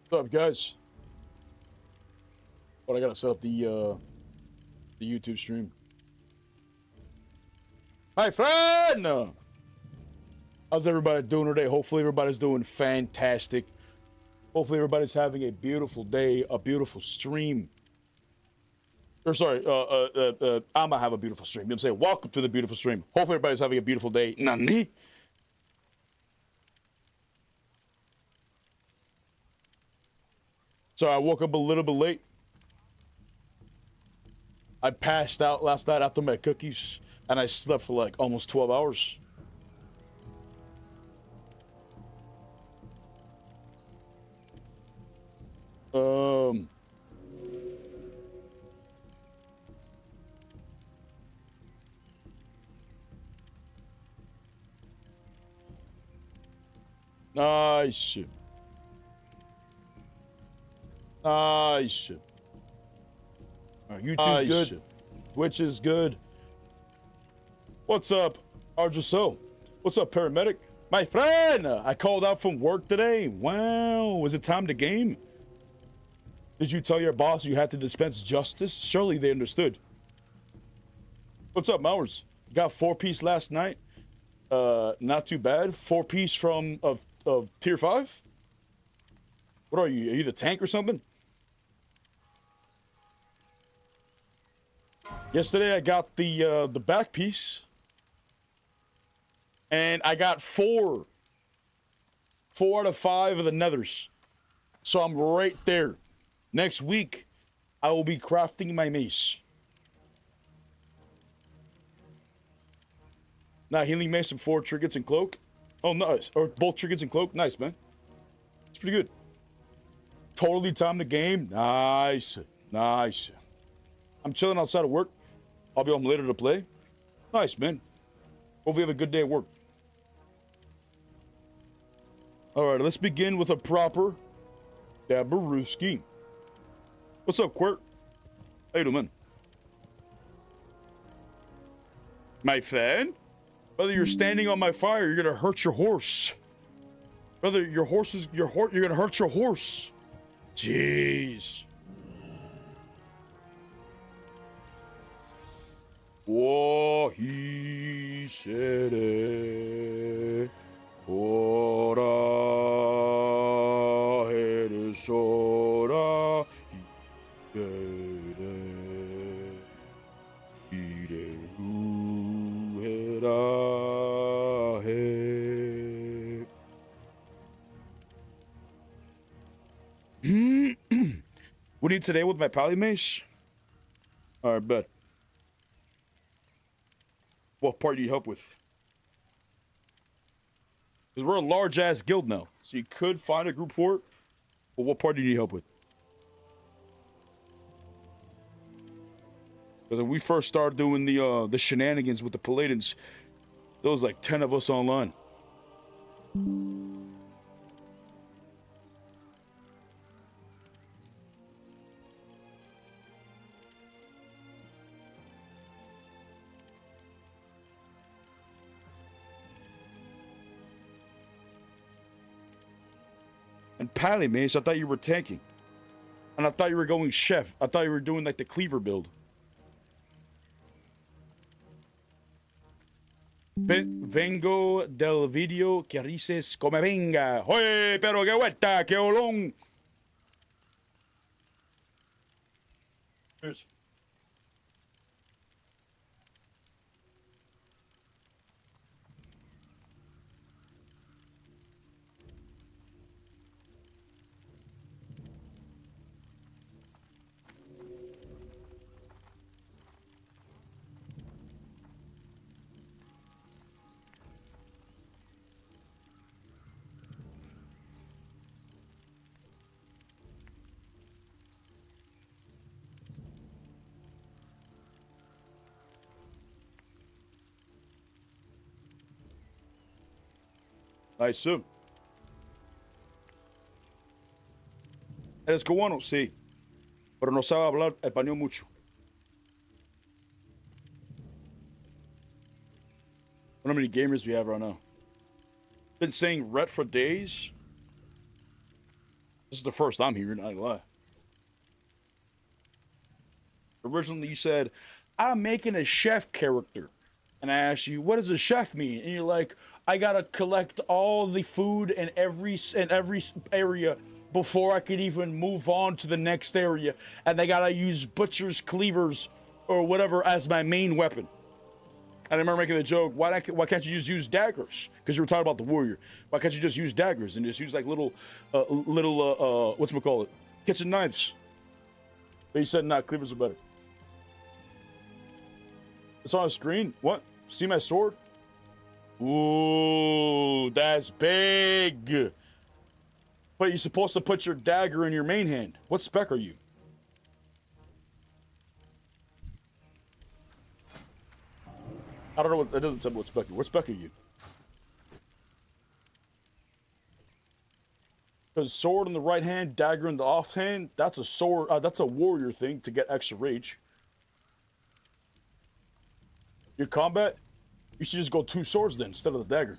What's up, guys? But I gotta set up the YouTube stream. Hi, friend! How's everybody doing today? Hopefully everybody's doing fantastic. Hopefully everybody's having a beautiful day, a beautiful stream. Or sorry, I'm gonna have a beautiful stream. You know what I'm saying? Welcome to the beautiful stream. Hopefully everybody's having a beautiful day. Nani? So I woke up a little bit late. I passed out last night after my cookies, and I slept for like almost 12 hours. Nice. Nice. YouTube's good. Twitch is good. What's up, Arjuso? What's up, paramedic? My friend! I called out from work today. Wow, was it time to game? Did you tell your boss you had to dispense justice? Surely they understood. What's up, Mowers? Got 4-piece last night. Not too bad. 4-piece from of tier 5? What are you? Are you the tank or something? Yesterday I got the back piece. And I got 4 out of 5 of the nethers. So I'm right there. Next week, I will be crafting my mace. Now, healing mace and 4 trinkets and cloak. Oh, nice. Or both trinkets and cloak. Nice, man. It's pretty good. Totally time the game. Nice. Nice. I'm chilling outside of work. I'll be home later to play. Nice, man. Hopefully you have a good day at work. Alright, let's begin with a proper Dabaruski. What's up, Quirt? How you doing, man? My friend? Brother, you're standing on my fire, you're gonna hurt your horse. Brother, you're gonna hurt your horse. Jeez. Oh, he said it. Ora, it is ora. What do you need today with my pally mace? Alright, bet. What part do you help with? Because we're a large-ass guild now. So you could find a group for it. But what part do you need help with? Because when we first started doing the shenanigans with the Paladins, there was like 10 of us online. And Pally Mace, I thought you were tanking. And I thought you were going chef. I thought you were doing like the cleaver build. Vengo del video que dices come venga. Oye, pero que vuelta, que olón. Cheers. I assume. Eres cubano, sí. Pero no sabe hablar español mucho. I don't know how many gamers we have right now. Been saying ret for days. This is the first I'm hearing, I ain't gonna lie. Originally, you said, I'm making a chef character. And I asked you, what does a chef mean? And you're like, I gotta collect all the food in every area before I could even move on to the next area. And I gotta use butcher's cleavers or whatever as my main weapon. And I remember making the joke, why can't you just use daggers? Because you were talking about the warrior. Why can't you just use daggers and just use like little, whatchamacallit, kitchen knives? But he said, nah, cleavers are better. It's on the screen. What? See my sword? Ooh, that's big. But you're supposed to put your dagger in your main hand. What spec are you? I don't know what, it doesn't say what spec you're. What spec are you? Because sword in the right hand, dagger in the off hand, that's a sword, that's a warrior thing to get extra rage. Your combat, you should just go 2 swords then instead of the dagger.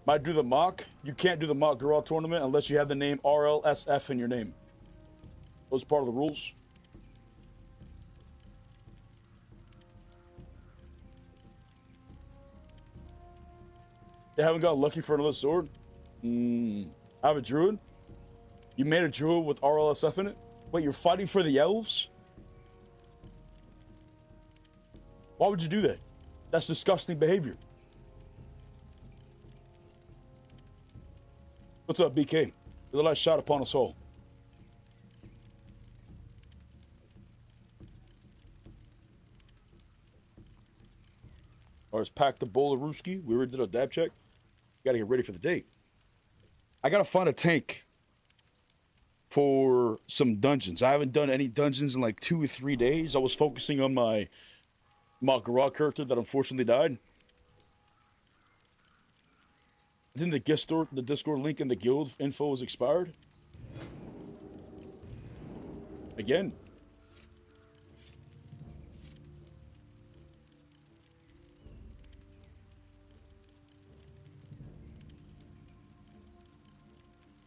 Might do the mock. You can't do the mock girl tournament unless you have the name RLSF in your name. Those part of the rules. They haven't got lucky for another sword? I have a druid? You made a druid with RLSF in it? Wait, you're fighting for the elves? Why would you do that? That's disgusting behavior. What's up, BK? The light shot upon us all. Ours packed the bowl of Ruski. We already did a dab check. Gotta get ready for the date. I gotta find a tank for some dungeons. I haven't done any dungeons in like 2 or 3 days. I was focusing on my Makara character that unfortunately died. I think the Discord link in the guild info is expired. Again.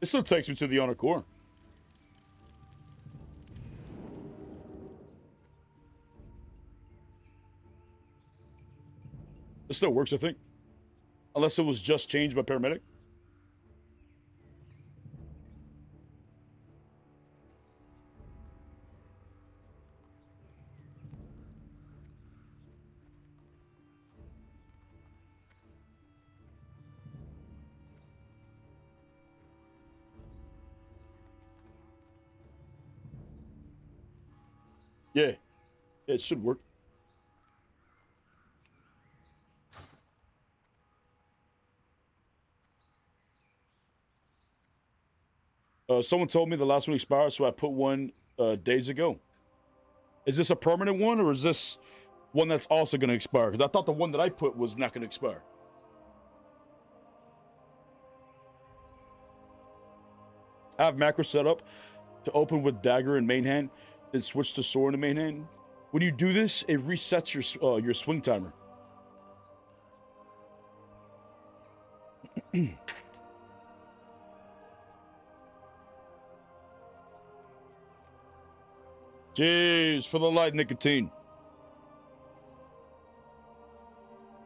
It still takes me to the honor core. It still works, I think. Unless it was just changed by paramedic. Yeah, it should work. Someone told me the last one expired, so I put one days ago. Is this a permanent one, or is this one that's also going to expire? Because I thought the one that I put was not going to expire. I have macro set up to open with dagger in main hand, then switch to sword in the main hand. When you do this, it resets your swing timer. Jeez, for the light nicotine.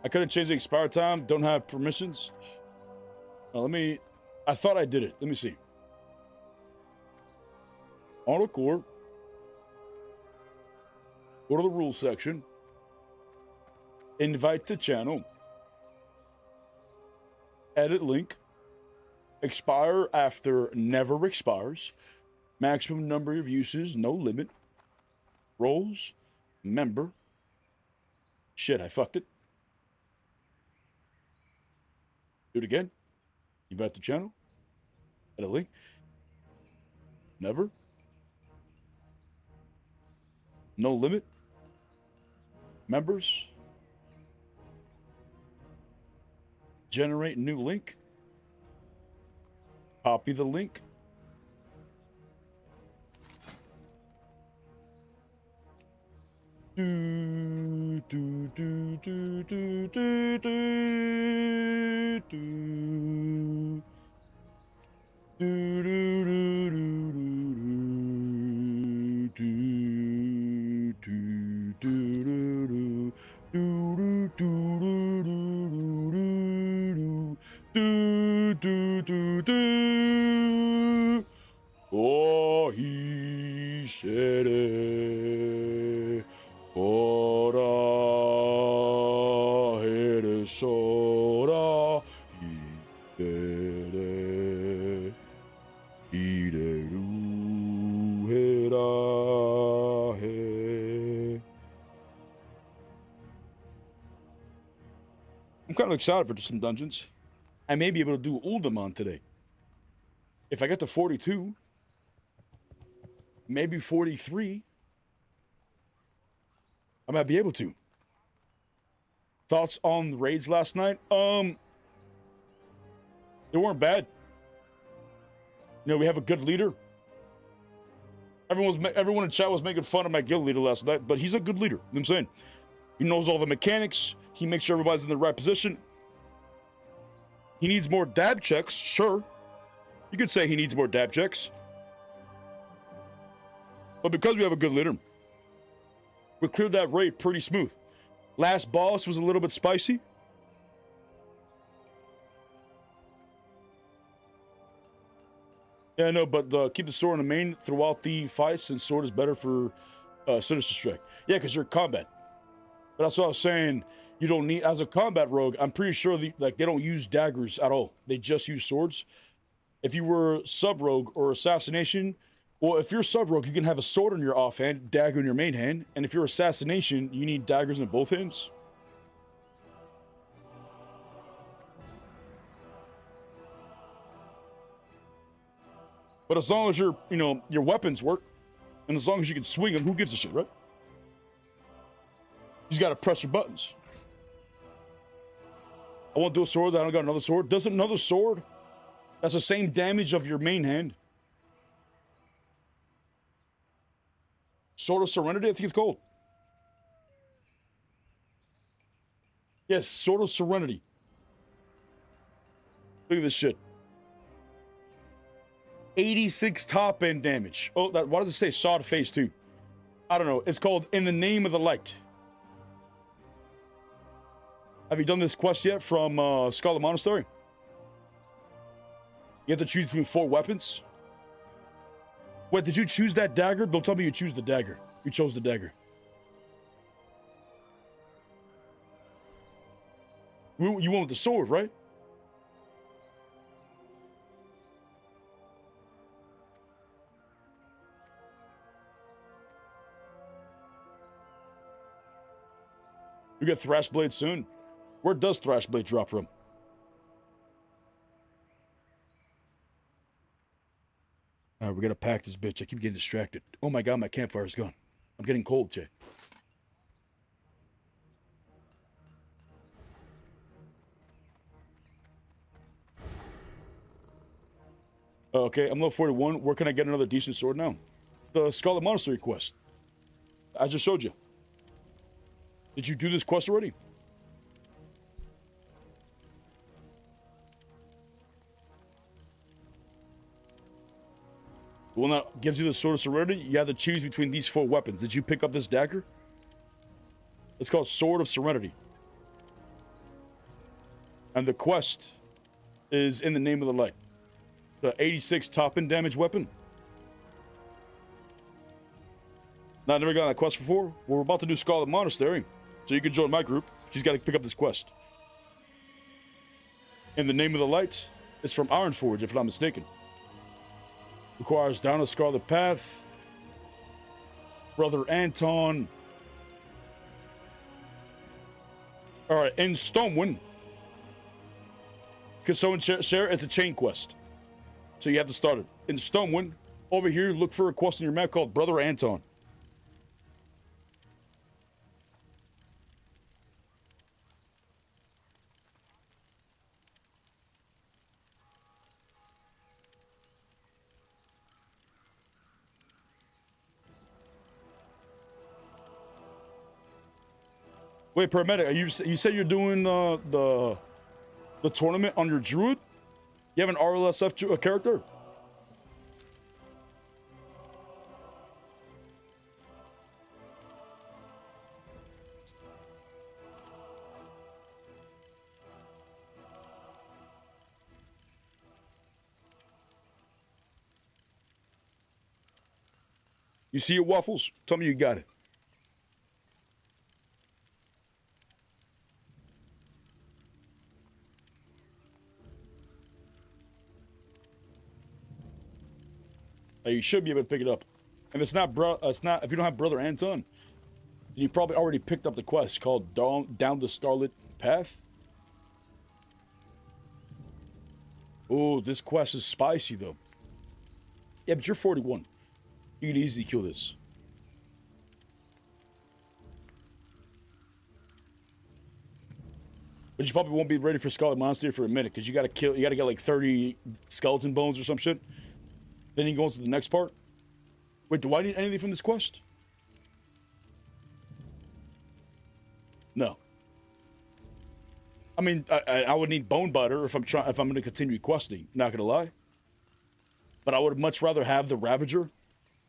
I couldn't change the expire time. Don't have permissions. I thought I did it. Let me see. Auto core. Go to the rules section. Invite to channel. Edit link. Expire after never expires. Maximum number of uses, no limit. Roles. Member. Shit, I fucked it. Do it again. Invite to channel. Edit link. Never. No limit. Members. Generate new link. Copy the link. do do do do do do. Do do do do do do do do do do do. Oh, he said it. Ora, here sora, he said it. I'm kind of excited for some dungeons. I may be able to do Uldaman today. If I get to 42, maybe 43, I might be able to. Thoughts on the raids last night? They weren't bad. You know, we have a good leader. Everyone in chat was making fun of my guild leader last night, but he's a good leader. You know what I'm saying? He knows all the mechanics. He makes sure everybody's in the right position. He needs more dab checks, sure. You could say he needs more dab checks. But because we have a good leader, we cleared that raid pretty smooth. Last boss was a little bit spicy. Yeah, no, but keep the sword in the main throughout the fight, since sword is better for Sinister Strike. Yeah, because you're combat. But that's what I was saying. You don't need, as a combat rogue, I'm pretty sure they don't use daggers at all. They just use swords. If you were sub-rogue or assassination, well, if you're sub-rogue, you can have a sword in your offhand, dagger in your main hand. And if you're assassination, you need daggers in both hands. But as long as your weapons work, and as long as you can swing them, who gives a shit, right? You just gotta press your buttons. I want dual swords, I don't got another sword. Does another sword? That's the same damage of your main hand. Sword of Serenity, I think it's called. Yes, Sword of Serenity. Look at this shit. 86 top end damage. Oh, why does it say Sod Phase 2? I don't know. It's called In the Name of the Light. Have you done this quest yet from Scarlet Monastery? You have to choose between 4 weapons. Wait, did you choose that dagger? Don't tell me you choose the dagger. You chose the dagger. You went with the sword, right? You get Thrash Blade soon. Where does Thrash Blade drop from? All right, we're gonna pack this bitch. I keep getting distracted. Oh my god, my campfire's gone. I'm getting cold, Jay. Okay, I'm level 41. Where can I get another decent sword now? The Scarlet Monastery quest. I just showed you. Did you do this quest already? The one that gives you the Sword of Serenity, you have to choose between these 4 weapons. Did you pick up this dagger? It's called Sword of Serenity. And the quest is In the Name of the Light. The 86 top-end damage weapon. Now, I never got that quest before. Well, we're about to do Scarlet Monastery, so you can join my group. She's got to pick up this quest. In the Name of the Light is from Ironforge, if I'm not mistaken. Requires down a Scarlet Path. Brother Anton. Alright, in Stonewind. Because someone share it's a chain quest. So you have to start it. In Stonewind, over here, look for a quest on your map called Brother Anton. Wait, paramedic, are you said you're doing the tournament on your druid? You have an RLSF character? You see it, Waffles? Tell me you got it. You should be able to pick it up. If it's not, if you don't have Brother Anton, you probably already picked up the quest called Down the Scarlet Path. Oh, this quest is spicy, though. Yeah, but you're 41. You can easily kill this. But you probably won't be ready for Scarlet Monastery for a minute, because you gotta get like 30 skeleton bones or some shit. Then you go on to the next part. Wait, do I need anything from this quest? No. I mean, I would need Bone Biter if I'm gonna continue questing, not gonna lie. But I would much rather have the Ravager,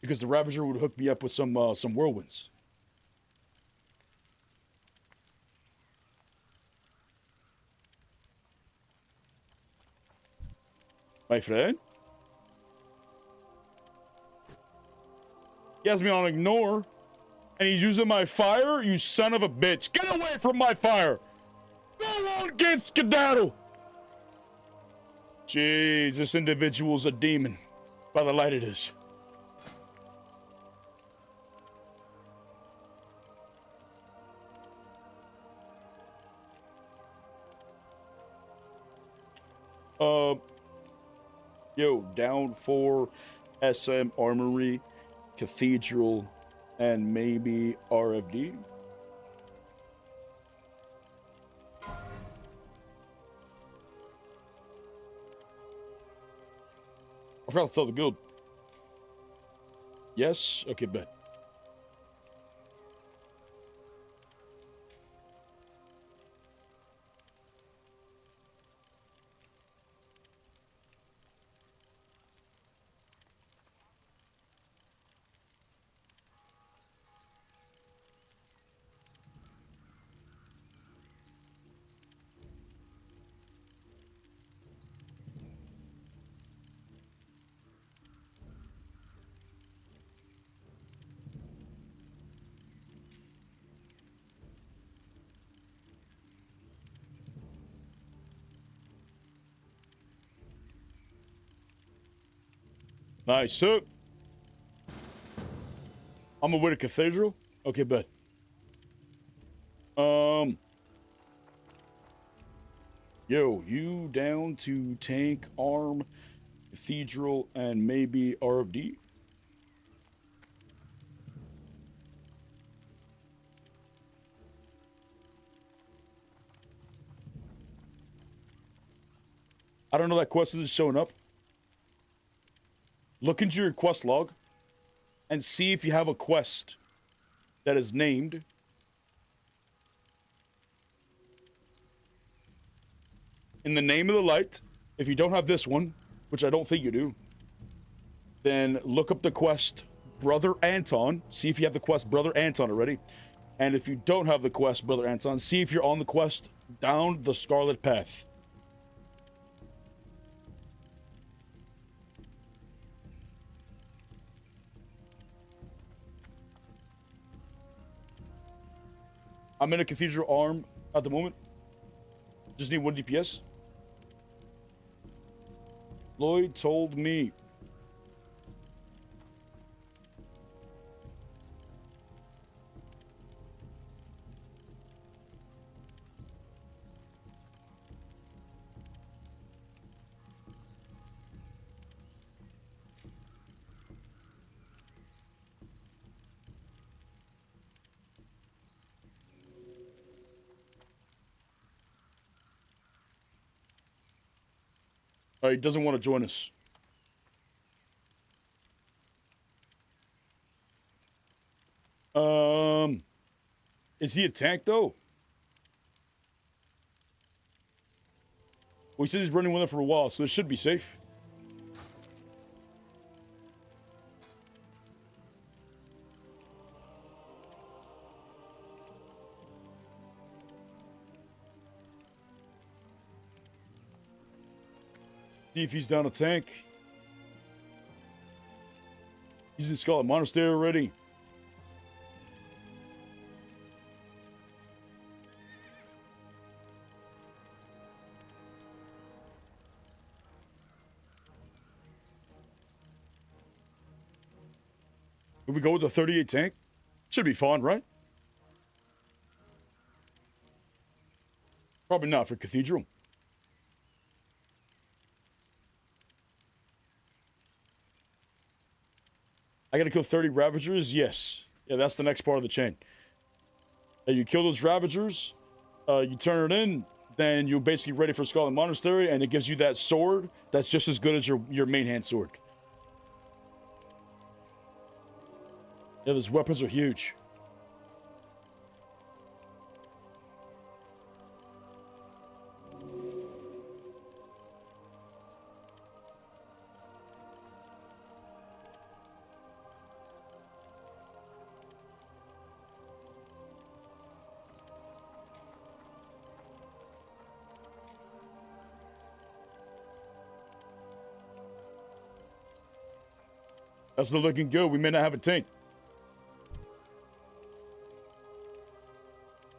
because the Ravager would hook me up with some whirlwinds. My friend? He has me on ignore, and he's using my fire? You son of a bitch. Get away from my fire! Go on, get skedaddle! Jeez, this individual's a demon. By the light it is. Yo, down for SM Armory, Cathedral, and maybe RFD. I forgot to tell the guild. Yes? Okay, bet. Nice, sir. I'm gonna win a cathedral? Okay, bet. Yo, you down to tank, arm, cathedral, and maybe RFD? I don't know that quest isn't showing up. Look into your quest log and see if you have a quest that is named in the name of the light. If you don't have this one, which I don't think you do, then look up the quest Brother Anton. See if you have the quest Brother Anton already. And if you don't have the quest Brother Anton, see if you're on the quest Down the Scarlet Path. I'm in a cathedral arm at the moment. Just need 1 DPS. Lloyd told me. He doesn't want to join us. Is he a tank though? Well, he said he's running with it for a while, so it should be safe. See if he's down a tank. He's in Scarlet Monastery already. Can we go with the 38 tank? Should be fun, right? Probably not for Cathedral. I gotta kill 30 Ravagers? Yes. Yeah, that's the next part of the chain. And you kill those Ravagers, you turn it in, then you're basically ready for Scarlet Monastery, and it gives you that sword that's just as good as your main hand sword. Yeah, those weapons are huge. That's not looking good. We may not have a tank.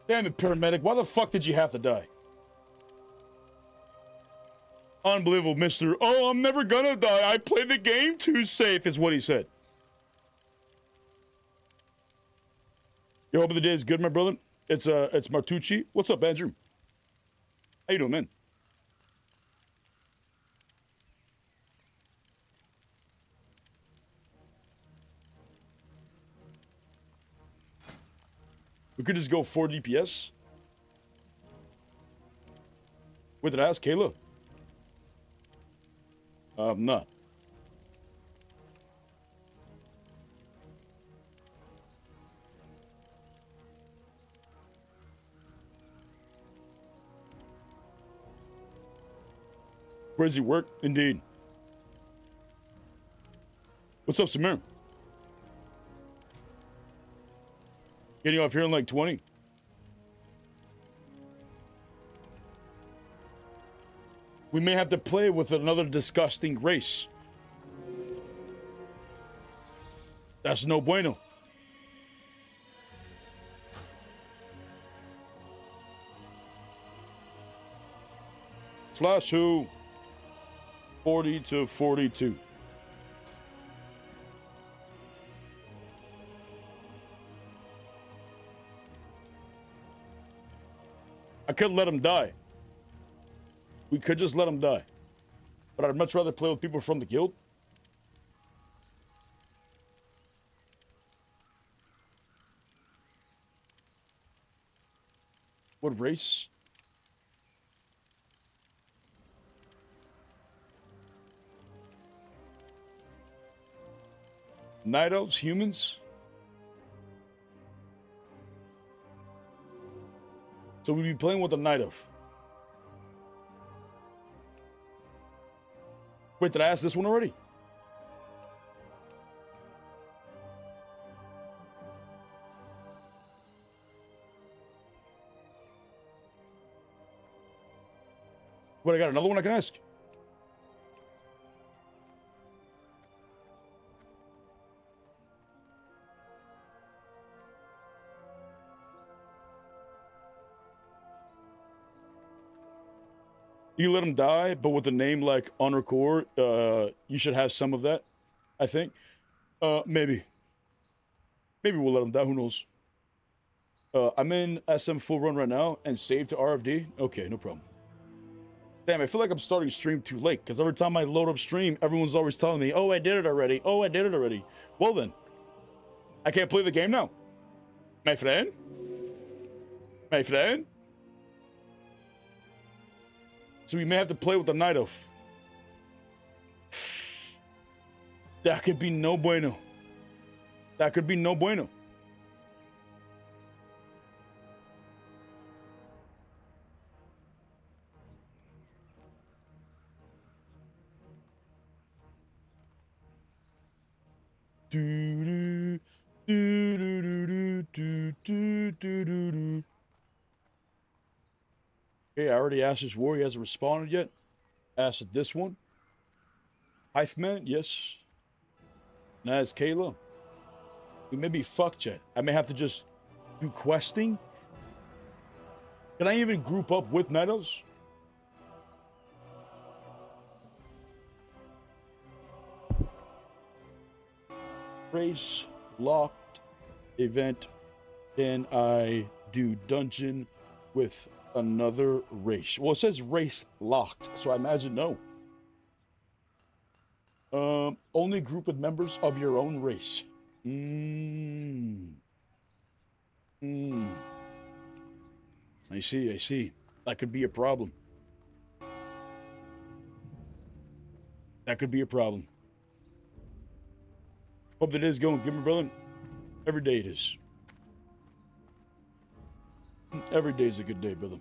Damn it, paramedic. Why the fuck did you have to die? Unbelievable, mister. Oh, I'm never gonna die. I play the game too safe, is what he said. Yo, hope the day is good, my brother. It's Martucci. What's up, Andrew? How you doing, man? We could just go 4 DPS. Wait, did I ask Kayla? I'm not. Where does he work? Indeed. What's up, Samir? Getting off here in like 20. We may have to play with another disgusting race. That's no bueno. Slash who? 40 to 42. I could let him die. We could just let him die. But I'd much rather play with people from the guild. What race? Night elves, humans? So we'd be playing with a night elf. Wait, did I ask this one already? Wait, I got another one I can ask? You let him die, but with a name like Honor Core, you should have some of that, I think. Maybe. Maybe we'll let him die, who knows. I'm in SM full run right now and save to RFD. Okay, no problem. Damn, I feel like I'm starting stream too late, because every time I load up stream, everyone's always telling me, oh, I did it already. Oh, I did it already. Well then, I can't play the game now. My friend? My friend? So we may have to play with the Night Elf. That could be no bueno. That could be no bueno. Do, do, do, do, do, do, do, do, do. Okay, I already asked this war. He hasn't responded yet. Asked this one. Hypheman, yes. Naz Kayla. We may be fucked yet. I may have to just do questing. Can I even group up with Meadows? Race locked event. Can I do dungeon with another race? Well, it says race locked, so I imagine no. Only group with members of your own race. I see, I see. That could be a problem. That could be a problem. Hope that is going good, my brother. Every day it is. Every day is a good day, brother.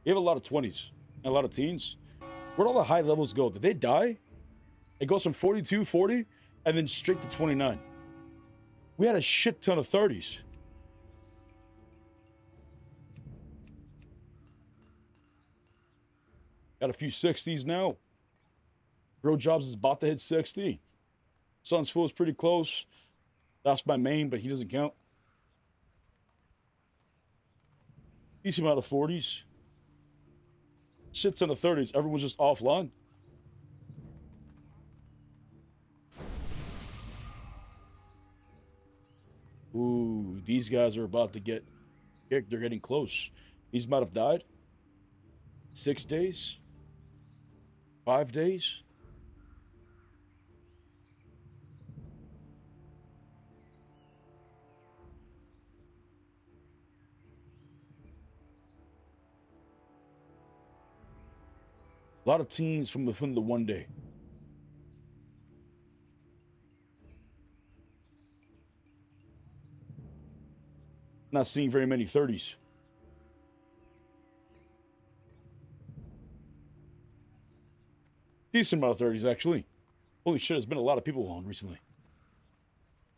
You have a lot of 20s and a lot of teens. Where'd all the high levels go? Did they die? It goes from 42, 40, and then straight to 29. We had a shit ton of 30s. Got a few 60s now. Bro Jobs is about to hit 60. Sun's Full is pretty close. That's my main, but he doesn't count. Decent amount of 40s. Shit ton of 30s. Everyone's just offline. Ooh, these guys are about to get kicked. They're getting close. These might have died. 6 days? 5 days? A lot of teens from within the 1 day. Not seeing very many 30s. Decent amount of 30s, actually. Holy shit, there's been a lot of people on recently.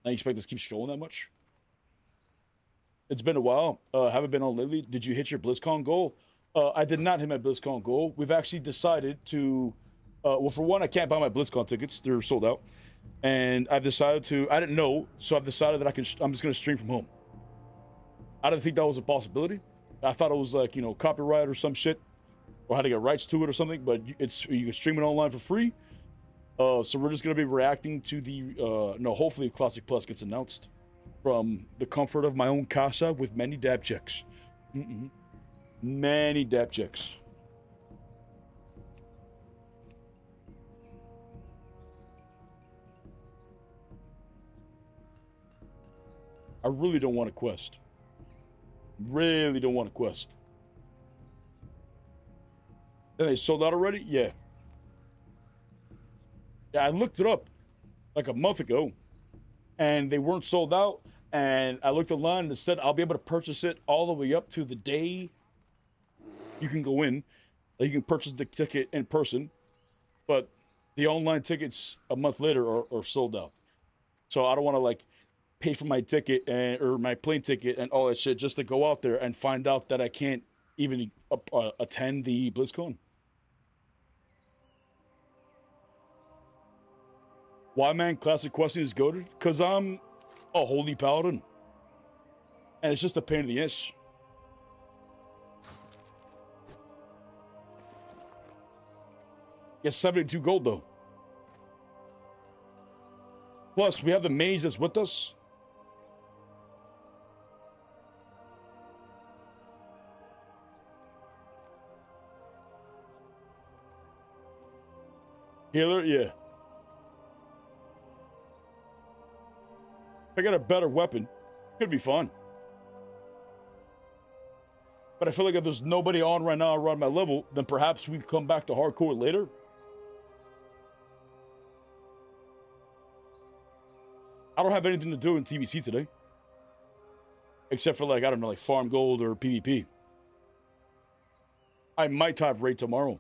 I expect this to keep strolling that much. It's been a while. Haven't been on lately. Did you hit your BlizzCon goal? I did not hit my BlizzCon goal. We've actually decided to... well, for one, I can't buy my BlizzCon tickets. They're sold out. And I've decided to... I didn't know, so I've decided that I'm just going to stream from home. I didn't think that was a possibility. I thought it was like, you know, copyright or some shit, or how to get rights to it or something, but you can stream it online for free. So we're just going to be reacting to the... no, hopefully Classic Plus gets announced from the comfort of my own casa with many dab checks. Many dab checks. I really don't want a quest. Really don't want a quest. And they sold out already? Yeah. Yeah, I looked it up like a month ago, and they weren't sold out. And I looked online and it said I'll be able to purchase it all the way up to the day you can go in. You can purchase the ticket in person, but the online tickets a month later are sold out. So I don't want to like pay for my ticket or my plane ticket and all that shit just to go out there and find out that I can't even attend the BlizzCon. Why, man? Classic Question is goated? Because I'm a holy paladin. And it's just a pain in the ass. Get 72 gold, though. Plus, we have the mage that's with us. Healer, yeah. If I got a better weapon, could be fun. But I feel like if there's nobody on right now around my level, then perhaps we come back to hardcore later. don't have anything to do in TBC today. Except for, like, I don't know, like farm gold or PvP. I might have raid tomorrow.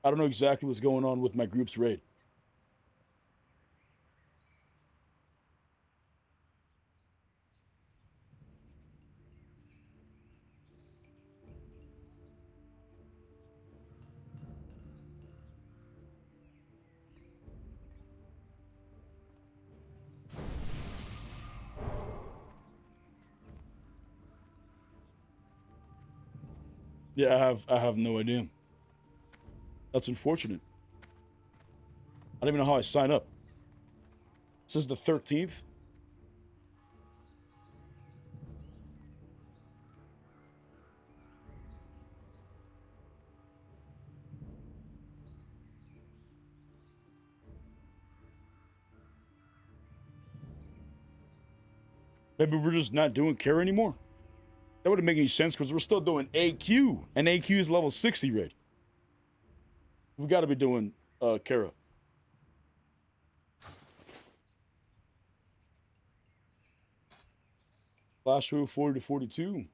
I don't know exactly what's going on with my group's raid. Yeah, I have no idea. That's unfortunate. I don't even know how I sign up. It says the 13th. Maybe we're just not doing care anymore. That wouldn't make any sense because we're still doing AQ. And AQ is level 60 raid. We got to be doing Kara. Flash through 40 to 42.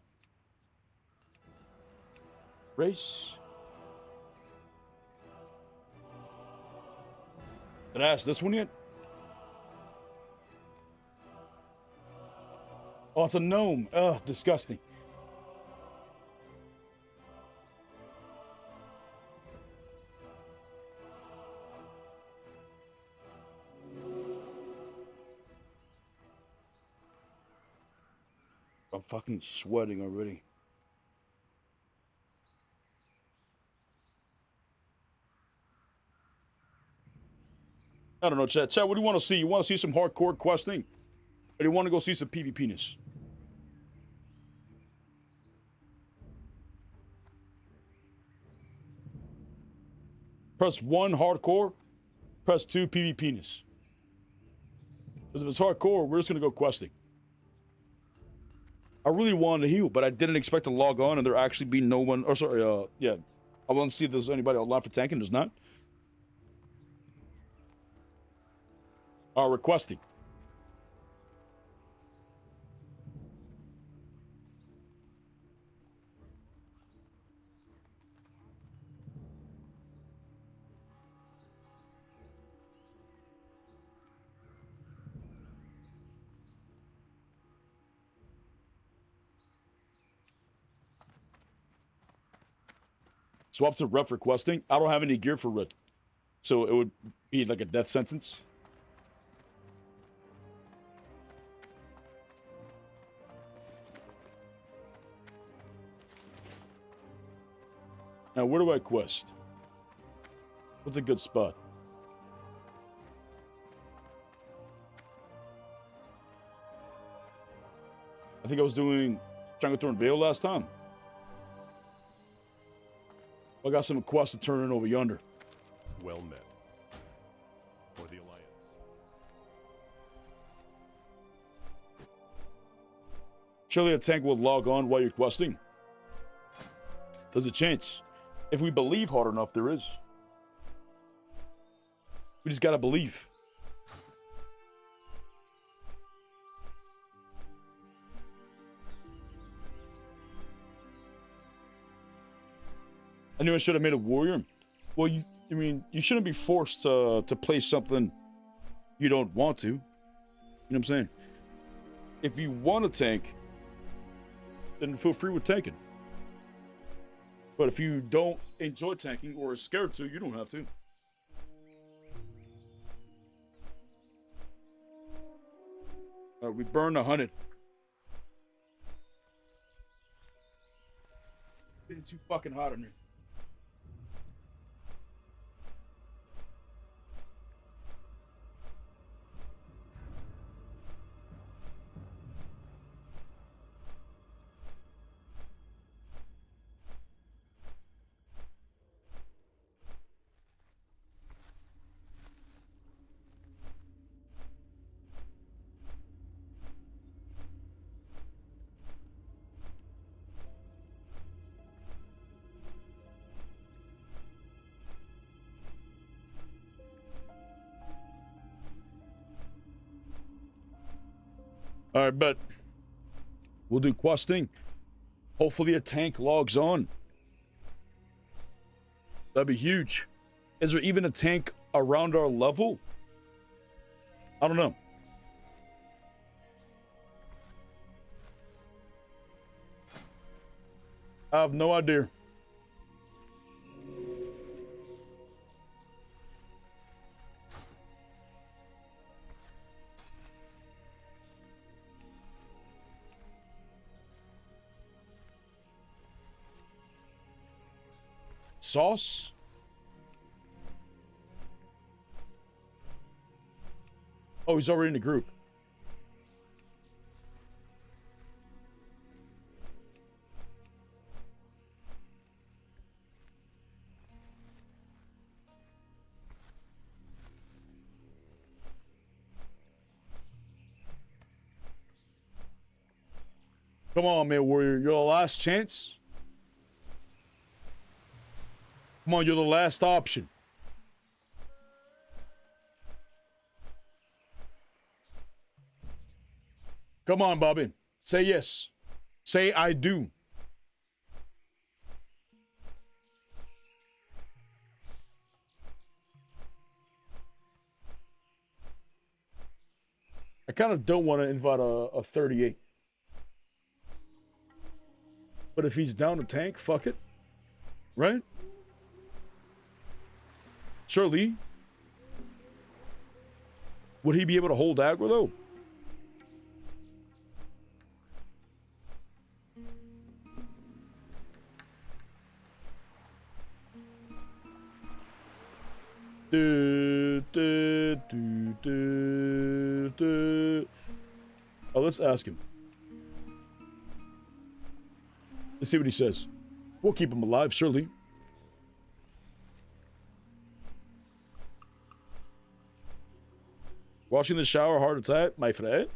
Race. Did I ask this one yet? Oh, it's a gnome. Ugh, disgusting. I'm fucking sweating already. I don't know, chat. Chat, what do you want to see? You want to see some hardcore questing? Or do you want to go see some PvP-ness? Press 1 hardcore, press 2 PvP-ness. Because if it's hardcore, we're just going to go questing. I really wanted to heal, but I didn't expect to log on and there actually be no one. Or sorry, yeah. I want to see if there's anybody online for tanking. There's not. Requesting. Swap to ref requesting. I don't have any gear for red. So it would be like a death sentence. Now, where do I quest? What's a good spot? I think I was doing Stranglethorn Vale last time. I got some quests to turn in over yonder. Well met. For the Alliance. Surely a tank will log on while you're questing. There's a chance. If we believe hard enough, there is. We just gotta believe. I knew I should have made a warrior. Well, I mean, you shouldn't be forced to play something you don't want to. You know what I'm saying? If you want to tank, then feel free with tanking. But if you don't enjoy tanking or are scared to, you don't have to. We burned 100. Getting too fucking hot in here. All right, but we'll do questing. Hopefully a tank logs on. That'd be huge. Is there even a tank around our level? I don't know. I have no idea. Sauce? Oh, he's already in the group. Come on, man, warrior. You're the last chance. Come on, you're the last option. Come on, Bobby. Say yes. Say I do. I kind of don't want to invite a 38. But if he's down to tank, fuck it. Right? Surely. Would he be able to hold aggro, though? Oh, let's ask him. Let's see what he says. We'll keep him alive, surely. Washing the shower, heart attack, my friend.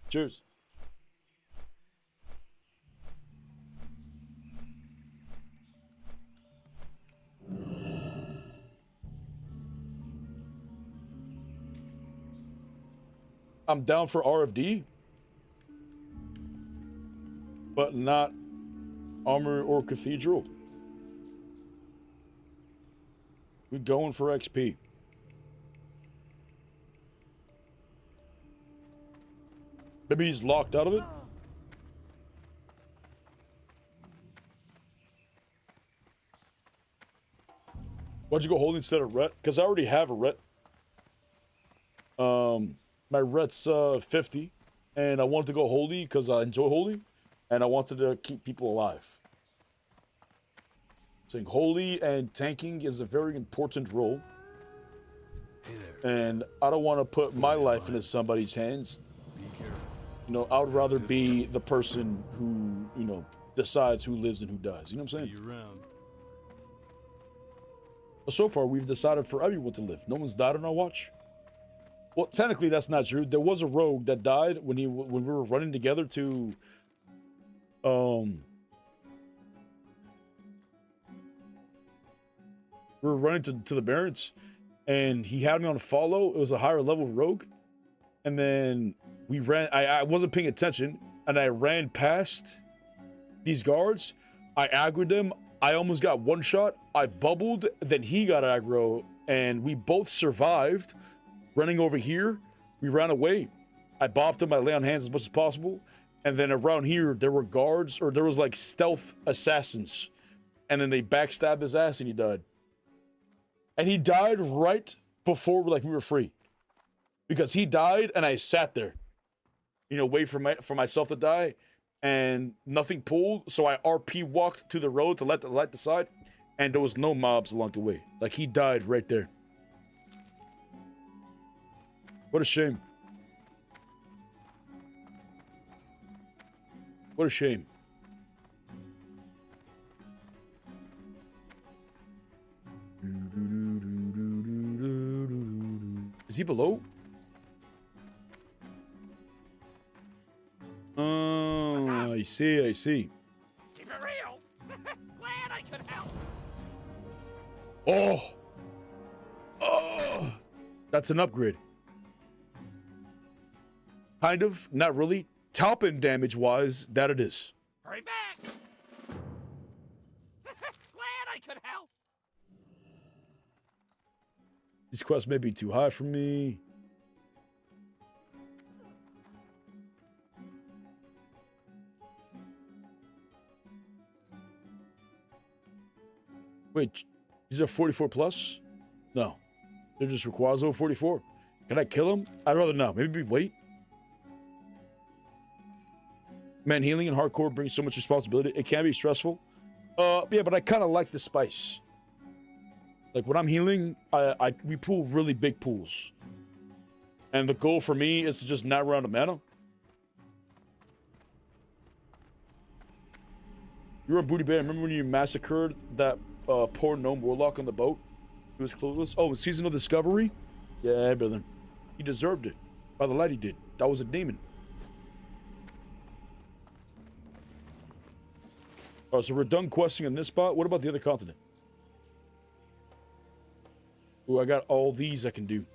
Cheers. I'm down for RFD, but not armor or cathedral. We're going for XP. Maybe he's locked out of it. Why'd you go holy instead of ret? Because I already have a ret. My ret's 50, and I wanted to go holy because I enjoy holy, and I wanted to keep people alive. Saying holy and tanking is a very important role. Hey there. And I don't want to put my life into somebody's hands. Be careful. You know, I would rather be the person who, you know, decides who lives and who dies. You know what I'm See saying? you around. But so far, we've decided for everyone to live. No one's died on our watch. Well, technically, that's not true. There was a rogue that died when we were running together to, we were running to the Barrens, and he had me on follow. It was a higher level rogue, and then we ran. I wasn't paying attention, and I ran past these guards. I aggroed them. I almost got one shot. I bubbled, then he got aggro, and we both survived. Running over here, we ran away. I bopped him. I lay on hands as much as possible. And then around here, there were guards, or there was like stealth assassins. And then they backstabbed his ass and he died. And he died right before like we were free. Because he died and I sat there. You know, wait for myself to die. And nothing pulled. So I RP walked to the road to light the side. And there was no mobs along the way. Like he died right there. What a shame. What a shame. Is he below? Oh, I see. Keep it real. Glad I could help. Oh! Oh! That's an upgrade. Kind of, not really. Top end damage-wise, that it is. Hurry back! Glad I could help. These quests may be too high for me. Wait, these are 44 plus? No. They're just Rayquaza 44. Can I kill him? I'd rather not. Maybe wait. Man, healing in hardcore brings so much responsibility. It can be stressful. Yeah, but I kind of like the spice. Like when I'm healing, we pull really big pools. And the goal for me is to just not run out of mana. You're a booty bear. Remember when you massacred that poor gnome warlock on the boat? He was clueless. Oh, Season of Discovery? Yeah, brother. He deserved it. By the light he did. That was a demon. Alright, so we're done questing in this spot. What about the other continent? Ooh, I got all these I can do.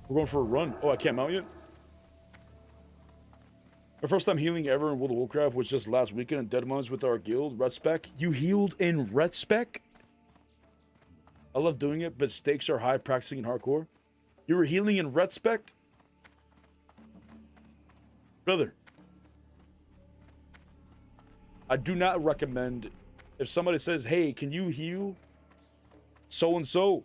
We're going for a run. Oh, I can't mount yet? My first time healing ever in World of Warcraft was just last weekend in Dead Mines with our guild, Red Spec. You healed in Red Spec? I love doing it, but stakes are high practicing in hardcore. You were healing in Red Spec? Brother, I do not recommend if somebody says, hey, can you heal so-and-so?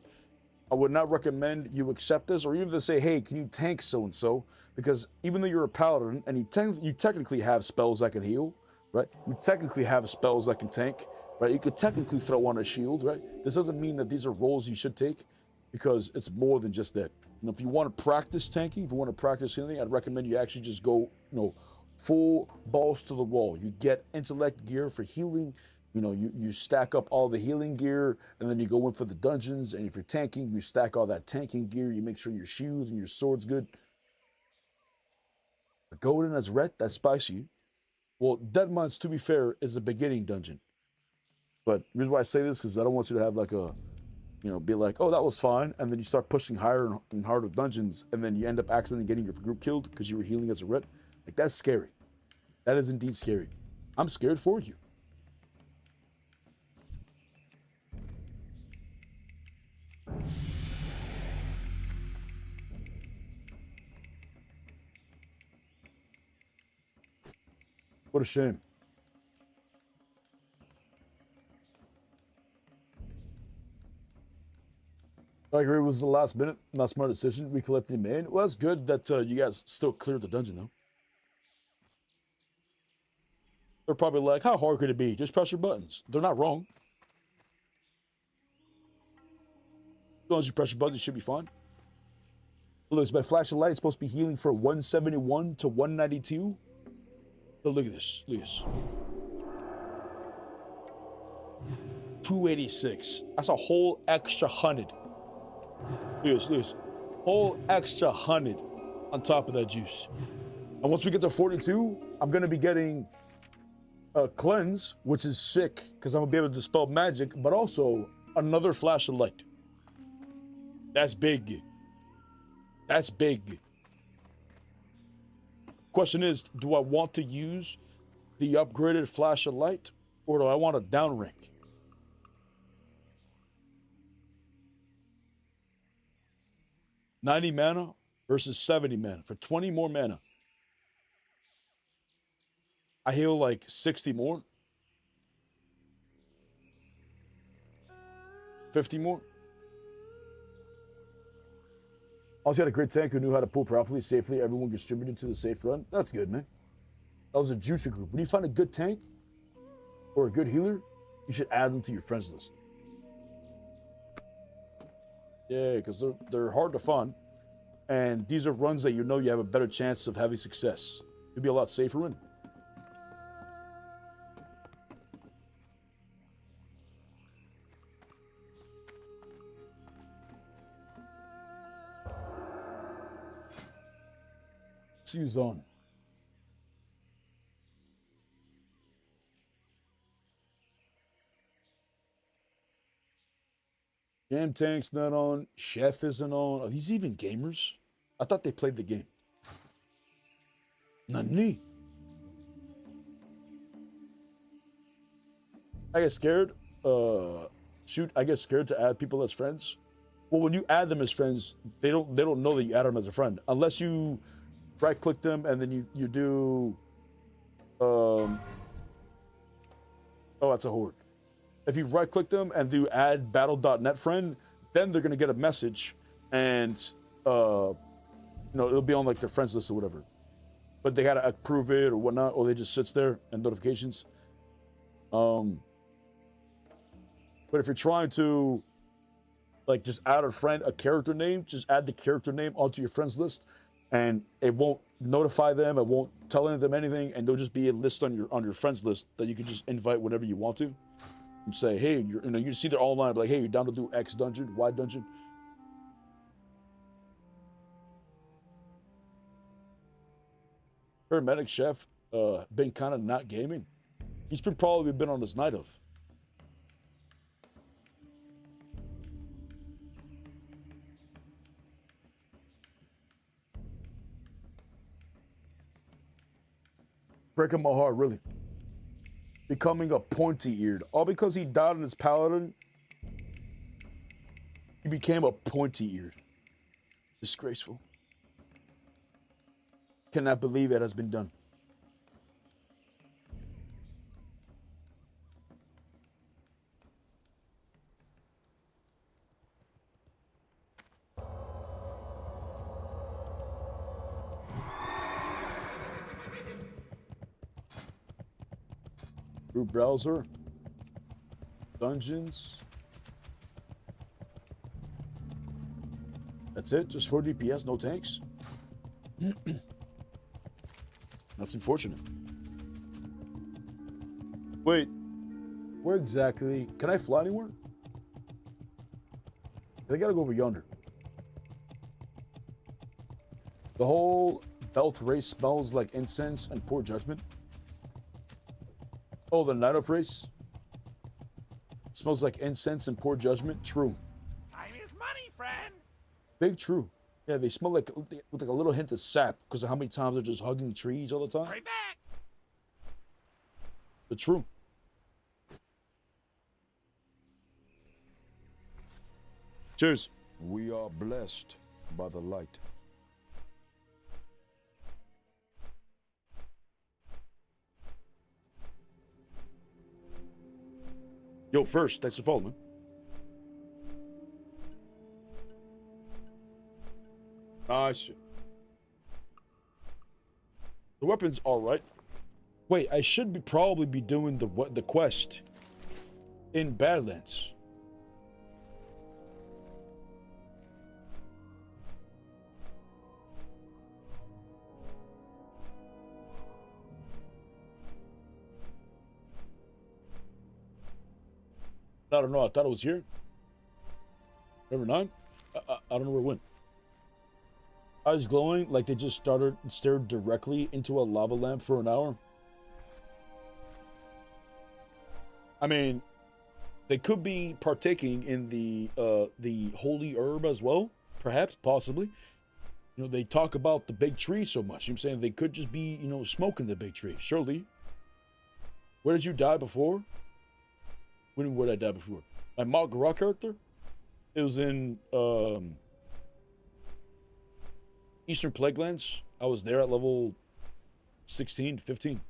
I would not recommend you accept this, or even if they say, hey, can you tank so-and-so? Because even though you're a paladin and you technically have spells that can heal, right? You technically have spells that can tank, right? You could technically throw on a shield, right? This doesn't mean that these are roles you should take because it's more than just that. You know, if you want to practice tanking, if you want to practice healing, I'd recommend you actually just go, full balls to the wall. You get intellect gear for healing. You stack up all the healing gear, and then you go in for the dungeons. And if you're tanking, you stack all that tanking gear. You make sure your shield and your sword's good. But going in as ret, that's spicy. Well, Dead Mines, to be fair, is a beginning dungeon. But the reason why I say this is because I don't want you to have like a, be like, oh, that was fine. And then you start pushing higher and harder dungeons, and then you end up accidentally getting your group killed because you were healing as a ret. Like, that's scary. That is indeed scary. I'm scared for you. What a shame. I agree, it was the last minute, not smart decision. We collected the main. Well, that's good that you guys still cleared the dungeon, though. They're probably like, how hard could it be? Just press your buttons. They're not wrong. As long as you press your buttons, you should be fine. Look, my flashing light is supposed to be healing for 171 to 192. But look at this. Look at this. 286. That's a whole extra 100. Look at this. Whole extra 100 on top of that juice. And once we get to 42, I'm going to be getting a cleanse, which is sick because I'm going to be able to dispel magic, but also another flash of light. That's big. That's big. Question is, do I want to use the upgraded flash of light, or do I want to down rank? $90 mana versus 70 mana for 20 more mana. I heal like 60 more. 50 more. Also, had a great tank who knew how to pull properly, safely. Everyone contributed to the safe run. That's good, man. That was a juicy group. When you find a good tank or a good healer, you should add them to your friends list. Yeah, because they're hard to find. And these are runs that you know you have a better chance of having success. You'll be a lot safer in. See who's on. Jam Tank's not on. Chef isn't on. Are these even gamers? I thought they played the game. Nani? I get scared. Shoot, I get scared to add people as friends. Well, when you add them as friends, they don't know that you add them as a friend unless you right click them and then you do. Oh, that's a horde. If you right click them and do add battle.net friend, then they're gonna get a message and it'll be on like their friends list or whatever. But they gotta approve it or whatnot, or they just sits there and notifications. But if you're trying to like just add a character name, just add the character name onto your friends list, and it won't notify them, it won't tell them anything, and there'll just be a list on your friends list that you can just invite whenever you want to. And say, hey, you see they're all online, like, hey, you're down to do X dungeon, Y dungeon. Paramedic Chef, been kind of not gaming. He's probably been on his night of. Breaking my heart, really. Becoming a pointy-eared. All because he died in his Paladin, he became a pointy-eared. Disgraceful. Cannot believe it has been done. Through browser, dungeons. That's it, just 4 DPS, no tanks. That's unfortunate. Wait, where exactly? Can I fly anywhere? I gotta go over yonder. The whole belt race smells like incense and poor judgment. Oh, the Night of race? It smells like incense and poor judgment. True. Time is money, friend. Big true. Yeah, they smell like with like a little hint of sap because of how many times they're just hugging trees all the time. Right back. But true. Cheers. We are blessed by the light. Yo, first, thanks for following. Nice. The weapon's all right. Wait, I should probably be doing the quest in Badlands. I don't know. I thought it was here. Number 9? I don't know where it went. Eyes glowing like they just stared directly into a lava lamp for an hour. I mean, they could be partaking in the holy herb as well, perhaps, possibly. You know, they talk about the big tree so much. I'm saying they could just be, you know, smoking the big tree. Surely. Where did you die before? Where did I die before? My Mount Garra character? It was in Eastern Plaguelands. I was there at level 16, 15.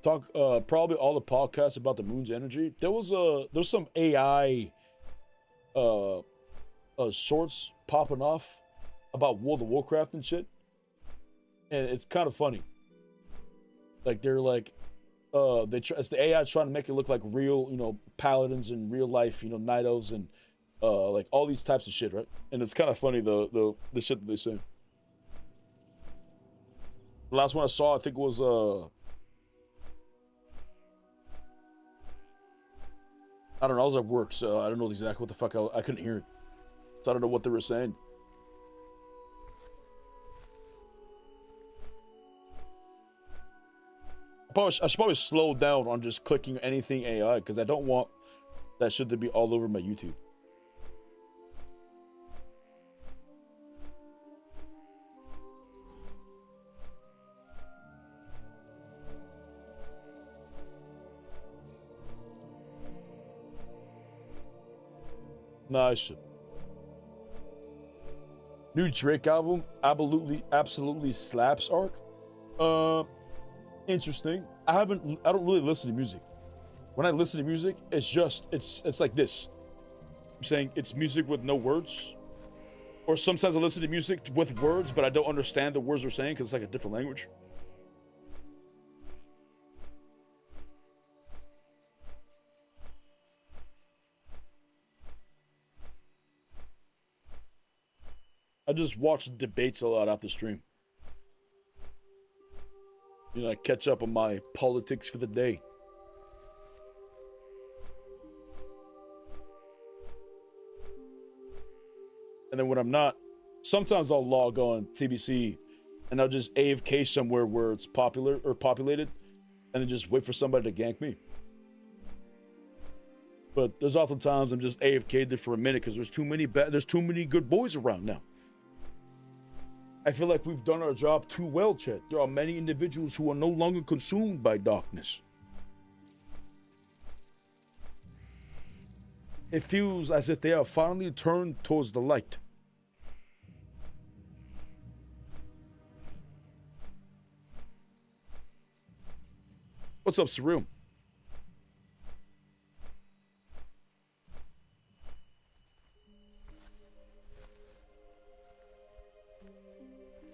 Talk probably all the podcasts about the moon's energy. There's some AI sorts popping off about World of Warcraft and shit, and it's kind of funny. Like they're like it's the AI trying to make it look like real, you know, paladins in real life, you know, night elves and like all these types of shit, right? And it's kind of funny the shit that they say. The last one I saw, I think, was I don't know. I was at work, so I don't know exactly what the fuck I couldn't hear it. So I don't know what they were saying. I should probably slow down on just clicking anything AI because I don't want that shit to be all over my YouTube. Nice. New Drake album, absolutely slaps arc. Interesting. I don't really listen to music. When I listen to music, it's like this. I'm saying it's music with no words. Or sometimes I listen to music with words, but I don't understand the words they're saying because it's like a different language. I just watch debates a lot after stream. You know, I catch up on my politics for the day. And then when I'm not, sometimes I'll log on TBC and I'll just AFK somewhere where it's popular or populated and then just wait for somebody to gank me. But there's often times I'm just AFK'd there for a minute because there's too many good boys around now. I feel like we've done our job too well, Chet. There are many individuals who are no longer consumed by darkness. It feels as if they are finally turned towards the light. What's up, Surreal?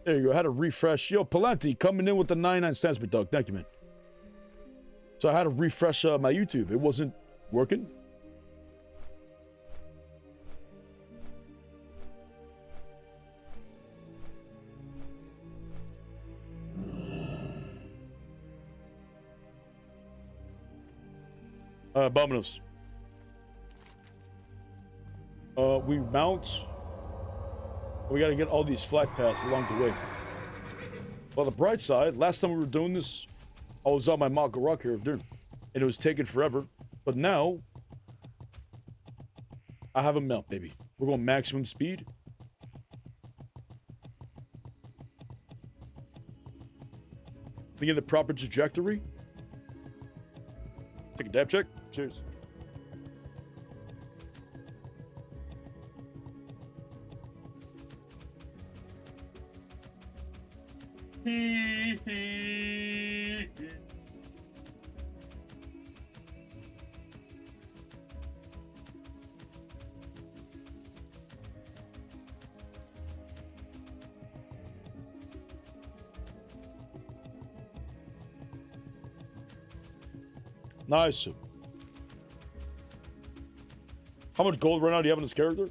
There you go. I had to refresh. Yo, Palanti coming in with the 99 cents per dog. Thank you, man. So I had to refresh my YouTube. It wasn't working. Abominus. We mount. We got to get all these flat paths along the way. Well, the bright side, last time we were doing this, I was on my Makarok character, and it was taking forever. But now, I have a mount, baby. We're going maximum speed. Thinking the proper trajectory. Take a dab check. Cheers. Nice. How much gold right now do you have in this character?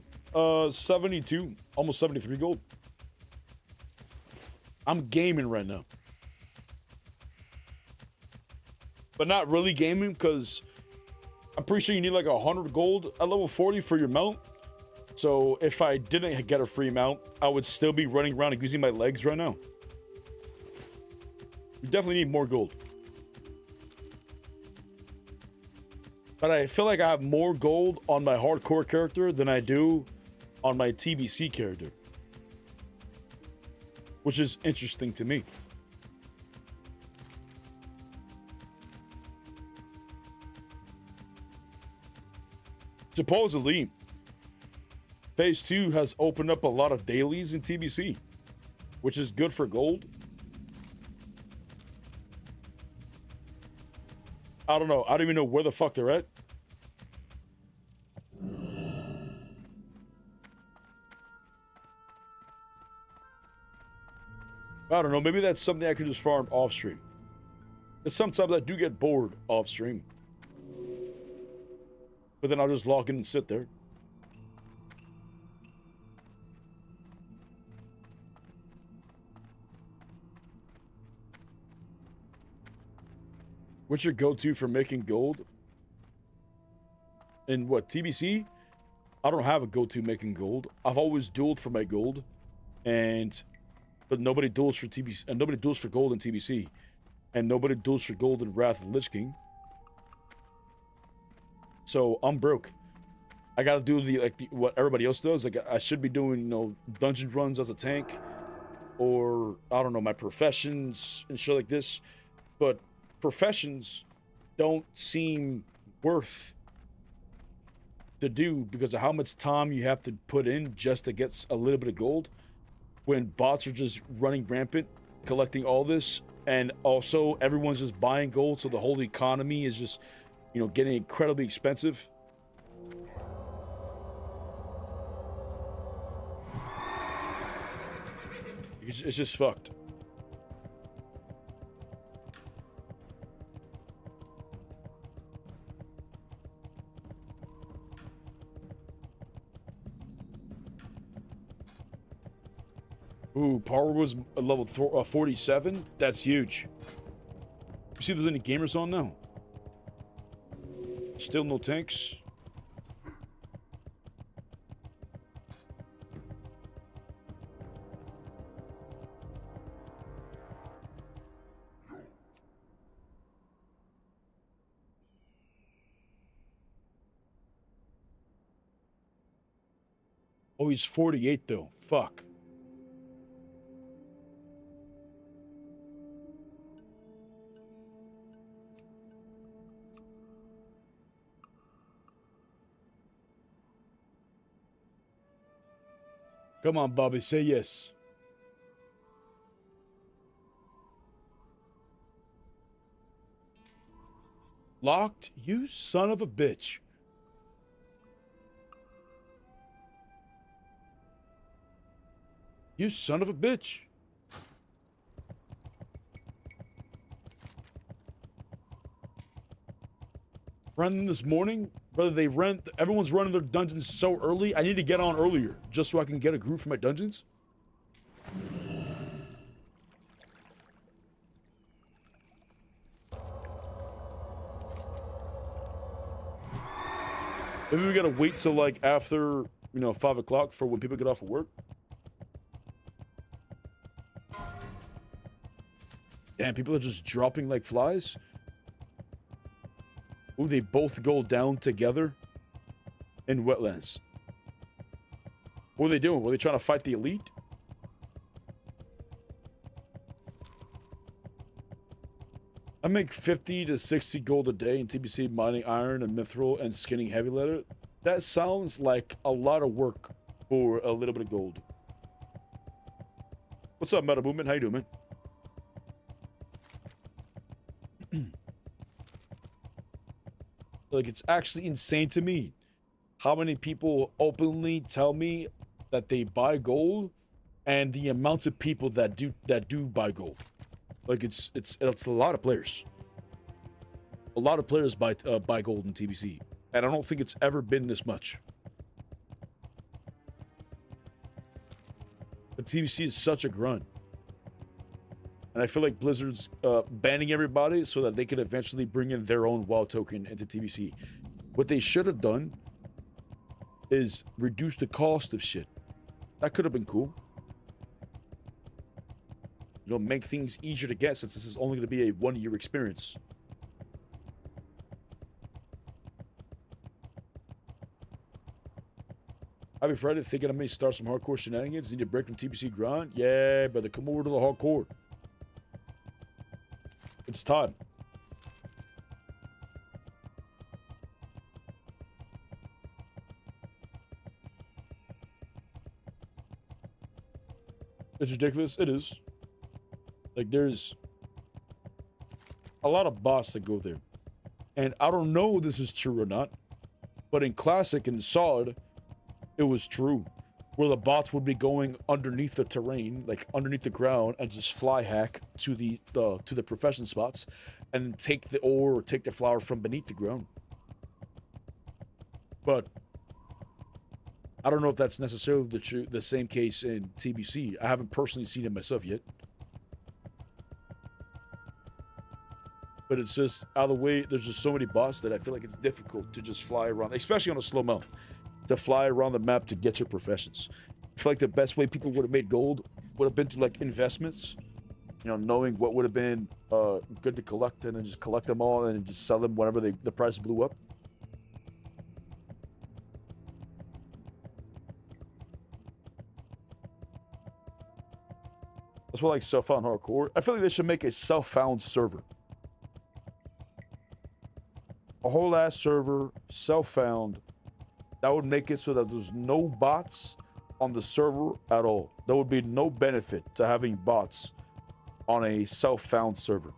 72, almost 73 gold. I'm gaming right now. But not really gaming because I'm pretty sure you need like 100 gold at level 40 for your mount. So if I didn't get a free mount, I would still be running around and using my legs right now. You definitely need more gold. But I feel like I have more gold on my hardcore character than I do on my TBC character. Which is interesting to me. Supposedly, Phase 2 has opened up a lot of dailies in TBC, which is good for gold. I don't know. I don't even know where the fuck they're at. I don't know. Maybe that's something I could just farm off stream. Because sometimes I do get bored off stream. But then I'll just log in and sit there. What's your go-to for making gold? in what, TBC? I don't have a go-to making gold. I've always dueled for my gold, but nobody duels for TBC, and nobody duels for gold in TBC, and nobody duels for gold in Wrath of the Lich King. So I'm broke. I gotta do what everybody else does. Like, I should be doing, you know, dungeon runs as a tank, or I don't know, my professions and shit like this. But professions don't seem worth to do because of how much time you have to put in just to get a little bit of gold, when bots are just running rampant, collecting all this, and also everyone's just buying gold, so the whole economy is just, you know, getting incredibly expensive. It's just fucked. Ooh, power was a level 47. That's huge. You see if there's any gamers on now? Still no tanks. Oh, he's 48 though. Fuck. Come on, Bobby, say yes. Locked? You son of a bitch. You son of a bitch. Running this morning, brother, everyone's running their dungeons so early. I need to get on earlier just so I can get a group for my dungeons. Maybe we gotta wait till like after, you know, 5 o'clock for when people get off of work. Damn, people are just dropping like flies. Ooh, they both go down together in wetlands. What are they doing? Were they trying to fight the elite? I make 50 to 60 gold a day in TBC mining iron and mithril and skinning heavy leather. That sounds like a lot of work for a little bit of gold. What's up, Meta Movement? How you doing, man? Like, it's actually insane to me how many people openly tell me that they buy gold, and the amounts of people that do buy gold. Like, it's a lot of players. A lot of players buy gold in TBC, and I don't think it's ever been this much. But TBC is such a grunt. And I feel like Blizzard's banning everybody so that they can eventually bring in their own WoW token into TBC. What they should have done is reduce the cost of shit. That could have been cool. You know, make things easier to get since this is only going to be a 1-year experience. Happy Friday, thinking I may start some hardcore shenanigans. Need a break from TBC grind? Yeah, brother, come over to the hardcore. It's time. It's ridiculous. It is. Like, there's a lot of bots that go there. And I don't know if this is true or not, but in Classic and Solid, it was true. Where the bots would be going underneath the terrain, like underneath the ground, and just fly hack to the profession spots, and take the ore or take the flower from beneath the ground. But I don't know if that's necessarily the same case in TBC. I haven't personally seen it myself yet. but it's just out of the way. There's just so many bots that I feel like it's difficult to just fly around, especially on a slow mo, to fly around the map to get your professions. I feel like the best way people would have made gold would have been through like investments, you know, knowing what would have been good to collect and then just collect them all and just sell them whenever the price blew up. That's what I like self-found hardcore. I feel like they should make a self-found server. A whole ass server, self-found. That would make it so that there's no bots on the server at all. There would be no benefit to having bots on a self-found server.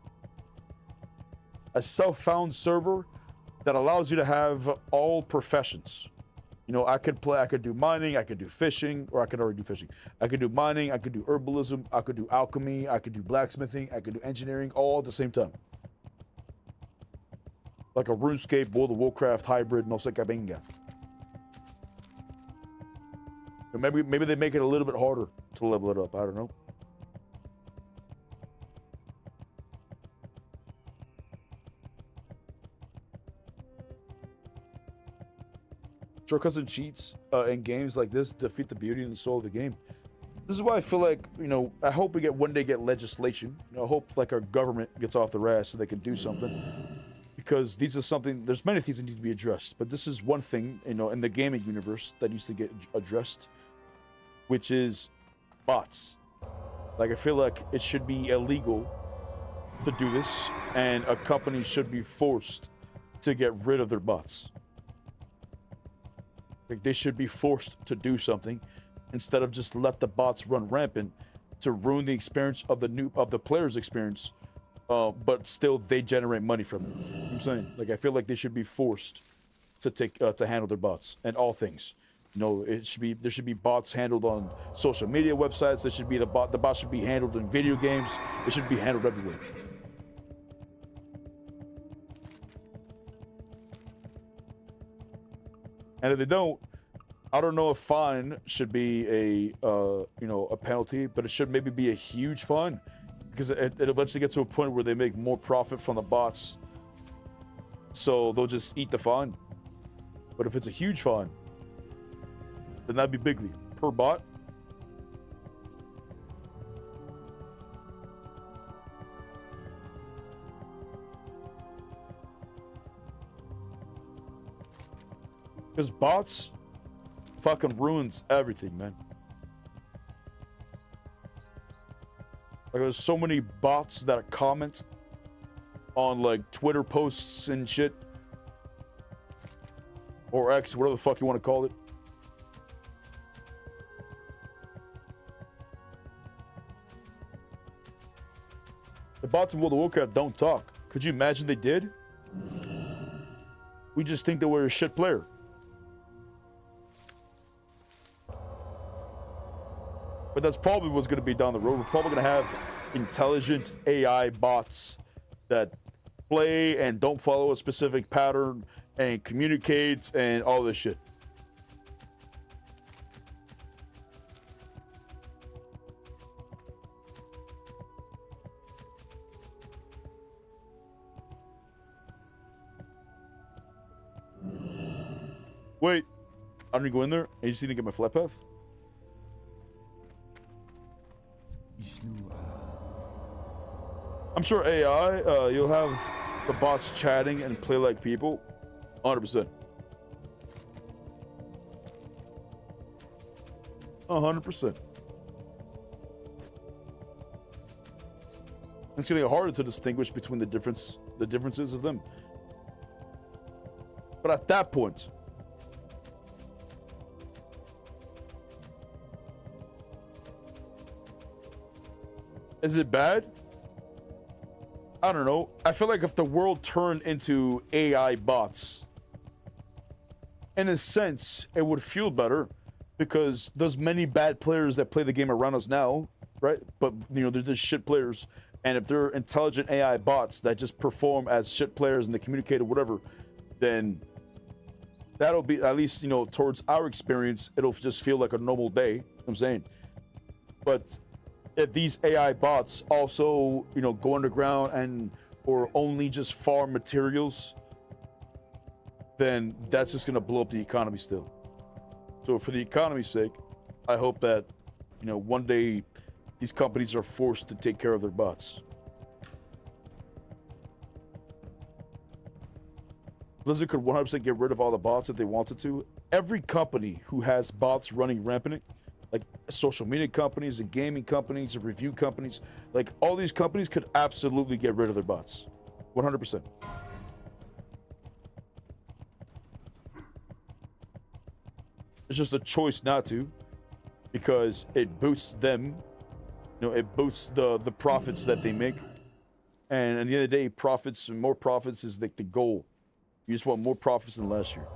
A self-found server that allows you to have all professions. You know, I could do mining, I could do fishing, or I could already do fishing. I could do mining, I could do herbalism, I could do alchemy, I could do blacksmithing, I could do engineering, all at the same time. Like a RuneScape, World of Warcraft hybrid, no sé qué venga. Maybe they make it a little bit harder to level it up, I don't know. Shortcuts and cheats in games like this defeat the beauty and the soul of the game. This is why I feel like, you know, I hope we one day get legislation. You know, I hope like our government gets off their ass so they can do something. Because these are something, there's many things that need to be addressed, but this is one thing, you know, in the gaming universe that needs to get addressed, which is bots. Like, I feel like it should be illegal to do this, and a company should be forced to get rid of their bots. Like, they should be forced to do something instead of just let the bots run rampant to ruin the experience of the player's experience, but still they generate money from it. You know what I'm saying? Like, I feel like they should be forced to to handle their bots and all things. You know, there should be bots handled on social media websites. There should be the bots should be handled in video games. It should be handled everywhere. And if they don't, I don't know if fine should be a penalty, but it should maybe be a huge fine, because it eventually gets to a point where they make more profit from the bots, so they'll just eat the fine. But if it's a huge fine, then that'd be bigly per bot. Because bots fucking ruins everything, man. Like, there's so many bots that comment on, like, Twitter posts and shit. Or X, whatever the fuck you want to call it. The bots in World of Warcraft don't talk. Could you imagine they did? We just think that we're a shit player. But that's probably what's going to be down the road. We're probably going to have intelligent AI bots that play and don't follow a specific pattern and communicates and all this shit. Wait, I don't need to go in there. I just need to get my flight path. I'm sure AI, you'll have the bots chatting and play like people. 100%. 100%. It's getting harder to distinguish between the differences of them. But at that point, is it bad? I don't know. I feel like if the world turned into AI bots, in a sense, it would feel better, because there's many bad players that play the game around us now, right? But, you know, they're just shit players. And if they're intelligent AI bots that just perform as shit players and they communicate or whatever, then that'll be, at least, you know, towards our experience, it'll just feel like a normal day. You know what I'm saying? But if these AI bots also, you know, go underground and or only just farm materials, then that's just going to blow up the economy still. So for the economy's sake, I hope that, you know, one day these companies are forced to take care of their bots. Blizzard could 100% get rid of all the bots if they wanted to. Every company who has bots running rampant, like social media companies and gaming companies and review companies, like all these companies could absolutely get rid of their bots. 100%. It's just a choice not to, because it boosts them. You know, it boosts the profits that they make. And at the end of the day, profits and more profits is like the goal. You just want more profits than last year.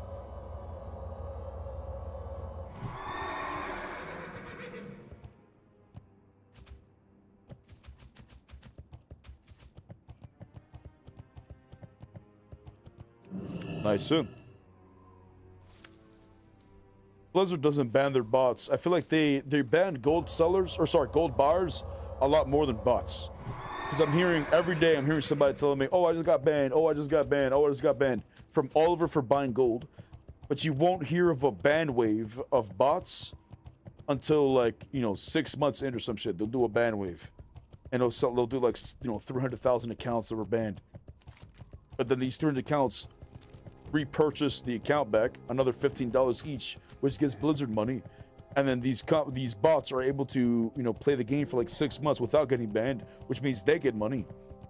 Nice soon. Blizzard doesn't ban their bots. I feel like they ban gold sellers, or sorry, gold buyers a lot more than bots. Because I'm hearing every day, I'm hearing somebody telling me, oh, I just got banned, oh, I just got banned, oh, I just got banned from all over for buying gold. But you won't hear of a ban wave of bots until, like, you know, 6 months in or some shit. They'll do a ban wave. And they'll do like, you know, 300,000 accounts that were banned. But then these 300 accounts repurchase the account back, another $15 each, which gives Blizzard money. And then these bots are able to, you know, play the game for like 6 months without getting banned, which means they get money.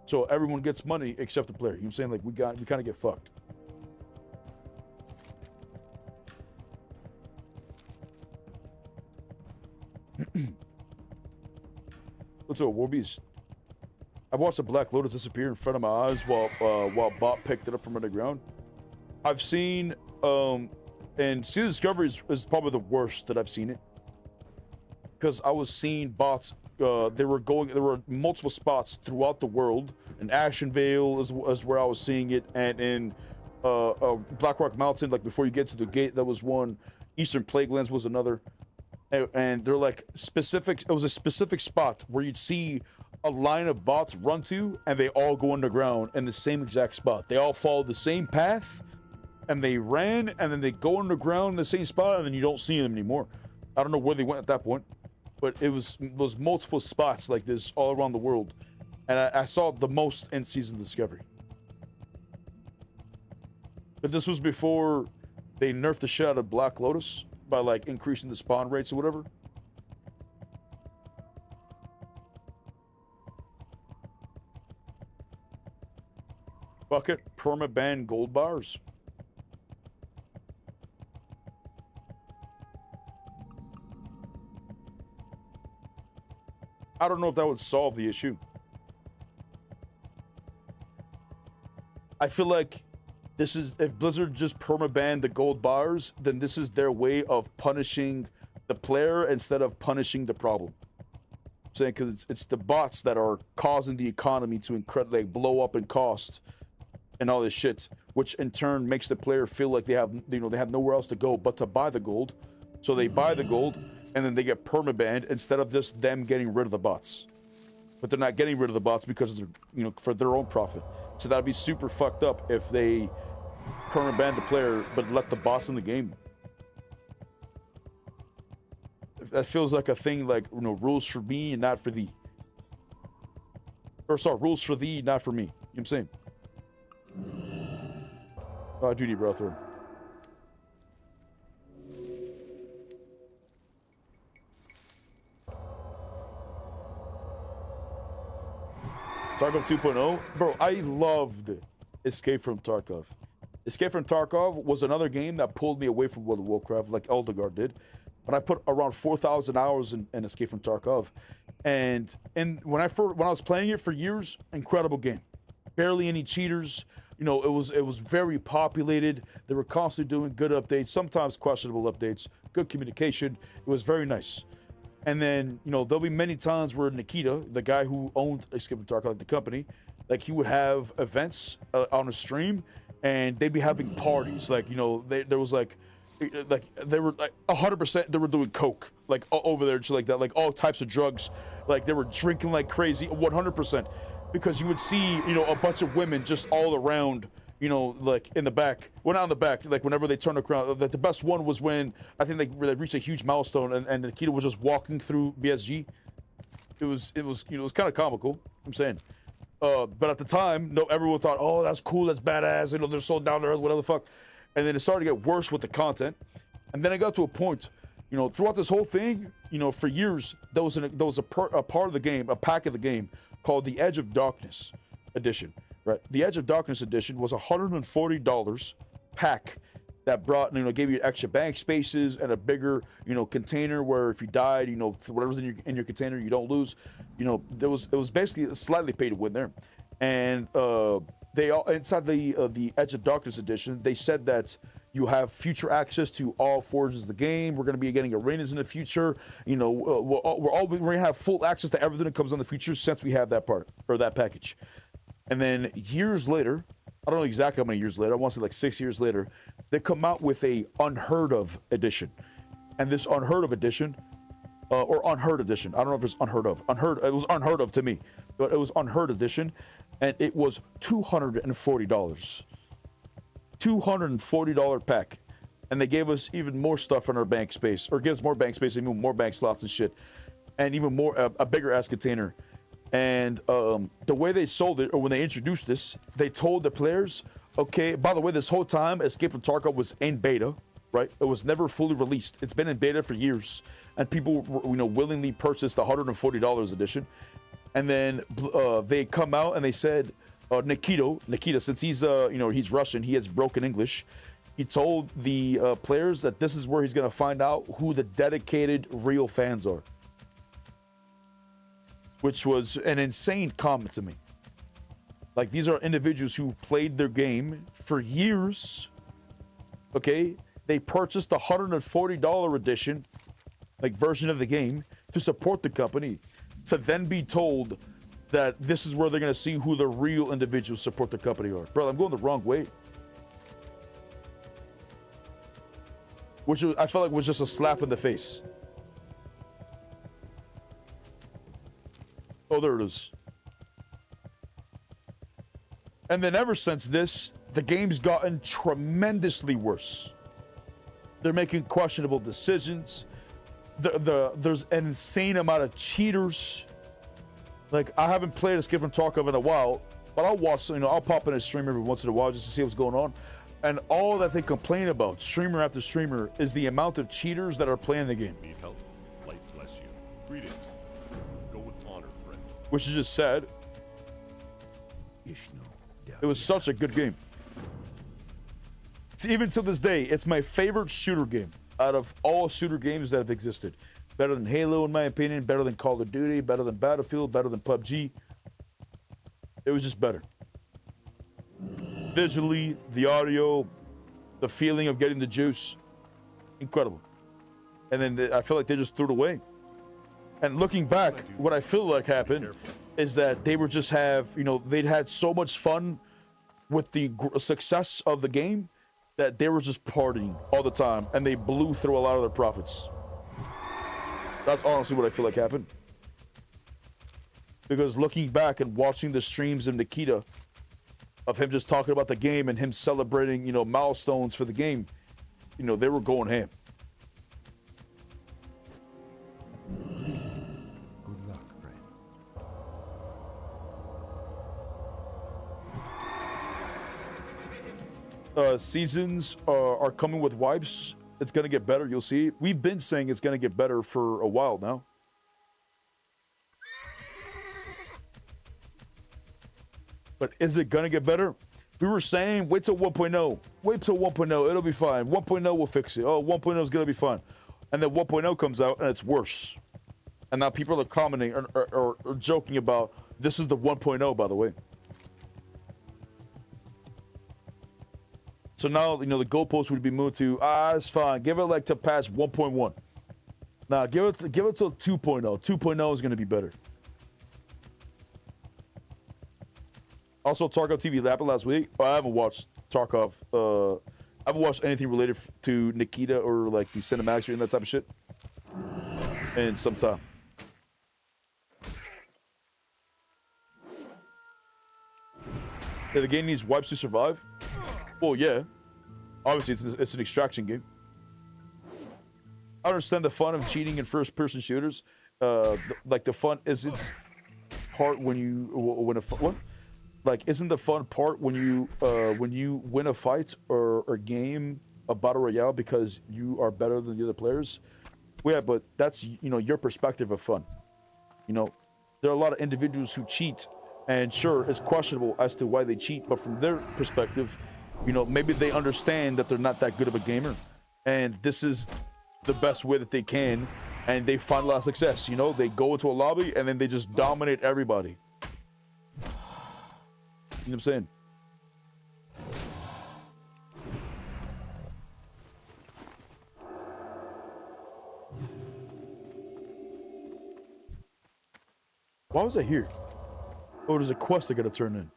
So everyone gets money except the player. You know what I'm saying? Like we kind of get fucked. What's up, Warbeast? I watched a Black Lotus disappear in front of my eyes while Bot picked it up from underground. I've seen and Sea Discovery is probably the worst that I've seen it, because I was seeing bots. There were multiple spots throughout the world. In Ashen Vale is where I was seeing it, and in Blackrock Mountain, like before you get to the gate, that was one. Eastern Plaguelands was another, and they're like specific. It was a specific spot where you'd see a line of bots run to, and they all go underground in the same exact spot. They all follow the same path. And they ran, and then they go underground in the same spot, and then you don't see them anymore. I don't know where they went at that point, but it was multiple spots like this all around the world, and I saw the most in Season Discovery. But this was before they nerfed the shit out of Black Lotus by like increasing the spawn rates or whatever. Bucket permaban gold bars. I don't know if that would solve the issue. I feel like this is, if Blizzard just permaban the gold bars, then this is their way of punishing the player instead of punishing the problem. I'm saying, because it's the bots that are causing the economy to incredibly blow up in cost and all this shit, which in turn makes the player feel like they have nowhere else to go but to buy the gold. So they buy the gold, and then they get permabanned instead of just them getting rid of the bots. But they're not getting rid of the bots because of their, you know, for their own profit. So that'd be super fucked up if they permaban the player but let the bots in the game. That feels like a thing, like, you know, rules for me and not for thee. Or sorry, rules for thee, not for me. You know what I'm saying? Oh, Judy, bro, through. Tarkov 2.0? Bro, I loved Escape from Tarkov. Escape from Tarkov was another game that pulled me away from World of Warcraft like Eldegard did. But I put around 4,000 hours in Escape from Tarkov. And when I was playing it for years, incredible game. Barely any cheaters. You know, it was very populated. They were constantly doing good updates, sometimes questionable updates, good communication. It was very nice. And then, you know, there'll be many times where Nikita, the guy who owned Escape from Tarkov, like the company, like he would have events on a stream, and they'd be having parties. Like, you know, there was like they were like 100% they were doing coke, like over there, just like that, like all types of drugs. Like they were drinking like crazy, 100%. because you would see, you know, a bunch of women just all around, you know, like in the back. Well, not in the back, like whenever they turn around. The best one was when I think they reached a huge milestone and Nikita was just walking through BSG. It was you know, it was kind of comical, I'm saying. But at the time, no, everyone thought, oh, that's cool, that's badass, you know, they're so down to earth, whatever the fuck. And then it started to get worse with the content. And then it got to a point, you know, throughout this whole thing, you know, for years, there was a part of the game, a pack of the game called the Edge of Darkness edition, right? The Edge of Darkness edition was $140 pack that brought, you know, gave you extra bank spaces and a bigger, you know, container where if you died, you know, whatever's in your container, you don't lose. You know, it was basically slightly pay to win there. And they all inside the Edge of Darkness edition, they said that you have future access to all forges of the game. We're going to be getting arenas in the future. You know, we're going to have full access to everything that comes on the future since we have that part or that package. And then years later, I don't know exactly how many years later, I want to say like 6 years later, they come out with a unheard of edition. And this unheard of edition, or unheard edition, I don't know if it's unheard of. It was unheard of to me, but it was unheard edition, and it was $240. $240 pack. And they gave us even more stuff in our bank space, or gives more bank space, even more bank slots and shit, and even more, a bigger ass container. And the way they sold it, or when they introduced this, they told the players, okay, by the way, this whole time, Escape from Tarkov was in beta, right? It was never fully released. It's been in beta for years, and people, you know, willingly purchased the $140 edition. And then they come out and they said, Nikita, since he's, you know, he's Russian, he has broken English. He told the players that this is where he's going to find out who the dedicated real fans are. Which was an insane comment to me. Like, these are individuals who played their game for years. Okay, they purchased the $140 edition, like version of the game, to support the company, to then be told that this is where they're gonna see who the real individuals support the company are. Bro, I'm going the wrong way. Which I felt like was just a slap in the face. Oh, there it is. And then ever since this, the game's gotten tremendously worse. They're making questionable decisions. There's an insane amount of cheaters. Like, I haven't played Escape from Tarkov in a while, but I'll watch, you know, I'll pop in a stream every once in a while just to see what's going on. And all that they complain about, streamer after streamer, is the amount of cheaters that are playing the game. Need help? Light bless you. Greetings. Go with honor, friend. Which is just sad. It was such a good game. Even to this day, it's my favorite shooter game out of all shooter games that have existed. Better than Halo, in my opinion. Better than Call of Duty. Better than Battlefield. Better than PUBG. It was just better. Visually, the audio, the feeling of getting the juice. Incredible. And then I feel like they just threw it away. And looking back, what I feel like happened is that they were just you know, they'd had so much fun with the success of the game that they were just partying all the time, and they blew through a lot of their profits. That's honestly what I feel like happened. Because looking back and watching the streams of Nikita, of him just talking about the game and him celebrating, you know, milestones for the game, you know, they were going ham. Good luck, friend. Seasons are coming with wipes. It's going to get better. You'll see. We've been saying it's going to get better for a while now. But is it going to get better? We were saying, wait till 1.0. Wait till 1.0. It'll be fine. 1.0 will fix it. Oh, 1.0 is going to be fine. And then 1.0 comes out and it's worse. And now people are commenting or joking about, this is the 1.0, by the way. So now, you know, the goalpost would be moved to, it's fine. Give it like to patch 1.1. Nah, give it till 2.0. 2.0 is going to be better. Also, Tarkov TV happened last week. I haven't watched Tarkov. I haven't watched anything related to Nikita or like the cinematics and that type of shit in some time. The game needs wipes to survive. Well, yeah. Obviously, it's an extraction game. I understand the fun of cheating in first-person shooters. Like the fun isn't part when you what? Like, isn't the fun part when you win a fight or a game, a battle royale, because you are better than the other players? Well, yeah, but that's, you know, your perspective of fun. You know, there are a lot of individuals who cheat, and sure, it's questionable as to why they cheat, but from their perspective, you know, maybe they understand that they're not that good of a gamer, and this is the best way that they can, and they find a lot of success. You know, they go into a lobby and then they just dominate everybody. You know what I'm saying? Why was I here? Oh, there's a quest I gotta turn in.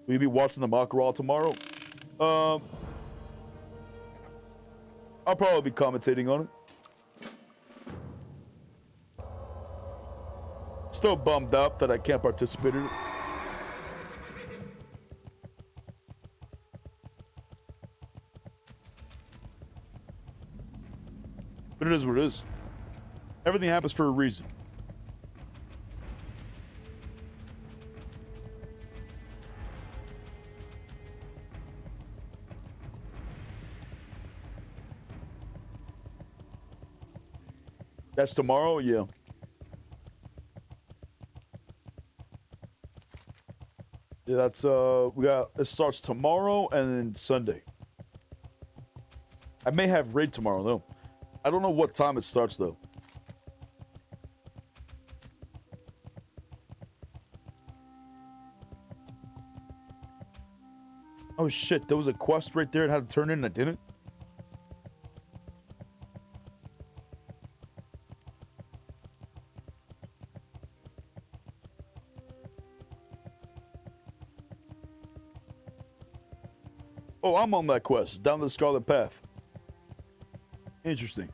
Will you be watching the mock raw tomorrow? I'll probably be commentating on it. Still bummed out that I can't participate in it. But it is what it is. Everything happens for a reason. That's tomorrow? Yeah. Yeah, that's it starts tomorrow and then Sunday. I may have raid tomorrow though. I don't know what time it starts though. Oh shit, there was a quest right there and had to turn in and I didn't. Oh, I'm on that quest, down the Scarlet Path. Interesting.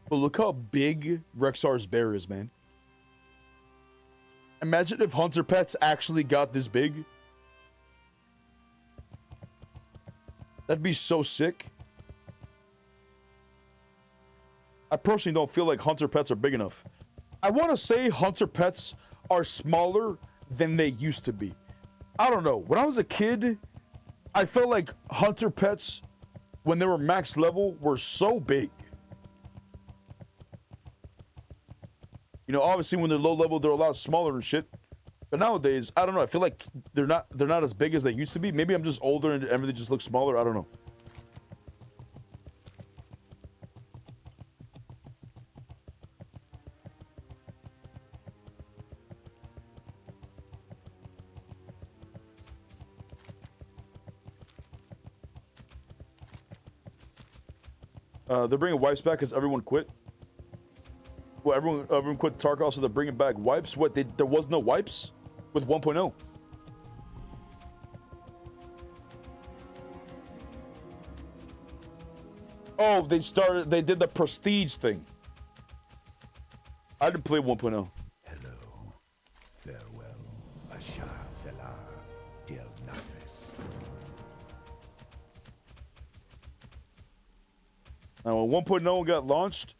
But look how big Rexar's bear is, man. Imagine if Hunter Pets actually got this big. That'd be so sick. I personally don't feel like Hunter Pets are big enough. I want to say Hunter Pets are smaller than they used to be. I don't know. When I was a kid, I felt like Hunter Pets, when they were max level, were so big. You know, obviously when they're low level, they're a lot smaller and shit. But nowadays, I don't know. I feel like they're not as big as they used to be. Maybe I'm just older and everything just looks smaller. I don't know. They're bringing wipes back because everyone quit. Well, everyone quit Tarkov, so they're bringing back wipes. What? There was no wipes with 1.0. Oh, they did the prestige thing. I didn't play 1.0. Hello, farewell, Asha Felar, Del Nagres. Now, when 1.0 got launched,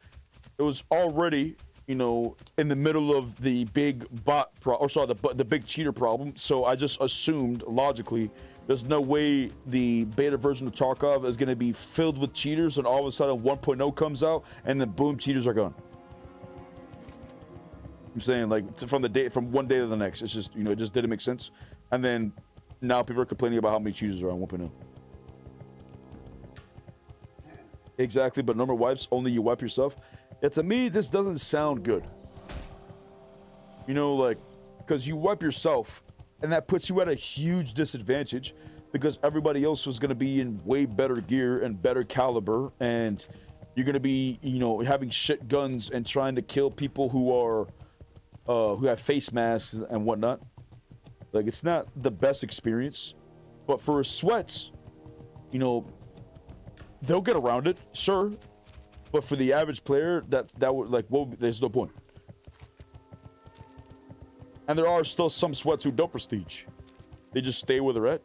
it was already, you know, in the middle of the big the big cheater problem. So I just assumed, logically, there's no way the beta version of Tarkov is going to be filled with cheaters, and all of a sudden 1.0 comes out, and then boom, cheaters are gone. I'm saying, like, from one day to the next, it's just, you know, it just didn't make sense. And then now people are complaining about how many cheaters are on 1.0. Exactly, but number wipes, only you wipe yourself. Yeah, to me, this doesn't sound good. You know, like, because you wipe yourself, and that puts you at a huge disadvantage because everybody else is going to be in way better gear and better caliber, and you're going to be, you know, having shit guns and trying to kill people who have face masks and whatnot. Like, it's not the best experience, but for sweats, you know, they'll get around it, sure. But for the average player, that would like, well, there's no point. And there are still some sweats who don't prestige. They just stay where they're at.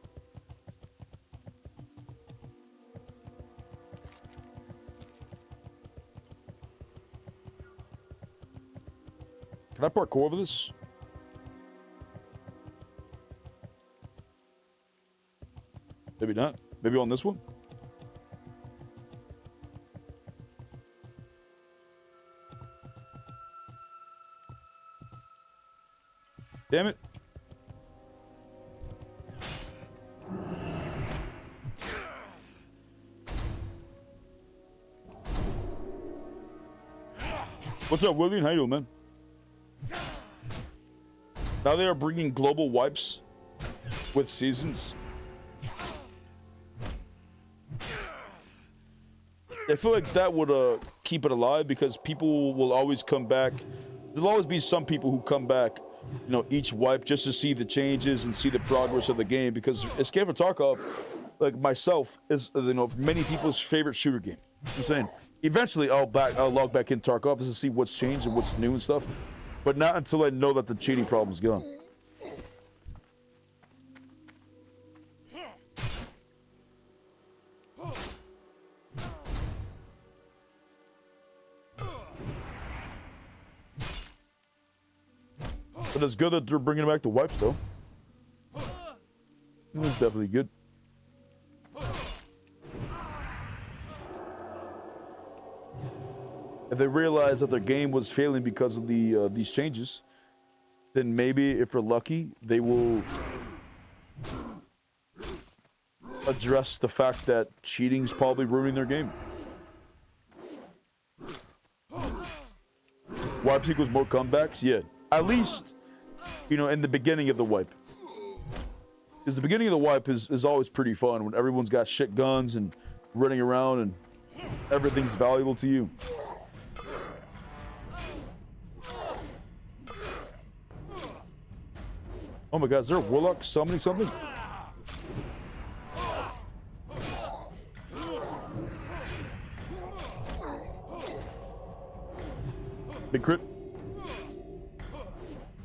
Can I parkour over this? Maybe not. Maybe on this one? Damn it. What's up, William? How you doing, man? Now they are bringing global wipes with seasons. I feel like that would keep it alive because people will always come back. There'll always be some people who come back, you know, each wipe just to see the changes and see the progress of the game, because Escape from Tarkov, like myself, is, you know, many people's favorite shooter game. I'm saying eventually I'll log back in Tarkov to see what's changed and what's new and stuff, but not until I know that the cheating problem's gone. But it's good that they're bringing back the wipes, though. It's definitely good. If they realize that their game was failing because of these changes, then maybe, if we're lucky, they will address the fact that cheating's probably ruining their game. Wipes equals more comebacks? Yeah. At least, you know, in the beginning of the wipe. Because the beginning of the wipe is always pretty fun when everyone's got shit guns and running around and everything's valuable to you. Oh my god, is there a warlock summoning something? Big crit.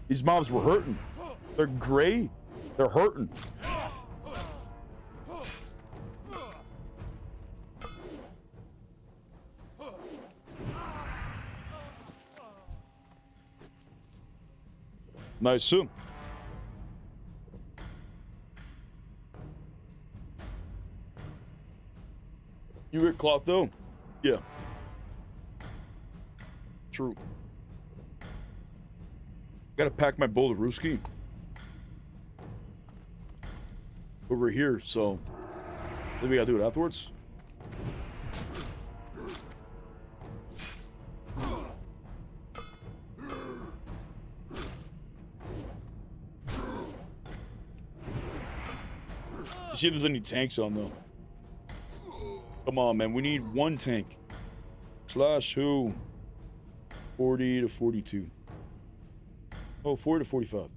These mobs were hurting. They're gray. They're hurting. Nice soup. You get cloth though? Yeah. True. Gotta pack my bowl of Ruski over here, so then we gotta do it afterwards. See if there's any tanks on though. Come on, man. We need one tank. Slash who? 40 to 42. Oh, 40 to 45.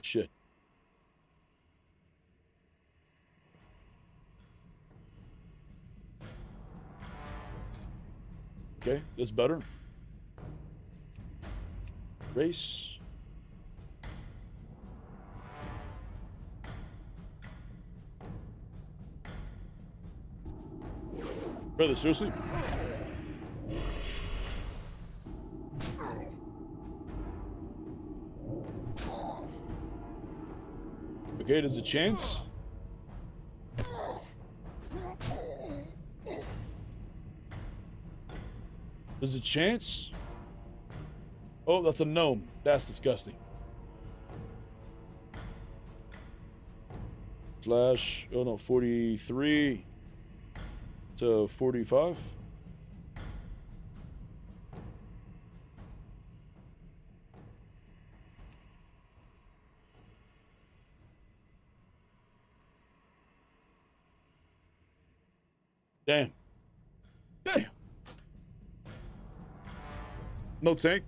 Shit. Okay, that's better. Race. Brother, seriously? Okay, there's a chance. There's a chance. Oh, that's a gnome. That's disgusting. Slash, oh no, 43 to 45. Damn. Damn. No tank.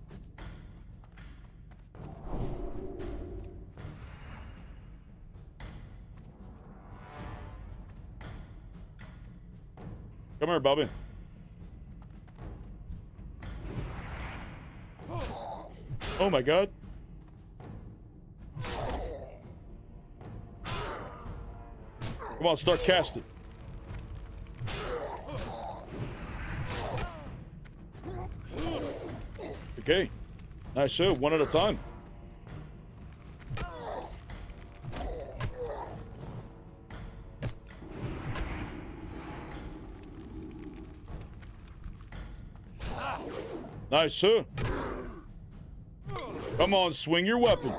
Come here, Bobby. Oh my god. Come on, start casting. Okay. Nice show. One at a time. Nice, sir. Come on, swing your weapon.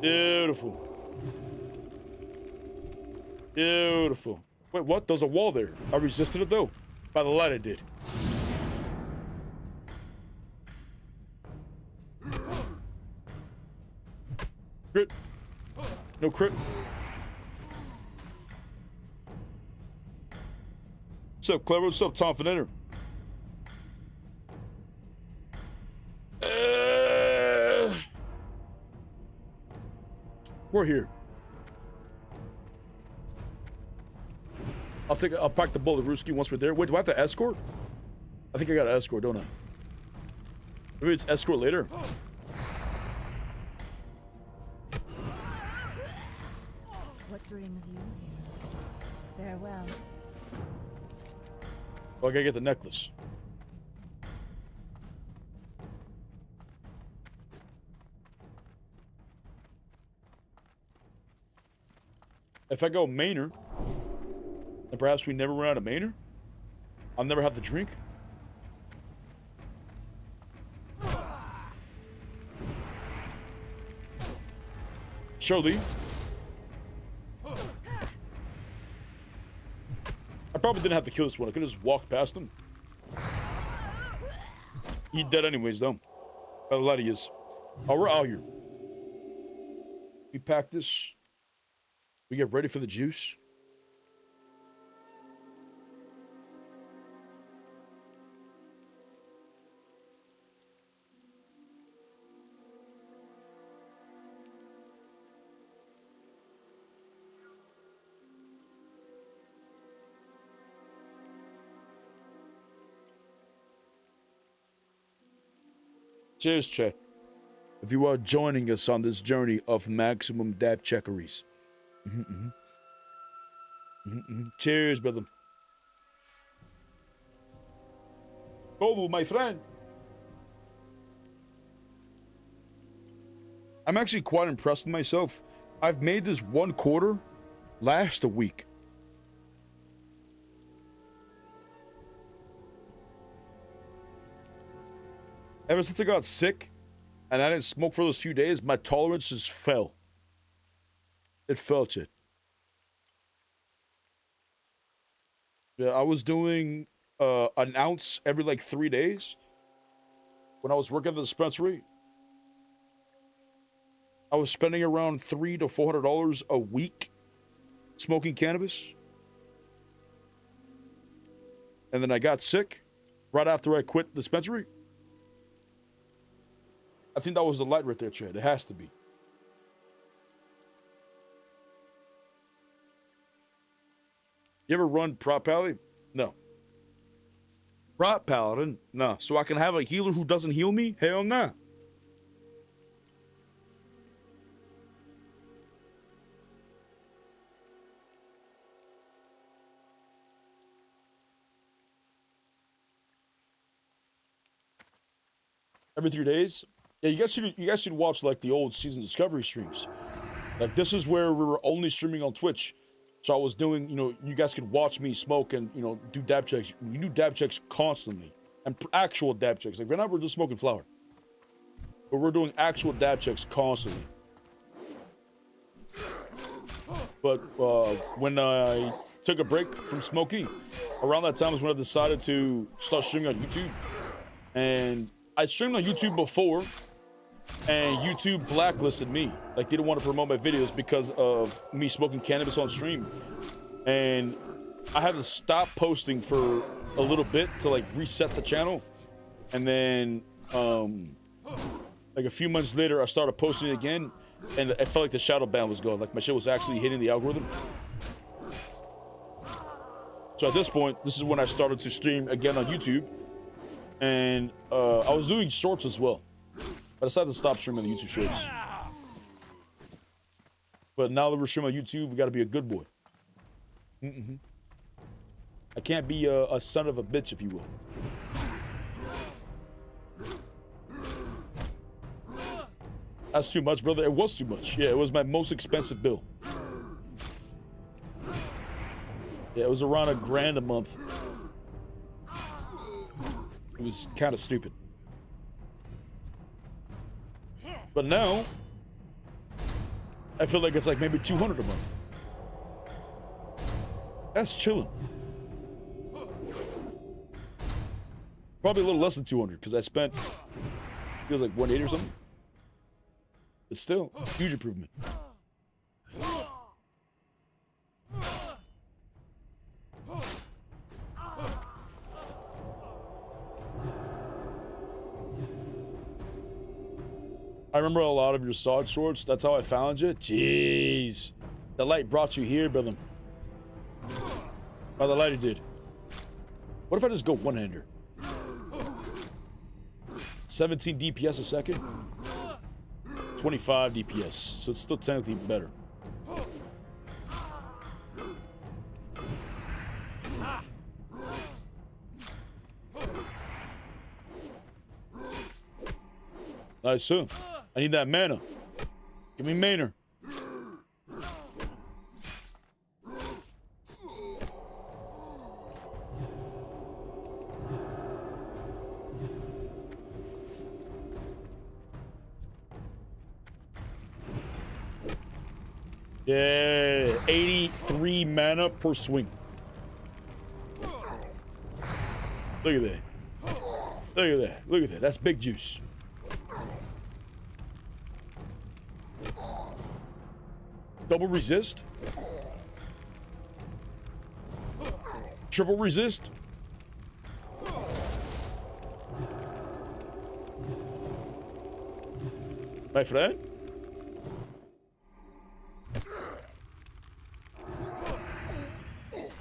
Beautiful. Beautiful. Wait, what? There's a wall there. I resisted it, though. By the light, I did. Crit. No crit. What's up, Clever? What's up, Tom Finenter? We're here. I'll pack the bullet Ruski once we're there. Wait, do I have to escort? I think I got to escort, don't I? Maybe it's escort later. What brings you here? Farewell. Oh, I gotta get the necklace. If I go Maynard, then perhaps we never run out of Maynard? I'll never have the drink? Surely. I probably didn't have to kill this one. I could have just walked past him. He dead anyways, though. By the light he is. Oh, we're out here. We pack this. We get ready for the juice. Cheers, chat. If you are joining us on this journey of maximum dab checkeries. Cheers, brother. Kovu, my friend. I'm actually quite impressed with myself. I've made this one quarter last a week. Ever since I got sick and I didn't smoke for those few days, my tolerance just fell. It felt it. Yeah, I was doing an ounce every like 3 days when I was working at the dispensary. I was spending around $300 to $400 a week smoking cannabis. And then I got sick right after I quit the dispensary. I think that was the light right there, Chad. It has to be. You ever run Prop Paladin? No. Prop Paladin? No. So I can have a healer who doesn't heal me? Hell nah. Every 3 days? Yeah, you guys should watch like the old season discovery streams. Like this is where we were only streaming on Twitch. So I was doing, you guys could watch me smoke and, do dab checks. We do dab checks constantly. And actual dab checks. Like right now we're just smoking flower. But we're doing actual dab checks constantly. But when I took a break from smoking, around that time is when I decided to start streaming on YouTube. And I streamed on YouTube before, and YouTube blacklisted me. Like, they didn't want to promote my videos because of me smoking cannabis on stream. And I had to stop posting for a little bit to, like, reset the channel. And then, like, a few months later, I started posting again. and I felt like the shadow ban was gone. Like my shit was actually hitting the algorithm. So at this point, this is when I started to stream again on YouTube, and I was doing shorts as well. I decided to stop streaming the YouTube shorts. But now that we're streaming on YouTube, we got to be a good boy. I can't be a son of a bitch, if you will. That's too much, brother. It was too much. Yeah, it was my most expensive bill. Yeah, it was around $1,000 a month. It was kind of stupid. But now, I feel like it's like maybe $200 a month. That's chilling. Probably a little less than 200 because I spent, feels like 180 or something. But still, huge improvement. I remember a lot of your side shorts. That's how I found you. Jeez. The light brought you here, brother. Oh, the light it did. What if I just go one-hander? 17 DPS a second? 25 DPS, so it's still technically better. Nice, soon. I need that mana. Give me mana. Yeah, 83 mana per swing. Look at that. Look at that. Look at that. That's big juice. Double resist. Triple resist. My friend.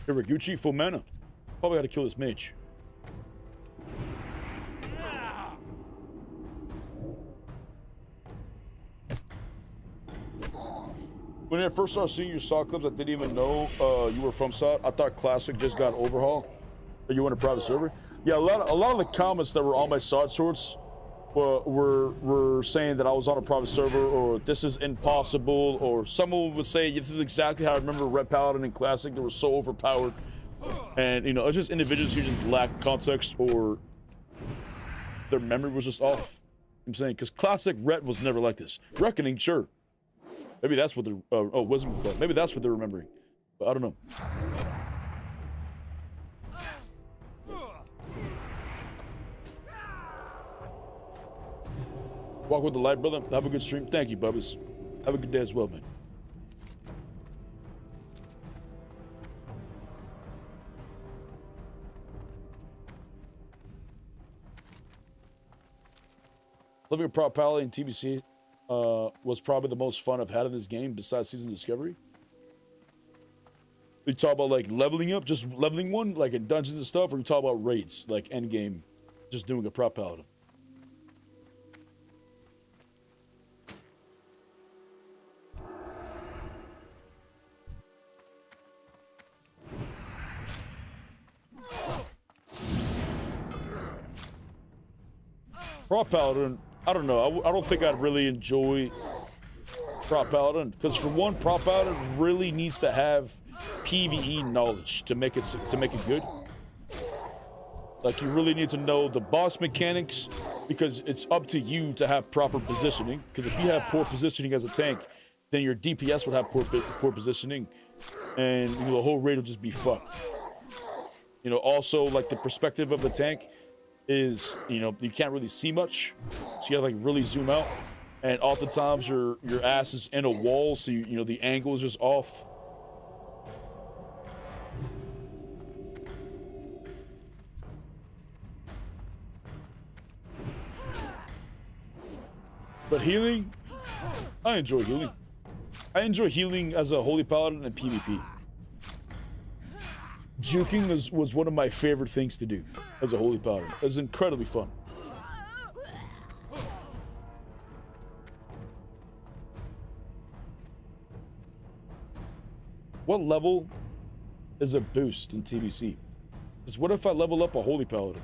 Hiraguchi, full mana. Probably gotta kill this mage. When I first started seeing your SOD clips, I didn't even know you were from SOD. I thought Classic just got overhaul. Or you went to private server. Yeah, a lot of the comments that were on my SOD shorts were saying that I was on a private server, or this is impossible, or someone would say this is exactly how I remember Red Paladin and Classic. They were so overpowered, and you know, it's just individuals who just lack context or their memory was just off. I'm saying because Classic Red was never like this. Reckoning, sure, maybe that's what the Wisdom called. Maybe that's what they're remembering, but I don't know. Walk with the light, brother. Have a good stream. Thank you, Bubbas. Have a good day as well, man. Living a prop Paladin TBC was probably the most fun I've had in this game besides Season Discovery. You talk about like leveling up, just leveling one, like in dungeons and stuff, or you talk about raids, like endgame, just doing a prop Paladin. Prop Paladin, I don't know. I don't think I'd really enjoy Prop Paladin because for one, Prop Paladin really needs to have PvE knowledge to make it good. Like you really need to know the boss mechanics because it's up to you to have proper positioning. Because if you have poor positioning as a tank, then your DPS would have poor positioning, and you know, the whole raid will just be fucked. You know, also like the perspective of the tank is, you know, you can't really see much, so you gotta like really zoom out, and oftentimes your ass is in a wall, so you know the angle is just off. But healing, I enjoy healing. I enjoy healing as a Holy Paladin in PvP. Juking was one of my favorite things to do as a Holy Paladin. It was incredibly fun. What level is a boost in TBC? Because what if I level up a Holy Paladin?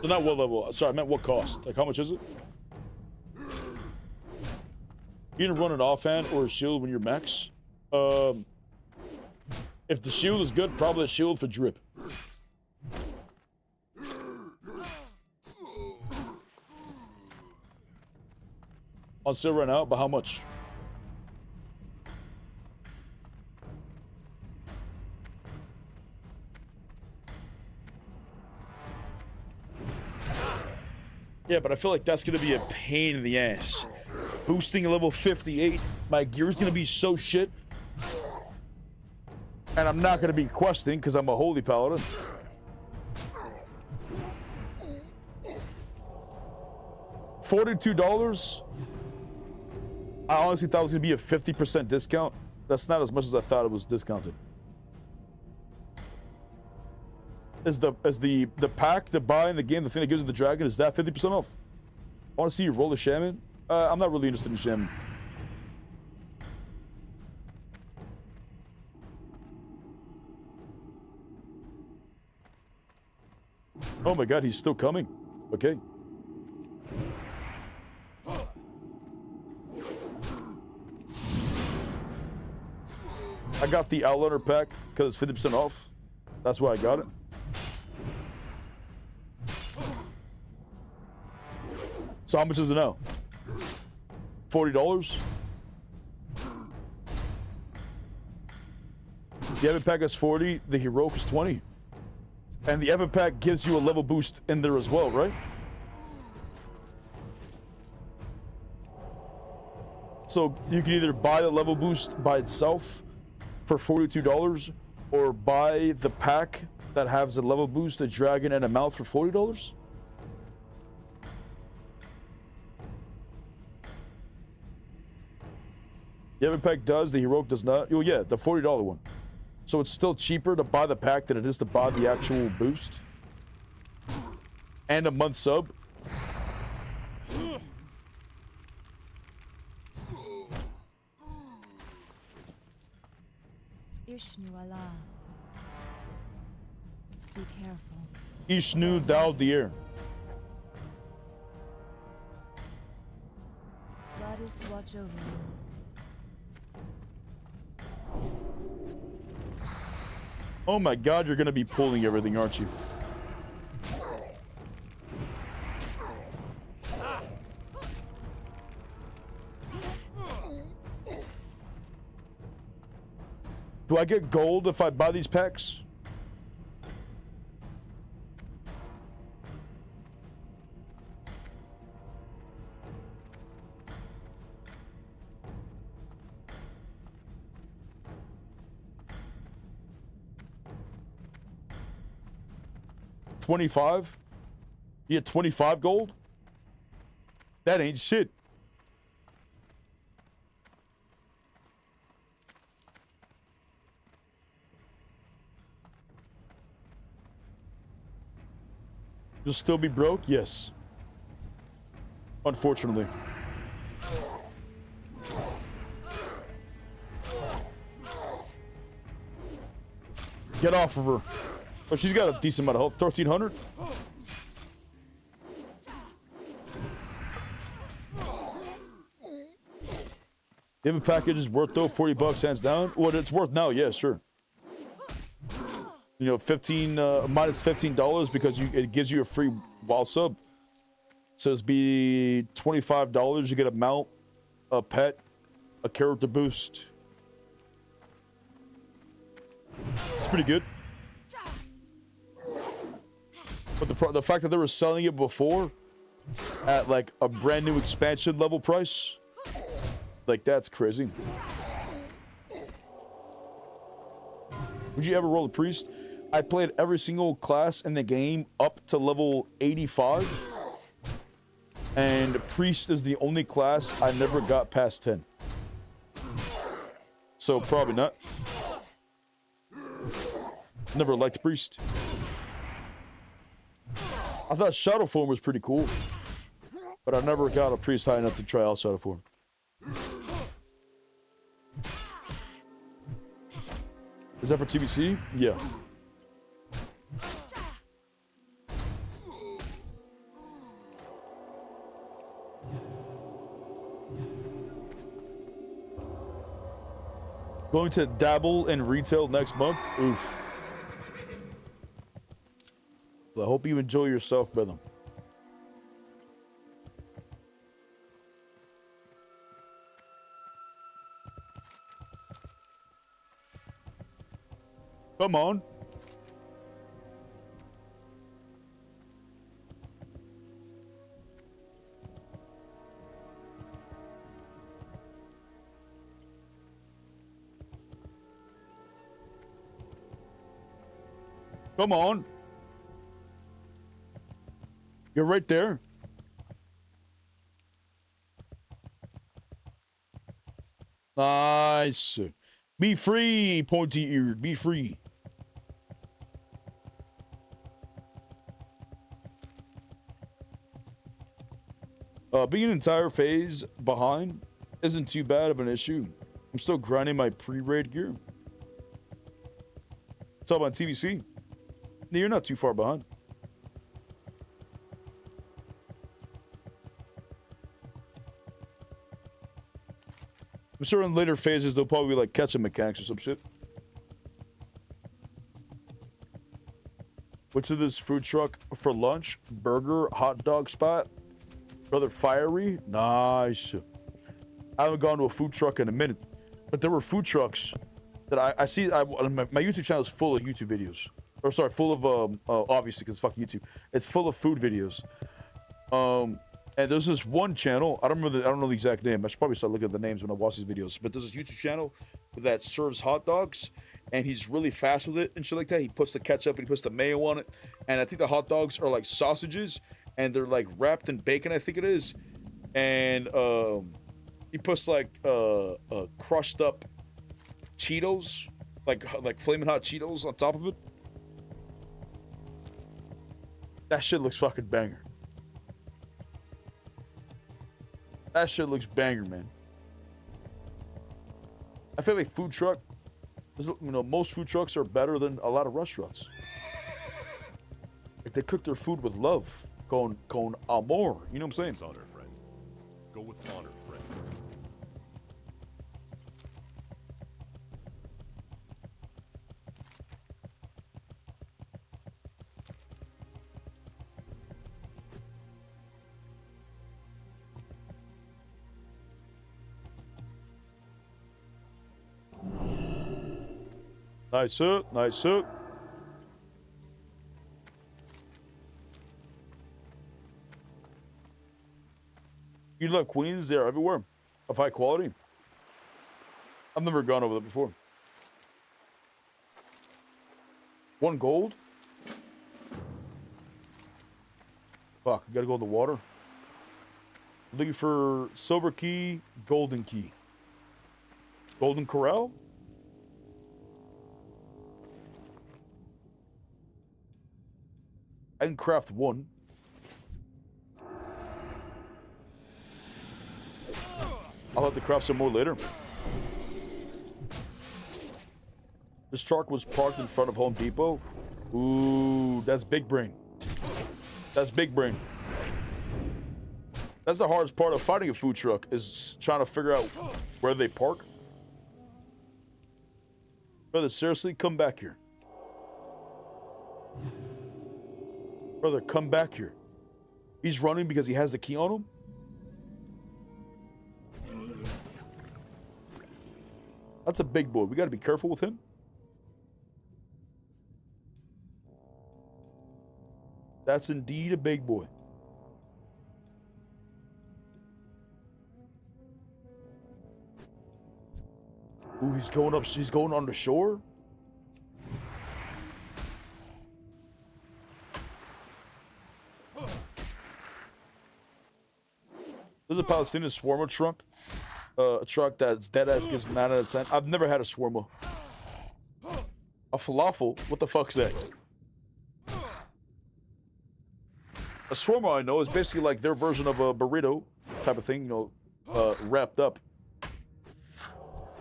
So not what level, sorry, I meant what cost. Like, how much is it? You can run an offhand or a shield when you're max. If the shield is good, probably a shield for drip. On sale right now, but how much? Yeah, but I feel like that's gonna be a pain in the ass. Boosting a level 58, my gear's gonna be so shit. And I'm not gonna be questing because I'm a Holy Paladin. $42? I honestly thought it was gonna be a 50% discount. That's not as much as I thought it was discounted. Is the pack, the buy in the game, the thing that gives you the dragon, is that 50% off? I want to see you roll a shaman. I'm not really interested in shaman. Oh my god, he's still coming. Okay. I got the Outlander pack because it's 50% off. That's why I got it. So how much is it now? $40? The Epic Pack is 40, the Heroic is 20. And the Epic Pack gives you a level boost in there as well, right? So you can either buy the level boost by itself for $42 or buy the pack that has a level boost, a dragon, and a mouth for $40? The Epic Pack does, the Heroic does not. Oh yeah, the $40 one. So it's still cheaper to buy the pack than it is to buy the actual boost. And a month sub. Ishnu Allah. Be careful. Ishnu Dao Dier. God is to watch over you. Oh my god, you're gonna be pulling everything, aren't you? Do I get gold if I buy these packs? $25? You get 25 gold? That ain't shit. You'll still be broke? Yes. Unfortunately. Get off of her. Oh, she's got a decent amount of health. 1,300? The Epic package is worth though, 40 bucks hands down. What it's worth now, yeah, sure. You know, minus $15 because it gives you a free wild sub. So it's be $25. You get a mount, a pet, a character boost. It's pretty good. But the fact that they were selling it before at like a brand new expansion level price, like that's crazy. Would you ever roll a priest? I played every single class in the game up to level 85. And priest is the only class I never got past 10. So probably not. Never liked priest. I thought shadow form was pretty cool, but I never got a priest high enough to try out shadow form. Is that for TBC? Yeah. Going to dabble in retail next month? Oof. Well, I hope you enjoy yourself, brother. Come on. Come on. You're right there. Nice. Be free, pointy-eared. Be free. Being an entire phase behind isn't too bad of an issue. I'm still grinding my pre-raid gear. It's all about TBC. No, you're not too far behind. I'm sure in later phases they'll probably like catch a mechanics or some shit. Went to this food truck for lunch. Burger, hot dog spot. Rather fiery. Nice. I haven't gone to a food truck in a minute. But there were food trucks that I see. My YouTube channel is full of YouTube videos. Or sorry, full of, obviously, because fuck YouTube. It's full of food videos. And there's this one channel. I don't know the exact name. I should probably start looking at the names when I watch these videos. But there's this YouTube channel that serves hot dogs. And he's really fast with it and shit like that. He puts the ketchup and he puts the mayo on it. And I think the hot dogs are like sausages. And they're like wrapped in bacon, I think it is. And he puts like crushed up Cheetos, like flaming hot Cheetos on top of it. That shit looks fucking banger. That shit looks banger, man. I feel like food truck, you know, most food trucks are better than a lot of restaurants. Like they cook their food with love. Con amor, you know what I'm saying? Honor, friend. Go with honor, friend. Nice up, nice up. You love Queens, they're everywhere. Of high quality. I've never gone over there before. 1 gold? Fuck, you gotta go in the water. Looking for silver key, golden key. Golden corral? I can craft 1. I'll have to craft some more later. This truck was parked in front of Home Depot. Ooh, that's big brain. That's big brain. That's the hardest part of finding a food truck, is trying to figure out where they park. Brother, seriously, come back here. Brother, come back here. He's running because he has the key on him? That's a big boy. We got to be careful with him. That's indeed a big boy. Ooh, he's going up. He's going on the shore. There's a Palestinian Swarmer truck. A truck that's dead ass gives 9 out of 10. I've never had a Swarmer. A falafel? What the fuck's that? A Swarmer, I know, is basically like their version of a burrito type of thing, you know, wrapped up.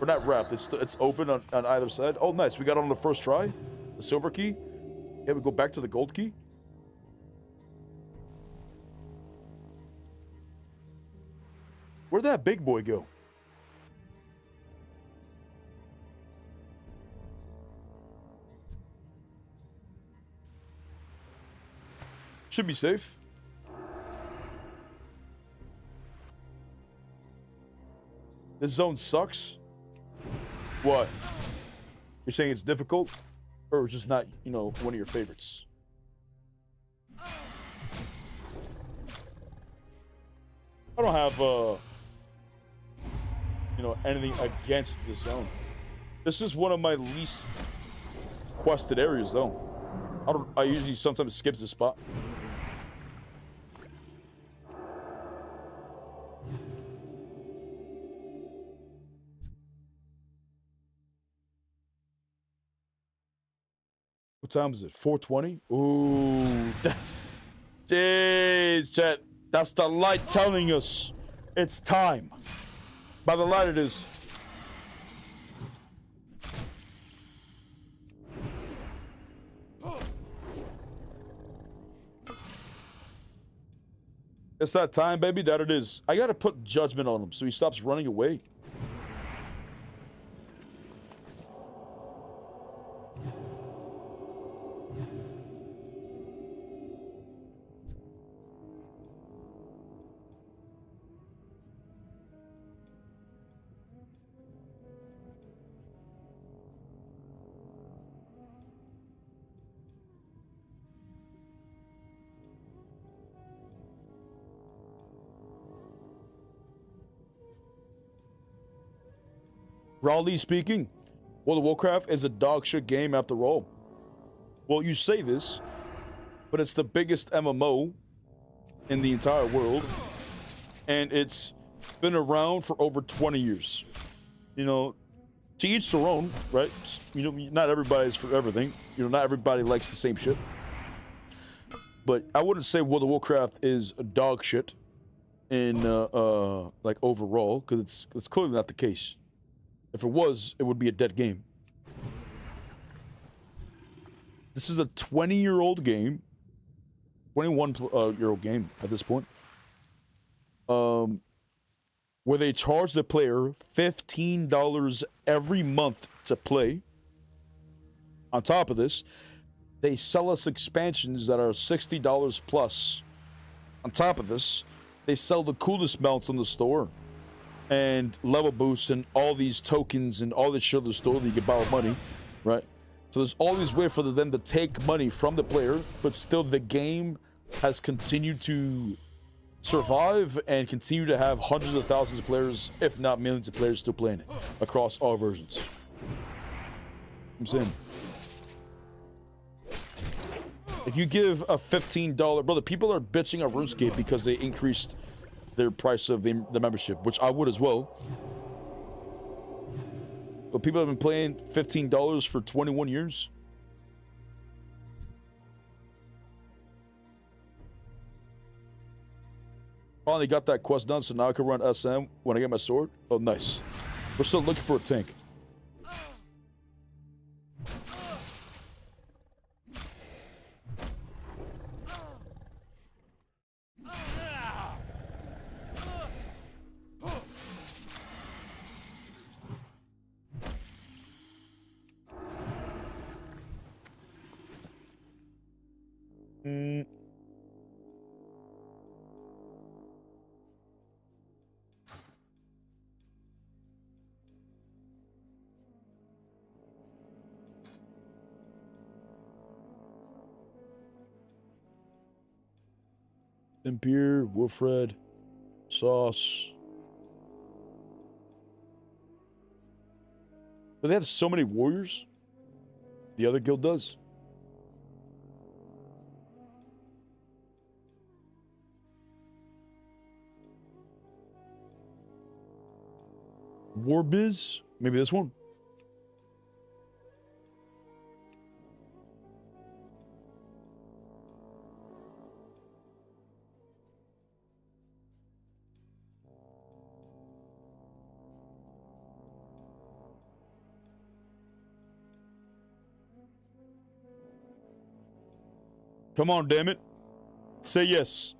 Or not wrapped, it's open on either side. Oh, nice. We got it on the first try. The silver key. Yeah, we go back to the gold key. Where'd that big boy go? Should be safe. This zone sucks. What? You're saying it's difficult? Or it's just not, you know, one of your favorites? I don't have, you know, anything against the zone. This is one of my least quested areas, though. I usually sometimes skip this spot. What time is it? 4:20? Ooh. Jeez, chat. That's the light telling us it's time. By the light it is. It's that time, baby, that it is. I gotta put judgment on him so he stops running away. Broadly speaking, World of Warcraft is a dog shit game after all. Well, you say this, but it's the biggest MMO in the entire world, and it's been around for over 20 years. You know, to each their own, right? You know, not everybody's for everything. You know, not everybody likes the same shit. But I wouldn't say World of Warcraft is a dog shit in like overall, because it's clearly not the case. If it was, it would be a dead game. This is a 20-year-old game, 21-year-old game at this point, where they charge the player $15 every month to play. On top of this, they sell us expansions that are $60 plus. On top of this, they sell the coolest mounts in the store and level boosts and all these tokens and all this shit in the store that you can buy with money, right? So there's all these ways for them to take money from the player, but still the game has continued to survive and continue to have hundreds of thousands of players, if not millions of players, still playing it across all versions. I'm saying, if you give a $15, brother, people are bitching at RuneScape because they increased their price of the membership, which I would as well. But people have been playing $15 for 21 years. Finally got that quest done, so now I can run SM when I get my sword. Oh, nice. We're still looking for a tank. Beer, Wolfred, sauce. But they have so many warriors. The other guild does. Warbiz? Maybe this one? Come on, damn it. Say yes.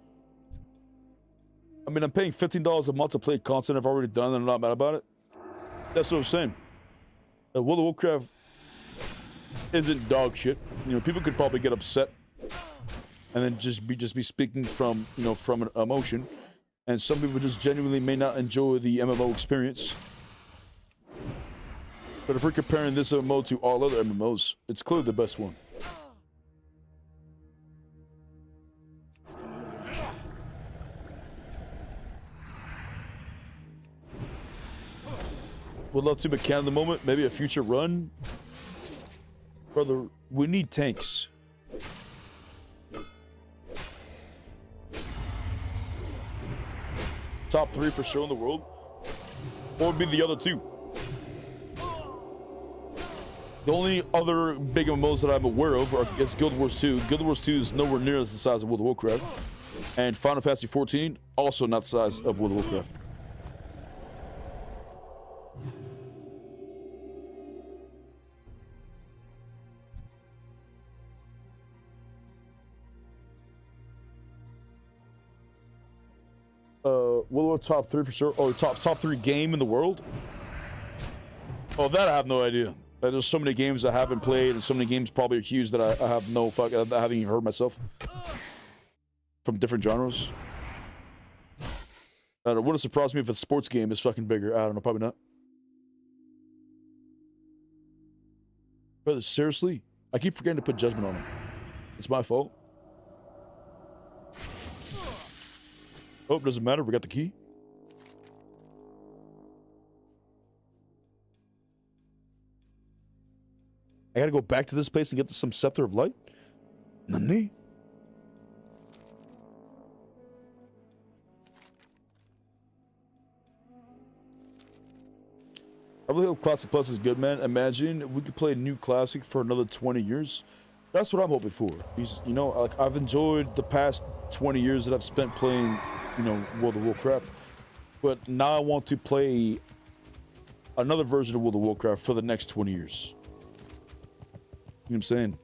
I mean, I'm paying $15 a month to play content I've already done and I'm not mad about it. That's what I'm saying. World of Warcraft isn't dog shit. You know, people could probably get upset and then just be speaking from, you know, from an emotion. And some people just genuinely may not enjoy the MMO experience. But if we're comparing this MMO to all other MMOs, it's clearly the best one. Would love to, but can't at the moment. Maybe a future run. Brother, we need tanks. Top 3 for sure in the world. What would be the other 2? The only other big MMOs that I'm aware of is Guild Wars 2. Guild Wars 2 is nowhere near the size of World of Warcraft. And Final Fantasy 14, also not the size of World of Warcraft. World War top 3 for sure. Oh, top 3 game in the world? Oh, that I have no idea. There's so many games I haven't played, and so many games probably accused that I have no fuck. I haven't even heard myself. From different genres. I don't know. Wouldn't surprise me if a sports game is fucking bigger. I don't know. Probably not. Brother, seriously? I keep forgetting to put judgment on it. It's my fault. Oh, it doesn't matter. We got the key. I gotta go back to this place and get some Scepter of Light? Nani? I really hope Classic Plus is good, man. Imagine we could play a new Classic for another 20 years. That's what I'm hoping for. You know, like, I've enjoyed the past 20 years that I've spent playing, you know, World of Warcraft. But now I want to play another version of World of Warcraft for the next 20 years. You know what I'm saying?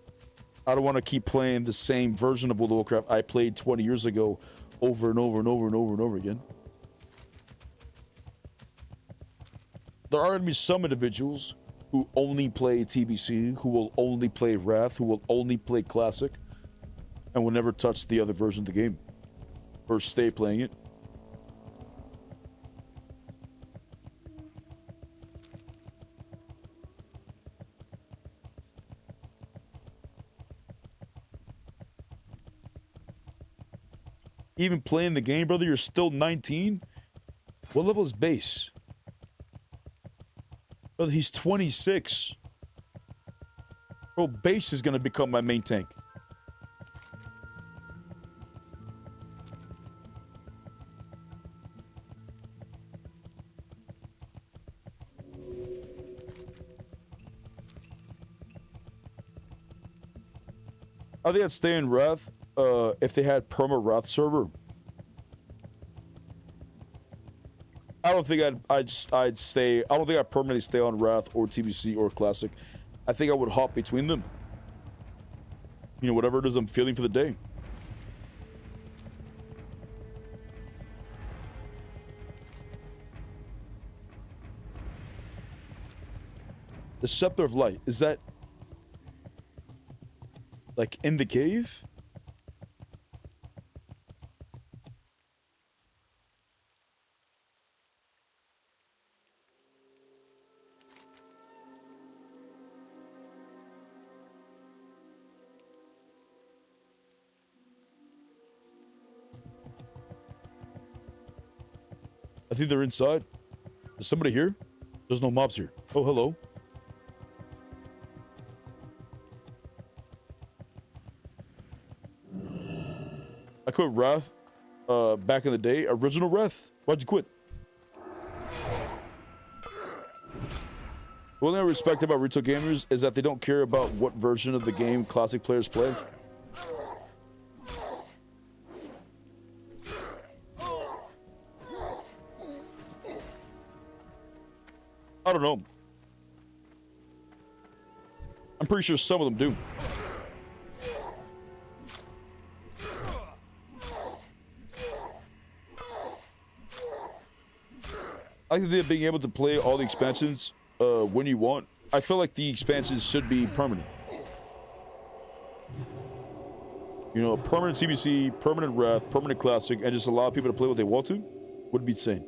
I don't want to keep playing the same version of World of Warcraft I played 20 years ago over and over and over and over and over again. There are going to be some individuals who only play TBC, who will only play Wrath, who will only play Classic, and will never touch the other version of the game. Or stay playing it. Even playing the game, brother, you're still 19? What level is base? Brother, he's 26. Bro, base is gonna become my main tank. I think I'd stay in Wrath if they had perma Wrath server. I don't think I'd stay. I don't think I'd permanently stay on Wrath or TBC or Classic. I think I would hop between them. You know, whatever it is I'm feeling for the day. The Scepter of Light, is that like in the cave? I think they're inside. Is somebody here? There's no mobs here. Oh, hello. I quit Wrath back in the day. Original Wrath. Why'd you quit? The only thing I respect about retail gamers is that they don't care about what version of the game classic players play. I don't know. I'm pretty sure some of them do. I think that being able to play all the expansions when you want, I feel like the expansions should be permanent. You know, permanent TBC, permanent Wrath, permanent Classic, and just allow people to play what they want to would be insane.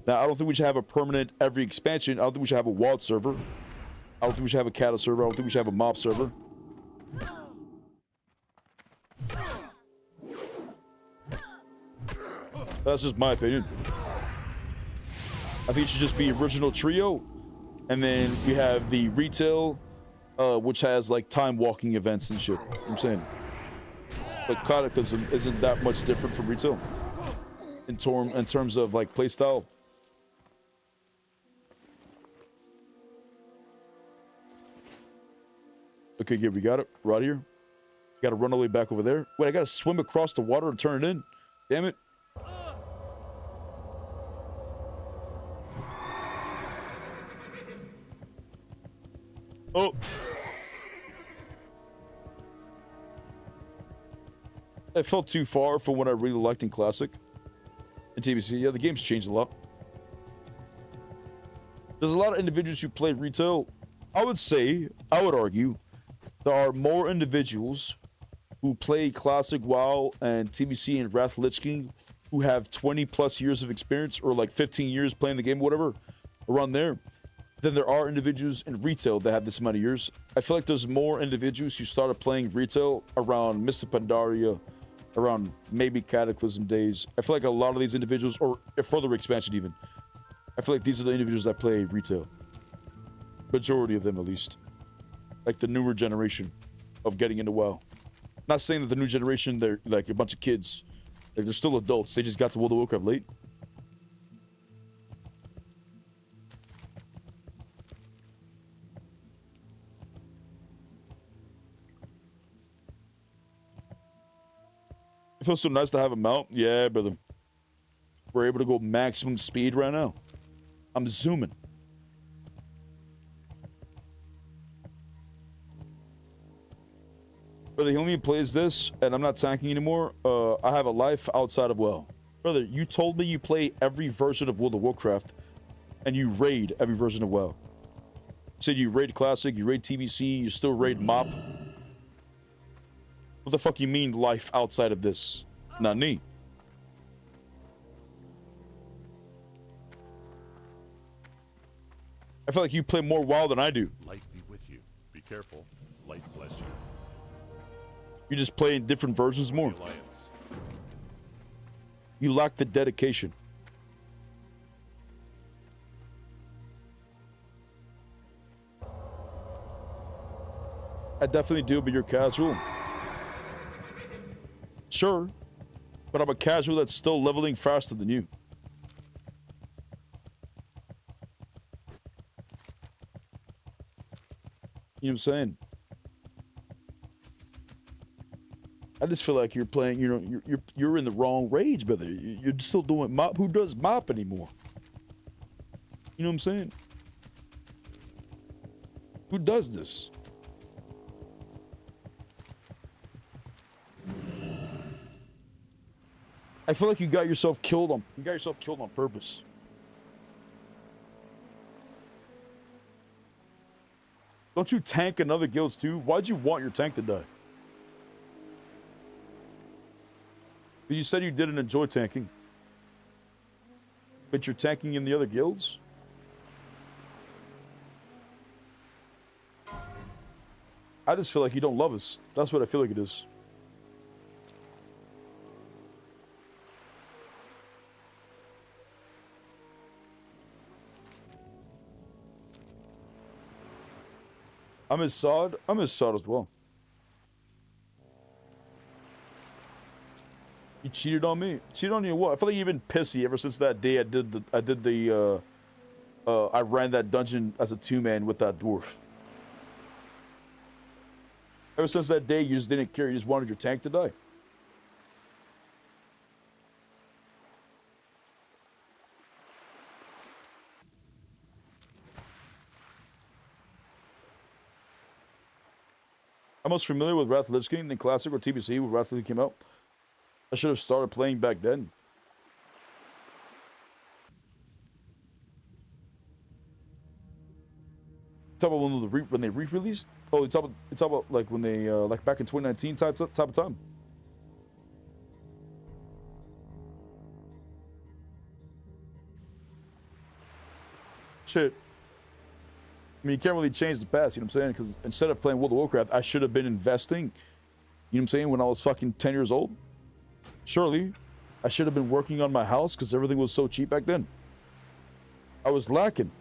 Now, I don't think we should have a permanent every expansion. I don't think we should have a WOD server. I don't think we should have a Kata server. I don't think we should have a mob server. That's just my opinion. I think it should just be original trio, and then you have the retail, which has like time walking events and shit. You know what I'm saying, but Cataclysm isn't that much different from retail in terms of like playstyle. Okay, yeah, we got it right here. Got to run all the way back over there. Wait, I got to swim across the water to turn it in. Damn it. Oh. It felt too far for what I really liked in Classic. In TBC, yeah, the game's changed a lot. There's a lot of individuals who play retail. I would argue, there are more individuals who play Classic WoW and TBC and Wrath Lich King who have 20 plus years of experience, or like 15 years playing the game, whatever, around there, than there are individuals in retail that have this amount of years. I feel like there's more individuals who started playing retail around Mr. Pandaria, around maybe Cataclysm days. I feel like a lot of these individuals, or a further expansion even, I feel like these are the individuals that play retail. Majority of them, at least. Like the newer generation of getting into WoW. Not saying that the new generation, they're like a bunch of kids. Like, they're still adults. They just got to World of Warcraft late. It feels so nice to have a mount. Yeah, brother. We're able to go maximum speed right now. I'm zooming. Brother, he only plays this, and I'm not tanking anymore. I have a life outside of WoW. Brother, you told me you play every version of World of Warcraft, and you raid every version of WoW. You said you raid Classic, you raid TBC, you still raid MOP. What the fuck you mean life outside of this? Not me. I feel like you play more WoW than I do. Light be with you. Be careful. Light bless you. You just play in different versions more. Alliance. You lack the dedication. I definitely do, but you're casual. Sure, but I'm a casual that's still leveling faster than you. You know what I'm saying? I just feel like you're playing, you know, you're in the wrong rage, brother. You're still doing MOP. Who does MOP anymore? You know what I'm saying? Who does this? I feel like you got yourself killed on purpose. Don't you tank in other guilds too? Why'd you want your tank to die? You said you didn't enjoy tanking. But you're tanking in the other guilds? I just feel like you don't love us. That's what I feel like it is. I'm his sod as well. You cheated on me. Cheated on you what? I feel like you've been pissy ever since that day I did the I ran that dungeon as a 2-man with that dwarf. Ever since that day, you just didn't care. You just wanted your tank to die. I'm most familiar with Wrath of Lich King in Classic or TBC when Wrath of Lich King came out. I should have started playing back then. Talk about when they re-released? Oh, it's about like when they like back in 2019 type of time. Shit. I mean, you can't really change the past, you know what I'm saying? Because instead of playing World of Warcraft, I should have been investing, you know what I'm saying, when I was fucking 10 years old. Surely, I should have been working on my house because everything was so cheap back then. I was lacking.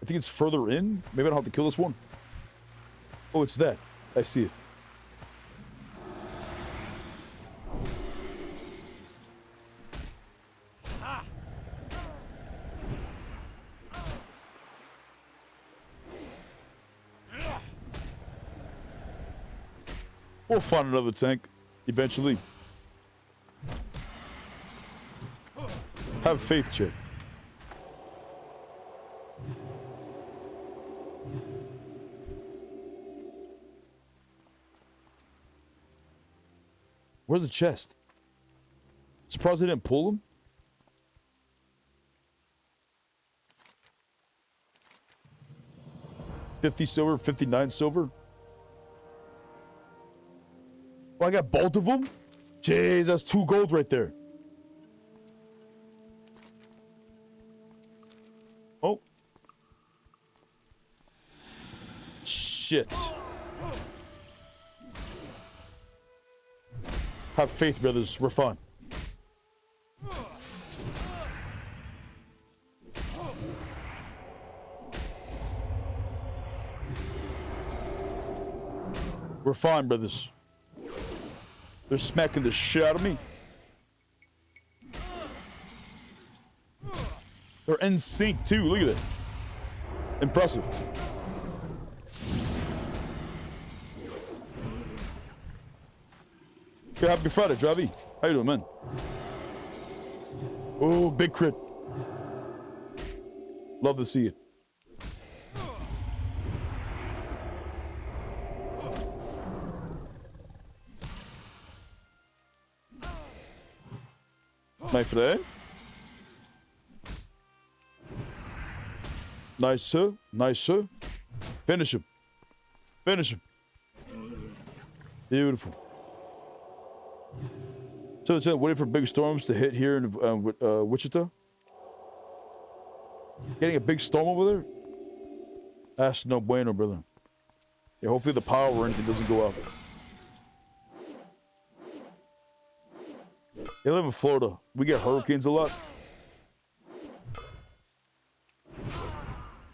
I think it's further in. Maybe I don't have to kill this one. Oh, it's that. I see it. We'll find another tank eventually. Have faith, Chip. Where's the chest? Surprised they didn't pull him. $50 silver, 59 silver. Oh, I got both of them? Jeez, that's 2 gold right there. Oh. Shit. Have faith, brothers. We're fine. We're fine, brothers. They're smacking the shit out of me. They're in sync too. Look at it. Impressive. Okay, happy Friday, Javi. How you doing, man? Oh, big crit. Love to see it. My friend. Nice, sir. Nice, sir. Finish him. Finish him. Beautiful. So, waiting for big storms to hit here in Wichita. Getting a big storm over there? That's no bueno, brother. Yeah, hopefully the power or anything doesn't go out. I live in Florida. We get hurricanes a lot.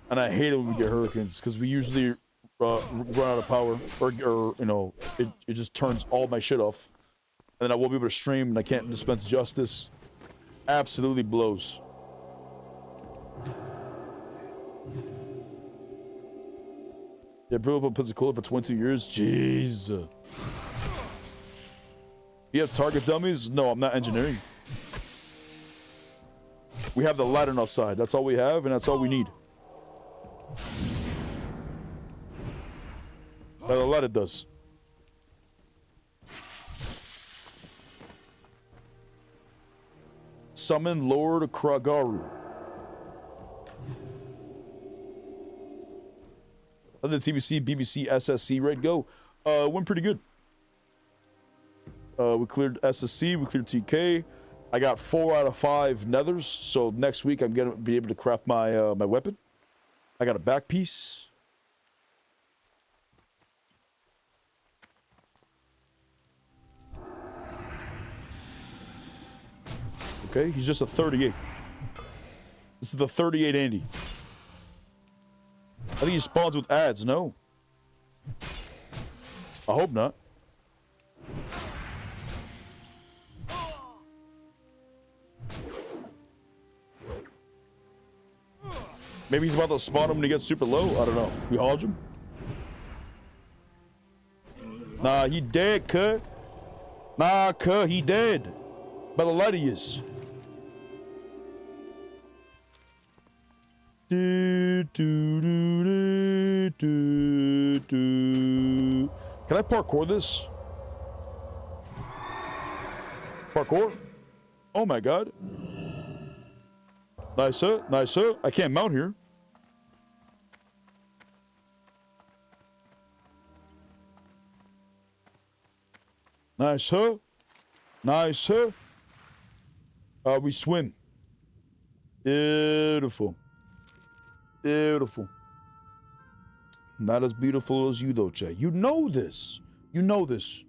And I hate it when we get hurricanes because we usually run out of power or you know, it just turns all my shit off. And then I won't be able to stream and I can't dispense justice. Absolutely blows. Yeah, blew up on Pensacola for 22 years. Jeez. You have target dummies? No, I'm not engineering. We have the Paladin outside. That's all we have, and that's all we need. But the Paladin does. Summon Lord Kragaru. How did the TBC, BBC, SSC raid go? Went pretty good. We cleared SSC, we cleared TK. I got 4 out of 5 nethers, so next week I'm gonna be able to craft my my weapon. I got a back piece. Okay, he's just a 38. This is the 38 Andy. I think he spawns with ads, no? hope not. Maybe he's about to spawn him when he gets super low. I don't know. We hodge him. Nah, he dead, cut. Nah, cut, he dead. By the light he is. Can I parkour this? Parkour? Oh my god. Nice, sir. Nice, sir. I can't mount here. Nice, huh? Nice, huh? We swim. Beautiful. Beautiful. Not as beautiful as you, though, Jay. You know this. You know this.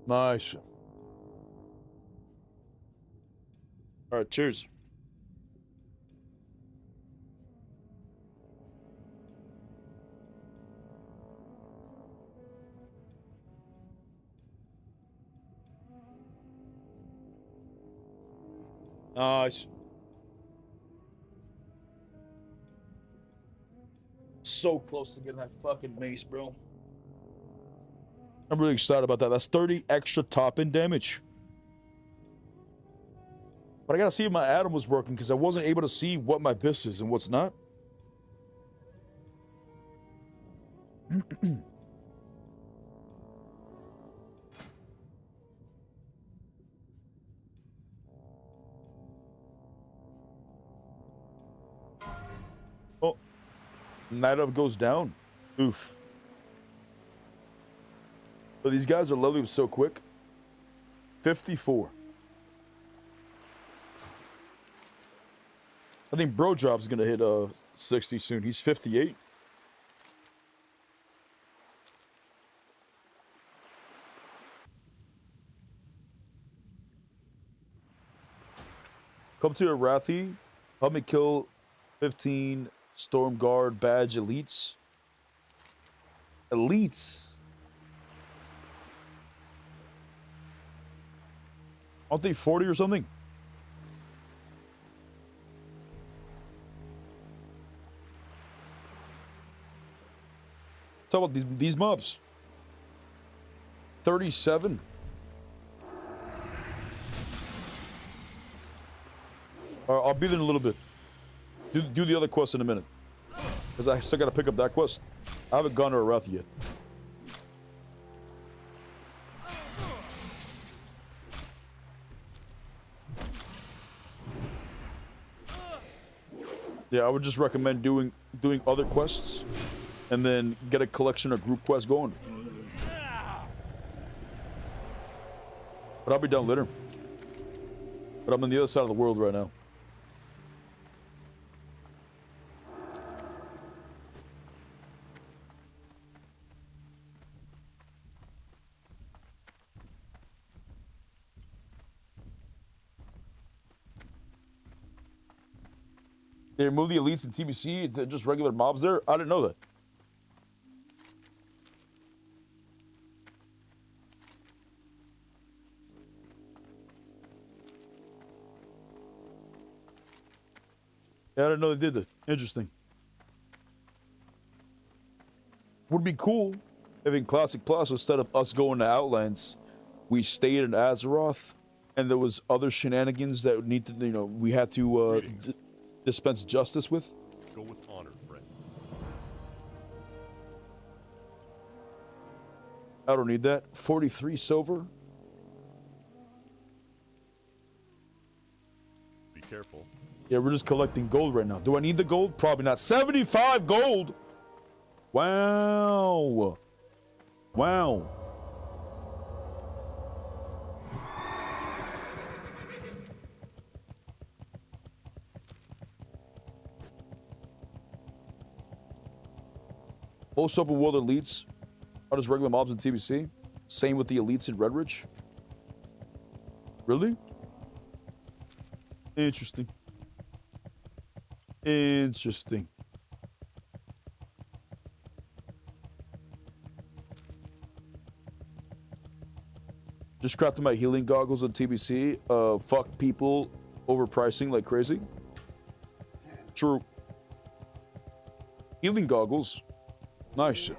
Nice. All right, cheers. Nice. So close to getting that fucking mace, bro. I'm really excited about that. That's 30 extra top-end damage. But I gotta see if my Atom was working because I wasn't able to see what my bis is and what's not. Oh, Night of goes down. Oof. But these guys are leveling up so quick. 54. I think Bro Drop's gonna hit 60 soon. He's 58. Come to Arathi. Help me kill 15 Storm Guard badge elites. Elites. Aren't they 40 or something? Talk about these mobs. 37. All right, I'll be there in a little bit. Do the other quest in a minute. Because I still got to pick up that quest. I haven't gone to Arathi yet. Yeah, I would just recommend doing other quests and then get a collection of group quests going. But I'll be done later. But I'm on the other side of the world right now. They remove the elites in TBC, they're just regular mobs there? I didn't know that. Yeah, I didn't know they did that. Interesting. Would be cool if in Classic Plus, instead of us going to Outlands, we stayed in Azeroth and there was other shenanigans that would need to, you know, we had to dispense justice with. Go with honor, friend. I don't need that. 43 silver. Be careful. Yeah, we're just collecting gold right now. Do I need the gold? Probably not. 75 gold! Wow. Wow. Most open world elites are just regular mobs in TBC. Same with the elites in Redridge. Really? Interesting. Interesting. Just crafted my healing goggles on TBC. Fuck people overpricing like crazy. True. Healing goggles. Nice.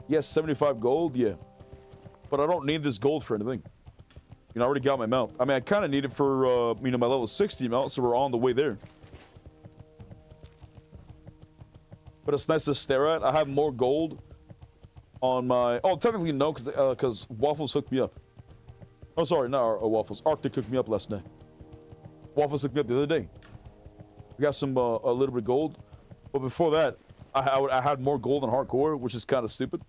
Yes, 75 gold, yeah. But I don't need this gold for anything. You know, I already got my mount. I mean, I kind of need it for, you know, my level 60 mount, so we're on the way there. But it's nice to stare at. I have more gold on my... Oh, technically no, because Waffles hooked me up. Oh, sorry, not Waffles. Arctic hooked me up last night. Waffles hooked me up the other day. We got some, a little bit of gold. But before that, I had more gold in hardcore, which is kind of stupid.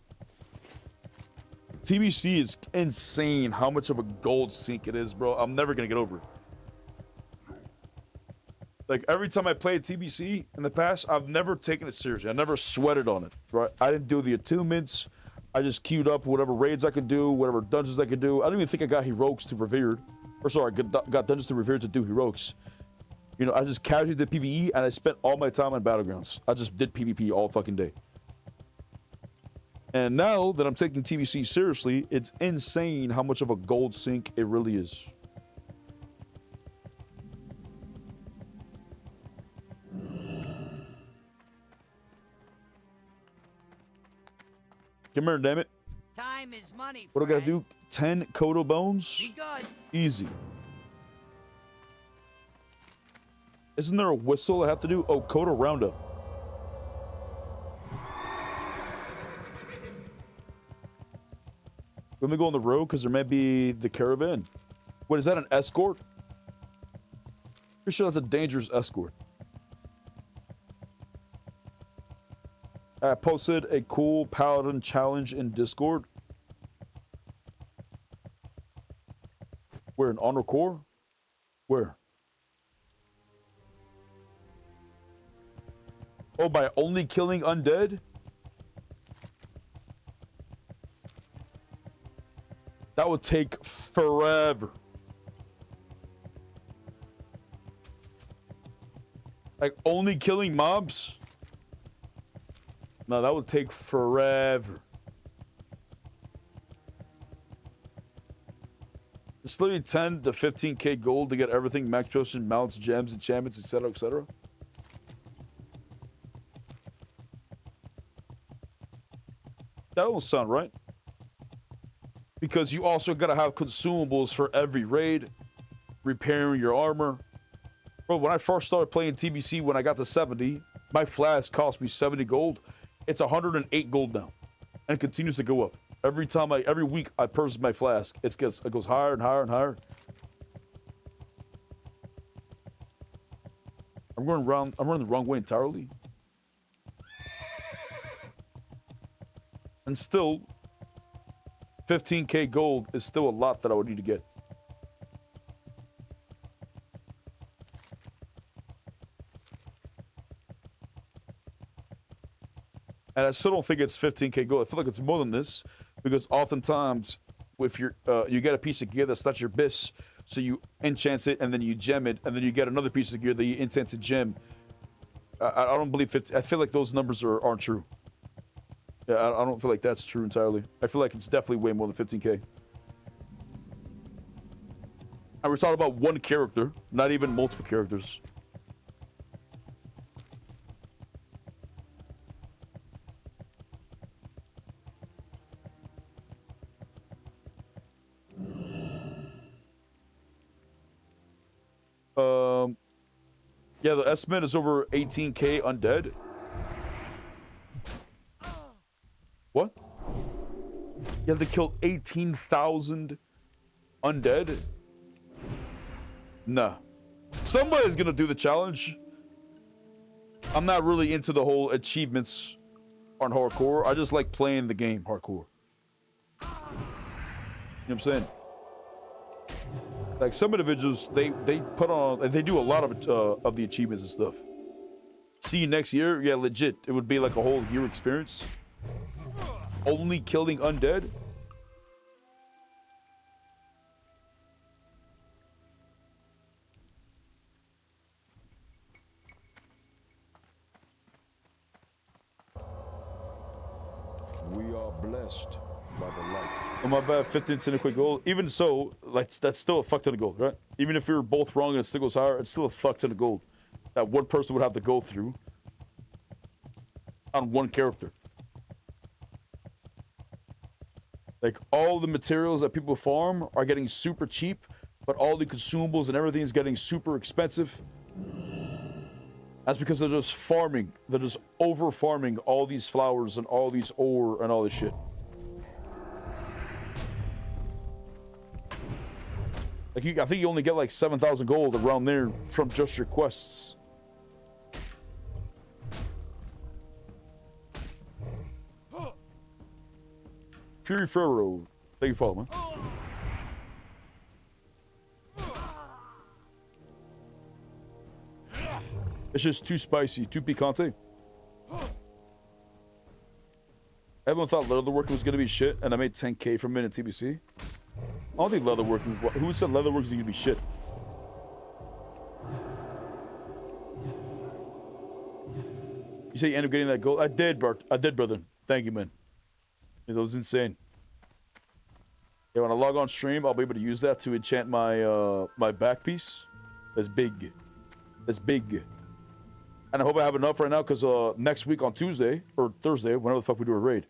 TBC is insane how much of a gold sink it is, bro. I'm never going to get over it. Like, every time I played TBC in the past, I've never taken it seriously. I never sweated on it, right? I didn't do the attunements. I just queued up whatever raids I could do, whatever dungeons I could do. I don't even think I got heroics to revered. Or sorry, got dungeons to revered to do heroics. You know, I just casually did PvE, and I spent all my time on Battlegrounds. I just did PvP all fucking day. And now that I'm taking TBC seriously, it's insane how much of a gold sink it really is. Come here, damn it. Time is money, What do I gotta do? 10 Kodo bones? Be good. Easy. Isn't there a whistle I have to do? Oh, Kodo roundup. Let me go on the road because there might be the caravan. What is that, an escort? Pretty sure that's a dangerous escort. I posted a cool Paladin challenge in Discord. Where, in Honor Core? Where? Oh, by only killing undead? That would take forever. Like, only killing mobs? No, that would take forever. It's literally 10 to 15k gold to get everything, max potion, mounts, gems, enchantments, etc., etc. That don't sound right. Because you also gotta have consumables for every raid, repairing your armor. Bro, when I first started playing TBC, when I got to 70, my flask cost me 70 gold. It's 108 gold now, and it continues to go up. Every week I purchase my flask, it goes higher and higher and higher. I'm running the wrong way entirely. And still, 15k gold is still a lot that I would need to get. And I still don't think it's 15k gold. I feel like it's more than this, because oftentimes, if you get a piece of gear that's not your bis, so you enchant it and then you gem it, and then you get another piece of gear that you enchant to gem. I don't believe 50. I feel like those numbers aren't true. Yeah, I don't feel like that's true entirely. I feel like it's definitely way more than 15k. And we're talking about one character, not even multiple characters. Yeah, the estimate is over 18k undead. What? You have to kill 18,000 undead? Nah. Somebody's gonna do the challenge. I'm not really into the whole achievements on hardcore. I just like playing the game hardcore. You know what I'm saying? Like, some individuals, they do a lot of the achievements and stuff. See you next year? Yeah, legit. It would be like a whole year experience. Only killing undead? are blessed by the light. Oh, my bad, 15 cent a quick gold. Even so, like, that's still a fuck ton of gold, right? Even if you're both wrong and it still goes higher, it's still a fuck ton of gold that one person would have to go through on one character. Like, all the materials that people farm are getting super cheap, but all the consumables and everything is getting super expensive. That's because they're just farming. They're just over farming all these flowers and all these ore and all this shit. Like, I think you only get like 7,000 gold around there from just your quests. Fury Pharaoh, thank you for following, man. It's just too spicy, too picante. Everyone thought leatherworking was gonna be shit, and I made 10K from it in TBC. I don't think leatherworking. Who said leatherworking is gonna be shit? You say you end up getting that gold? I did, Bart. I did, brother. Thank you, man. It was insane. Yeah, when I log on stream, I'll be able to use that to enchant my my back piece. That's big. That's big. And I hope I have enough right now, because next week on Tuesday or Thursday, whenever the fuck we do a raid,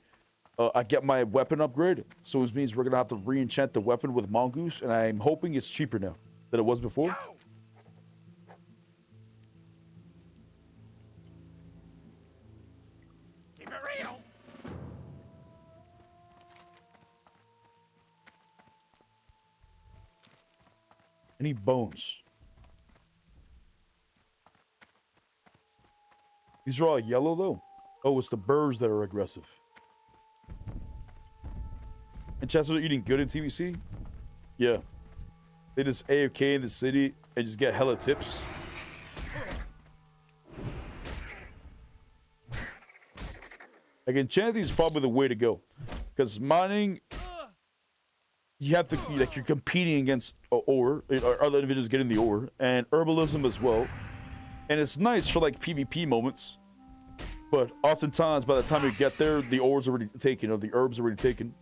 I get my weapon upgrade. So it means we're gonna have to re-enchant the weapon with Mongoose, and I'm hoping it's cheaper now than it was before. Keep it real. I need bones. These are all yellow, though. Oh, it's the birds that are aggressive. And chances are eating good in TVC? Yeah. They just AFK in the city and just get hella tips. Like, enchanting is probably the way to go. Because mining, you have to, like, you're competing against ore, or other individuals getting the ore, and herbalism as well. And it's nice for, like, PvP moments. But oftentimes, by the time you get there, the ore's already taken, or the herb's already taken.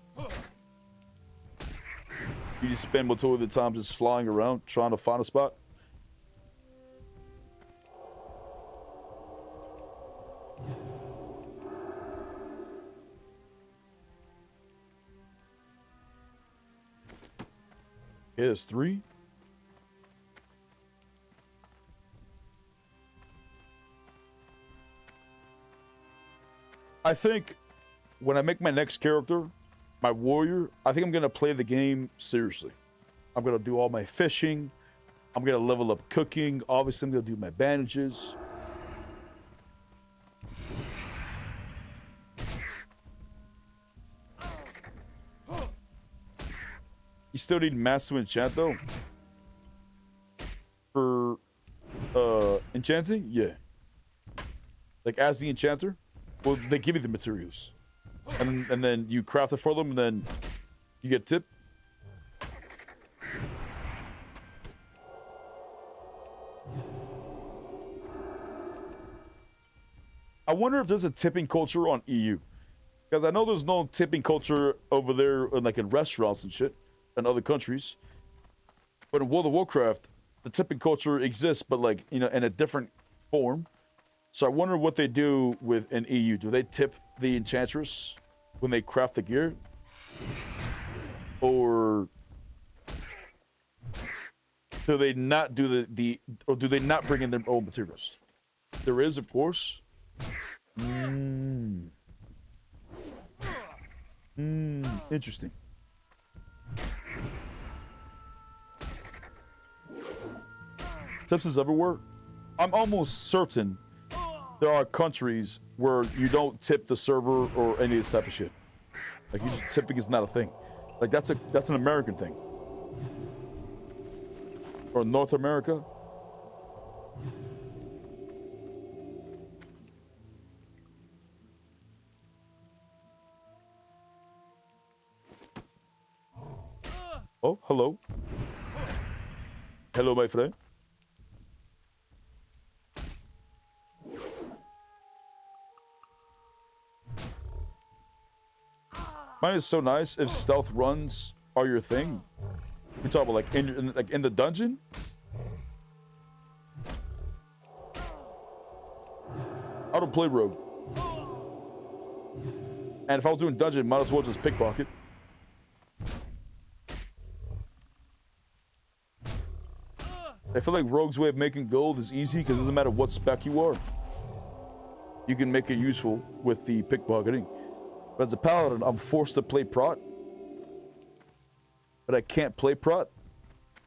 You just spend majority of the time just flying around, trying to find a spot. Yeah, it's 3. I think when I make my next character, my warrior, I think I'm going to play the game seriously. I'm going to do all my fishing. I'm going to level up cooking. Obviously, I'm going to do my bandages. You still need mats to enchant, though? For enchanting? Yeah. Like, as the enchanter? Well, they give you the materials. And then you craft it for them, and then you get tip. I wonder if there's a tipping culture on EU. Because I know there's no tipping culture over there, like in restaurants and shit, in other countries. But in World of Warcraft, the tipping culture exists, but like, you know, in a different form. So I wonder what they do with an EU. Do they tip the enchantress when they craft the gear? Or do they not do or do they not bring in their own materials? There is, of course. Interesting. Tips is everywhere. I'm almost certain there are countries where you don't tip the server or any of this type of shit. Like, you just, tipping is not a thing. Like, that's an American thing. Or North America. Oh, hello. Hello, my friend. Mine is so nice if stealth runs are your thing. We talk about like in the dungeon. I don't play rogue. And if I was doing dungeon, might as well just pickpocket. I feel like rogue's way of making gold is easy because it doesn't matter what spec you are. You can make it useful with the pickpocketing. But as a paladin, I'm forced to play prot. But I can't play prot.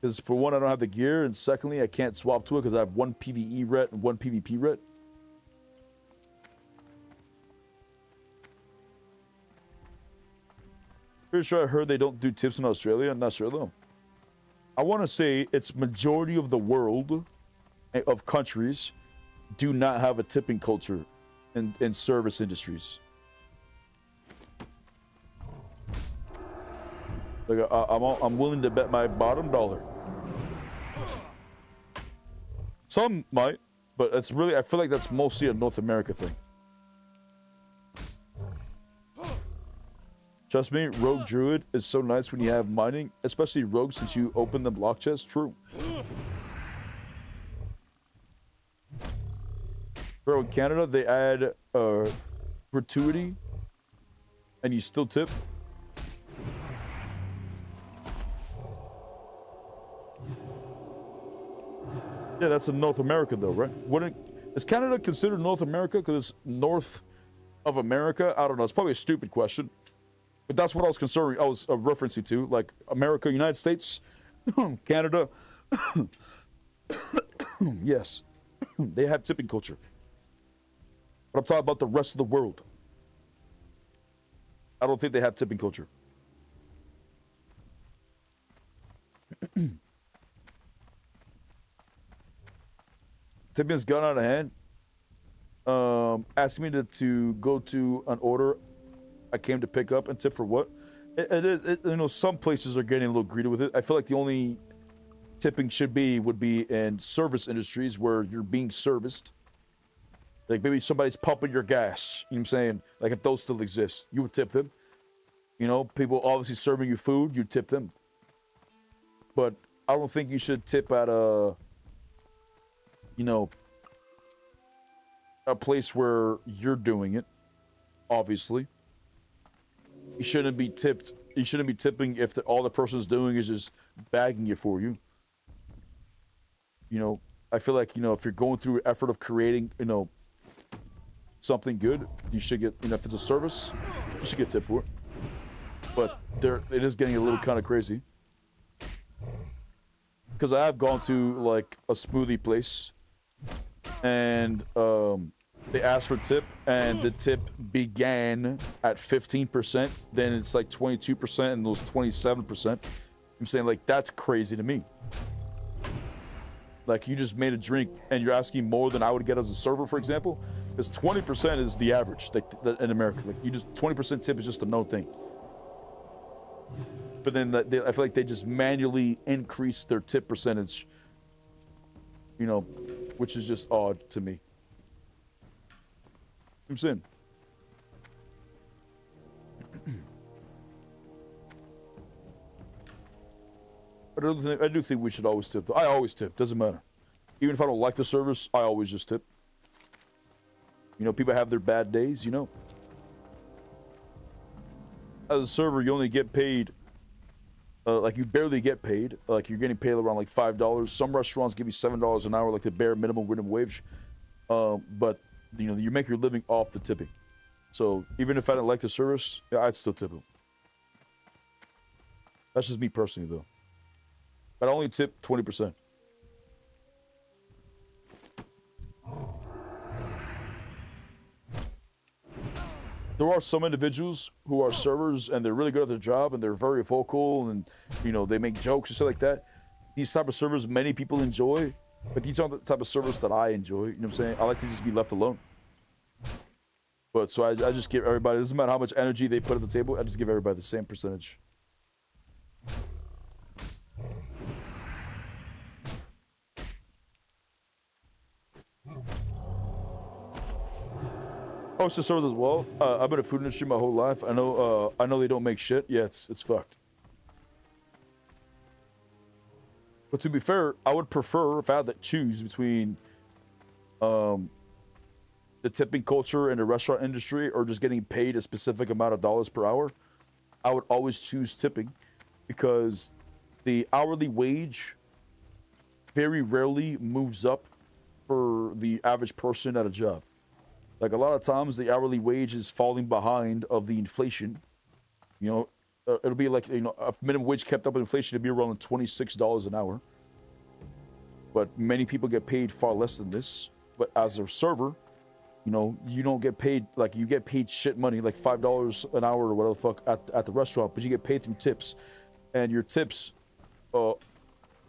Because for one, I don't have the gear, and secondly, I can't swap to it because I have one PvE ret and one PvP ret. Pretty sure I heard they don't do tips in Australia. I'm not sure though. I want to say it's majority of the world, of countries, do not have a tipping culture in service industries. Like I'm willing to bet my bottom dollar. Some might, but it's really, I feel like that's mostly a North America thing. Trust me, Rogue Druid is so nice when you have mining, especially Rogue since you open the block chest. True. Bro, in Canada, they add gratuity and you still tip. Yeah, that's in North America though, right? Is Canada considered North America because it's north of America? I don't know. It's probably a stupid question. But that's what I was referencing to, like America, United States, Canada. Yes, they have tipping culture. But I'm talking about the rest of the world. I don't think they have tipping culture. Tipping's gone out of hand. Asked me to go to an order I came to pick up and tip for what? You know, some places are getting a little greedy with it. I feel like the only tipping would be in service industries where you're being serviced. Like maybe somebody's pumping your gas. You know what I'm saying? Like if those still exist, you would tip them. You know, people obviously serving you food, you tip them. But I don't think you should tip at a place where you're doing it, obviously. You shouldn't be tipped. You shouldn't be tipping if all the person's doing is just bagging it for you. You know, I feel like, if you're going through an effort of creating, something good, you should get, if it's a service, you should get tipped for it. But it is getting a little kind of crazy. Because I have gone to, like, a smoothie place, and, they asked for tip, and the tip began at 15%. Then it's like 22%, and those 27%. I'm saying, like, that's crazy to me. Like, you just made a drink, and you're asking more than I would get as a server, for example. Because 20% is the average, like, in America. Like, 20% tip is just a known thing. But then I feel like they just manually increase their tip percentage. Which is just odd to me. I'm saying. I do think we should always tip. I always tip. Doesn't matter. Even if I don't like the service, I always just tip. People have their bad days, As a server, you only get paid, like you barely get paid. Like you're getting paid around like $5. Some restaurants give you $7 an hour, like the bare minimum wage. But you make your living off the tipping. So even if I didn't like the service, yeah, I'd still tip them. That's just me personally, though. But I only tip 20%. There are some individuals who are servers and they're really good at their job and they're very vocal and, they make jokes and stuff like that. These type of servers many people enjoy, but these aren't the type of service that I enjoy. You know what I'm saying? I like to just be left alone. But so I just give everybody, it doesn't matter how much energy they put at the table, I just give everybody the same percentage. Oh, it's the servers as well. I've been in the food industry my whole life. I know they don't make shit. Yeah, it's fucked. But to be fair, I would prefer if I had to choose between the tipping culture in the restaurant industry or just getting paid a specific amount of dollars per hour. I would always choose tipping because the hourly wage very rarely moves up for the average person at a job. Like a lot of times the hourly wage is falling behind of the inflation. You know, it'll be like, you know, if minimum wage kept up with inflation, it'd be around $26 an hour. But many people get paid far less than this. But as a server, you know, you don't get paid, like you get paid shit money, like $5 an hour or whatever the fuck at the restaurant, but you get paid through tips. And your tips,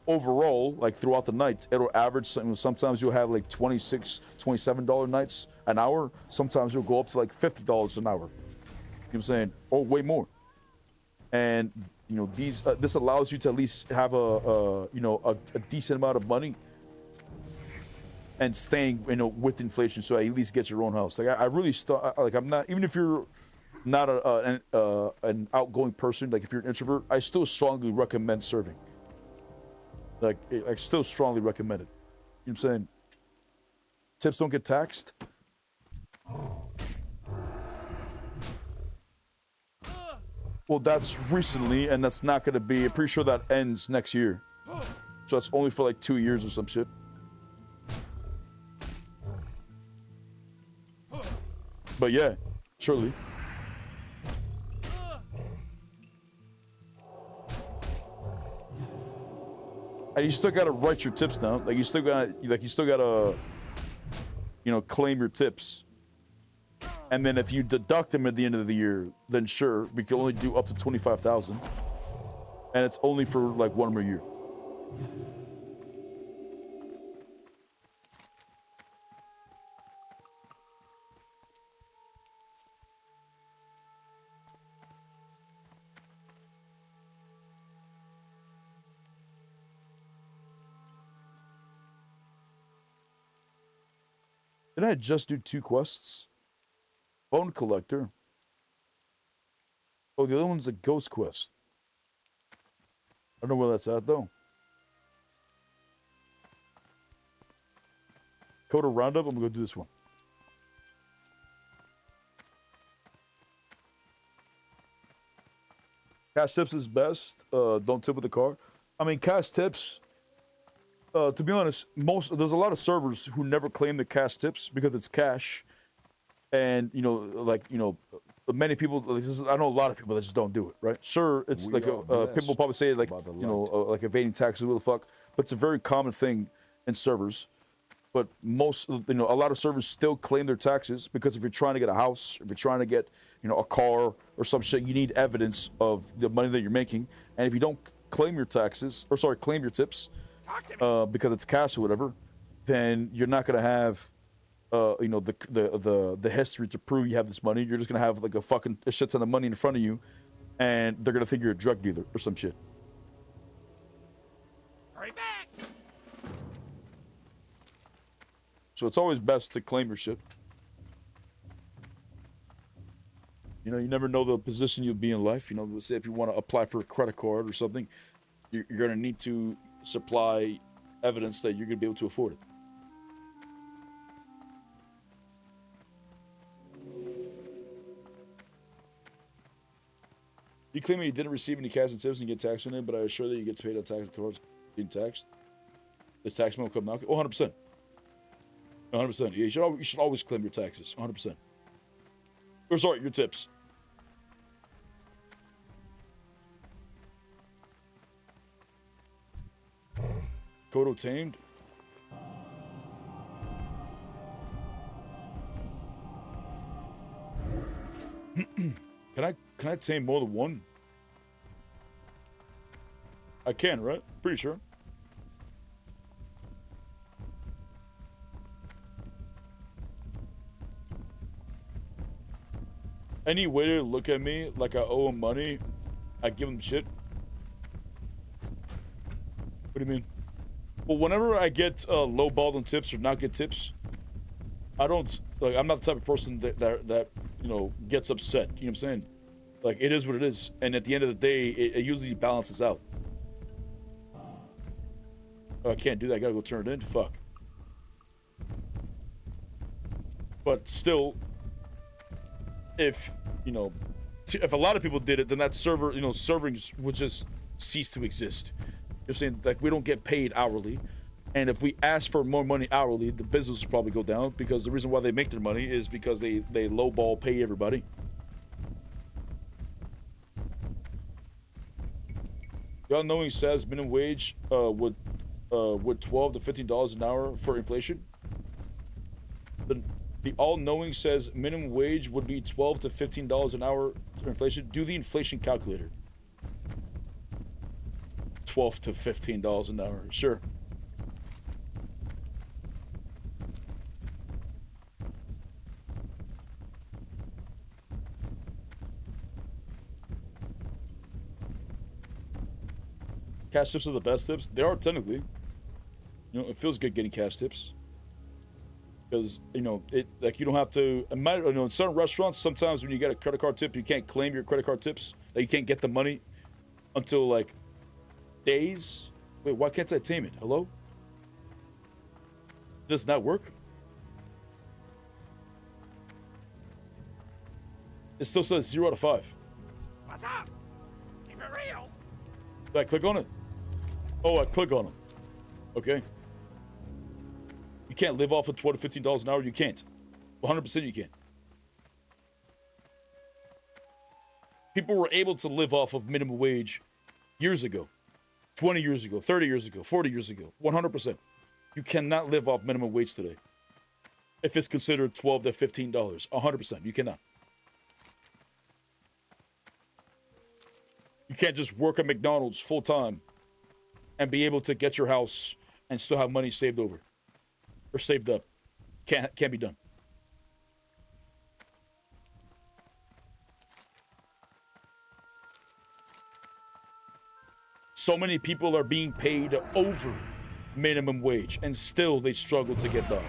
overall, like throughout the night, it'll average, sometimes you'll have like $26, $27 nights an hour. Sometimes you'll go up to like $50 an hour. You know what I'm saying? Or way more. And, you know, this allows you to at least have a decent amount of money and staying, you know, with inflation, so at least get your own house. Like I really I'm not, even if you're not an outgoing person, like if you're an introvert, I still strongly recommend serving. Like I still strongly recommend it. You know what I'm saying? Tips don't get taxed. Well, that's recently, and that's not going to be, I'm pretty sure that ends next year. So that's only for like 2 years or some shit. But yeah, surely. And you still gotta write your tips down. Like you still gotta, you know, claim your tips. And then if you deduct them at the end of the year, then sure, we can only do up to 25,000. And it's only for like 1 more year. Did I just do 2 quests? Bone Collector. Oh, the other one's a ghost quest. I don't know where that's at, though. Coda Roundup, I'm gonna go do this one. Cash tips is best. Don't tip with the car. I mean, cash tips, to be honest, there's a lot of servers who never claim the cash tips because it's cash. And, you know, like, you know, many people, I know a lot of people that just don't do it, right? Sure, it's like, people probably say, like, you know, like evading taxes, what the fuck. But it's a very common thing in servers. But most, you know, a lot of servers still claim their taxes because if you're trying to get a house, if you're trying to get, you know, a car or some shit, you need evidence of the money that you're making. And if you don't claim your taxes, or sorry, claim your tips, because it's cash or whatever, then you're not going to have, you know, the history to prove you have this money. You're just gonna have like a shit ton of money in front of you, and they're gonna think you're a drug dealer or some shit. Hurry back! So it's always best to claim your shit. You know, you never know the position you'll be in life. You know, let's say if you want to apply for a credit card or something, you're gonna need to supply evidence that you're gonna be able to afford it. You claim you didn't receive any cash and tips and get taxed on it, but I assure that you get paid on tax cards being taxed. This tax man will come knock it. Oh, 100%. 100%. Yeah, you should always claim your taxes. 100%. Or sorry, your tips. Kodo tamed. Can I tame more than one? I can, right? Pretty sure. Any way to look at me like I owe him money, I give him shit. What do you mean? Well, whenever I get lowballed on tips or not get tips, I don't like. I'm not the type of person that you know gets upset. You know what I'm saying? Like it is what it is, and at the end of the day, it usually balances out. Oh, I can't do that. I gotta go turn it in. Fuck. But still, if you know, if a lot of people did it, then that server, you know, servings would just cease to exist. You're saying like we don't get paid hourly, and if we ask for more money hourly, the business will probably go down because the reason why they make their money is because they lowball pay everybody. Y'all knowing says minimum wage would $12 to $15 an hour for inflation. The all-knowing says minimum wage would be $12 to $15 an hour for inflation. Do the inflation calculator. $12 to $15 an hour. Sure. Cash tips are the best tips. They are technically. You know, it feels good getting cash tips. Because, you know, it like you don't have to. You know, in certain restaurants, sometimes when you get a credit card tip, you can't claim your credit card tips. Like you can't get the money until like days. Wait, why can't I tame it? Hello? Does not work? It still says 0 out of 5. What's up? Keep it real. Did I click on it? Oh, I click on it. Okay. You can't live off of $12 to $15 an hour. You can't. 100% you can't. People were able to live off of minimum wage years ago. 20 years ago, 30 years ago, 40 years ago. 100%. You cannot live off minimum wage today. If it's considered $12 to $15. 100%. You cannot. You can't just work at McDonald's full time and be able to get your house and still have money saved over or saved up. Can't be done. So many people are being paid over minimum wage and still they struggle to get by.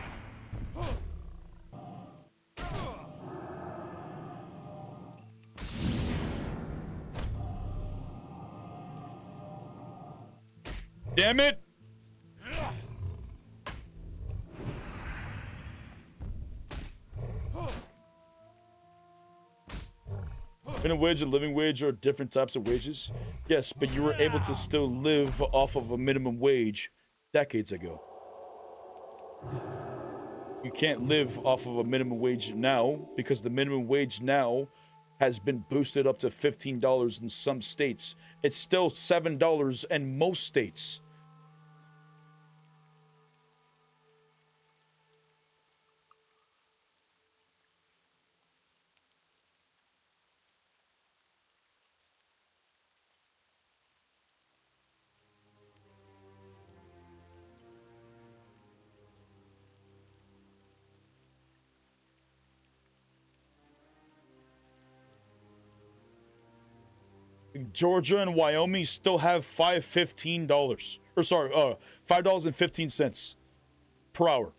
Damn it! Minimum wage and living wage are different types of wages. Yes, but you were able to still live off of a minimum wage decades ago. You can't live off of a minimum wage now because the minimum wage now has been boosted up to $15 in some states. It's still $7 in most states. Georgia and Wyoming still have $5.15 or sorry, $5.15 per hour.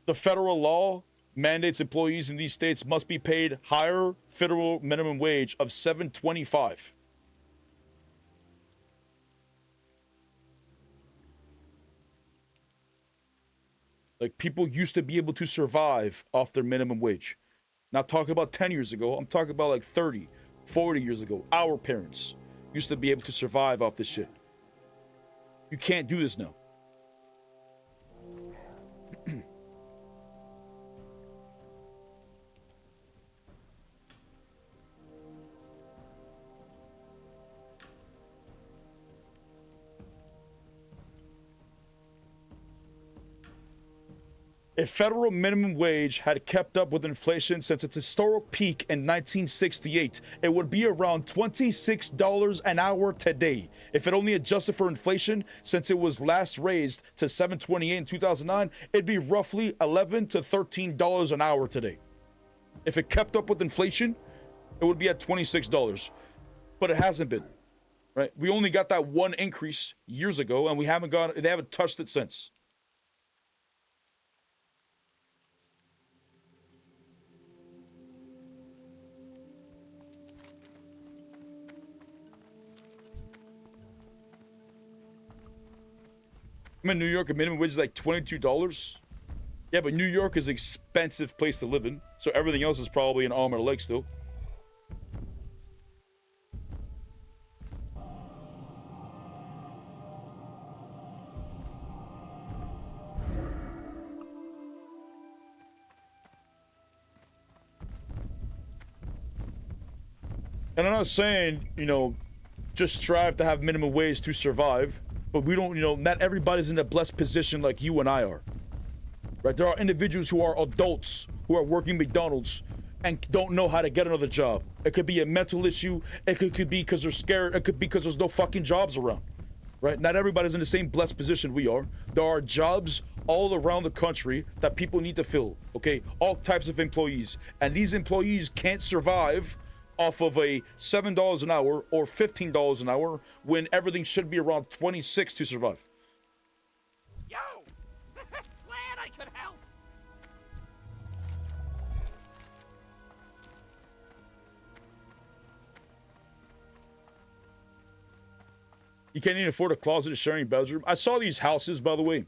The federal law mandates employees in these states must be paid higher federal minimum wage of $7.25. Like people used to be able to survive off their minimum wage. Not talking about 10 years ago, I'm talking about like 30, 40 years ago. Our parents used to be able to survive off this shit. You can't do this now. If federal minimum wage had kept up with inflation since its historic peak in 1968, it would be around $26 an hour today. If it only adjusted for inflation since it was last raised to $7.28 in 2009, it'd be roughly $11 to $13 an hour today. If it kept up with inflation, it would be at $26. But it hasn't been, right? We only got that one increase years ago, and they haven't touched it since. I'm in New York, a minimum wage is like $22. Yeah, but New York is an expensive place to live in, so everything else is probably an arm and a leg still. And I'm not saying, you know, just strive to have minimum wage to survive, but we don't, you know, not everybody's in a blessed position like you and I are. Right? There are individuals who are adults who are working McDonald's and don't know how to get another job. It could be a mental issue. It could be because they're scared. It could be because there's no fucking jobs around. Right? Not everybody's in the same blessed position we are. There are jobs all around the country that people need to fill. Okay? All types of employees. And these employees can't survive off of a $7 an hour or $15 an hour when everything should be around 26 to survive. Yo! Glad I could help! You can't even afford a closet or sharing bedroom. I saw these houses, by the way,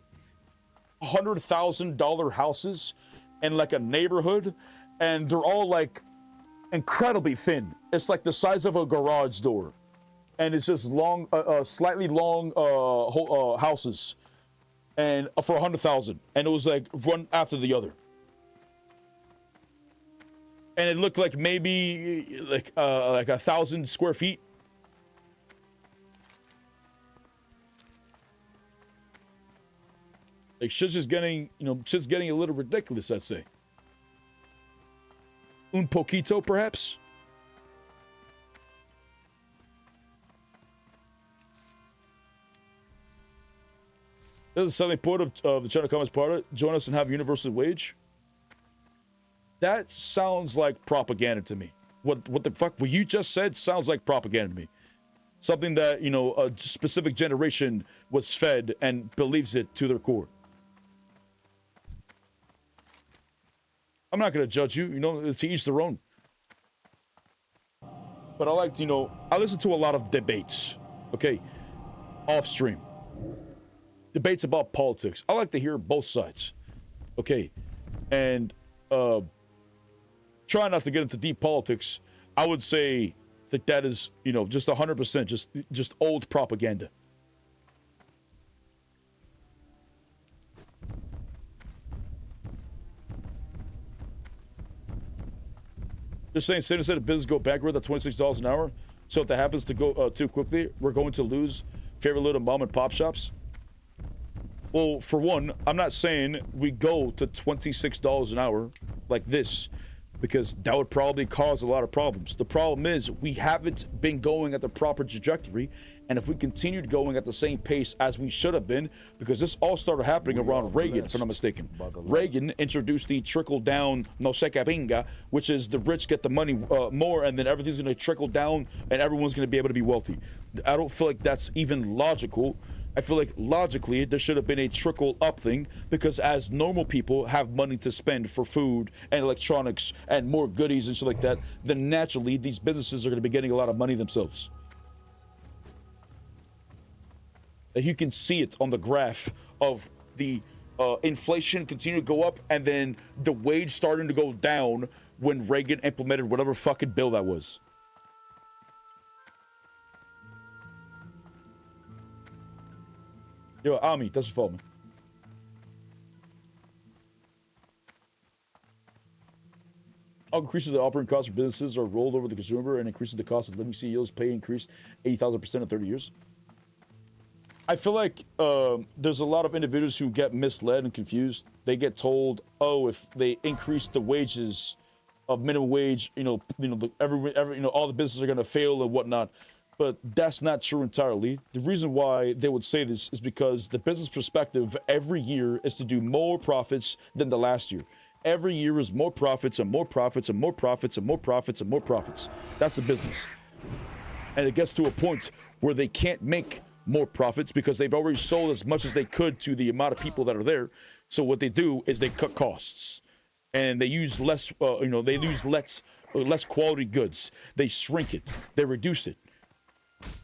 $100,000 houses in like a neighborhood, and they're all like incredibly thin. It's like the size of a garage door, and it's just long, slightly long houses, and for 100,000, and it was like one after the other, and it looked like maybe like 1,000 square feet. Like shit's just getting, you know, shit's getting a little ridiculous, I'd say. Un poquito, perhaps? This is the selling point of the China Communist Party. Join us and have universal wage. That sounds like propaganda to me. What the fuck? What you just said sounds like propaganda to me. Something that, you know, a specific generation was fed and believes it to their core. I'm not going to judge you, you know, to each their own. But I like to, you know, I listen to a lot of debates, okay, off stream. Debates about politics. I like to hear both sides, okay? And try not to get into deep politics. I would say that is, you know, just 100% just old propaganda. Just saying, instead of business go backward at $26 an hour. So if that happens to go too quickly, we're going to lose favorite little mom and pop shops. Well, for one, I'm not saying we go to $26 an hour like this, because that would probably cause a lot of problems. The problem is we haven't been going at the proper trajectory, and if we continued going at the same pace as we should have been, because this all started happening around Reagan, if I'm not mistaken. Reagan introduced the trickle-down no se que venga, which is the rich get the money more, and then everything's going to trickle down, and everyone's going to be able to be wealthy. I don't feel like that's even logical. I feel like logically there should have been a trickle up thing, because as normal people have money to spend for food and electronics and more goodies and shit like that, then naturally these businesses are going to be getting a lot of money themselves. You can see it on the graph of the inflation continue to go up, and then the wage starting to go down when Reagan implemented whatever fucking bill that was. Yo, Ami, that's your fault, man. Increases the operating costs for businesses are rolled over the consumer, and increases the cost of living. CEOs pay increased 80,000% in 30 years. I feel like there's a lot of individuals who get misled and confused. They get told, oh, if they increase the wages of minimum wage, all the businesses are going to fail and whatnot. But that's not true entirely. The reason why they would say this is because the business perspective every year is to do more profits than the last year. Every year is more profits and more profits and more profits and more profits and more profits. That's the business. And it gets to a point where they can't make more profits because they've already sold as much as they could to the amount of people that are there. So what they do is they cut costs, and they use less, they use less quality goods. They shrink it. They reduce it.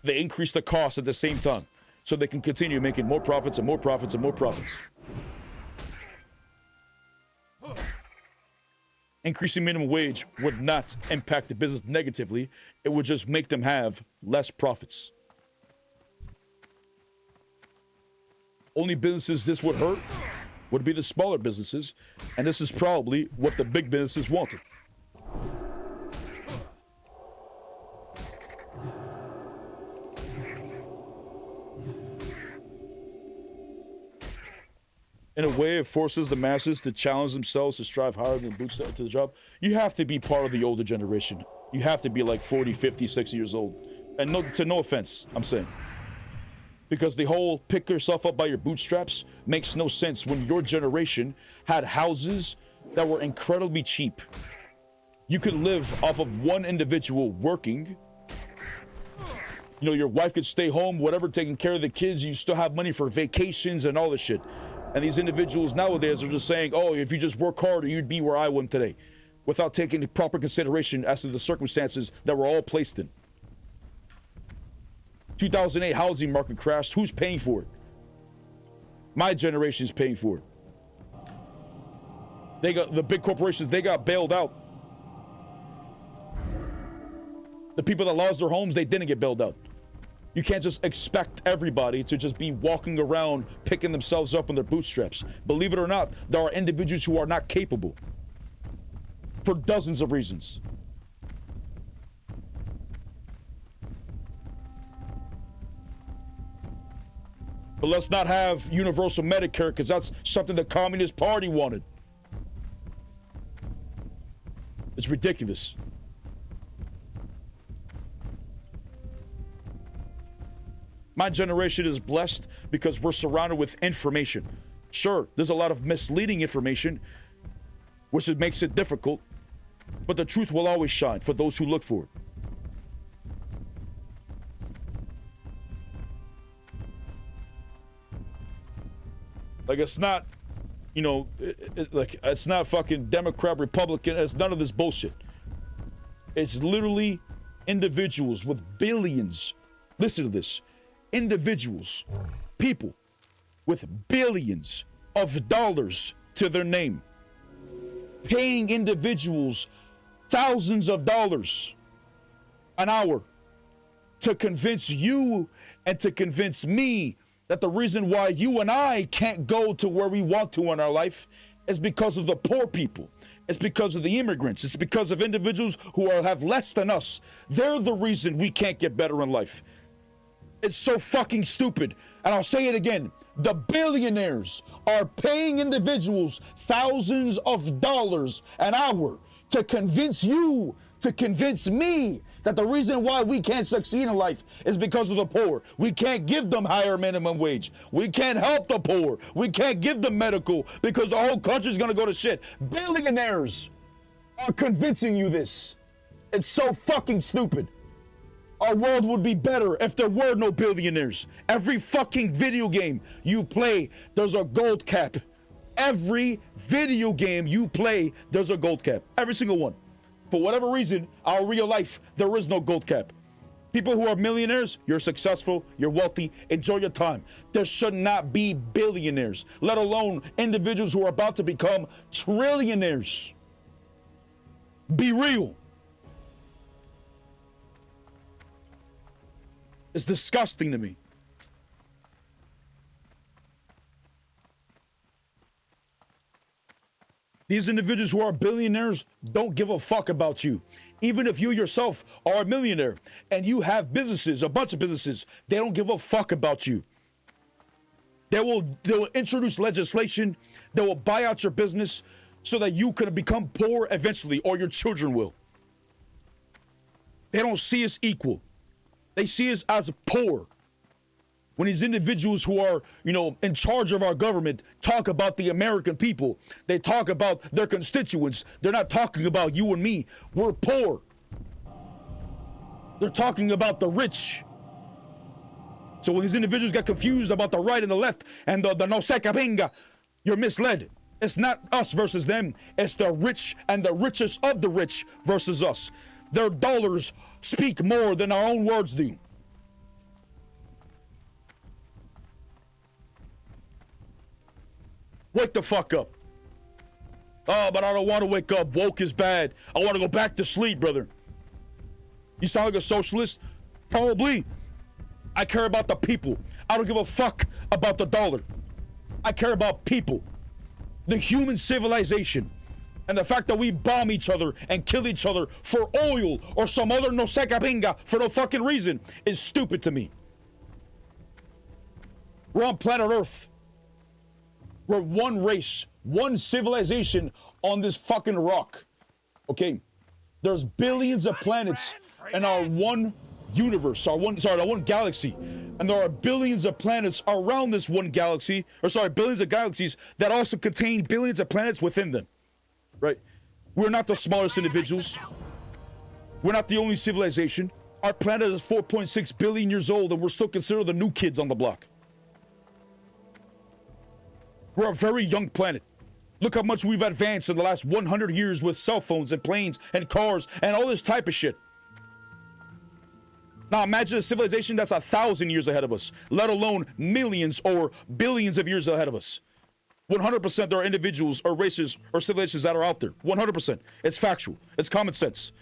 They increase the cost at the same time. so they can continue making more profits and more profits and more profits. Increasing minimum wage would not impact the business negatively. It would just make them have less profits. Only businesses this would hurt would be the smaller businesses, and this is probably what the big businesses wanted. In a way, it forces the masses to challenge themselves to strive harder than bootstrap to the job. You have to be part of the older generation. You have to be like 40, 50, 60 years old. And no offense, I'm saying. Because the whole pick yourself up by your bootstraps makes no sense when your generation had houses that were incredibly cheap. You could live off of one individual working. You know, your wife could stay home, whatever, taking care of the kids. You still have money for vacations and all this shit. And these individuals nowadays are just saying, oh, if you just work harder, you'd be where I am today, without taking the proper consideration as to the circumstances that we're all placed in. 2008 housing market crashed. Who's paying for it? My generation's paying for it. They got the big corporations, they got bailed out. The people that lost their homes, they didn't get bailed out. You can't just expect everybody to just be walking around picking themselves up on their bootstraps. Believe it or not, there are individuals who are not capable for dozens of reasons. But let's not have universal Medicare, because that's something the Communist Party wanted. It's ridiculous. My generation is blessed because we're surrounded with information. Sure, there's a lot of misleading information, which makes it difficult, but the truth will always shine for those who look for it. Like, it's not, you know, like, it's not fucking Democrat, Republican, it's none of this bullshit. It's literally individuals with billions. Listen to this. Individuals, people with billions of dollars to their name, paying individuals thousands of dollars an hour to convince you and to convince me that the reason why you and I can't go to where we want to in our life is because of the poor people. It's because of the immigrants. It's because of individuals who have less than us. They're the reason we can't get better in life. It's so fucking stupid. And I'll say it again. The billionaires are paying individuals thousands of dollars an hour to convince you, to convince me that the reason why we can't succeed in life is because of the poor. We can't give them higher minimum wage. We can't help the poor. We can't give them medical because the whole country's gonna go to shit. Billionaires are convincing you this. It's so fucking stupid. Our world would be better if there were no billionaires. Every fucking video game you play, there's a gold cap. Every video game you play, there's a gold cap. Every single one. For whatever reason, our real life, there is no gold cap. People who are millionaires, you're successful, you're wealthy, enjoy your time. There should not be billionaires, let alone individuals who are about to become trillionaires. Be real. It's disgusting to me. These individuals who are billionaires don't give a fuck about you. Even if you yourself are a millionaire and you have businesses, a bunch of businesses, they don't give a fuck about you. They will introduce legislation that will buy out your business so that you can become poor eventually, or your children will. They don't see us equal. They see us as poor. When these individuals who are, in charge of our government talk about the American people, they talk about their constituents. They're not talking about you and me. We're poor. They're talking about the rich. So when these individuals get confused about the right and the left and the no se que venga, you're misled. It's not us versus them. It's the rich and the richest of the rich versus us. Their dollars speak more than our own words do. Wake the fuck up. Oh, but I don't want to wake up. Woke is bad. I want to go back to sleep, brother. You sound like a socialist? Probably. I care about the people. I don't give a fuck about the dollar. I care about people. The human civilization. And the fact that we bomb each other and kill each other for oil or some other no sé qué pinga for no fucking reason is stupid to me. We're on planet Earth. We're one race, one civilization on this fucking rock. Okay? There's billions of planets in our one universe, our one galaxy. And there are billions of planets around this one galaxy, billions of galaxies that also contain billions of planets within them. Right? We're not the smallest individuals. We're not the only civilization. Our planet is 4.6 billion years old and we're still considered the new kids on the block. We're a very young planet. Look how much we've advanced in the last 100 years with cell phones and planes and cars and all this type of shit. Now imagine a civilization that's 1,000 years ahead of us, let alone millions or billions of years ahead of us. 100% there are individuals or races or civilizations that are out there. 100%. It's factual. It's common sense.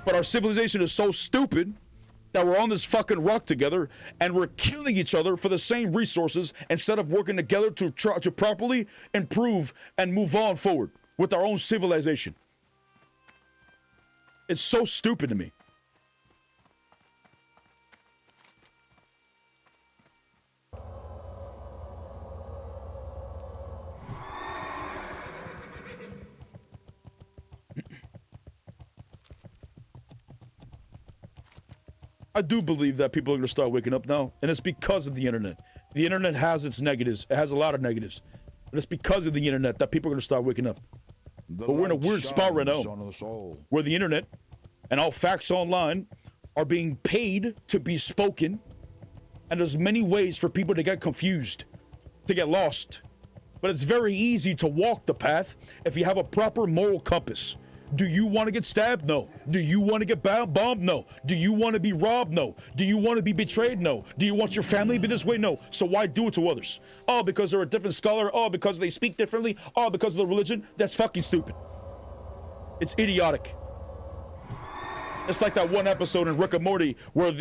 But our civilization is so stupid that we're on this fucking rock together and we're killing each other for the same resources instead of working together to try to properly improve and move on forward with our own civilization. It's so stupid to me. I do believe that people are going to start waking up now, and it's because of the internet. The internet has its negatives. It has a lot of negatives. But it's because of the internet that people are going to start waking up. But we're in a weird spot right now where the internet and all facts online are being paid to be spoken, and there's many ways for people to get confused, to get lost. But it's very easy to walk the path if you have a proper moral compass. Do you want to get stabbed? No. Do you want to get bombed? No. Do you want to be robbed? No. Do you want to be betrayed? No. Do you want your family to be this way? No. So why do it to others? Oh, because they're a different scholar. Oh, because they speak differently. Oh, because of the religion. That's fucking stupid. It's idiotic. It's like that one episode in Rick and Morty where,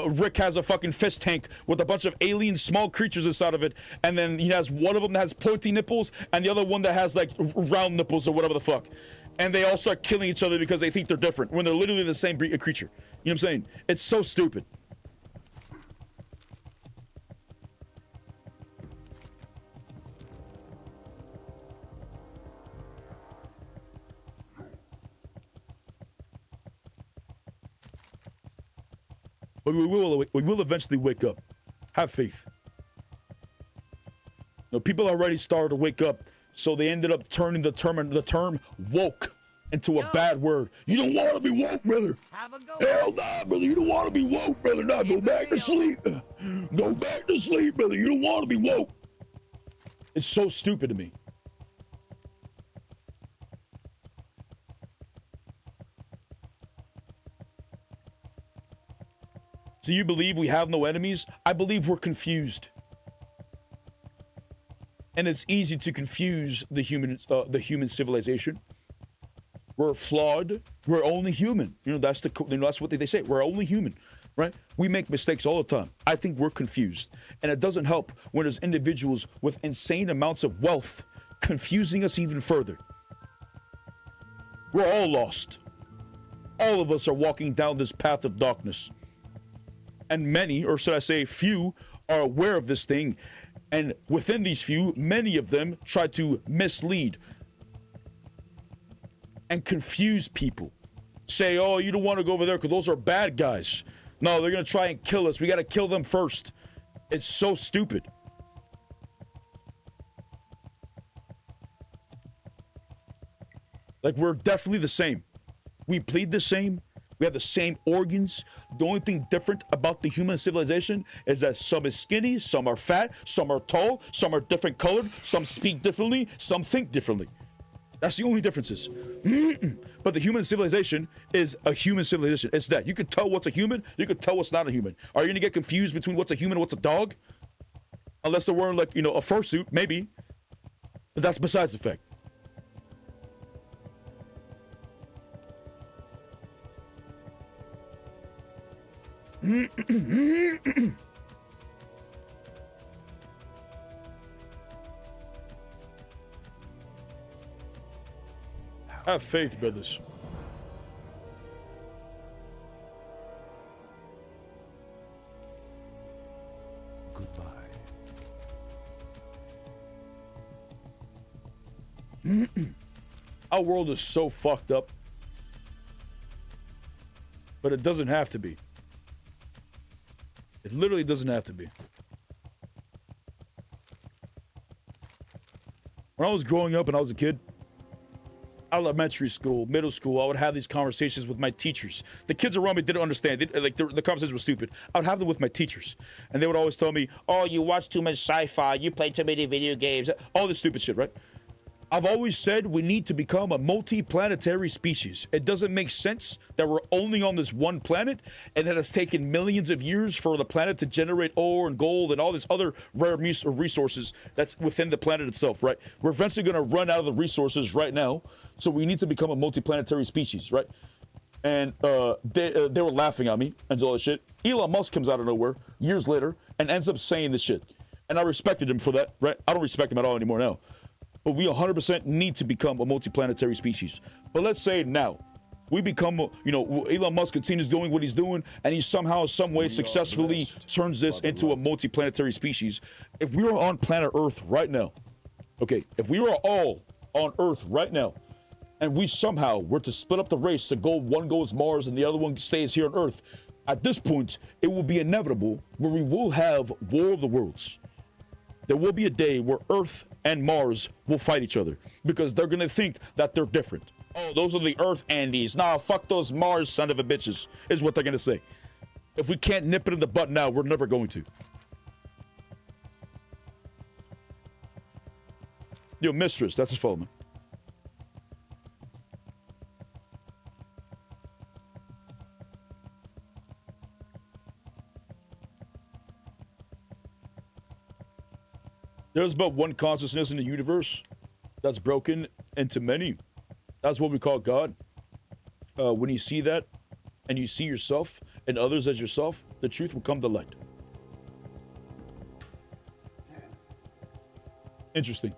Rick has a fucking fist tank with a bunch of alien small creatures inside of it. And then he has one of them that has pointy nipples and the other one that has like round nipples or whatever the fuck. And they all start killing each other because they think they're different when they're literally the same creature. You know what I'm saying? It's so stupid. But we will eventually wake up. Have faith. People already started to wake up, so they ended up turning the term woke into a bad word. You don't want to be woke, brother. Have a go. Hell nah, brother. You don't want to be woke, brother. Nah, go back to sleep. Go back to sleep, brother. You don't want to be woke. It's so stupid to me. So you believe we have no enemies? I believe we're confused. And it's easy to confuse the human civilization. We're flawed. We're only human. That's what they say. We're only human, right? We make mistakes all the time. I think we're confused. And it doesn't help when there's individuals with insane amounts of wealth confusing us even further. We're all lost. All of us are walking down this path of darkness. And many, or should I say few, are aware of this thing. And within these few, many of them try to mislead and confuse people. Say, oh, you don't want to go over there because those are bad guys. No, they're going to try and kill us. We got to kill them first. It's so stupid. Like, we're definitely the same. We bleed the same. We have the same organs. The only thing different about the human civilization is that some is skinny, some are fat, some are tall, some are different colored, some speak differently, some think differently. That's the only differences. But the human civilization is a human civilization. It's that. You can tell what's a human, you can tell what's not a human. Are you going to get confused between what's a human and what's a dog? Unless they're wearing, like, a fursuit, maybe. But that's besides the fact. Have faith, brothers. Goodbye. Our world is so fucked up. But it doesn't have to be. It literally doesn't have to be. When I was growing up and I was a kid, elementary school, middle school, I would have these conversations with my teachers. The kids around me didn't understand. The conversations were stupid. I would have them with my teachers. And they would always tell me, oh, you watch too much sci-fi, you play too many video games, all this stupid shit, right? I've always said we need to become a multi-planetary species. It doesn't make sense that we're only on this one planet and it has taken millions of years for the planet to generate ore and gold and all these other rare resources that's within the planet itself, right? We're eventually going to run out of the resources right now, so we need to become a multi-planetary species, right? And they were laughing at me and all this shit. Elon Musk comes out of nowhere years later and ends up saying this shit. And I respected him for that, right? I don't respect him at all anymore now. But we 100% need to become a multi-planetary species. But let's say now, we become, Elon Musk continues doing what he's doing, and he somehow, some way, successfully turns this into a multi-planetary species. If we were on planet Earth right now, okay, if we were all on Earth right now, and we somehow were to split up the race to go, one goes Mars and the other one stays here on Earth, at this point, it will be inevitable where we will have War of the Worlds. There will be a day where Earth and Mars will fight each other because they're going to think that they're different. Oh, those are the Earth Andes. Nah, fuck those Mars son of a bitches, is what they're going to say. If we can't nip it in the butt now, we're never going to. Yo, Mistress, that's his fault, man. There's but one consciousness in the universe that's broken into many. That's what we call God. When you see that and you see yourself and others as yourself, the truth will come to light. Interesting.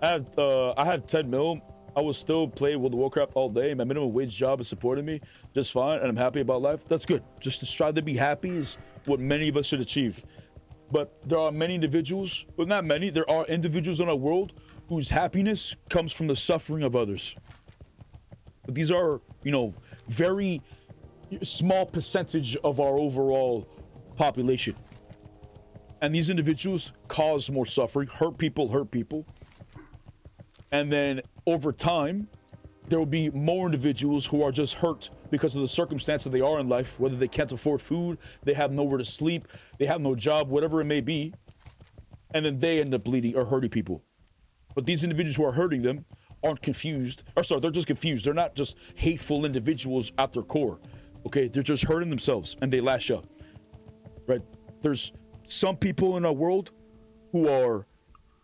I had 10 mil. I would still play World of Warcraft all day. My minimum wage job is supporting me just fine, and I'm happy about life. That's good. Just to strive to be happy is what many of us should achieve. But there are many individuals, well, not many, there are individuals in our world whose happiness comes from the suffering of others. But these are, very small percentage of our overall population. And these individuals cause more suffering, hurt people. And then over time, there will be more individuals who are just hurt because of the circumstance that they are in life, whether they can't afford food, they have nowhere to sleep, they have no job, whatever it may be. And then they end up bleeding or hurting people. But these individuals who are hurting them aren't confused. They're just confused. They're not just hateful individuals at their core. Okay, they're just hurting themselves and they lash up. Right? There's some people in our world who are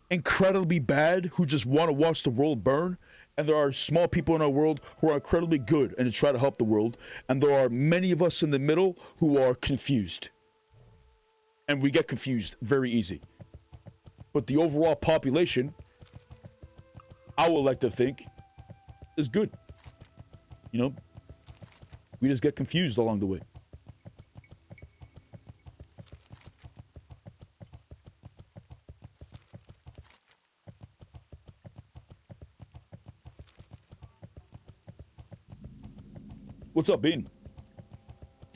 incredibly bad, who just want to watch the world burn. And there are small people in our world who are incredibly good and to try to help the world. And there are many of us in the middle who are confused. And we get confused very easy. But the overall population, I would like to think, is good. We just get confused along the way. What's up, Bean?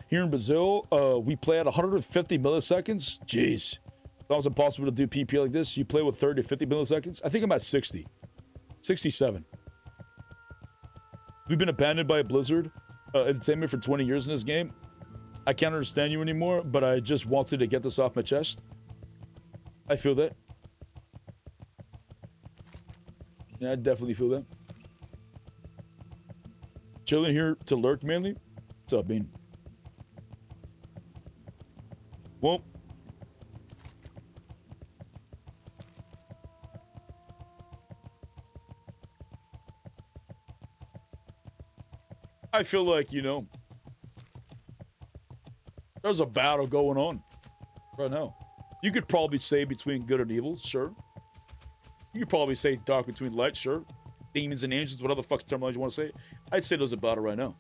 Here in Brazil, we play at 150 milliseconds. Jeez. It's almost impossible to do PP like this. You play with 30 to 50 milliseconds. I think I'm at 60. 67. We've been abandoned by Blizzard Entertainment for 20 years in this game. I can't understand you anymore, but I just wanted to get this off my chest. I feel that. Yeah, I definitely feel that. Chilling here to lurk mainly. What's up, Bean? Well, I feel like, you know, there's a battle going on right now. You could probably say between good and evil, sure. You could probably say dark between light, sure. Demons and angels, whatever the fuck terminology you want to say. I'd say there's a battle right now.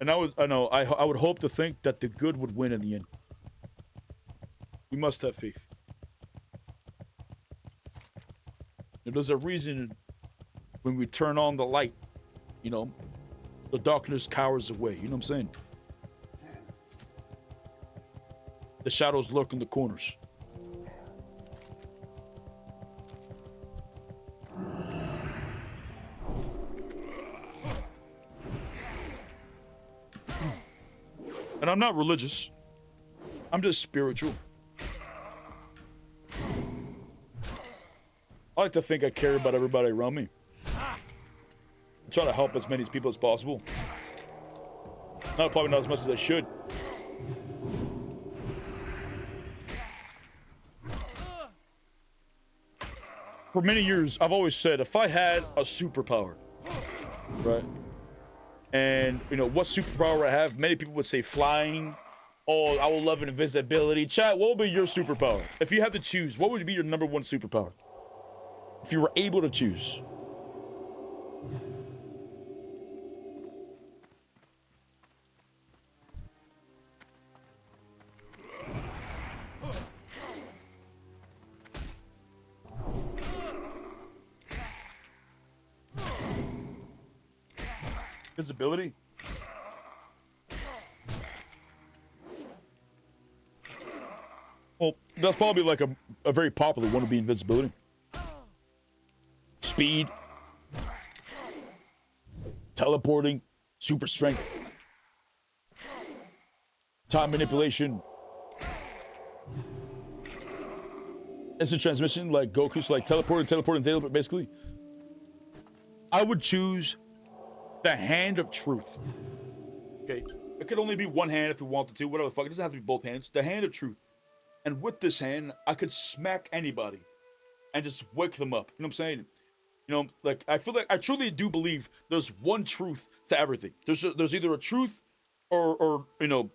And I would hope to think that the good would win in the end. We must have faith. There's a reason when we turn on the light, you know, the darkness cowers away. You know what I'm saying? The shadows lurk in the corners. And I'm not religious. I'm just spiritual. I like to think I care about everybody around me. I try to help as many people as possible. Probably not as much as I should. For many years, I've always said, if I had a superpower, right? And, you know, what superpower I have, many people would say flying. Oh, I will love invisibility. Chat, what would be your superpower? If you had to choose, what would be your number one superpower? If you were able to choose. Visibility? Well, that's probably like a very popular one would be invisibility. Speed. Teleporting. Super strength. Time manipulation. Instant transmission, like Goku's like teleporting, basically. I would choose the hand of truth. Okay, it could only be one hand if we wanted to, whatever the fuck. It doesn't have to be both hands. The hand of truth. And with this hand, I could smack anybody and just wake them up. You know what I'm saying? You know, like, I feel like I truly do believe there's one truth to everything. There's either a truth or you know,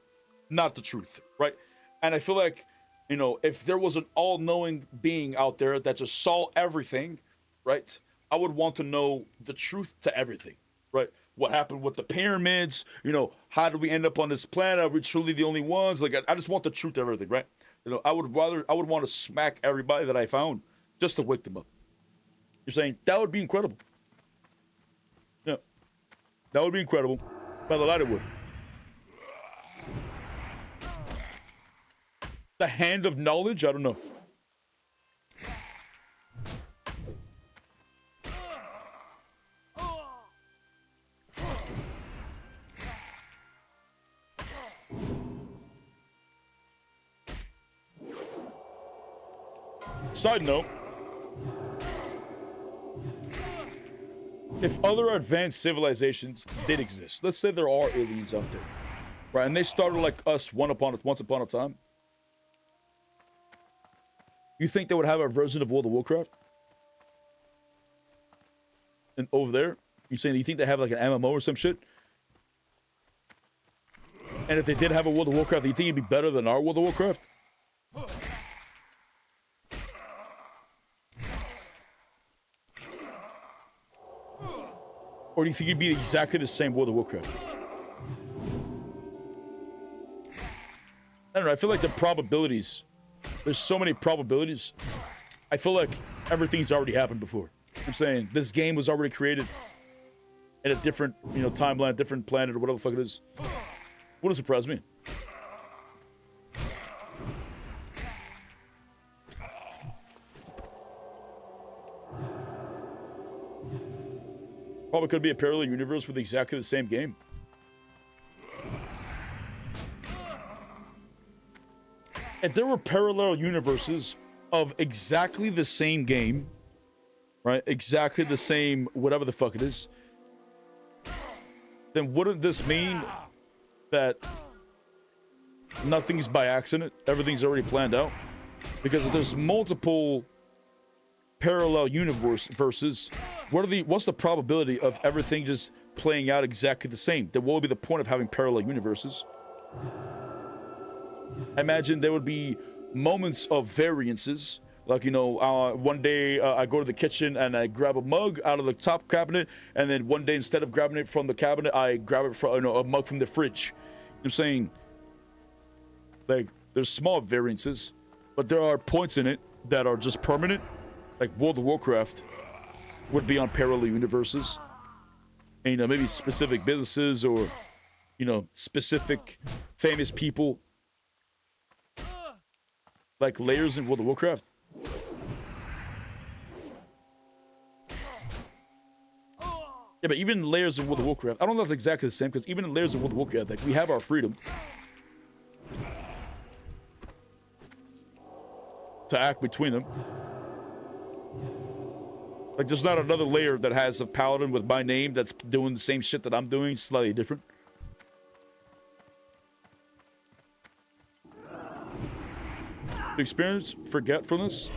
not the truth, right? And I feel like, you know, if there was an all-knowing being out there that just saw everything, right? I would want to know the truth to everything. Right? What happened with the pyramids? You know, how did we end up on this planet? Are we truly the only ones? Like, I just want the truth to everything, right? You know, I would want to smack everybody that I found just to wake them up. You're saying that would be incredible. Yeah, that would be incredible. By the light, it would. The hand of knowledge? I don't know. Side note, if other advanced civilizations did exist, let's say there are aliens out there, right? And they started like us once upon a time. You think they would have a version of World of Warcraft? And over there, you think they have like an MMO or some shit? And if they did have a World of Warcraft, do you think it'd be better than our World of Warcraft? Or do you think it'd be exactly the same World of Warcraft? I don't know, I feel like the probabilities, there's so many probabilities. I feel like everything's already happened before. I'm saying this game was already created in a different, you know, timeline, different planet, or whatever the fuck it is. Wouldn't surprise me. Probably could be a parallel universe with exactly the same game. If there were parallel universes of exactly the same game, right? Exactly the same, whatever the fuck it is, then wouldn't this mean that nothing's by accident? Everything's already planned out? Because if there's multiple parallel universe versus what's the probability of everything just playing out exactly the same? Then what would be the point of having parallel universes? I imagine there would be moments of variances. Like, you know, one day I go to the kitchen and I grab a mug out of the top cabinet, and then one day instead of grabbing it from the cabinet, I grab it from, you know, a mug from the fridge. You know what I'm saying? Like, there's small variances, but there are points in it that are just permanent. Like World of Warcraft would be on parallel universes. And, you know, maybe specific businesses or, you know, specific famous people. Like layers in World of Warcraft. Yeah, but even layers in World of Warcraft, I don't know if that's exactly the same, because even in layers of World of Warcraft, like, we have our freedom to act between them. Like, there's not another layer that has a paladin with my name that's doing the same shit that I'm doing, slightly different. To experience forgetfulness,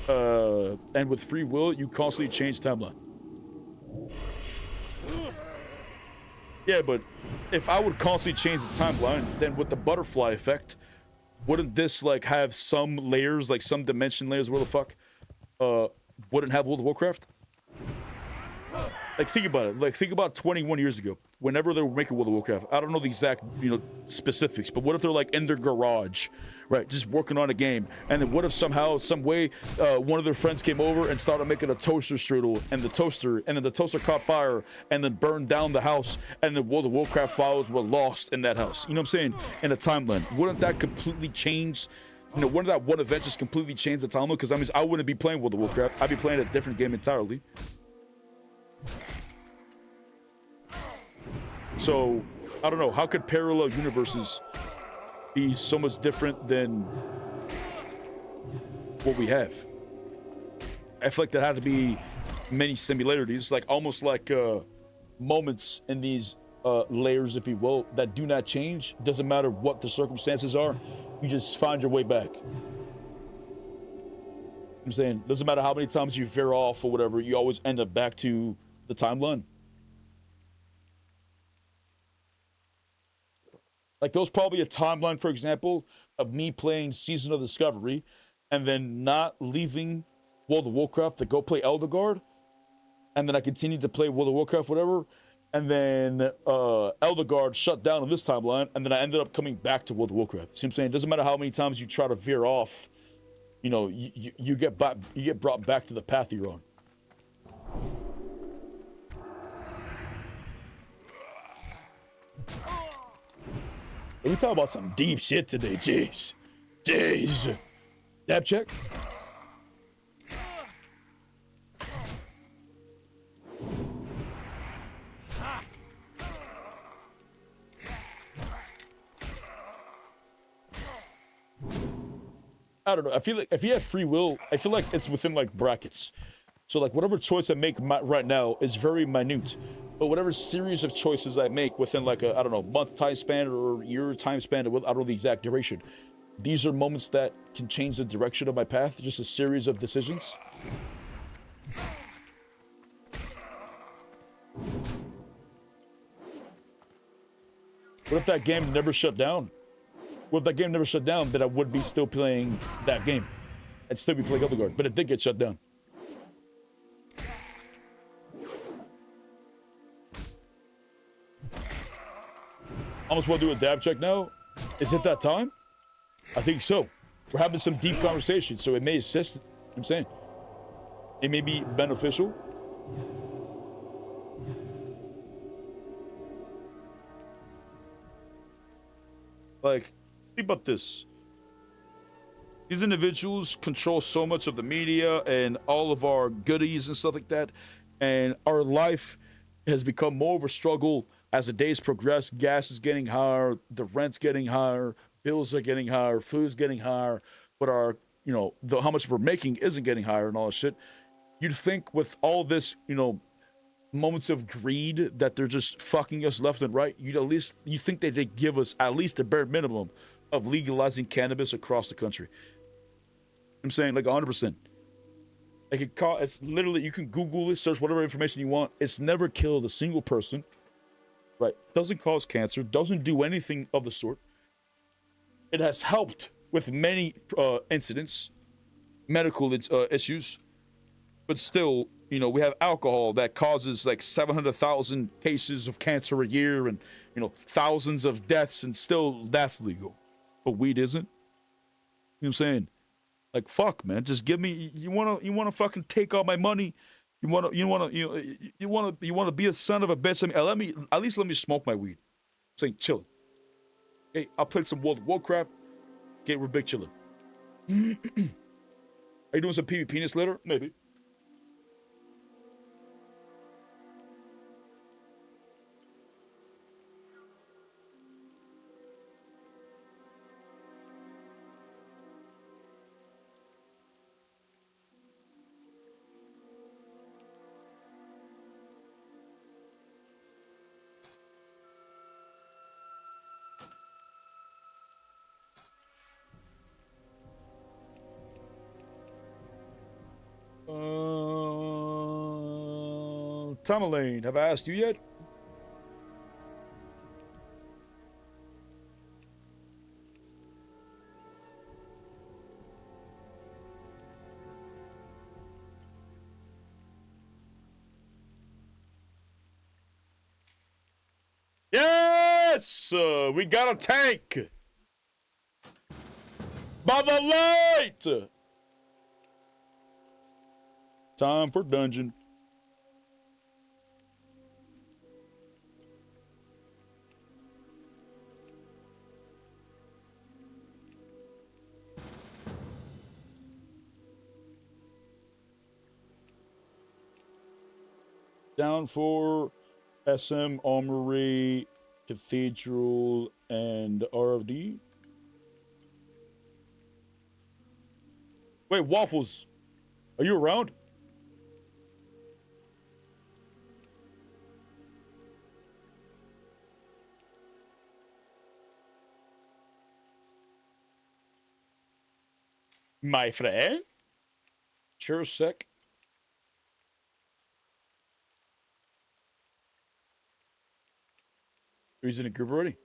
and with free will, you constantly change timeline. Yeah, but if I would constantly change the timeline, then with the butterfly effect, wouldn't this, like, have some layers, like some dimension layers, where the fuck, wouldn't have World of Warcraft? Like, think about it. Like, think about 21 years ago, whenever they were making World of Warcraft. I don't know the exact, you know, specifics, but what if they're, like, in their garage, right, just working on a game, and then what if somehow, some way, one of their friends came over and started making a toaster strudel, and the toaster caught fire, and then burned down the house, and the World of Warcraft files were lost in that house. You know what I'm saying? In a timeline. Wouldn't that completely change, you know, wouldn't that one event just completely change the timeline? Because, I mean, I wouldn't be playing World of Warcraft. I'd be playing a different game entirely. So, I don't know, how could parallel universes be so much different than what we have? I feel like there had to be many similarities, like almost like moments in these layers, if you will, that do not change. Doesn't matter what the circumstances are, you just find your way back. I'm saying, doesn't matter how many times you veer off or whatever, you always end up back to the timeline. Like, there's probably a timeline, for example, of me playing Season of Discovery and then not leaving World of Warcraft to go play Elderguard. And then I continued to play World of Warcraft, whatever. And then Elderguard shut down on this timeline. And then I ended up coming back to World of Warcraft. See what I'm saying? It doesn't matter how many times you try to veer off. You know, you get brought back to the path you're on. We talk about some deep shit today. Jeez. Dab check. I don't know. I feel like if you have free will, I feel like it's within, like, brackets. So, like, whatever choice I make right now is very minute. But whatever series of choices I make within, like, a, I don't know, month time span or year time span, I don't know the exact duration. These are moments that can change the direction of my path, just a series of decisions. What if that game never shut down? What if that game never shut down, then I would be still playing that game. I'd still be playing Elderguard, but it did get shut down. Almost want to do a dab check now. Is it that time? I think so. We're having some deep conversation, so it may assist. You know what I'm saying, it may be beneficial. Like, think about this. These individuals control so much of the media and all of our goodies and stuff like that. And our life has become more of a struggle as the days progress. Gas is getting higher, the rent's getting higher, bills are getting higher, food's getting higher, but our, you know, how much we're making isn't getting higher and all that shit. You'd think with all this, you know, moments of greed that they're just fucking us left and right, you think that they'd give us at least a bare minimum of legalizing cannabis across the country. I'm saying, like, 100%. Like it's literally, you can Google it, search whatever information you want. It's never killed a single person, right? Doesn't cause cancer, doesn't do anything of the sort. It has helped with many incidents, medical issues, but still, you know, we have alcohol that causes like 700,000 cases of cancer a year and, you know, thousands of deaths, and still that's legal. But weed isn't. You know what I'm saying? Like, fuck, man, just give me, you wanna fucking take all my money? You wanna be a son of a bitch? I mean, at least let me smoke my weed. I'm saying chill. Okay, I'll play some World of Warcraft. Okay, we're big chilling. Are you doing some PvP later? Maybe. Tamerlane, have I asked you yet? Yes! We got a tank! By the light! Time for dungeon. Down for SM, Armory, Cathedral, and RFD. Wait, Waffles, are you around? My friend? Sure, sec. He's in a group already.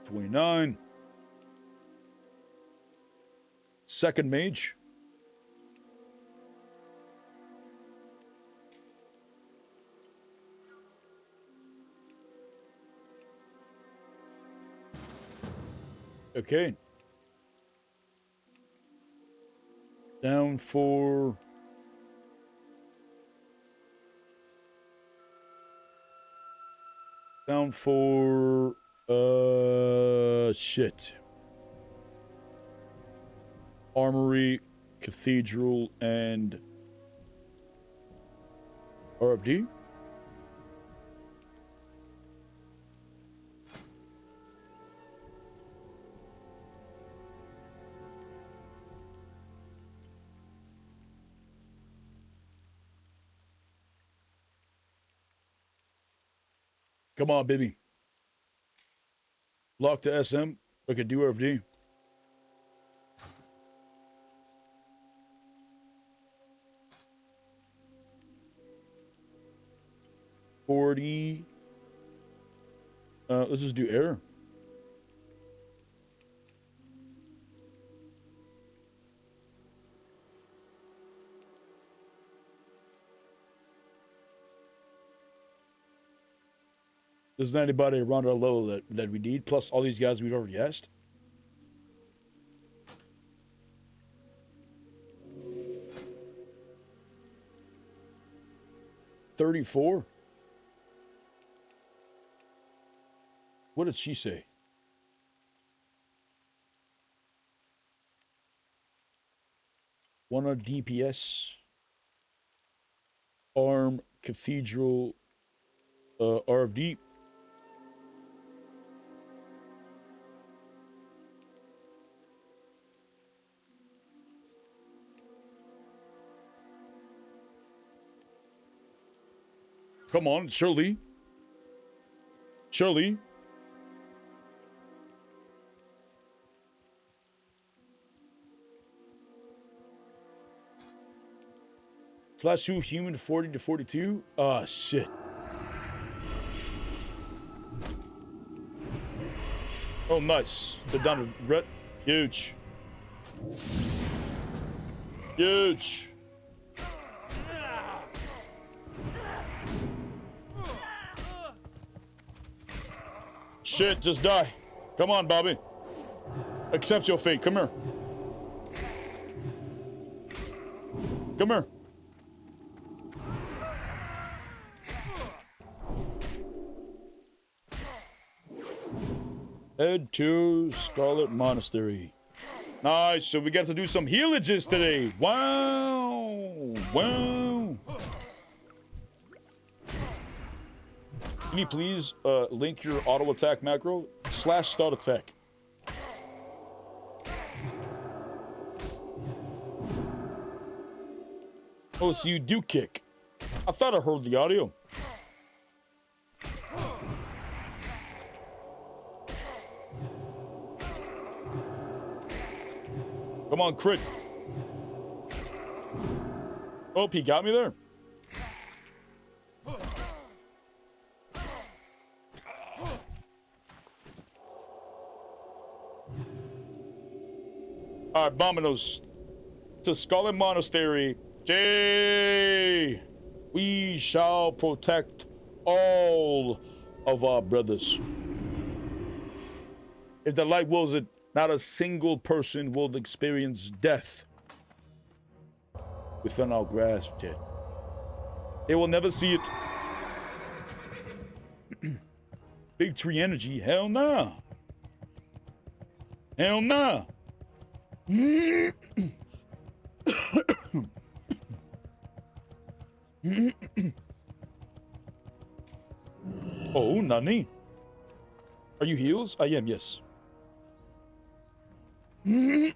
29. Second mage. Okay. Down for... Down for... shit. Armory, Cathedral, and... RFD? Come on, baby. Lock to SM. I could do RFD. Let's just do air. There's not anybody around our level that we need, plus all these guys we've already asked. $34. What did she say? One on DPS. Arm, Cathedral, RFD. Come on, Shirley. Shirley. /2 human 40 to 42. Ah, shit. Oh, nice. They're down to red. Huge. Huge. Shit, just die. Come on, Bobby. Accept your fate. Come here. Come here. Head to Scarlet Monastery. Nice, so we got to do some healages today. Wow. Wow. Can you please link your auto attack macro / start attack? Oh, so you do kick. I thought I heard the audio. Come on, crit. Oh, he got me there. All right, Bominos. To Scarlet Monastery. Jay! We shall protect all of our brothers. If the light wills it, not a single person will experience death within our grasp yet. They will never see it. Big tree energy? Hell nah. Hell nah. Oh, Nani. Are you heals? I am, yes. Light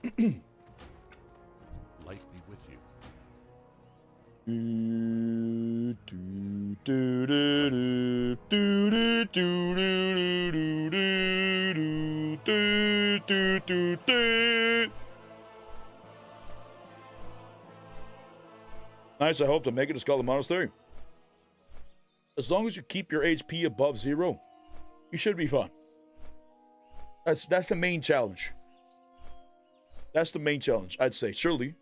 be with you. Nice, I hope to make it to Scarlet Monastery. As long as you keep your HP above 0, you should be fine. That's the main challenge. That's the main challenge, I'd say. Surely.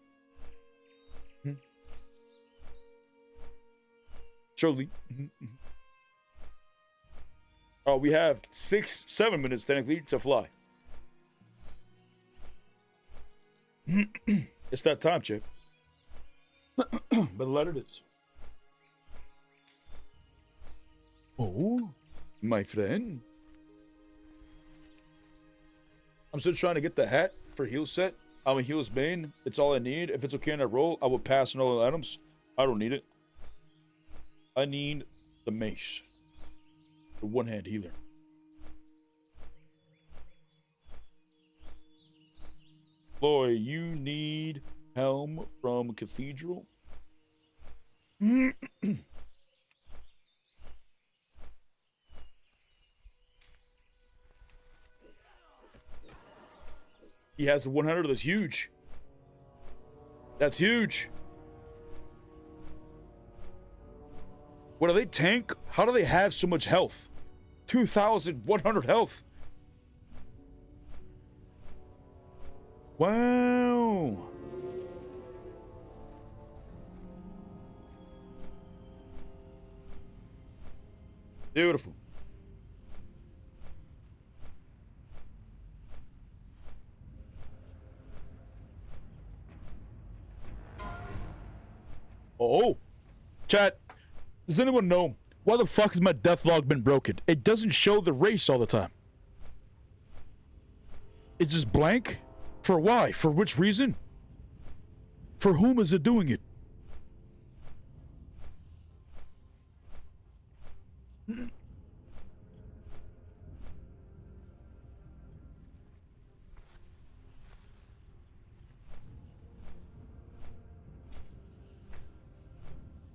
Surely. Oh, we have 7 minutes technically to fly. It's that time, Chip. But let it is. Oh, my friend. I'm still trying to get the hat for heal set. I'm a heals main. It's all I need. If it's okay on that roll, I will pass on all the items. I don't need it. I need the mace. The one-hand healer. Boy, you need helm from Cathedral. He has the 100. That's huge. That's huge. What do they tank? How do they have so much health? 2,100 health. Wow. Beautiful. Oh, chat, does anyone know why the fuck has my death log been broken? It doesn't show the race all the time. It's just blank? For why? For which reason? For whom is it doing it?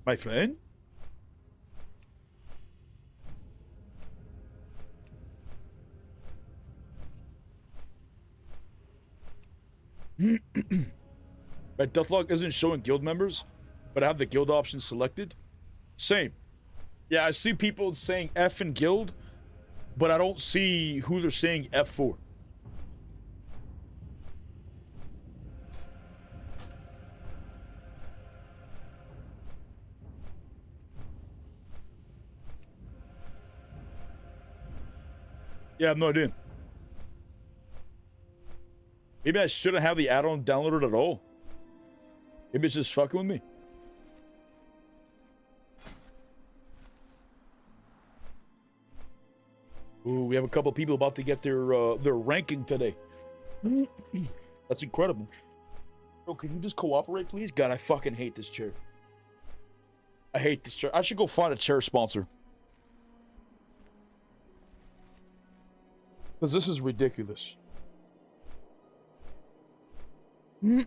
My friend? My death log isn't showing guild members, but I have the guild option selected. Same. Yeah, I see people saying F in guild, but I don't see who they're saying F for. Yeah, I have no idea. Maybe I shouldn't have the add-on downloaded at all. Maybe it's just fucking with me. Ooh, we have a couple people about to get their ranking today. That's incredible. Bro, can you just cooperate, please? God, I fucking hate this chair. I hate this chair. I should go find a chair sponsor. Because this is ridiculous. This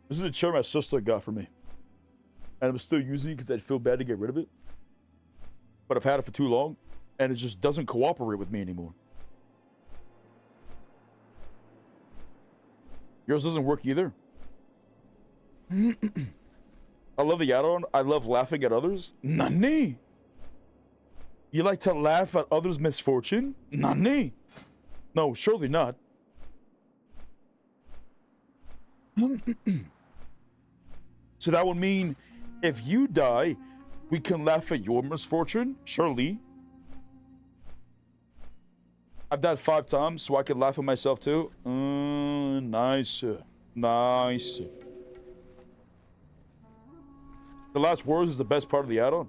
is a chair my sister got for me. And I'm still using it because I'd feel bad to get rid of it. But I've had it for too long, and it just doesn't cooperate with me anymore. Yours doesn't work either? I love the add-on. I love laughing at others. Nani? You like to laugh at others' misfortune? Nani? No, surely not. So that would mean if you die, we can laugh at your misfortune? Surely. I've died 5 times, so I can laugh at myself too. Nice. Nice. The last words is the best part of the add-on.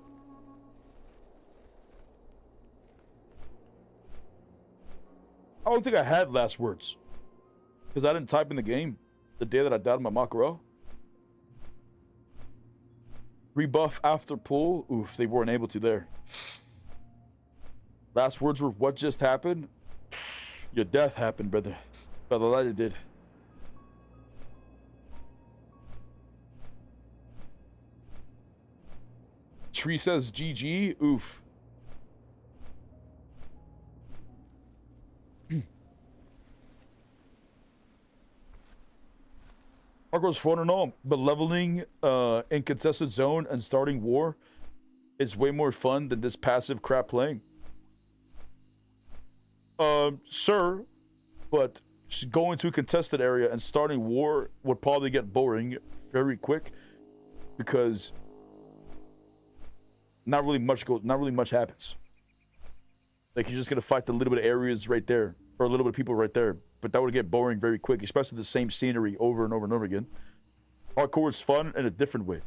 I don't think I had last words. Because I didn't type in the game the day that I died in my Makara. Rebuff after pull. Oof, they weren't able to there. Last words were what just happened? Your death happened, brother. By the light it did. Tree says GG. Oof. Hardcore's fun and all, but leveling in contested zone and starting war is way more fun than this passive crap playing. Sure, but going to a contested area and starting war would probably get boring very quick because not really much happens. Like you're just gonna fight the little bit of areas right there, or a little bit of people right there. But that would get boring very quick, especially the same scenery over and over and over again. Hardcore is fun in a different way.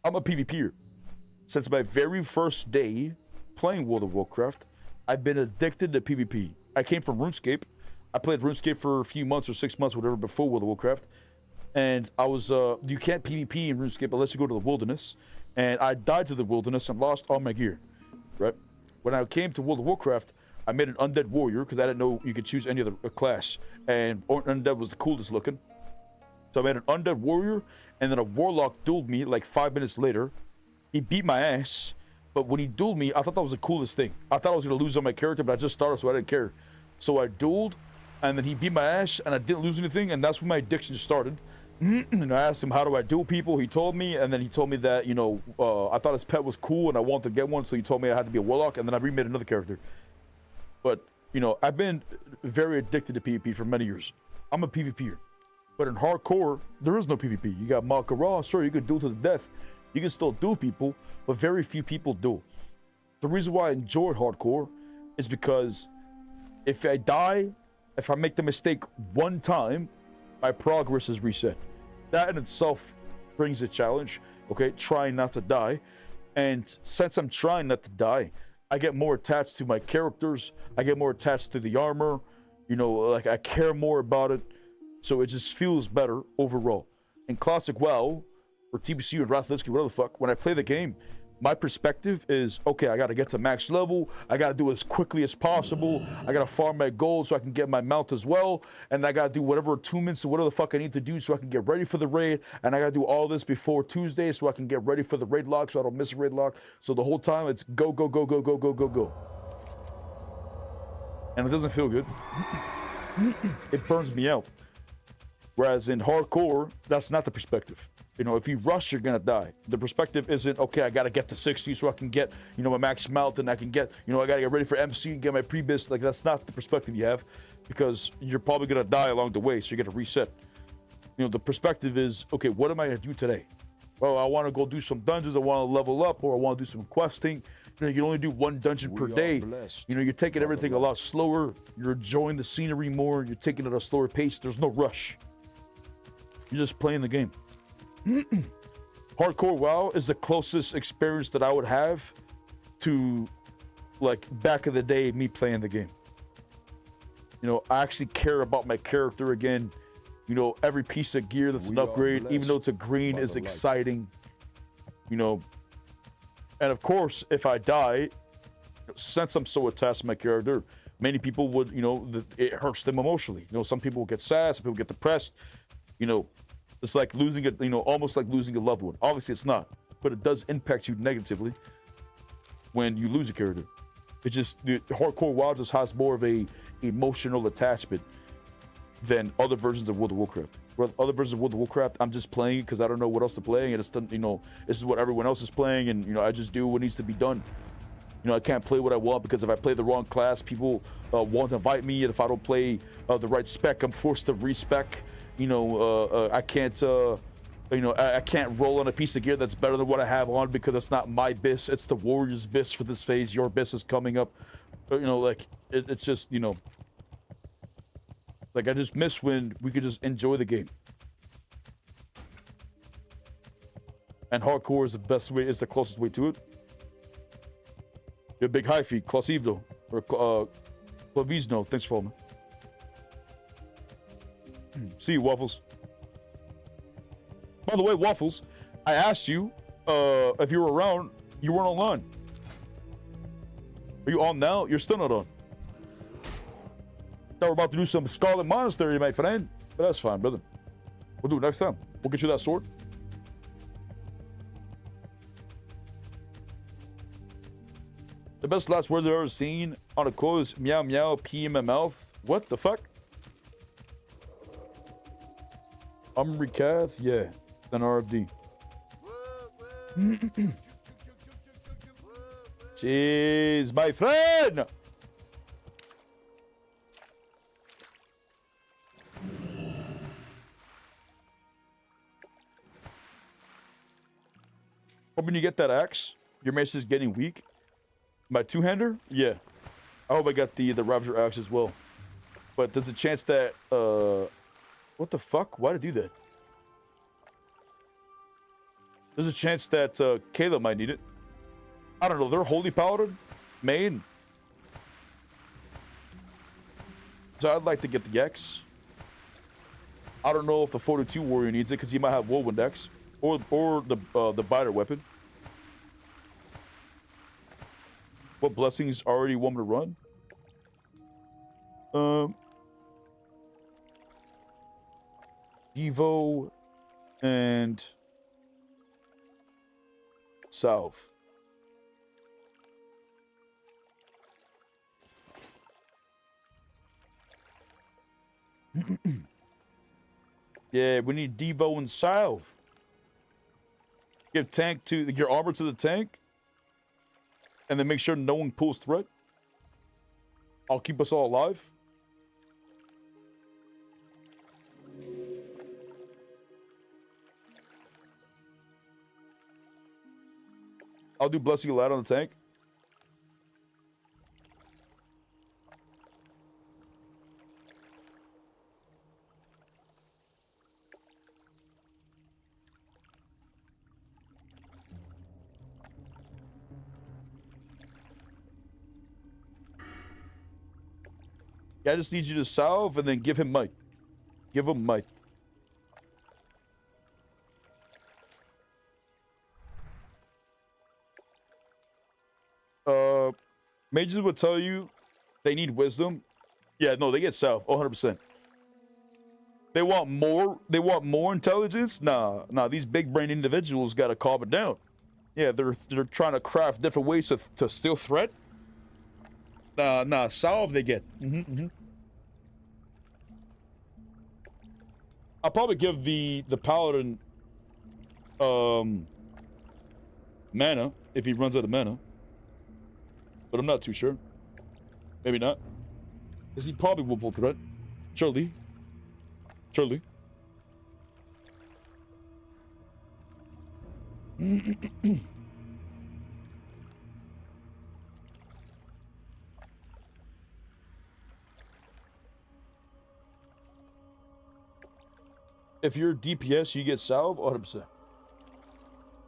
I'm a PvPer. Since my very first day playing World of Warcraft, I've been addicted to PvP. I came from RuneScape. I played RuneScape for a few months or 6 months, whatever, before World of Warcraft. And I was, you can't PvP in RuneScape unless you go to the wilderness. And I died to the wilderness and lost all my gear, right? When I came to World of Warcraft, I made an undead warrior because I didn't know you could choose any other class. And undead was the coolest looking. So I made an undead warrior, and then a warlock dueled me like 5 minutes later. He beat my ass, but when he dueled me, I thought that was the coolest thing. I thought I was going to lose on my character, but I just started, so I didn't care. So I dueled, and then he beat my ass, and I didn't lose anything, and that's when my addiction started. And I asked him, how do I duel people? He told me, and then he told me that, you know, I thought his pet was cool, and I wanted to get one, so he told me I had to be a warlock, and then I remade another character. But, you know, I've been very addicted to PvP for many years. I'm a PvPer. But in hardcore, there is no PvP. You got Makara, sure, you could duel to the death. You can still duel people, but very few people duel. The reason why I enjoy hardcore is because if I die, if I make the mistake one time, my progress is reset. That in itself brings a challenge, okay? Trying not to die. And since I'm trying not to die, I get more attached to my characters. I get more attached to the armor. You know, like I care more about it. So it just feels better overall. In Classic WoW, or TBC or Rathlivsky, whatever the fuck, when I play the game, my perspective is, okay, I gotta get to max level. I gotta do it as quickly as possible. I gotta farm my gold so I can get my mount as well. And I gotta do whatever attunements or whatever the fuck I need to do so I can get ready for the raid. And I gotta do all this before Tuesday so I can get ready for the raid lock so I don't miss a raid lock. So the whole time it's go, go, go, go, go, go, go, go. And it doesn't feel good. It burns me out. Whereas in hardcore, that's not the perspective. You know, if you rush, you're gonna die. The perspective isn't, okay, I gotta get to 60 so I can get, you know, my max mount, and I can get, you know, I gotta get ready for MC and get my pre-bis. Like, that's not the perspective you have, because you're probably gonna die along the way, so you gotta reset. You know, the perspective is, okay, what am I gonna do today? Well, I wanna go do some dungeons, I wanna level up, or I wanna do some questing. You know, you can only do one dungeon per day. You know, you're taking everything a lot slower, you're enjoying the scenery more, you're taking it at a slower pace, there's no rush. You're just playing the game. Hardcore WoW is the closest experience that I would have to, like, back in the day, me playing the game. You know, I actually care about my character again. You know, every piece of gear that's an upgrade, even though it's a green, is exciting. You know, and of course, if I die, since I'm so attached to my character, many people would, you know, it hurts them emotionally. You know, some people get sad, some people get depressed. You know, it's like losing it, you know, almost like losing a loved one. Obviously, it's not, but it does impact you negatively when you lose a character. It just, the hardcore WoW just has more of a emotional attachment than other versions of World of Warcraft. Well, other versions of World of Warcraft, I'm just playing because I don't know what else to play, and it's, you know, this is what everyone else is playing, and, you know, I just do what needs to be done. You know, I can't play what I want, because if I play the wrong class, people won't invite me, and if I don't play the right spec, I'm forced to respec. You know, I can't, you know, I can't roll on a piece of gear that's better than what I have on, because it's not my BIS, it's the warrior's BIS for this phase. Your BIS is coming up. But, you know, like, it's just, you know, like, I just miss when we could just enjoy the game. And hardcore is the best way, is the closest way to it. You're a big hyphy, Clausivdo, or Clavizno, thanks for following. See you, Waffles. By the way, Waffles, I asked you if you were around. You weren't online. Are you on now? You're still not on. Thought we're about to do some Scarlet Monastery, my friend. But that's fine, brother. We'll do it next time. We'll get you that sword. The best last words I've ever seen on a quote is meow meow, pee in my mouth. What the fuck? Umricath, yeah, then RFD. Jeez, my friend! Hoping you get that axe. Your mace is getting weak. My two-hander? Yeah. I hope I got the Ravager axe as well. But there's a chance that, what the fuck? Why did I do that? There's a chance that Kayla might need it. I don't know. They're Holy Paladin? Main? So I'd like to get the X. I don't know if the 42 warrior needs it, because he might have Whirlwind X. Or the biter weapon. What blessings already want me to run? Evo and Salve. Yeah, we need Devo and Salve. Give tank to your armor to the tank, and then make sure no one pulls threat. I'll keep us all alive. I'll do Blessing Light on the tank. Yeah, I just need you to salve and then give him might. Give him might. Mages would tell you they need wisdom. Yeah, no, they get salve, 100%. They want more intelligence? Nah, these big brain individuals gotta calm it down. Yeah, they're trying to craft different ways to steal threat. Nah, salve they get. I'll probably give the Paladin mana if he runs out of mana. But I'm not too sure. Maybe not. Because he probably will full threat. Surely. Surely. If you're DPS, you get salve 100%.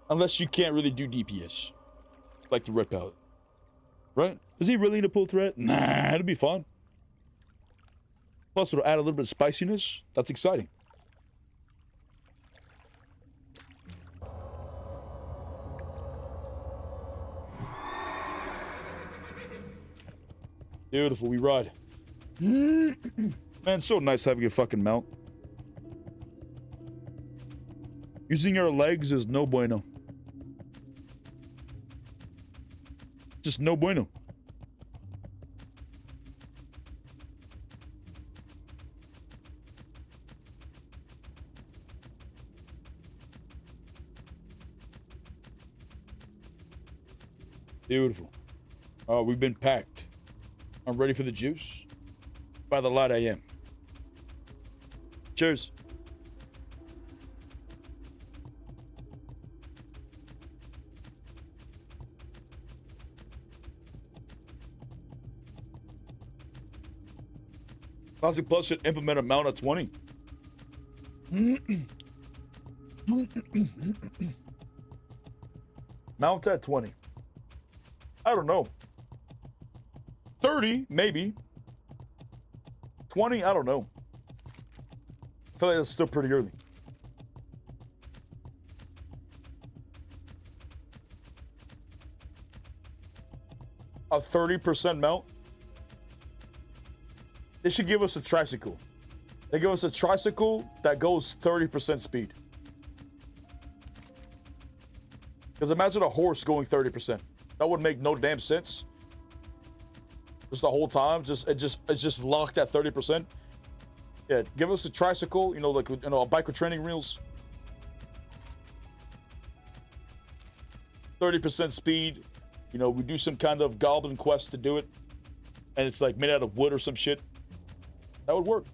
Unless you can't really do DPS. Like the Red Palette. Right? Is he really in a pull threat? Nah, it'll be fun. Plus, it'll add a little bit of spiciness. That's exciting. Beautiful, we ride. Man, it's so nice having a fucking mount. Using our legs is no bueno. Just no bueno. Beautiful. Oh, we've been packed. I'm ready for the juice. By the light, I am. Cheers. Classic Plus should implement a mount at 20. Mount at 20. I don't know. 30, maybe. 20, I don't know. I feel like that's still pretty early. A 30% mount? They should give us a tricycle. They give us a tricycle that goes 30% speed. Because imagine a horse going 30%. That would make no damn sense. Just the whole time, it's just locked at 30%. Yeah, give us a tricycle, you know, like a bike with training wheels. 30% speed. You know, we do some kind of goblin quest to do it, and it's like made out of wood or some shit. That would work.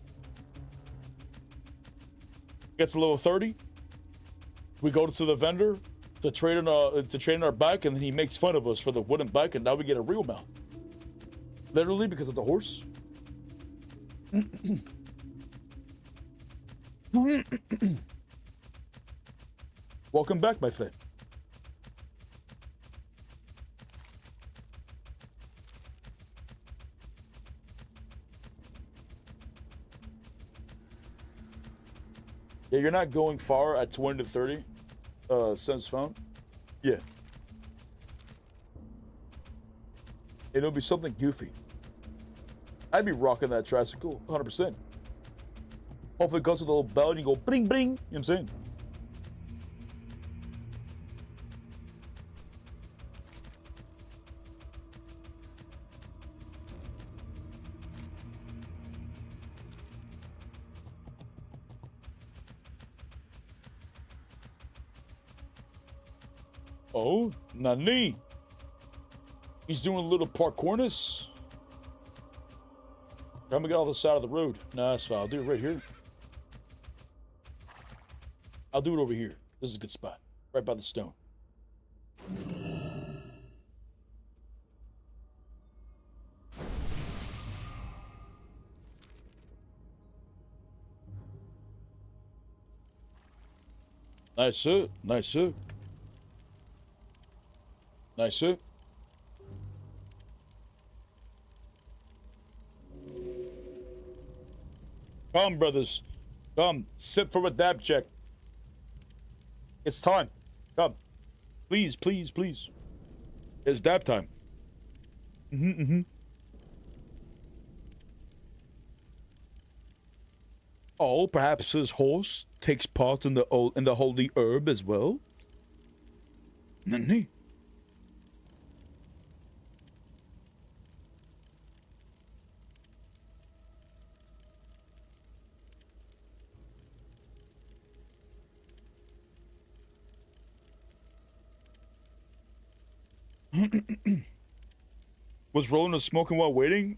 Gets a level 30. We go to the vendor to trade in our bike, and then he makes fun of us for the wooden bike, and now we get a real mount. Literally, because it's a horse. Welcome back, my friend. Yeah, you're not going far at 20 to 30 cents found. Yeah. It'll be something goofy. I'd be rocking that tricycle 100%. Hopefully it goes with a little bell and you go bring bring. You know what I'm saying? Oh, nani? He's doing a little parkourness. I'm gonna get off the side of the road. Nah, that's fine. I'll do it right here. I'll do it over here. This is a good spot. Right by the stone. Nice, sir. Nice, sir. Nice, sir. Come, brothers. Come, sit for a dab check. It's time. Come. Please, please, please. It's dab time. Oh, perhaps his horse takes part in the holy herb as well? Nani? Was rolling and smoking while waiting?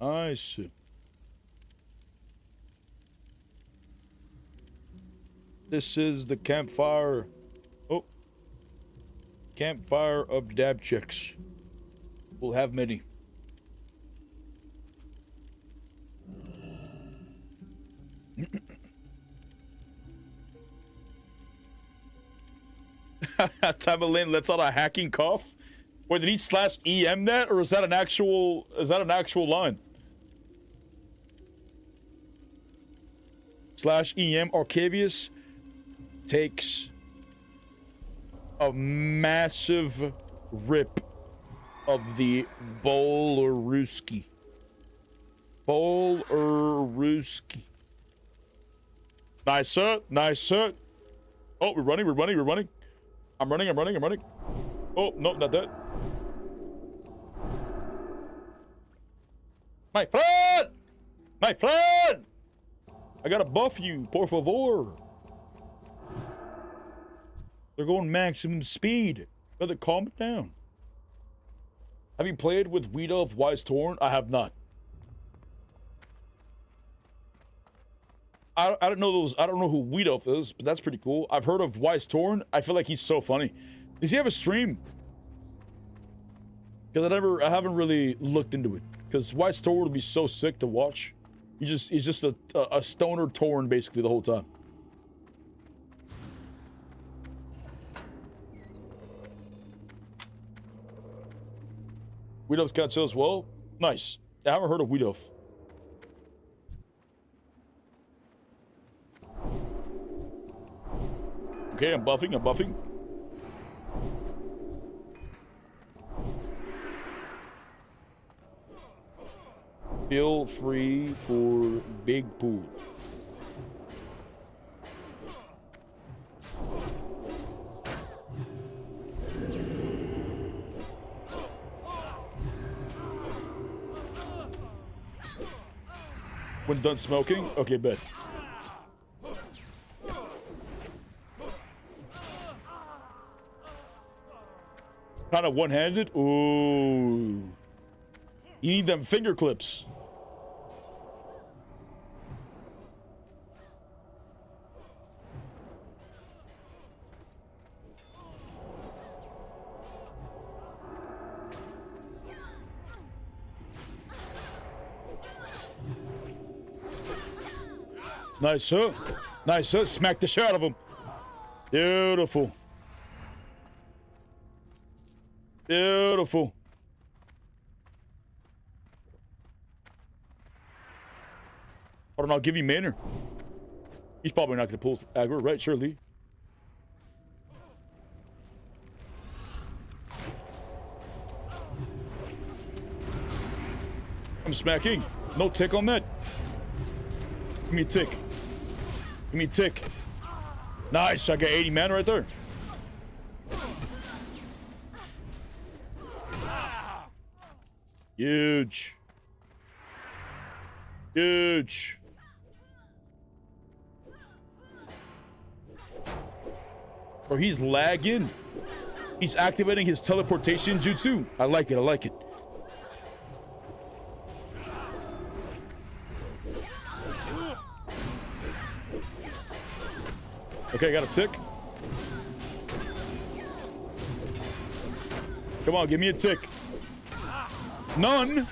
I see. This is the campfire. Oh. Campfire of dab chicks. We'll have many. Tamerlane lets out a hacking cough. Wait, did he slash EM that, or is that an actual line? Slash EM Arcavius takes a massive rip of the Bolaruski. Bolaruski. Nice sir, nice sir. Oh, we're running. I'm running. Oh, no, not that. My friend! I gotta buff you, por favor. They're going maximum speed. Brother, calm it down. Have you played with Weed of Wise Torn? I have not. I don't know those. I don't know who Weed of is, but that's pretty cool. I've heard of Wise Torn. I feel like he's so funny. Does he have a stream? Because I haven't really looked into it. Because Wise Torn would be so sick to watch. He's just a stoner Torn basically the whole time. Weedof's got chill as well. Nice. I haven't heard of Weedof. Okay, I'm buffing. Feel free for big pool. When done smoking? Okay, bet. Kind of one-handed? Ooh. You need them finger clips. Nice, sir. Nice, sir. Smack the shit out of him. Beautiful. Beautiful. I don't know, I'll give you Manor. He's probably not going to pull aggro, right? Surely. I'm smacking. No tick on that. Give me a tick. Give me a tick. Nice, I got 80 mana right there. Huge. Huge. Bro, he's lagging. He's activating his teleportation jutsu. I like it, I like it. Okay, I got a tick. Come on, give me a tick. None.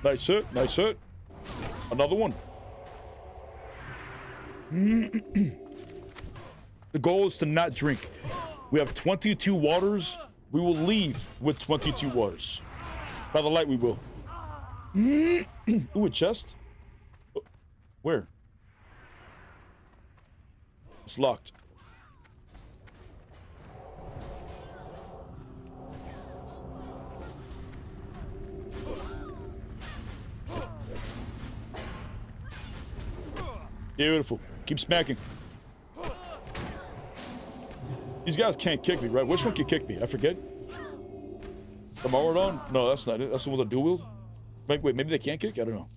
Nice hit, nice hit. Another one. The goal is to not drink. We have 22 waters. We will leave with 22 waters. By the light, we will. Ooh, a chest? Where? It's locked. Beautiful. Keep smacking. These guys can't kick me, right? Which one can kick me? I forget. The Maurodon? No, that's not it. That's the ones that dual wield. Wait, maybe they can't kick? I don't know.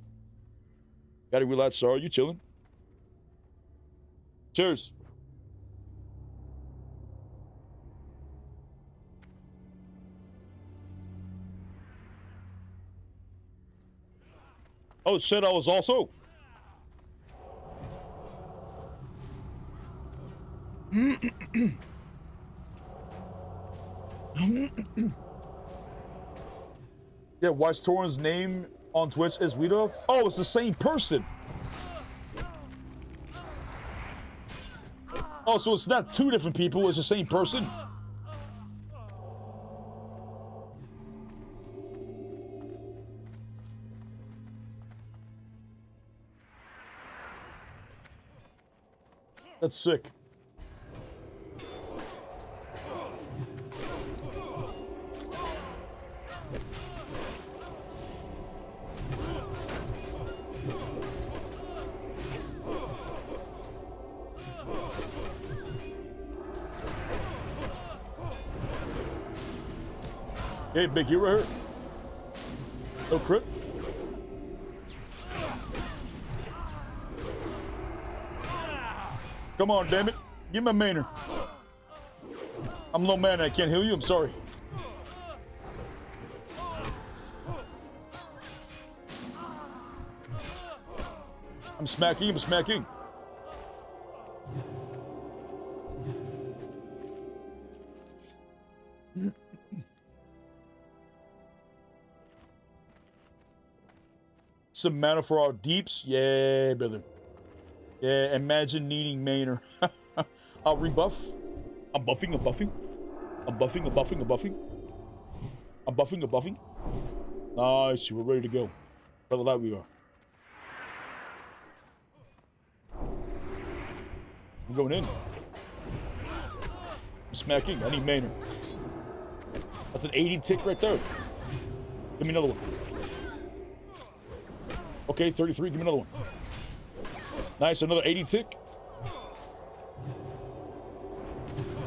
Gotta relax, sorry. You chilling? Cheers. Oh shit, I was also. Yeah, Watch Torrent's name on Twitch is Weedov. Oh, it's the same person. Oh, so it's not two different people, it's the same person. That's sick. Hey, big hero here. No crit. Come on, damn it. Give me a mainer. I'm low mana, I can't heal you, I'm sorry. I'm smacking. Some mana for our deeps? Yeah, brother. Yeah, imagine needing mainer. I'll rebuff. I'm buffing. Nice, we're ready to go. Brother, that we are. I'm going in. I'm smacking. I need mainer. That's an 80 tick right there. Give me another one. Okay, 33. Give me another one. Nice, another 80 tick.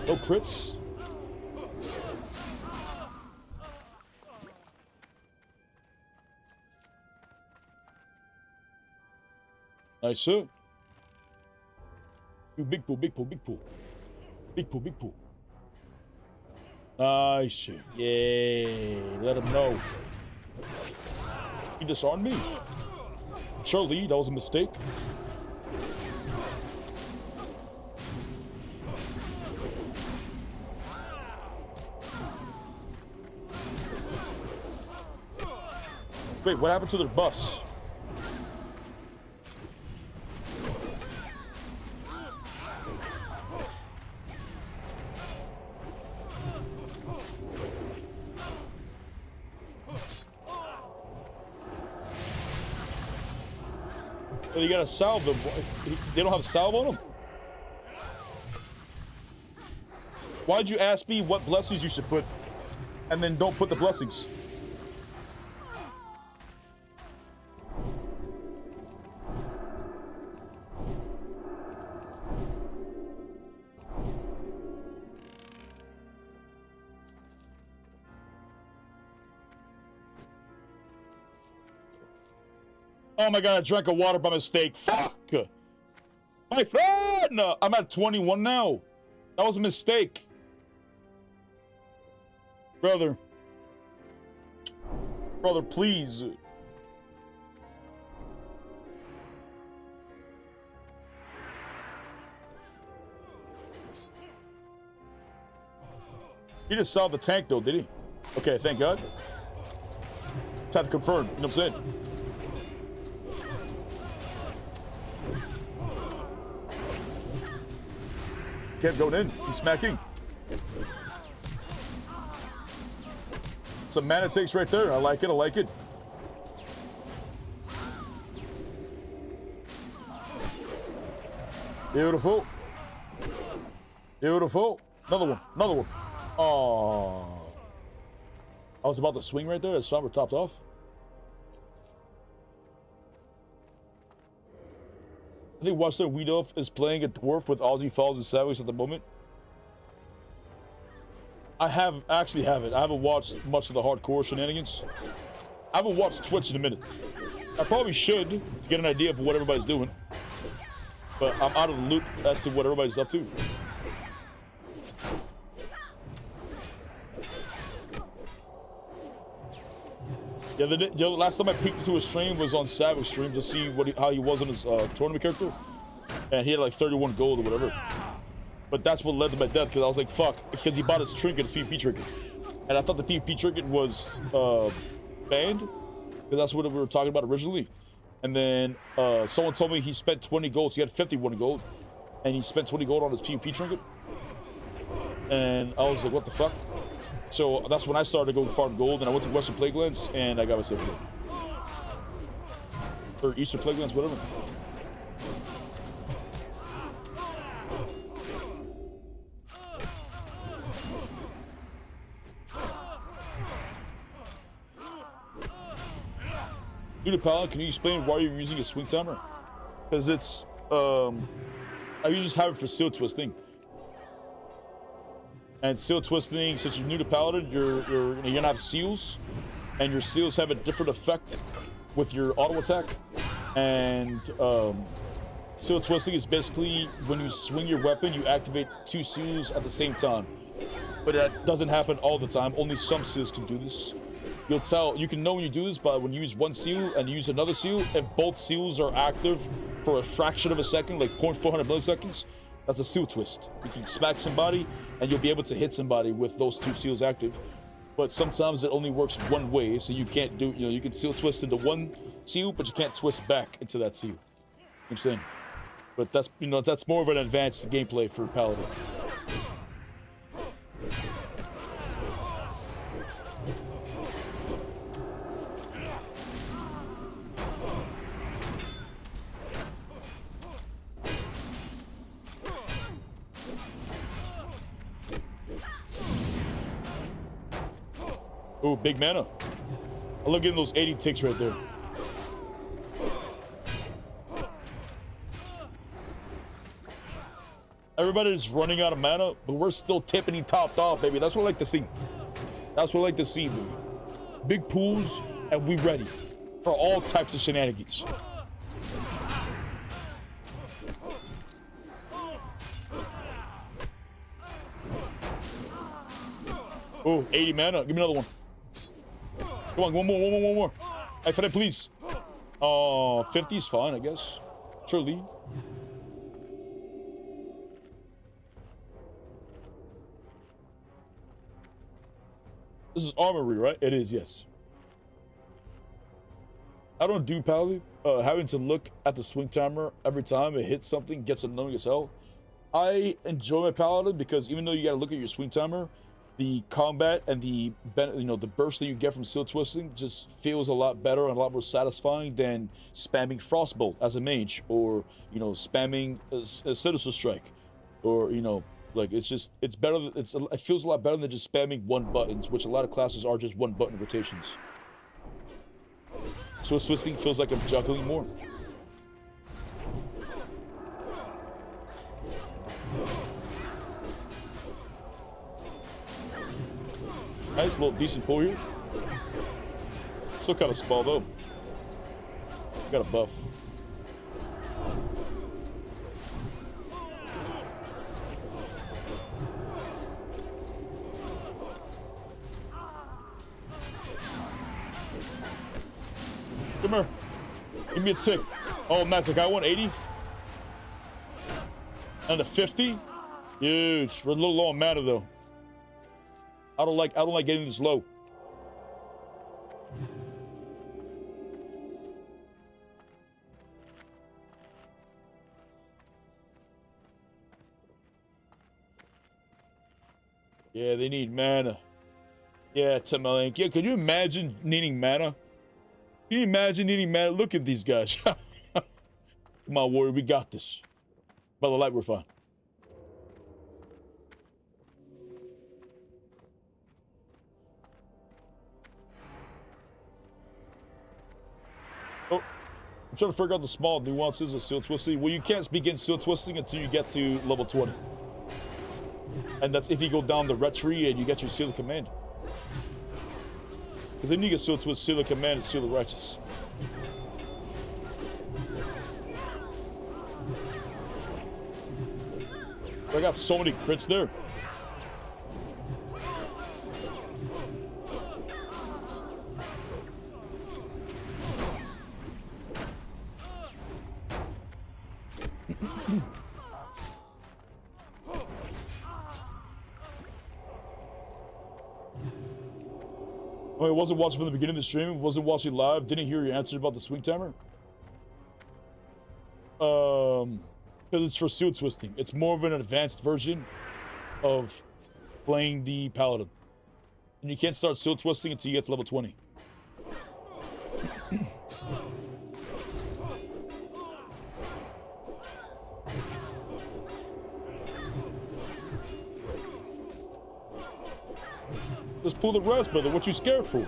No crits. Nice, sir. You big pool. Nice. Yeah, let him know. He disarmed me. Charlie, that was a mistake. Wait, what happened to their bus? Well, you gotta salve them. They don't have salve on them? Why'd you ask me what blessings you should put and then don't put the blessings? Oh my god, I drank a water by mistake. Fuck! My friend! I'm at 21 now. That was a mistake. Brother. Brother, please. He just solved the tank though, did he? Okay, thank God. Time to confirm, you know what I'm saying? Kept going in. He's smacking. Some mana takes right there. I like it. Beautiful. Another one. Oh. I was about to swing right there. That's fine. We're topped off. I think Watchtower Weedolf is playing a dwarf with Aussie Falls and Savages at the moment. I actually haven't. I haven't watched much of the hardcore shenanigans. I haven't watched Twitch in a minute. I probably should to get an idea of what everybody's doing. But I'm out of the loop as to what everybody's up to. Yeah, the last time I peeked into his stream was on Savage stream to see how he was in his tournament character. And he had like 31 gold or whatever. But that's what led to my death, because I was like, fuck, because he bought his trinket, his PvP trinket. And I thought the PvP trinket was banned, because that's what we were talking about originally. And then someone told me he spent 20 gold, so he had 51 gold. And he spent 20 gold on his PvP trinket. And I was like, what the fuck? So that's when I started to go farm gold, and I went to Western Plaguelands, and I got myself gold. Or Eastern Plaguelands, whatever. Dude, Paladin, can you explain why you're using a swing timer? Because it's, I usually just have it for seal twisting. And seal twisting, since you're new to Paladin, you're gonna have seals, and your seals have a different effect with your auto attack. And seal twisting is basically when you swing your weapon, you activate 2 seals at the same time. But that doesn't happen all the time. Only some seals can do this. You can know when you do this by when you use one seal and use another seal, if both seals are active for a fraction of a second, like 0.400 milliseconds, that's a seal twist. You can smack somebody and you'll be able to hit somebody with those 2 seals active. But sometimes it only works one way, so you can't do, you can seal twist into one seal, but you can't twist back into that seal. You know what I'm saying? But that's, that's more of an advanced gameplay for Paladin. Ooh, big mana. I look at those 80 ticks right there. Everybody's running out of mana, but we're still tipping topped off, baby. That's what I like to see. That's what I like to see, baby. Big pools, and we ready for all types of shenanigans. Oh, 80 mana. Give me another one. Come on, one more. Hey, Fred, please. 50 is fine, I guess. Surely. This is armory, right? It is, yes. I don't do Paladin. Having to look at the swing timer every time it hits something gets annoying as hell. I enjoy my Paladin because even though you gotta look at your swing timer, the combat and the burst that you get from seal twisting just feels a lot better and a lot more satisfying than spamming Frostbolt as a mage, or spamming a Citizen Strike, or like it's better. It feels a lot better than just spamming one buttons, which a lot of classes are just one button rotations. So twisting feels like I'm juggling more. Nice little decent pull here. Still kind of small though. Got a buff. Come here. Give me a tick. Oh, magic. I want 80. And a 50. Huge. We're a little low on mana though. I don't like getting this low. Yeah, they need mana. Yeah, Tamalink. Yeah, could you imagine needing mana? Can you imagine needing mana? Look at these guys. Come on, warrior, we got this. By the light, we're fine. Oh, I'm trying to figure out the small nuances of seal twisting. Well, you can't begin seal twisting until you get to level 20. And that's if you go down the red tree and you get your seal of command. Because then you get seal twist, seal of command, and seal of righteous. I got so many crits there. Oh, I wasn't watching from the beginning of the stream. Wasn't watching live. Didn't hear your answer about the swing timer. Because it's for seal twisting. It's more of an advanced version of playing the Paladin. And you can't start seal twisting until you get to level 20. Just pull the rest, brother. What you scared for?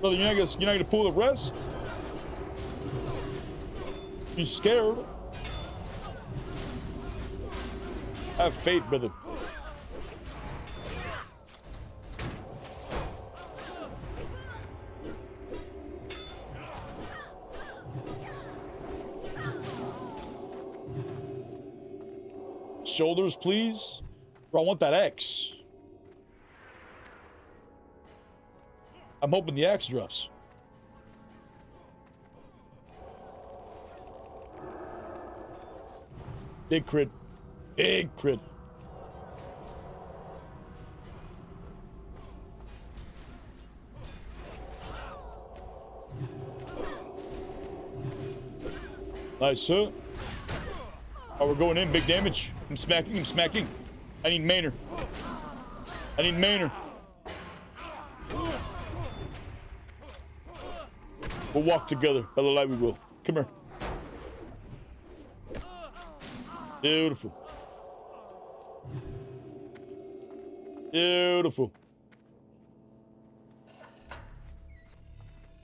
Brother, you're not gonna pull the rest? You scared? Have faith, brother. Shoulders, please. Bro, I want that X. I'm hoping the X drops. Big crit. Big crit. Nice, sir. Oh, we're going in. Big damage. I'm smacking. I'm smacking. I need Maynard. I need Maynard. We'll walk together. By the light we will. Come here. Beautiful. Beautiful.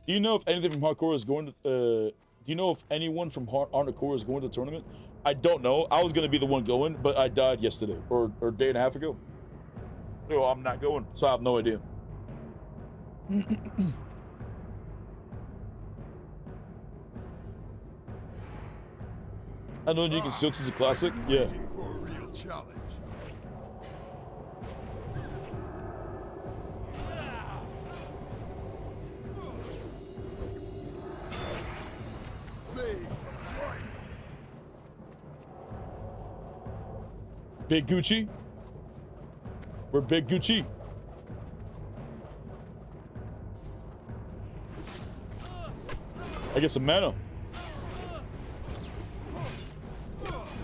Do you know if anything from hardcore is going to do you know if anyone from hardcore is going to the tournament? I don't know. I was gonna be the one going, but I died yesterday or a day and a half ago. So I'm not going. So I have no idea. I know you can still choose a classic. Yeah. For a real challenge. Big Gucci. We're Big Gucci. I get some mana.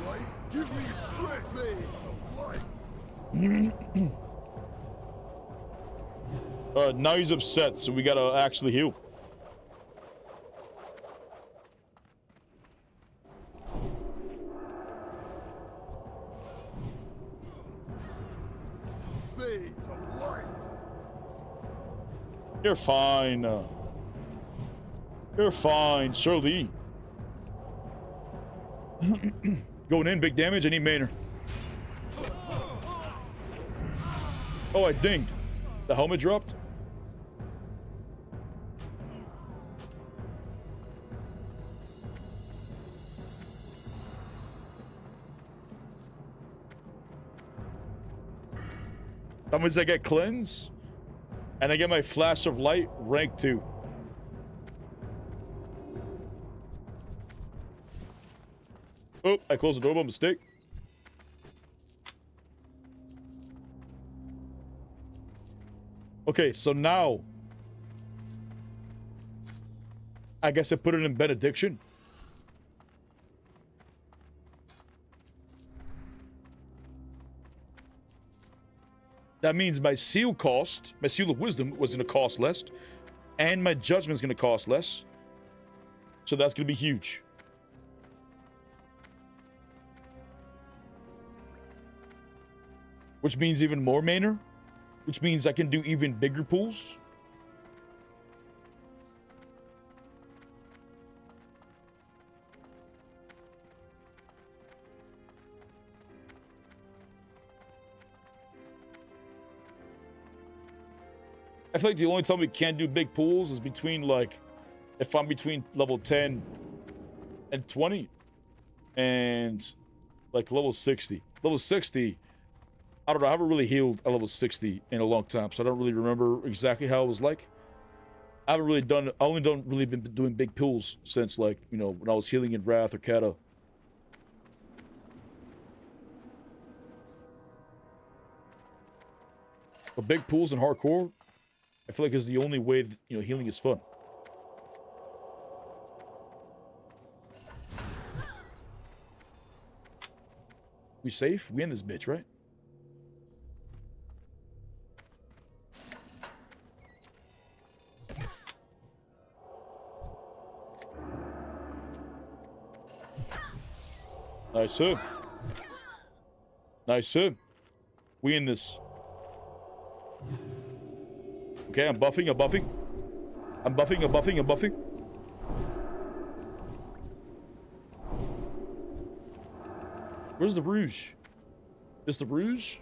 Light, give me strength, light. Now he's upset, so we gotta actually heal. You're fine. You're fine, Shirley. Going in, big damage. I need Maynard. Oh, I dinged. The helmet dropped. That means I get cleanse. And I get my flash of light, rank 2. Oh, I closed the door by mistake. Okay, so now I guess I put it in benediction. That means my seal cost, my seal of wisdom was going to cost less, and my judgment's going to cost less. So that's going to be huge. Which means even more mana, which means I can do even bigger pools. I feel like the only time we can't do big pools is between, like, if I'm between level 10 and 20. And like level 60. Level 60, I don't know, I haven't really healed at level 60 in a long time, so I don't really remember exactly how it was like. I haven't really done, I only don't really been doing big pulls since, like, you know, when I was healing in Wrath or Kata. But big pulls in hardcore, I feel like is the only way that, you know, healing is fun. We safe? We in this bitch, right? Nice hit. Nice hit. We in this. Okay, I'm buffing, I'm buffing. I'm buffing, I'm buffing, I'm buffing. Where's the Rouge? Is the Rouge?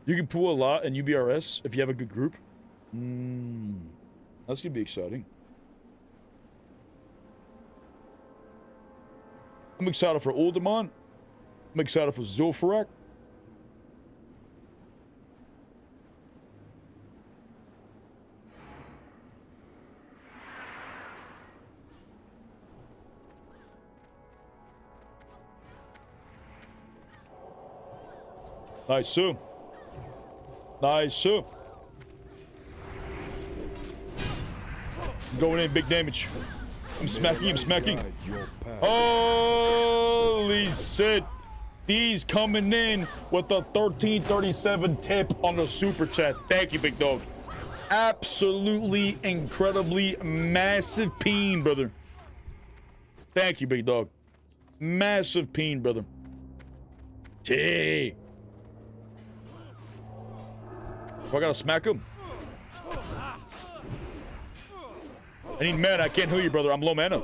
You can pull a lot in UBRS if you have a good group. That's gonna be exciting. I'm excited for Oldemon. I'm excited for Zul'Farrak. Nice, sir. Nice, sir. I'm going in, big damage. I'm smacking, I'm smacking. Holy shit. He's coming in with a 1337 tip on the super chat. Thank you, big dog. Absolutely incredibly massive peen, brother. Thank you, big dog. Massive peen, brother. T. I gotta smack him. I need mana. I can't heal you, brother. I'm low mana.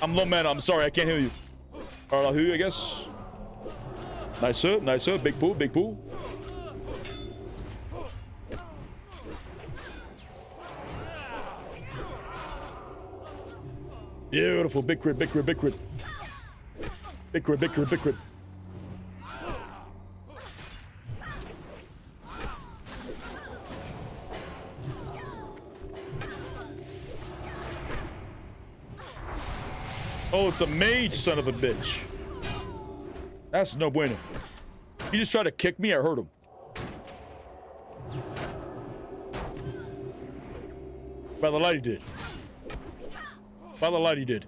I'm low mana. I'm sorry. I can't heal you. Alright, I'll heal you, I guess. Nice up. Nice up. Big pool. Big pool. Beautiful. Big crit. Big crit. Big crit. Big crit. Big crit. Big crit. Oh, it's a mage, son of a bitch. That's no bueno. He just tried to kick me, I hurt him. By the light he did. By the light he did.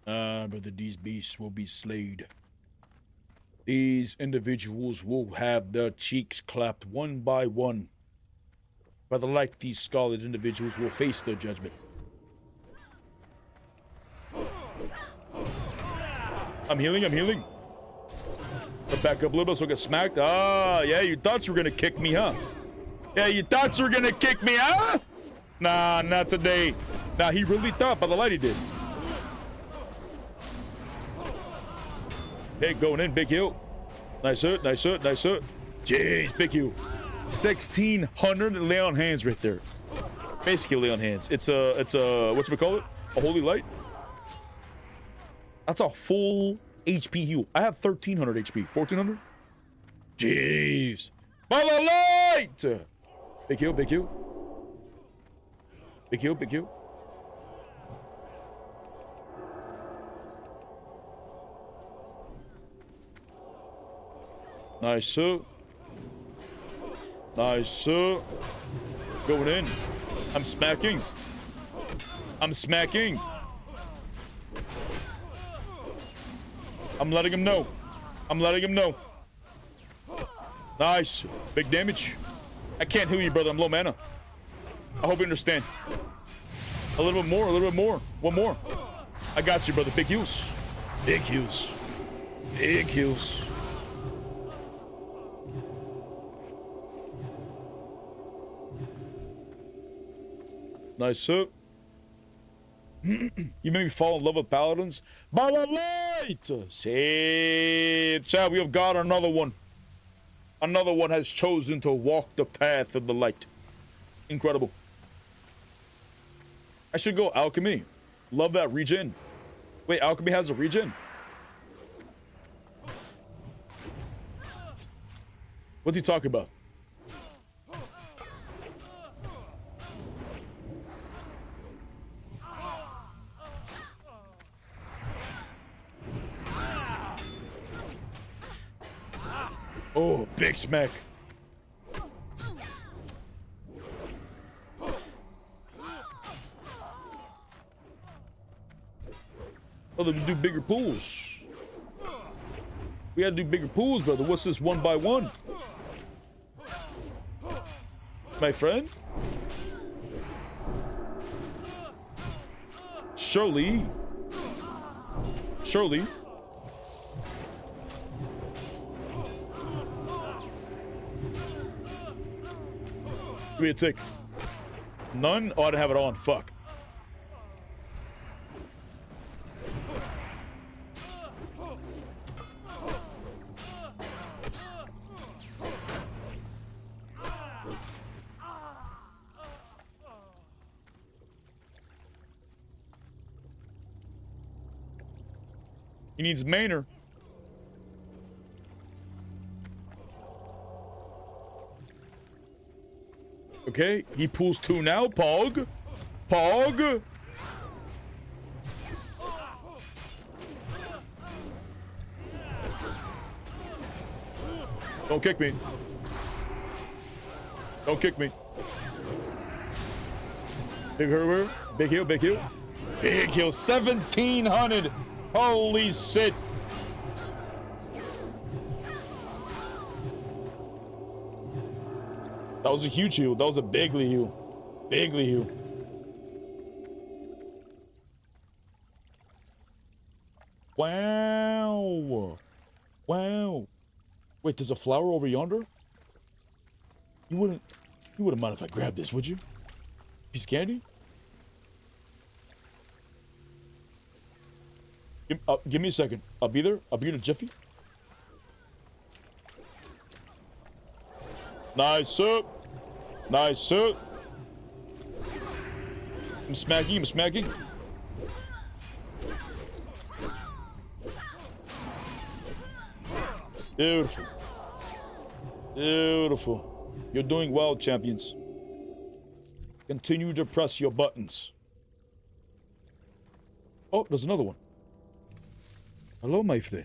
Brother, these beasts will be slayed. These individuals will have their cheeks clapped one by one. By the light, these scarlet individuals will face their judgment. I'm healing, I'm healing. I'll back up a little bit so I get smacked. Ah, yeah, you thought you were gonna kick me, huh? Yeah, you thought you were gonna kick me, huh? Nah, not today. Nah, he really thought, by the light he did. Hey, going in, big heal. Nice hit, nice hit, nice hit. Jeez, big heal. 1,600 lay on hands right there. Basically lay on hands. It's a, whatchamacallit? A holy light. That's a full HP heal. I have 1,300 HP. 1,400? Jeez. By the light! Big heal, big heal. Big heal, big heal. Nice, sir. Nice, sir. Going in. I'm smacking. I'm smacking. I'm letting him know. I'm letting him know. Nice. Big damage. I can't heal you, brother. I'm low mana. I hope you understand. A little bit more, a little bit more. One more. I got you, brother. Big heals. Big heals. Big heals. Nice, sir. You made me fall in love with paladins. By the light! See, chat, we have got another one. Another one has chosen to walk the path of the light. Incredible. I should go alchemy. Love that regen. Wait, alchemy has a regen? What's he talking about? Oh, big smack. Oh, they do bigger pools. We gotta do bigger pools, brother. What's this 1 by 1? My friend? Surely. Surely. Give me a tick. None? Oh, I didn't have it on. Fuck. He needs Maynard. Okay, he pulls 2 now. Pog. Pog. Don't kick me. Don't kick me. Big hurler. Big heal, big heal. Big heal. 1,700. Holy shit. That was a huge heal. That was a bigly heal. Bigly heal. Wow. Wow. Wait, there's a flower over yonder? You wouldn't mind if I grabbed this, would you? Piece of candy? Give me a second. I'll be there. I'll be in a jiffy. Nice, sir. Nice, sir. I'm smacking. I'm smacking. Beautiful. Beautiful. You're doing well, champions. Continue to press your buttons. Oh, there's another one. Hello, my friend.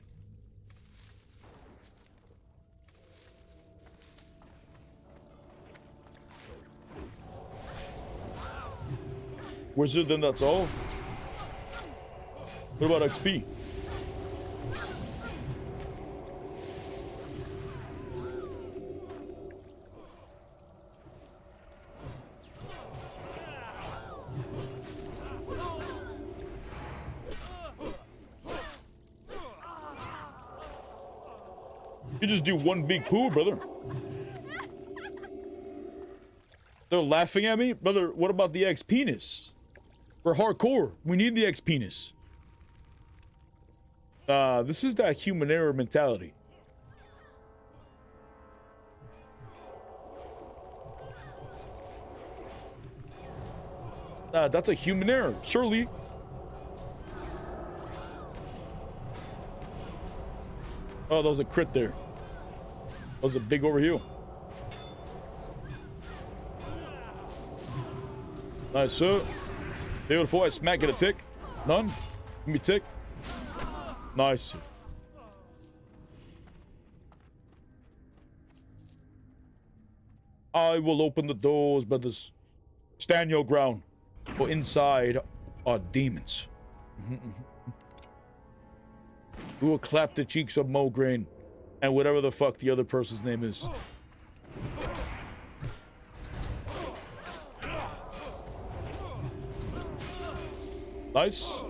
Wizard, then that's all? What about XP? You just do one big poo, brother. They're laughing at me? Brother, what about the X-penis? We're hardcore. We need the X-penis. This is that human error mentality. That's a human error, surely. Oh, that was a crit there. That was a big overheal. Nice, sir. Beautiful. I smack it a tick. None. Give me tick. Nice. I will open the doors, brothers. Stand your ground. For inside are demons. We will clap the cheeks of Mograine and whatever the fuck the other person's name is. Nice.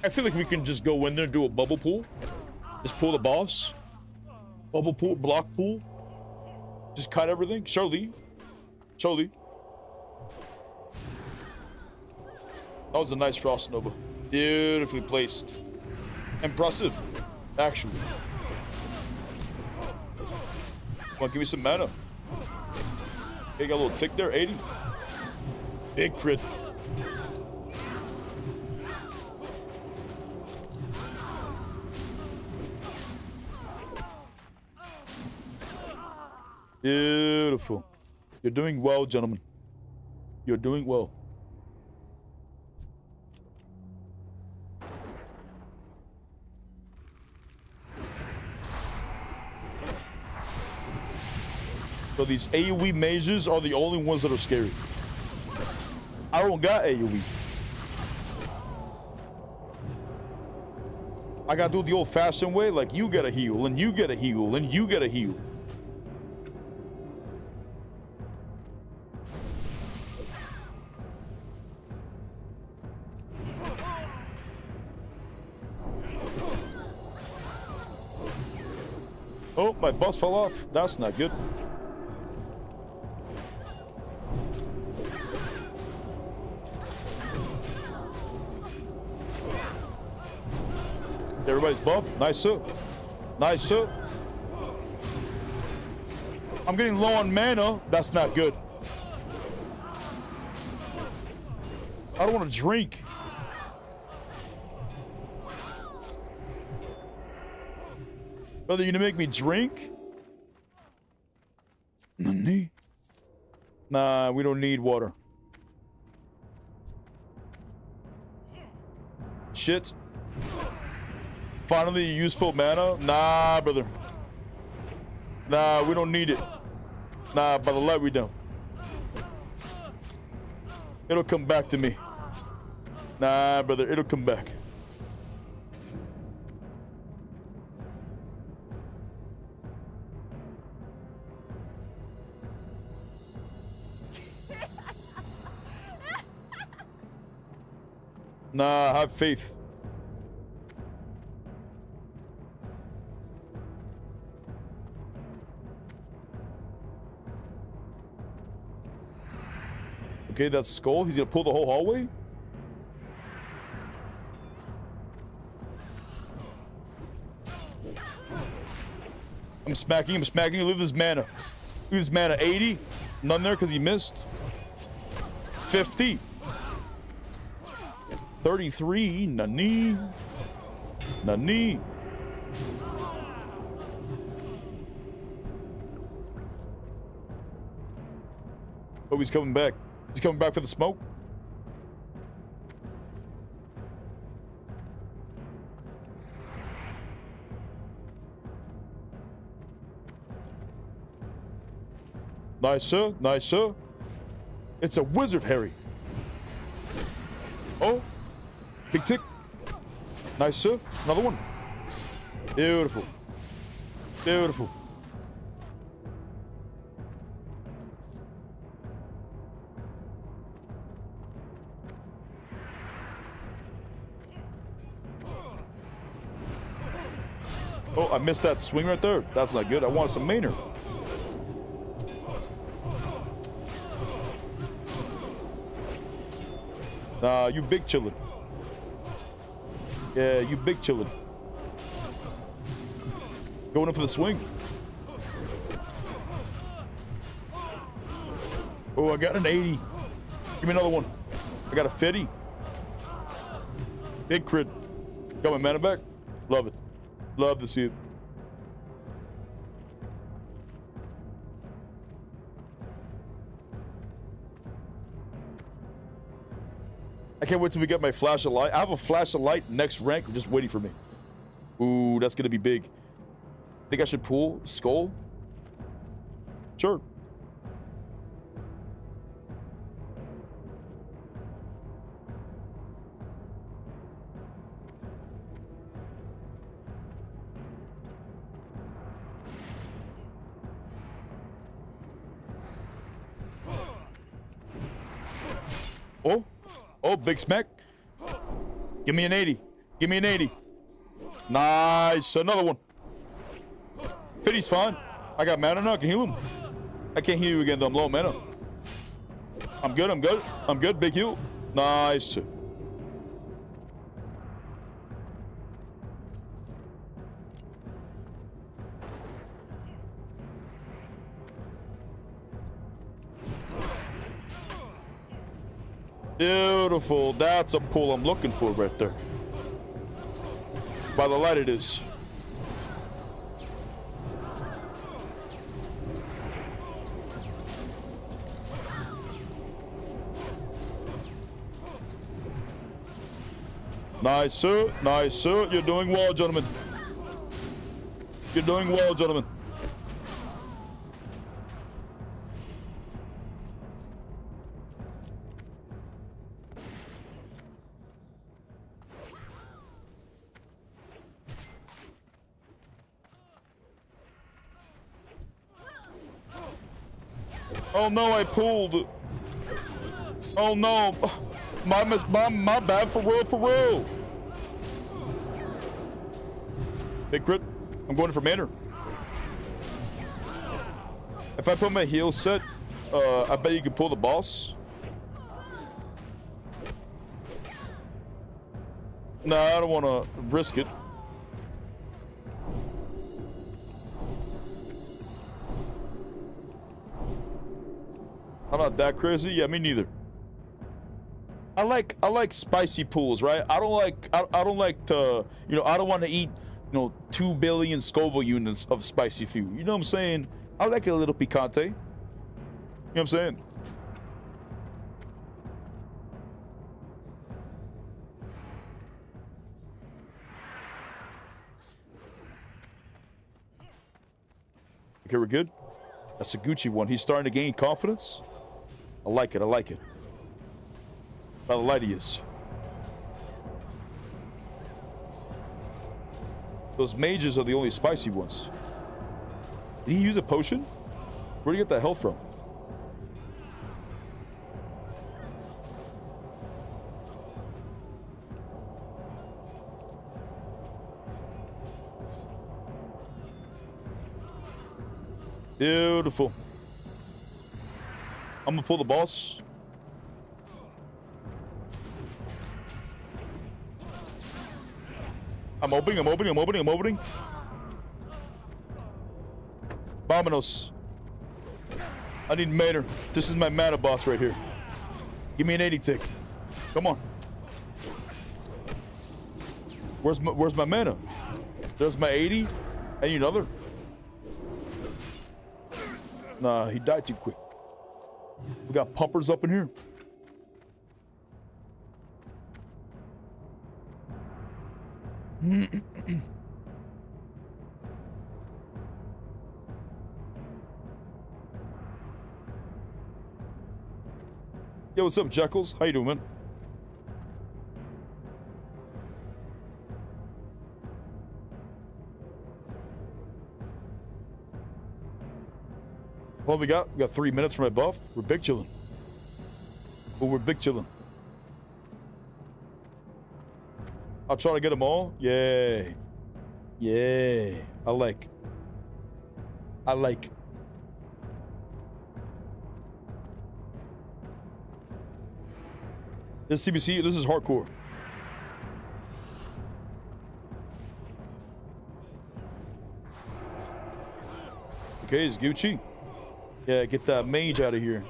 I feel like we can just go in there and do a bubble pool. Just pull the boss. Bubble pool, block pool. Just cut everything. Surely. Choli. That was a nice Frost Nova. Beautifully placed. Impressive, actually. Come on, give me some mana. Okay, got a little tick there, 80. Big crit. Beautiful. You're doing well, gentlemen. You're doing well. So these AoE mages are the only ones that are scary. I don't got AoE. I gotta do it the old-fashioned way, like you gotta heal, and you gotta heal, and you gotta heal. Oh, my bus fell off. That's not good. Everybody's buffed. Nice, sir. Nice, sir. I'm getting low on mana. That's not good. I don't want to drink. Brother, you gonna make me drink? Nani? Nah, we don't need water. Shit. Finally, useful mana? Nah, brother. Nah, we don't need it. Nah, by the light, we don't. It'll come back to me. Nah, brother, it'll come back. Nah, have faith. Okay, that's Skull. He's gonna pull the whole hallway? I'm smacking, I'm smacking. Look at this mana. Look at this mana. 80. None there because he missed. 50. 33. Nani. Nani. Oh, he's coming back. He's coming back for the smoke. Nice, sir. Nice, sir. It's a wizard, Harry. Oh. Big tick. Nice, sir. Another one. Beautiful. Beautiful. Oh, I missed that swing right there. That's not good. I want some mainer. Nah, you big chillin'. Yeah, you big chillin'. Going in for the swing. Oh, I got an 80. Give me another one. I got a 50. Big crit. Got my mana back. Love it. Love to see it. I can't wait till we get my flash of light. I have a flash of light next rank just waiting for me. Ooh, that's gonna be big. Think I should pull Skull? Sure. Oh. Oh, big smack. Give me an 80. Give me an 80. Nice. Another one. 50's fine. I got mana now. I can heal him. I can't heal you again, though. I'm low mana. I'm good, I'm good. I'm good, big heal. Nice. Beautiful. That's a pull I'm looking for right there. By the light it is. Nice, sir. Nice, sir. You're doing well, gentlemen. You're doing well, gentlemen. Oh no, I pulled. Oh no. My bad, for real. Big crit. I'm going for manner. If I put my heal set, I bet you can pull the boss. Nah, I don't want to risk it. I'm not that crazy. Yeah, me neither. I like spicy pools, right? I don't like to, I don't want to eat, 2 billion Scoville units of spicy food. You know what I'm saying? I like a little picante. You know what I'm saying? Okay, we're good. That's a Gucci one. He's starting to gain confidence. I like it. I like it. By the light he is. Those mages are the only spicy ones. Did he use a potion? Where'd he get that health from? Beautiful. I'm gonna pull the boss. I'm opening. Bominos. I need mana. This is my mana boss right here. Give me an 80 tick. Come on. Where's my mana? There's my 80. I need another. Nah, he died too quick. We got pumpers up in here. Yo, what's up, Jekyll's? How you doing, man? What we got? We got 3 minutes for my buff. We're big chilling. Oh, we're big chilling. I'll try to get them all. Yeah. Yeah. I like. This CBC, this is hardcore. Okay, it's Gucci. Yeah, get that mage out of here.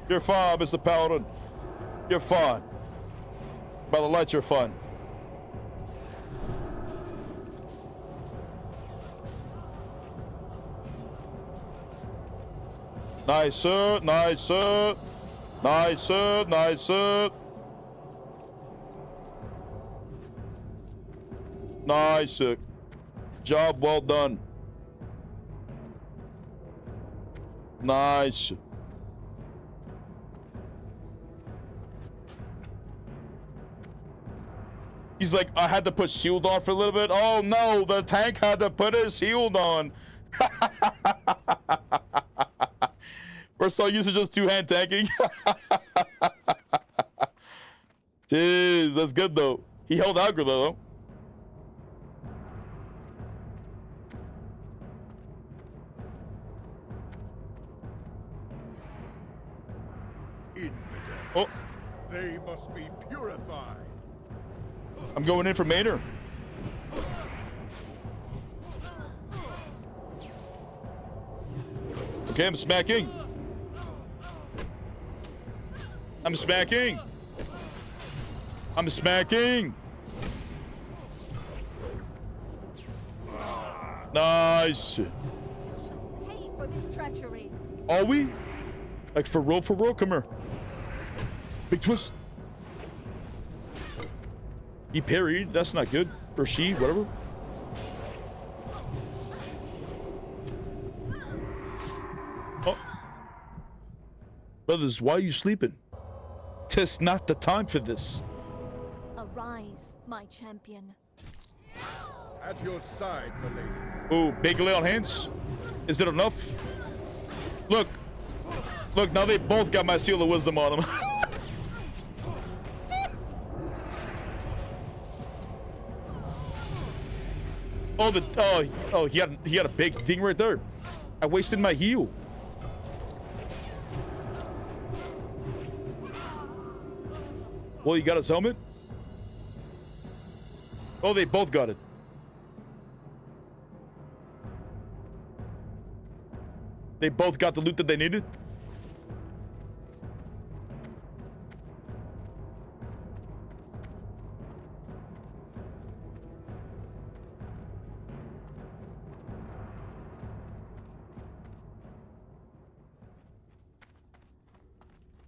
You're fine, Mr. Paladin. You're fine. By the lights, you're fine. Nice, sir. Nice, sir. Nice, sir. Nice, sir. Nice, sir. Job well done. Nice. He's like, I had to put shield on for a little bit. Oh no, the tank had to put his shield on. We're so used to just two-hand tanking. Jeez, that's good though. He held Aggro though. Infidels. Oh, They must be purified. I'm going in for Maynard. Okay, I'm smacking. I'm smacking. I'm smacking. Nice. Pay for this treachery. Are we? Like for real, for real? Come here. Big twist. He parried. That's not good. Or she, whatever. Oh. Brothers, why are you sleeping? 'Tis not the time for this. Arise, my champion. At your side, my lady. Oh, big little hands. Is it enough? Look. Look, now they both got my seal of wisdom on them. Oh, he had a big thing right there. I wasted my heal. Well, you got his helmet? Oh, they both got it. They both got the loot that they needed?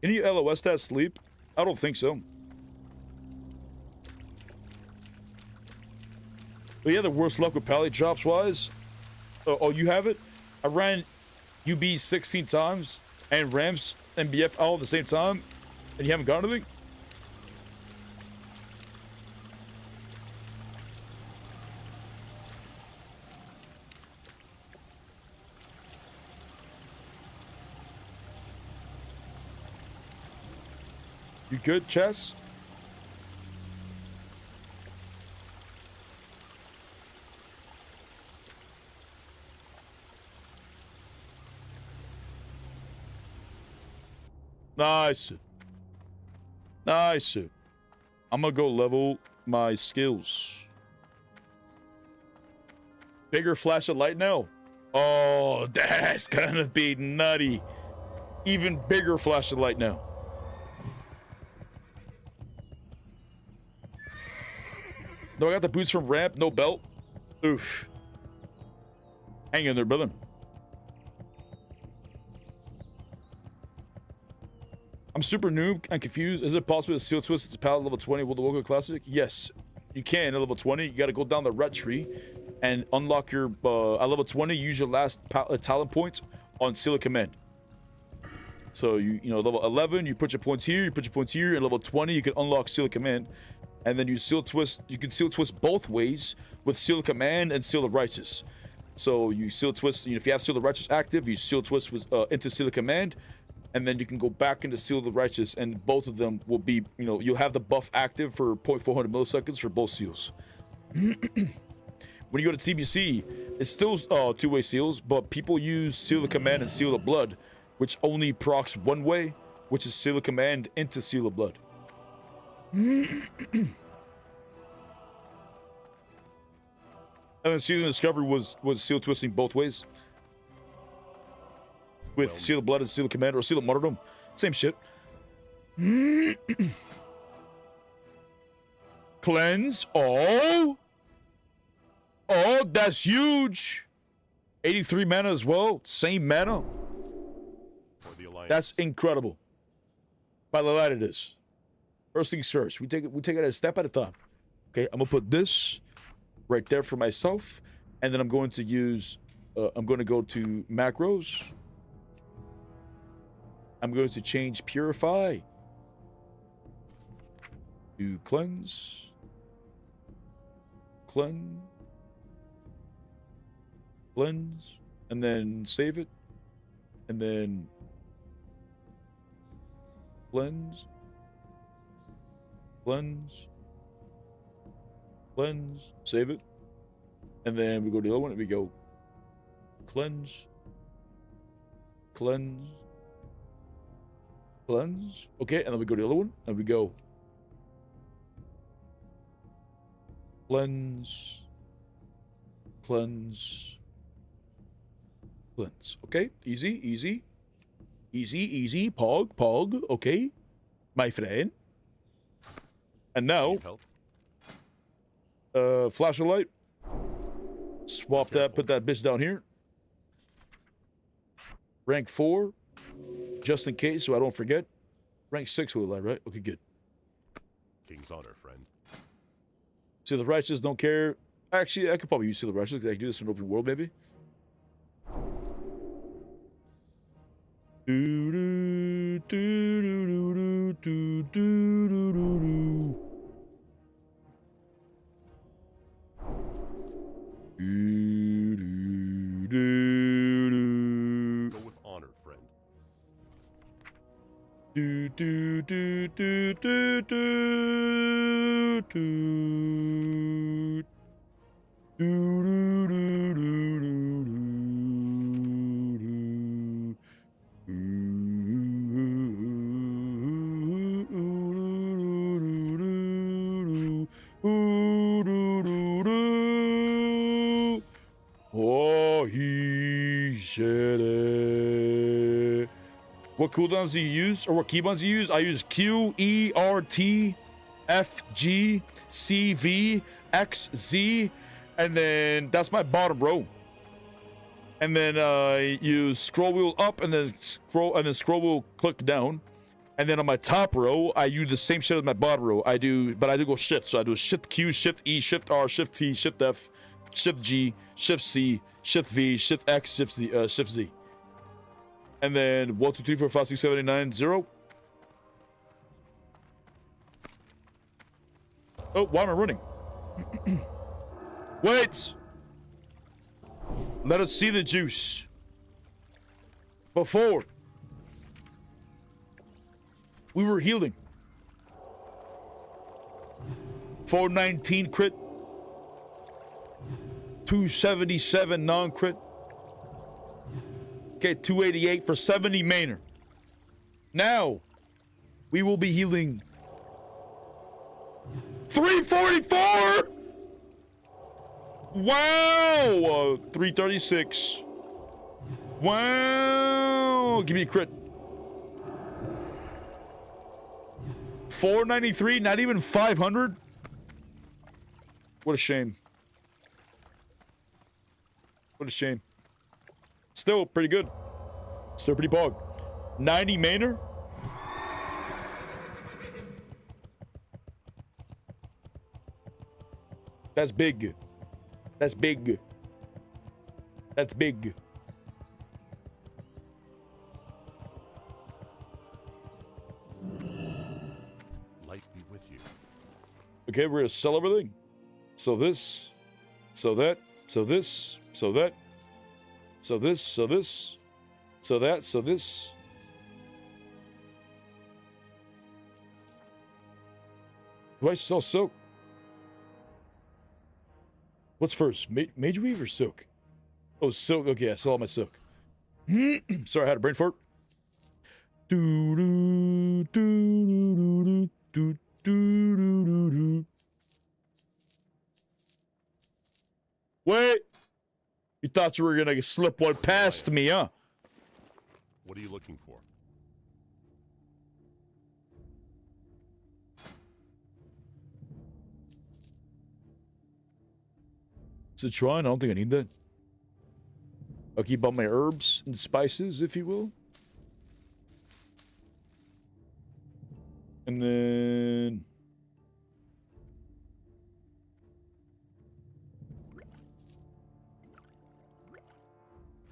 Any LOS that sleep? I don't think so. But yeah, the worst luck with pally drops wise. Oh, you have it? I ran UB 16 times and ramps and BF all at the same time, and you haven't got anything? You good, Chess? Nice. Nice. I'm gonna go level my skills. Bigger flash of light now. Oh, that's gonna be nutty. Even bigger flash of light now. No, I got the boots from ramp, no belt. Oof. Hang in there, brother. I'm super noob and confused. Is it possible to seal twist its Paladin level 20 with the Woka Classic? Yes, you can at level 20. You got to go down the red tree and unlock your, at level 20, use your last talent point on Seal of Command. So, you know, level 11, you put your points here, you put your points here, and level 20, you can unlock Seal of Command. And then you seal twist, you can seal twist both ways with Seal of Command and Seal of Righteous. So you seal twist, you know, if you have Seal of Righteous active, you seal twist with, into Seal of Command, and then you can go back into Seal of the Righteous, and both of them will be, you know, you'll have the buff active for 0.400 milliseconds for both seals. When you go to TBC, it's still two-way seals, but people use Seal of Command and Seal of Blood, which only procs one way, which is Seal of Command into Seal of Blood. And then Season of Discovery was seal twisting both ways. With Seal of Blood and Seal of Command, or Seal of Martyrdom. Same shit. Cleanse. Oh! Oh, that's huge! 83 mana as well. Same mana. That's incredible. By the light it is. First things first. We take it a step at a time. Okay, I'm gonna put this right there for myself, and then I'm going to use. I'm going to go to macros. I'm going to change Purify to Cleanse. Cleanse, and then save it, and then Cleanse. Cleanse. Cleanse. Save it. And then we go to the other one and we go cleanse. Cleanse. Cleanse. Okay, and then we go to the other one and we go cleanse. Cleanse. Cleanse. Okay, easy, easy. Easy, easy. Pog, pog. Okay, my friend. And now, Need help? flash a light. Swap that, put that bitch down here. Rank 4, just in case, so I don't forget. Rank 6 with a light, right? Okay, good. King's honor, friend. See, the righteous don't care. Actually, I could probably use See the righteous because I can do this in an open world, maybe. Do do do do do do do do do. Do do do do. Go with honor, friend. Do do do do do do do. Do do do do do do. Oh, he said it. What cooldowns do you use, or what keybinds do you use? I use Q, E, R, T, F, G, C, V, X, Z, and then that's my bottom row. And then use scroll wheel up, and then scroll wheel click down. And then on my top row, I use the same shit as my bottom row. I do go shift. So I do Shift Q, Shift E, Shift R, Shift T, Shift F, Shift G, Shift C, Shift V, Shift X, Shift Z, Shift Z. And then 1, 2, 3, 4, 5, 6, 7, 8, 9, 0. Oh, why am I running? Wait! Let us see the juice. Before we were healing. 419 crit. 277 non-crit. Okay, 288 for 70 mainer. Now, we will be healing 344! Wow! 336. Wow! Give me a crit. 493, not even 500? What a shame. What a shame. Still pretty good. Still pretty pog. 90 mainer. That's big. That's big. That's big. Light be with you. Okay, we're gonna sell everything. So this, so that, so this, so that, so this, so this, so that, so this. Do I sell silk? What's first, Mage Weave or silk? Oh, silk. Okay, I sell all my silk. Sorry, I had a brain fart. Do do do do do do do do do. Wait! You thought you were gonna slip one past me, huh? What are you looking for? Citron, I don't think I need that. I'll keep all my herbs and spices, if you will. And then...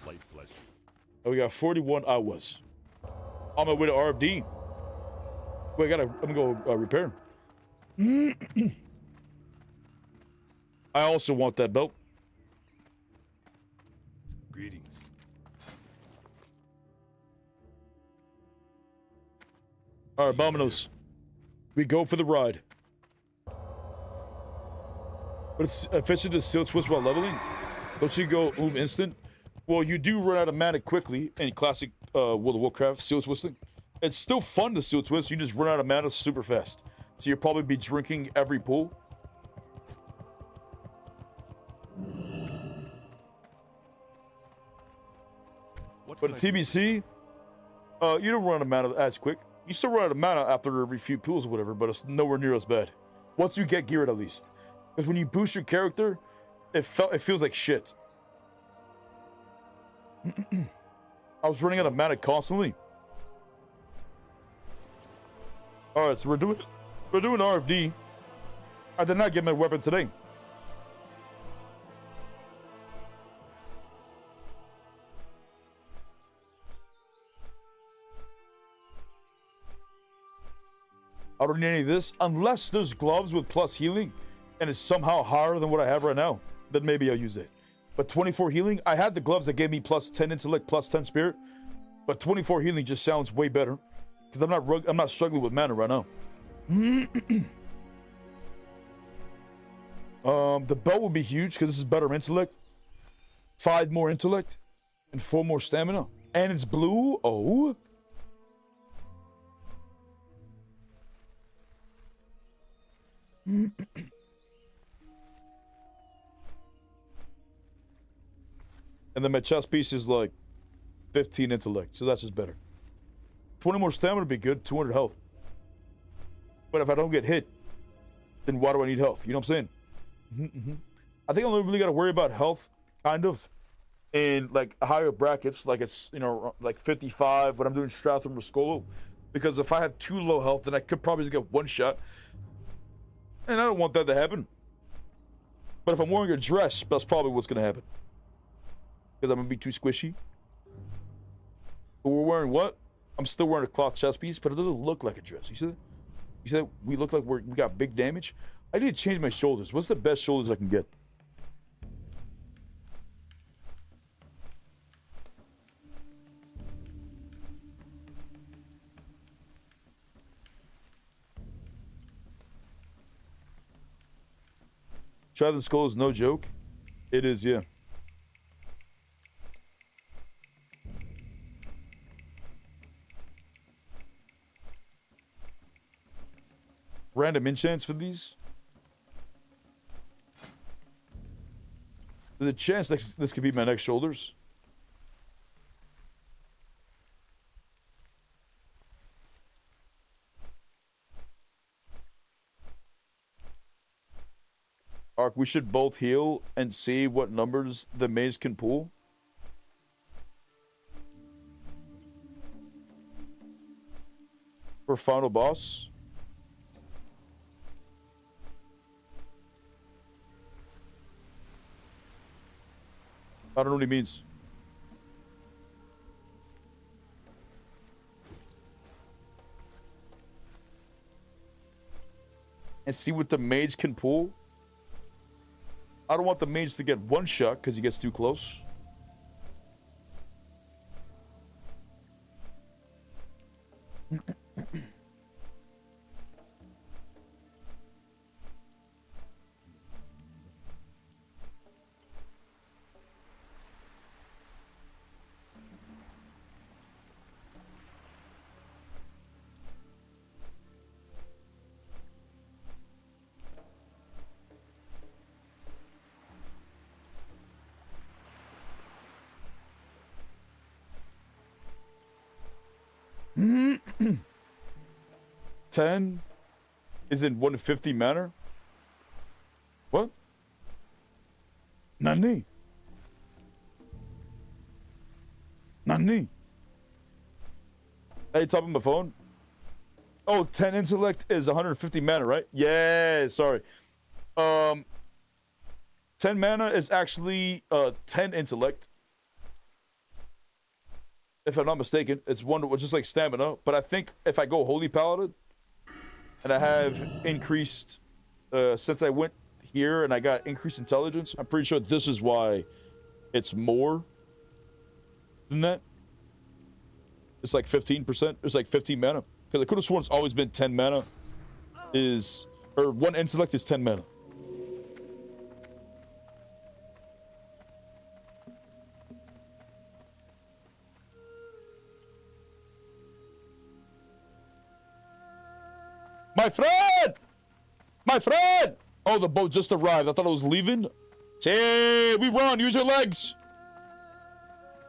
Light bless you. Oh, we got 41 hours. On my way to RFD. Wait, I'm gonna go repair. I also want that belt. Greetings. All right, Abominos. We go for the ride. But it's efficient to seal twist while leveling. Don't you go instant? Well, you do run out of mana quickly in classic World of Warcraft seal twisting. It's still fun to seal twist. You just run out of mana super fast. So you'll probably be drinking every pool. But at TBC, you don't run out of mana as quick. You still run out of mana after every few pools or whatever, but it's nowhere near as bad. Once you get geared, at least. Because when you boost your character, it feels like shit. I was running out of mana constantly. All right, so we're doing RFD. I did not get my weapon today. I don't need any of this unless there's gloves with plus healing and it's somehow higher than what I have right now. Then maybe I'll use it. But 24 healing, I had the gloves that gave me plus 10 intellect, plus 10 spirit. But 24 healing just sounds way better because I'm not struggling with mana right now. The belt will be huge because this is better intellect. 5 more intellect and 4 more stamina, and it's blue. Oh. And then my chest piece is like 15 intellect, so that's just better. 20 more stamina would be good, 200 health. But if I don't get hit, then why do I need health? You know what I'm saying? I think I only really got to worry about health, kind of, in like higher brackets, like it's, you know, like 55 when I'm doing Stratham or Skolo. Because if I have too low health, then I could probably just get one shot. And I don't want that to happen. But if I'm wearing a dress, that's probably what's going to happen. Because I'm going to be too squishy. But we're wearing what? I'm still wearing a cloth chest piece, but it doesn't look like a dress. You see that? You see that? We look like we got big damage. I need to change my shoulders. What's the best shoulders I can get? Stratham Skull is no joke. It is, yeah. Random enchants for these. There's a chance this could be my next shoulders. Ark, we should both heal and see what numbers the maze can pull. For final boss. I don't know what he means. And see what the mage can pull. I don't want the mage to get one shot because he gets too close. Ten is in 150 manner. What? Nani? Nani? Hey, top of my phone. Oh, 10 intellect is 150 mana, right? Yeah, sorry. 10 mana is actually 10 intellect. If I'm not mistaken, it's just like stamina. But I think if I go Holy Paladin, and I have increased, since I went here and I got increased intelligence, I'm pretty sure this is why it's more than that. It's like 15%. It's like 15 mana. Because I could have sworn it's always been 10 mana. Or 1 intellect is 10 mana. My friend! My friend! Oh, the boat just arrived. I thought it was leaving. Hey, we run. Use your legs.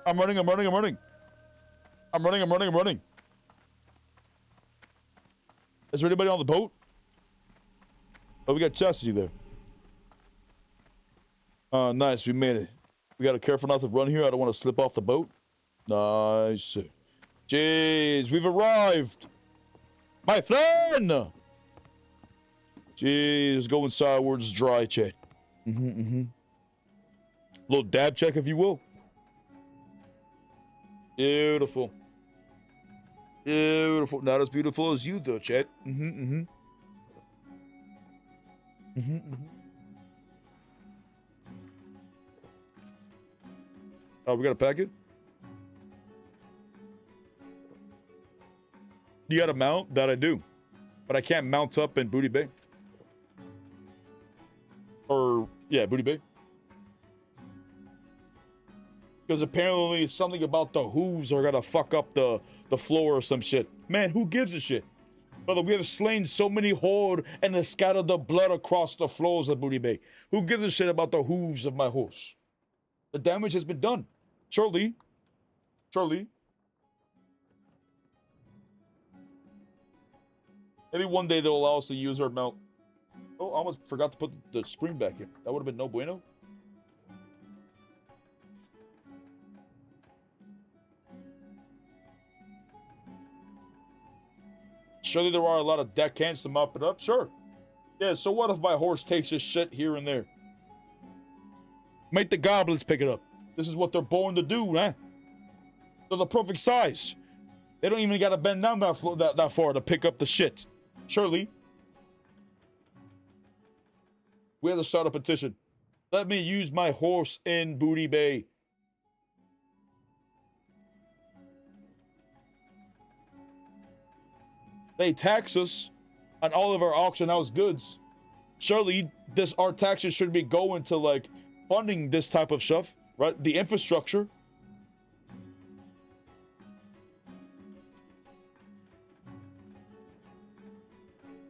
I'm running. I'm running. I'm running. I'm running. I'm running. I'm running. Is there anybody on the boat? Oh, we got Chastity there. Nice. We made it. We got to be careful not to run here. I don't want to slip off the boat. Nice. Jeez, we've arrived. My friend! Jeez, going sideways dry, chat. Little dab check, if you will. Beautiful. Beautiful. Not as beautiful as you, though, chat. Oh, we got a packet? You got a mount? That I do. But I can't mount up in Booty Bay. Or, yeah, Booty Bay. Because apparently something about the hooves are gonna fuck up the floor or some shit. Man, who gives a shit? Brother, we have slain so many horde and have scattered the blood across the floors of Booty Bay. Who gives a shit about the hooves of my horse? The damage has been done. Surely. Surely. Maybe one day they'll allow us to use our mount. Oh, I almost forgot to put the screen back here. That would have been no bueno. Surely there are a lot of deckhands to mop it up. Sure. Yeah, so what if my horse takes his shit here and there? Make the goblins pick it up. This is what they're born to do, man. They're the perfect size. They don't even gotta bend down that far to pick up the shit. Surely. We have to start a petition. Let me use my horse in Booty Bay. They tax us on all of our auction house goods. Surely our taxes should be going to like funding this type of stuff, right? The infrastructure.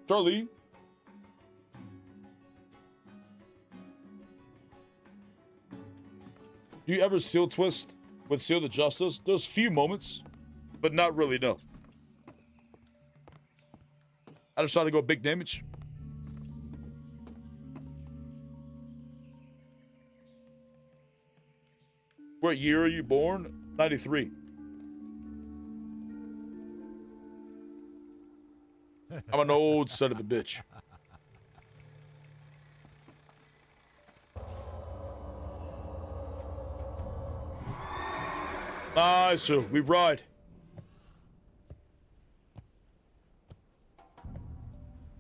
Surely. Do you ever seal twist with Seal the Justice? There's few moments, but not really, no. I just try to go big damage. What year are you born? 93. I'm an old son of a bitch. Nice, so we ride.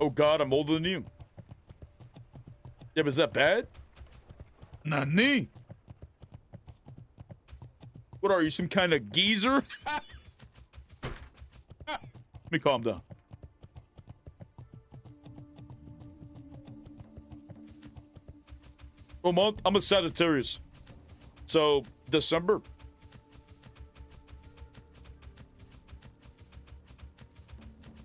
Oh God, I'm older than you. Yeah, but is that bad? Nani? What are you, some kind of geezer? Let me calm down. What month? I'm a Sagittarius. So, December.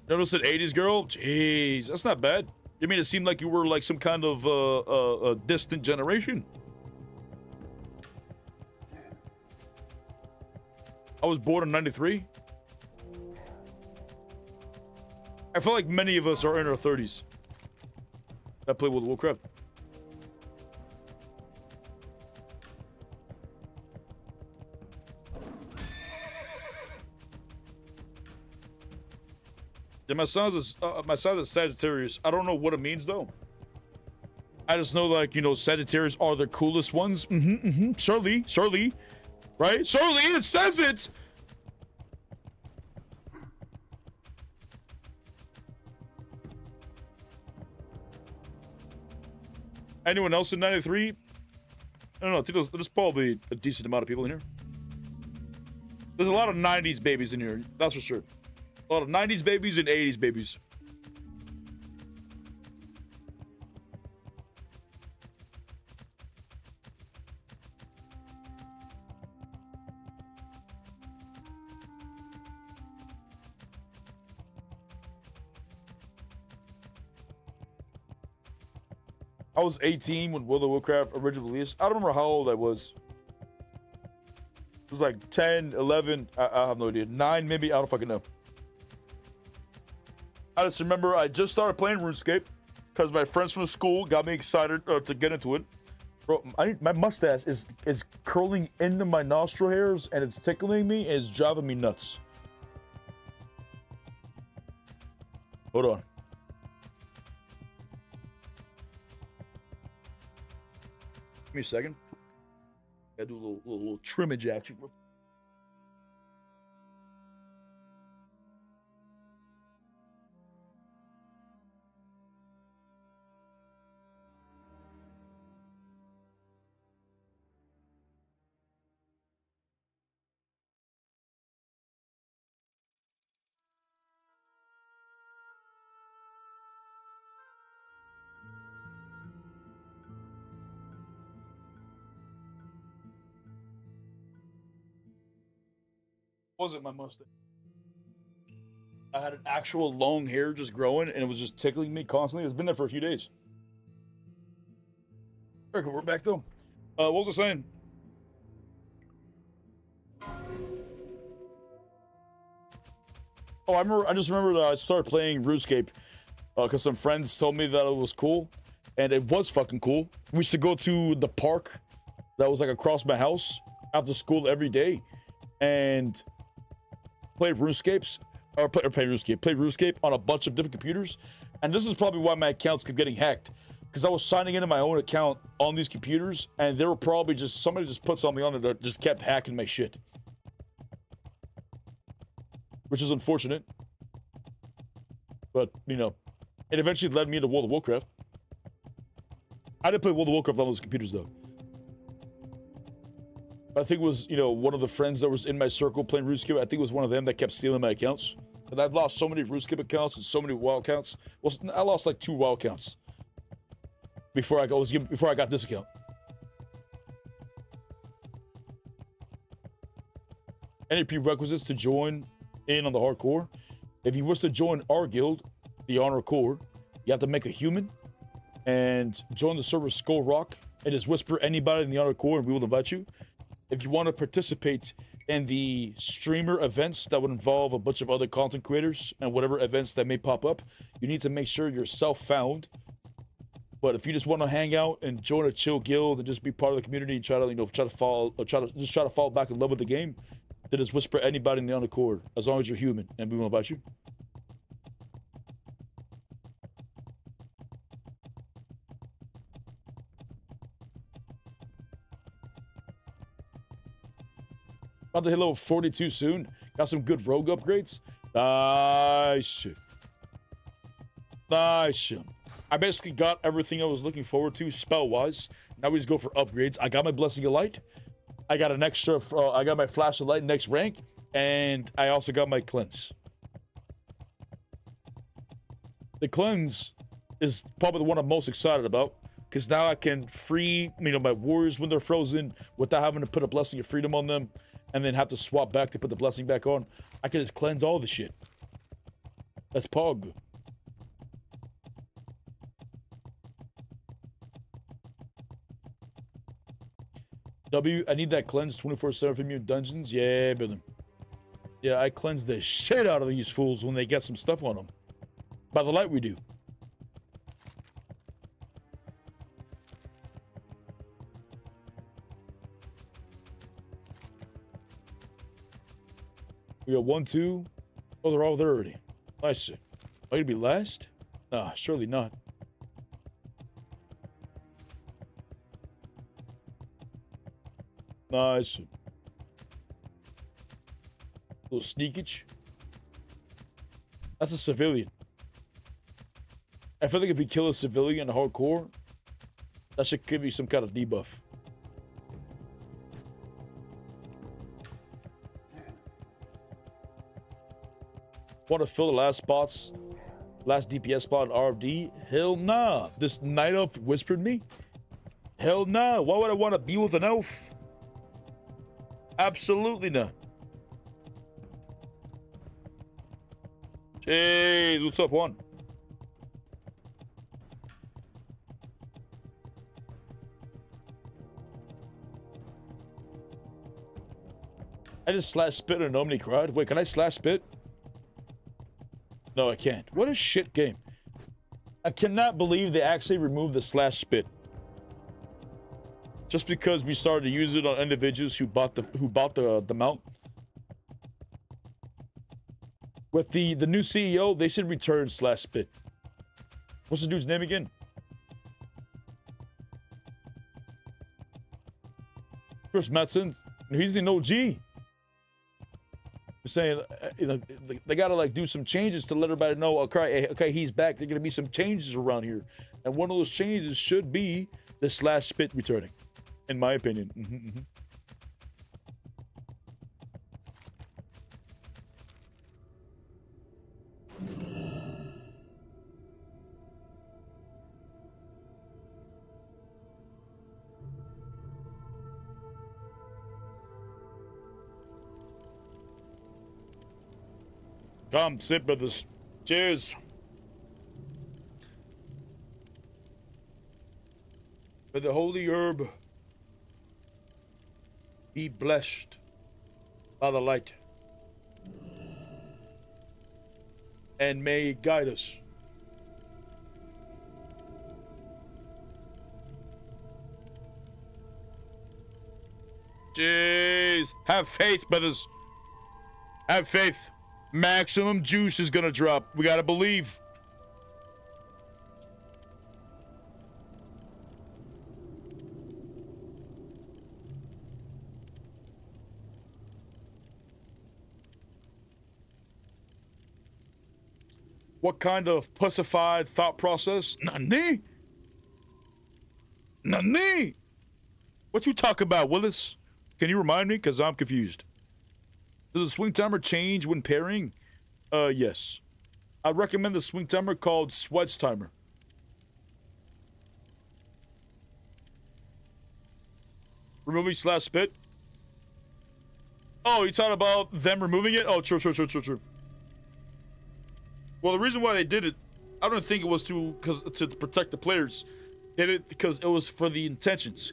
Notice an 80s girl? Jeez, that's not bad. You mean it seemed like you were like some kind of a distant generation? I was born in 93. I feel like many of us are in our 30s. I play World of Warcraft. Yeah, my son's a Sagittarius. I don't know what it means though. I just know, like, you know, Sagittarius are the coolest ones. Surely, right? Surely, it says it. Anyone else in 93? I don't know. I think there's probably a decent amount of people in here. There's a lot of 90s babies in here. That's for sure. A lot of 90s babies and 80s babies. I was 18 when World of Warcraft originally released. I don't remember how old I was. It was like 10, 11. I have no idea. 9 maybe. I don't fucking know. I just remember I just started playing RuneScape because my friends from the school got me excited to get into it. Bro, my mustache is curling into my nostril hairs and it's tickling me and it's driving me nuts. Hold on. Give me a second. Gotta do a little trimmage action. Wasn't my mustache. I had an actual long hair just growing and it was just tickling me constantly. It's been there for a few days. Okay, we're back though. What was I saying? Oh, I just remember that I started playing RuneScape because some friends told me that it was cool, and it was fucking cool. We used to go to the park that was like across my house after school every day, and play RuneScape on a bunch of different computers. And this is probably why my accounts kept getting hacked, because I was signing into my own account on these computers, and they were probably just somebody just put something on it that just kept hacking my shit, which is unfortunate. But you know, it eventually led me into World of Warcraft. I didn't play World of Warcraft on those computers though. I think it was, you know, one of the friends that was in my circle playing RuneScape. I think it was one of them that kept stealing my accounts. And I've lost so many RuneScape accounts and so many WoW accounts. Well, I lost like 2 WoW accounts before I got this account. Any prerequisites to join in on the hardcore? If you wish to join our guild, the Honor Corps, you have to make a human and join the server Skull Rock and just whisper anybody in the Honor Corps and we will invite you. If you want to participate in the streamer events that would involve a bunch of other content creators and whatever events that may pop up, you need to make sure you're self-found. But if you just want to hang out and join a chill guild and just be part of the community and try to fall back in love with the game, then just whisper anybody in the Honor Corps, as long as you're human, and we will invite you. About to hit level 42 soon. Got some good rogue upgrades. Nice. Nice. I basically got everything I was looking forward to spell-wise. Now we just go for upgrades. I got my Blessing of Light. I got an extra, I got my Flash of Light next rank. And I also got my Cleanse. The Cleanse is probably the one I'm most excited about, because now I can free, you know, my warriors when they're frozen without having to put a Blessing of Freedom on them and then have to swap back to put the blessing back on. I can just cleanse all the shit. That's Pog. W, I need that cleanse 24/7 from you in dungeons. Yeah, brother. Yeah, I cleanse the shit out of these fools when they get some stuff on them. By the light we do. We got 1, 2. Oh, they're all there already. Nice. Are you gonna be last? Nah, surely not. Nice. Little sneakage. That's a civilian. I feel like if you kill a civilian hardcore, that should give you some kind of debuff. Want to fill the last spots, last DPS spot in RFD? Hell nah. This night elf whispered me. Hell nah. Why would I want to be with an elf? Absolutely not. Jeez, what's up, Juan? I just slash spit and nobody cried. Wait, can I slash spit? No, I can't. What a shit game. I cannot believe they actually removed the slash spit. Just because we started to use it on individuals who bought the mount. With the new CEO, they should return slash spit. What's the dude's name again? Chris Metzen. He's an OG. I'm saying, you know, they gotta like do some changes to let everybody know. Okay, he's back. There's gonna be some changes around here, and one of those changes should be the slash spit returning, in my opinion. Come, sit, brothers. Cheers. May the holy herb be blessed by the light, and may it guide us. Jeez. Have faith, brothers. Have faith. Maximum juice is gonna drop. We gotta believe. What kind of pussified thought process? Nani? Nani? What you talk about, Willis? Can you remind me? Because I'm confused. Does the swing timer change when pairing? Yes. I recommend the swing timer called Sweats Timer. Removing slash spit? Oh, you talking about them removing it? Oh, true. Well, the reason why they did it, I don't think it was to protect the players. They did it because it was for the intentions.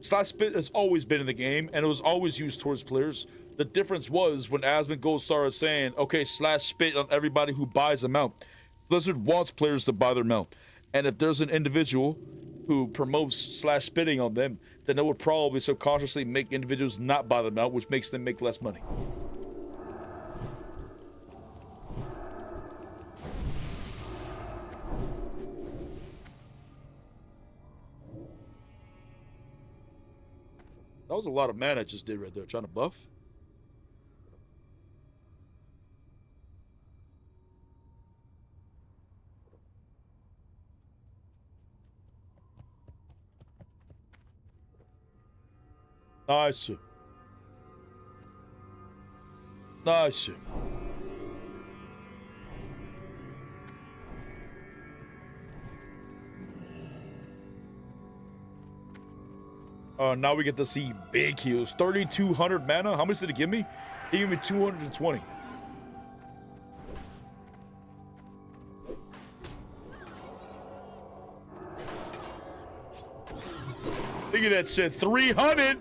Slash spit has always been in the game, and it was always used towards players. The difference was when Asmongold started saying, okay, slash spit on everybody who buys a mount. Blizzard wants players to buy their mount. And if there's an individual who promotes slash spitting on them, then it would probably subconsciously make individuals not buy the mount, which makes them make less money. That was a lot of mana I just did right there, trying to buff. Nice. Nice. Now we get to see big heals. 3,200 mana. How much did it give me? It gave me 220. Look at that shit. 300!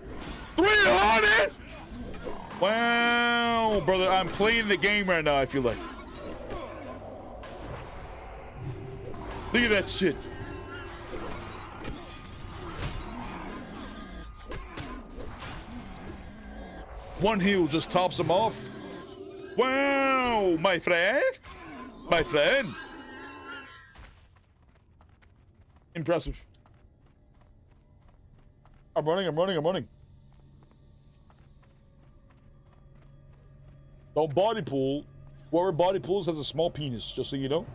300! Wow, brother. I'm playing the game right now, I feel like. Look at that shit. One heal just tops him off. Wow, my friend. My friend. Impressive. I'm running. Don't body pull. Whoever body pulls has a small penis, just so you know.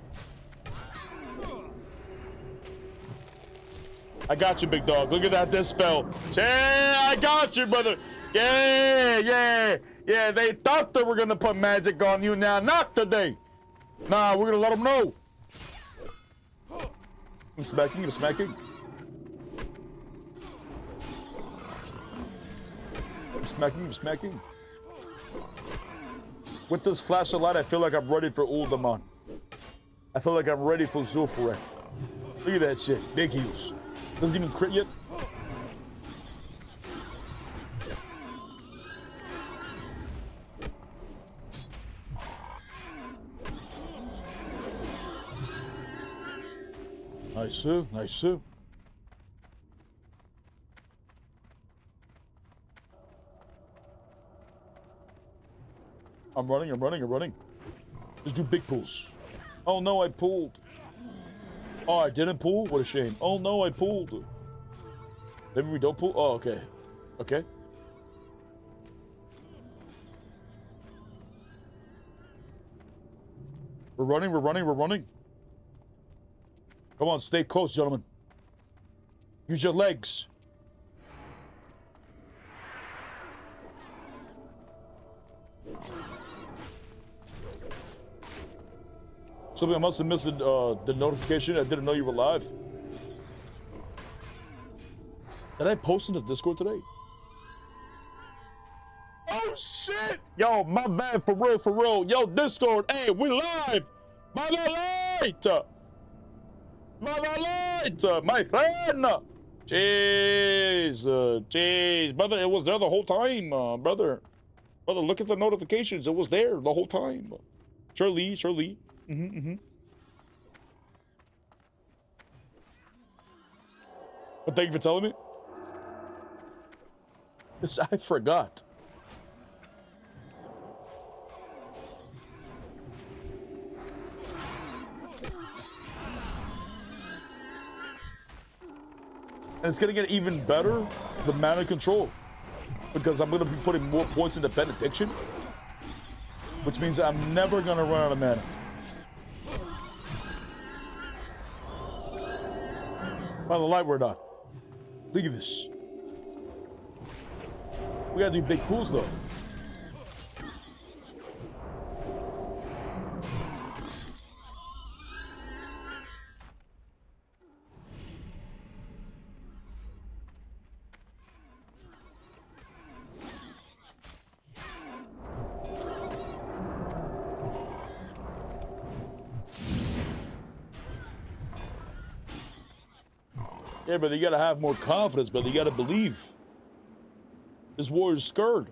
I got you, big dog. Look at that dispel. Yeah, I got you, brother. Yeah. They thought they were gonna put magic on you now. Not today. Nah, we're gonna let him know. I'm smacking, I'm smacking. I'm smacking, I'm smacking. With this flashlight, I feel like I'm ready for Uldaman. I feel like I'm ready for Zul'Farrak. Look at that shit. Big heals. Doesn't even crit yet. Nice, sir. Nice, sir. I'm running, I'm running, I'm running. Let's do big pulls. Oh no, I pulled. Oh, I didn't pull? What a shame. Oh no, I pulled. Maybe we don't pull? Oh, okay. Okay. We're running, we're running, we're running. Come on, stay close, gentlemen. Use your legs. Something I must have missed the notification. I didn't know you were live. Did I post in the Discord today? Oh shit! Yo, my bad, for real, for real. Yo, Discord, hey, we live! Mother light! Mother light! My friend! Jeez, jeez, brother, it was there the whole time, brother. Brother, look at the notifications. It was there the whole time. Shirley, Shirley. But thank you for telling me. Yes, I forgot. And it's gonna get even better, the mana control. Because I'm gonna be putting more points into benediction. Which means I'm never gonna run out of mana. By the light, we're not. Look at this. We gotta do big pools though. Yeah, but you gotta have more confidence, but you gotta believe. This warrior's scared.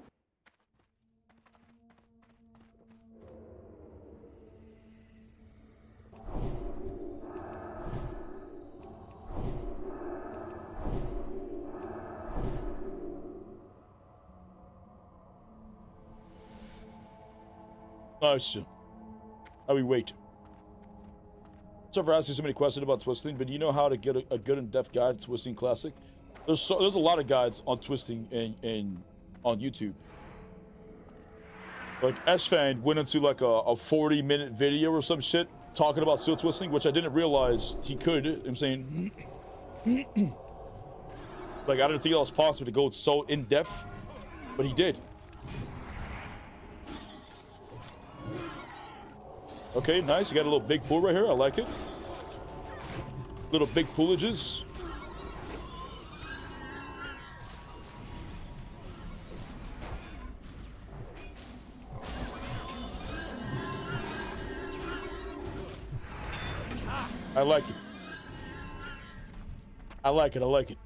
Nice. How we wait? Sorry for asking so many questions about twisting, but do you know how to get a good in-depth guide to Twisting Classic? There's a lot of guides on twisting on YouTube. Like Eshfan went into like a 40-minute video or some shit talking about seal twisting, which I didn't realize he could. I'm saying, like I didn't think it was possible to go so in depth, but he did. Okay, nice. You got a little big pool right here. I like it. Little big poolages. I like it. I like it. I like it.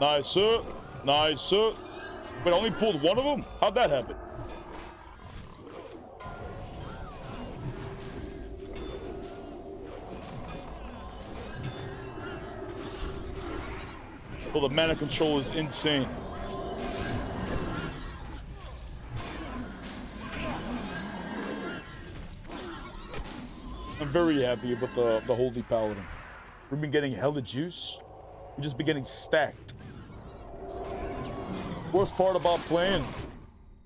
Nice, sir. Nice, sir. But I only pulled one of them? How'd that happen? Well, the mana control is insane. I'm very happy with the Holy Paladin. We've been getting hella juice. We've just been getting stacked. Worst part about playing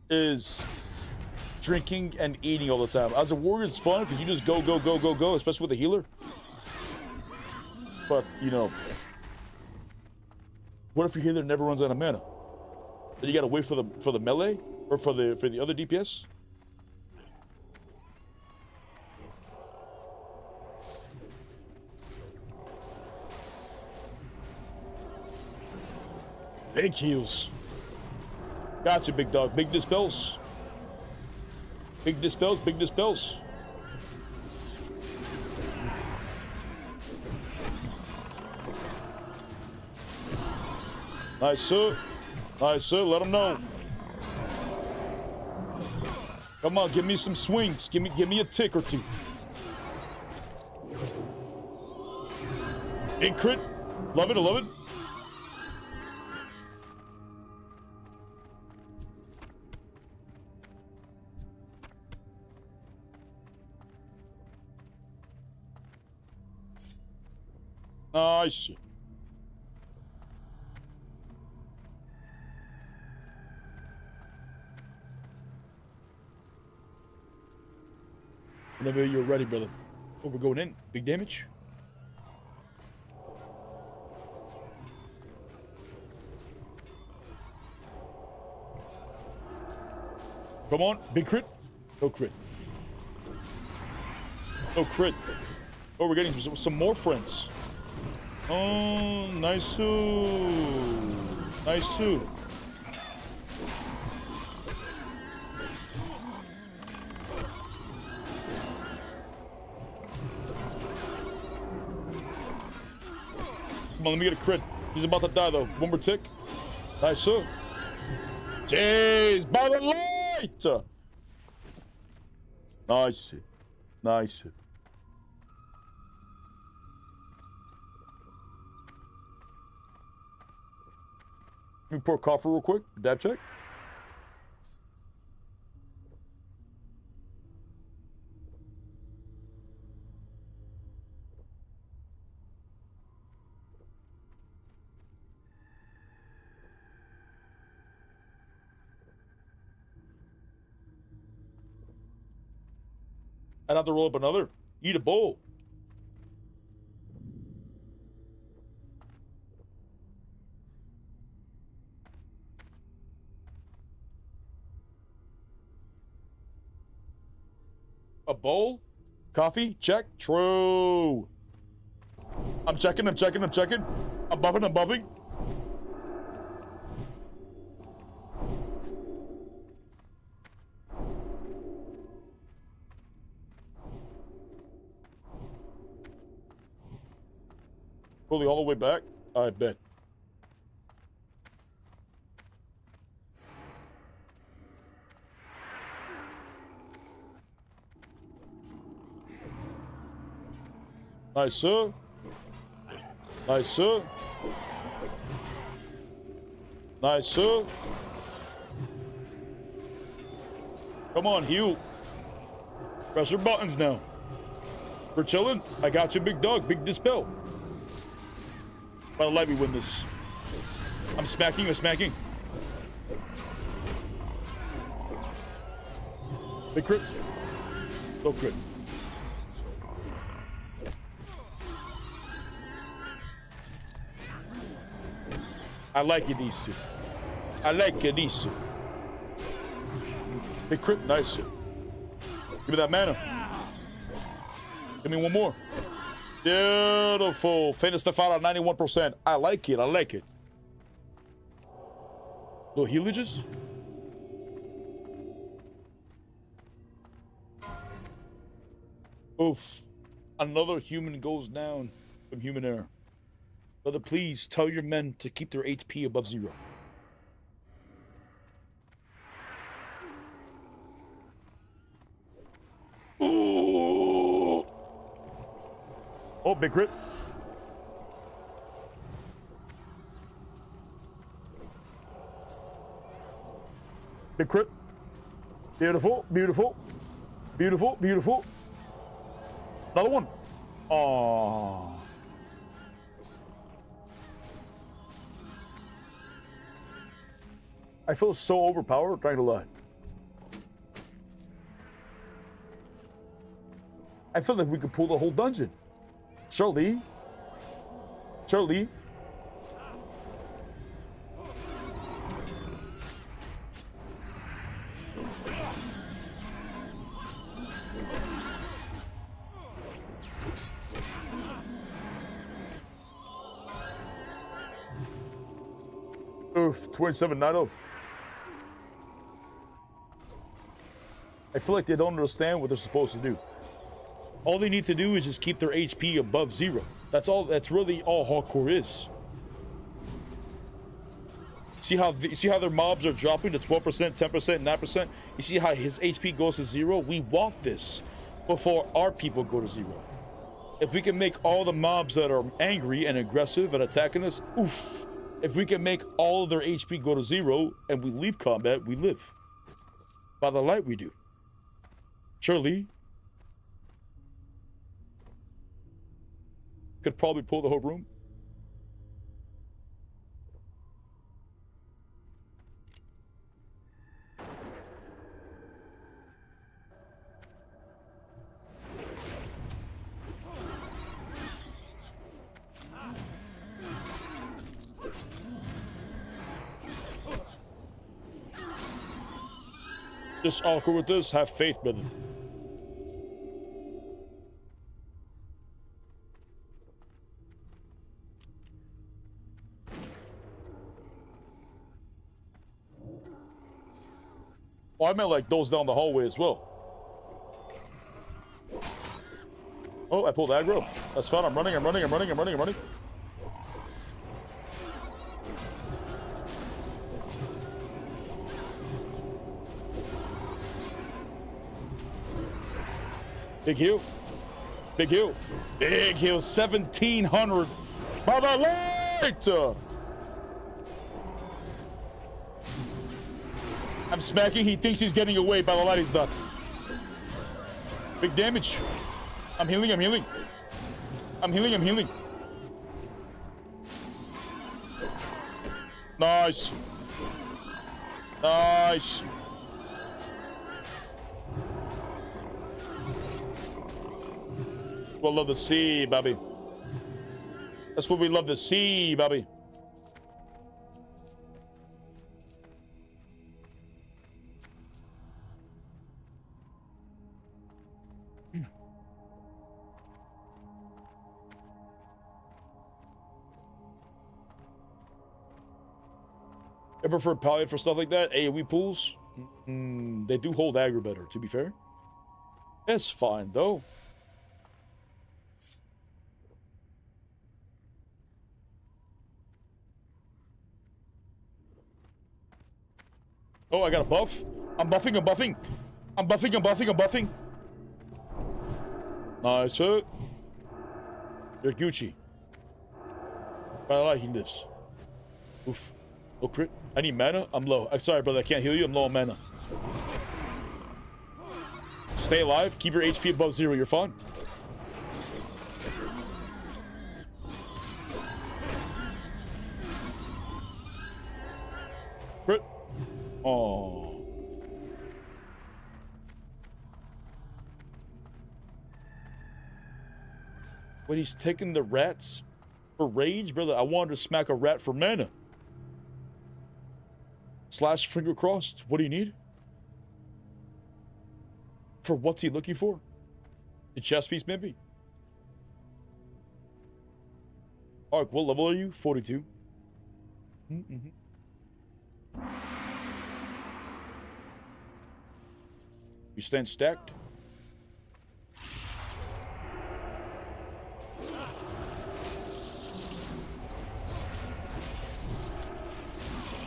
is drinking and eating all the time. As a warrior, it's fun because you just go, go, go, go, go, especially with a healer. But, you know, what if your healer never runs out of mana? Then you gotta wait for the melee or for the other DPS? Big heals. Gotcha, big dog. Big dispels. Big dispels, big dispels. Nice, sir. Nice, sir. Let them know. Come on, give me some swings. Give me a tick or two. Big crit. Love it, I love it. Nice. Whenever you're ready, brother. Oh, we're going in. Big damage. Come on. Big crit. No crit. No crit. Oh, we're getting some more friends. Oh, nice. Nice. Come on, let me get a crit. He's about to die, though. One more tick. Nice. Jeez, by the light! Nice. Nice. Let me pour coffee real quick. Dab check. I'd have to roll up another. Eat a bowl. A bowl? Coffee? Check. True. I'm checking. I'm buffing. I'm buffing. Fully all the way back? I bet. Nice, sir. Nice, sir. Nice, sir. Come on, heal. Press your buttons now. We're chilling. I got you, big dog. Big dispel. By the light, we win this. I'm smacking. Big crit. No crit. I like it, Isu. I like it, Isu. Big crit. Nice. Give me that mana. Give me one more. Beautiful. Finish the fight at 91%. I like it. Little healages. Oof. Another human goes down from human error. Brother, please tell your men to keep their HP above 0. Ooh. Oh, big crit. Big crit. Beautiful. Another one. Aww. I feel so overpowered, trying to lie. I feel like we could pull the whole dungeon. Surely. Charlie. Oof, 27 night off. I feel like they don't understand what they're supposed to do. All they need to do is just keep their HP above 0. That's all. That's really all hardcore is. See how their mobs are dropping to 12%, 10%, 9%. You see how his HP goes to 0. We want this before our people go to 0. If we can make all the mobs that are angry and aggressive and attacking us, oof. If we can make all of their HP go to 0 and we leave combat, we live. By the light, we do. Surely. Could probably pull the whole room. Just awkward with this, have faith, brother. Oh, I meant like those down the hallway as well. Oh, I pulled aggro. That's fine. I'm running. Big heal. Big heal. Big heal. 1,700. By the light! I'm smacking. He thinks he's getting away. By the light, he's not. Big damage. I'm healing. Nice. Nice. We'll love to see, Bobby. That's what we love to see, Bobby. I prefer Paladin for stuff like that. AoE pools, they do hold aggro better, to be fair. It's fine, though. Oh, I got a buff. I'm buffing. Nice hit. You're Gucci. By the way, he lives. Oof. No crit. I need mana. I'm low. I'm sorry, brother. I can't heal you. I'm low on mana. Stay alive. Keep your HP above 0. You're fine. Crit. Oh. But he's taking the rats for rage, brother. I wanted to smack a rat for mana. Slash finger crossed. What do you need? For what's he looking for? The chest piece, maybe? Alright, what level are you? 42. You stand stacked?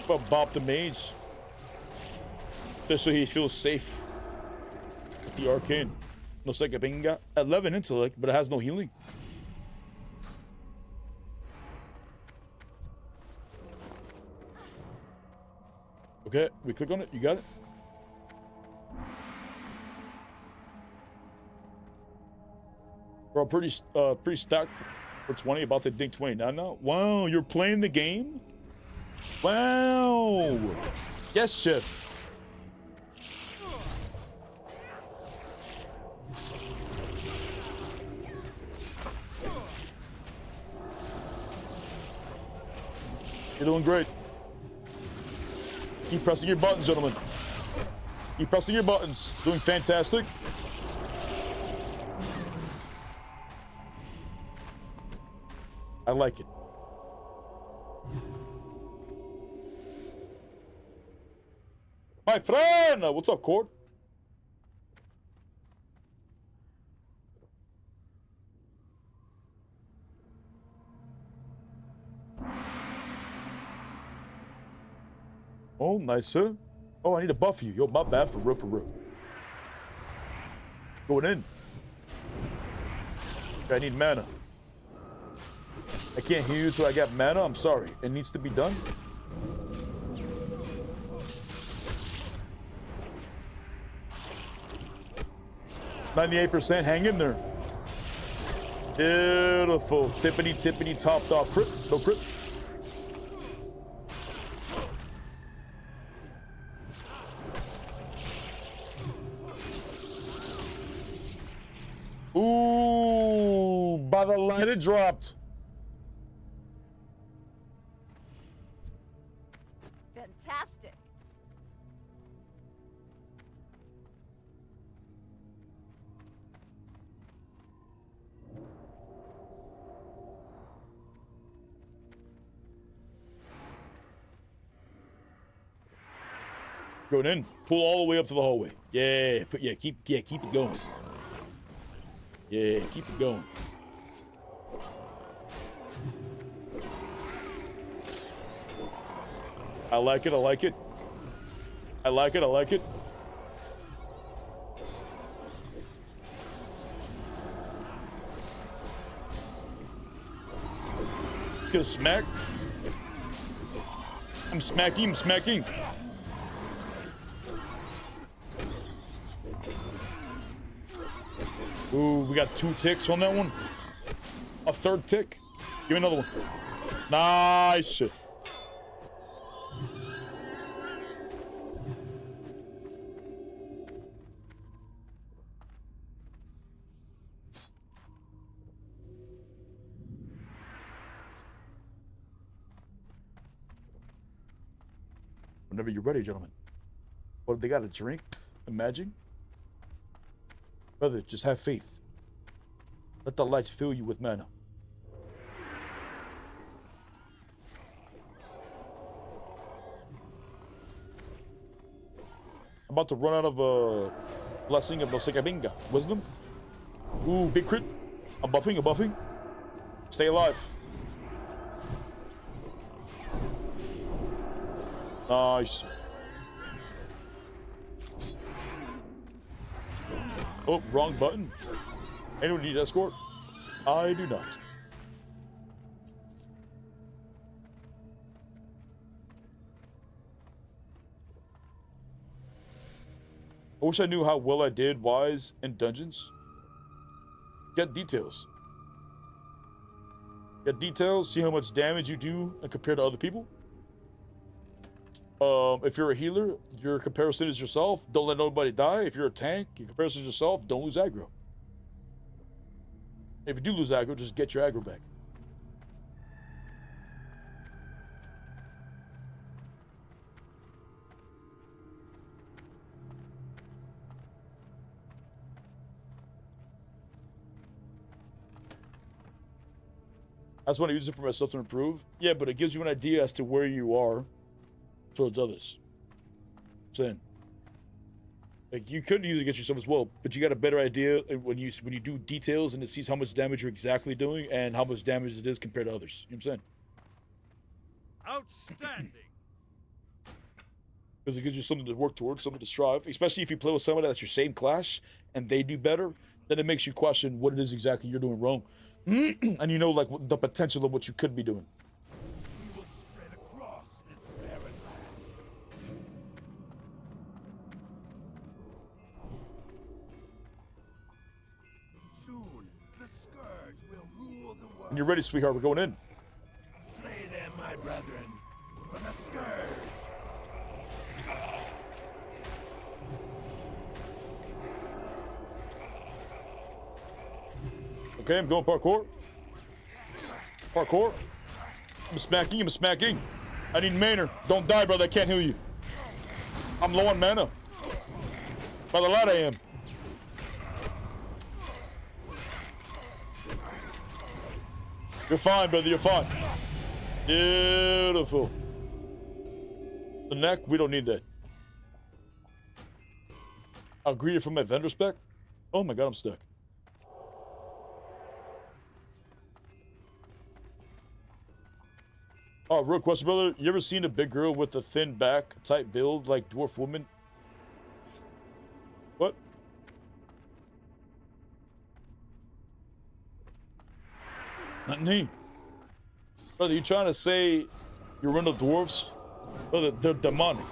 But bop the mage. Just so he feels safe. With the arcane. No second pinga. 11 intellect, but it has no healing. Okay, we click on it. You got it? Bro, pretty stacked for 20. About to dig 29 now. Wow, you're playing the game? Wow. Yes, chef. You're doing great. Keep pressing your buttons, gentlemen. Keep pressing your buttons. Doing fantastic. I like it. My friend! What's up, Cord? Oh, nice, sir. Oh, I need to buff you. Yo, my bad, for real, for real. Going in. I need mana. I can't heal you until I got mana. I'm sorry. It needs to be done. %. Hang in there. Beautiful. Tippity, tippity, topped off. Crit. No crit. Ooh, by the light it dropped. Fantastic. Going in. Pull all the way up to the hallway. Yeah, keep it going. Yeah, keep it going. I like it, I like it. I like it, I like it. Let's get a smack. I'm smacking, I'm smacking. Ooh, we got 2 ticks on that one. A 3rd tick. Give me another one. Nice. Whenever you're ready, gentlemen. What, they got a drink? Imagine. Brother, just have faith. Let the light fill you with mana. I'm about to run out of blessing of Nosekabinga. Wisdom. Ooh, big crit. I'm buffing, I'm buffing. Stay alive. Nice. Oh, wrong button. Anyone need escort? I do not. I wish I knew how well I did Wise in dungeons. Get details. Get details, see how much damage you do and compare to other people. If you're a healer, your comparison is yourself. Don't let nobody die. If you're a tank, your comparison is yourself. Don't lose aggro. If you do lose aggro, just get your aggro back. That's when I use it for myself to improve. Yeah, but it gives you an idea as to where you are towards others. I'm saying, like, you could use it against yourself as well, but you got a better idea when you do details and it sees how much damage you're exactly doing and how much damage it is compared to others. You know what I'm saying? Outstanding. Because it gives you something to work towards, something to strive. Especially if you play with somebody that's your same class and they do better, then it makes you question what it is exactly you're doing wrong. And you know, like, the potential of what you could be doing. We will spread across this barren land. Soon, the scourge will rule the world. When you're ready, sweetheart, we're going in. Slay them, my brethren, for the scourge. Okay, I'm going parkour. Parkour. I'm smacking, I'm smacking. I need mana. Don't die, brother. I can't heal you. I'm low on mana. By the lot I am. You're fine, brother. You're fine. Beautiful. The neck, we don't need that. I'll greet you from my vendor spec. Oh my god, I'm stuck. Oh, real question, brother. You ever seen a big girl with a thin back type build like dwarf woman? What? Not me. Brother, you trying to say you're one of the dwarves? Brother, they're demonic.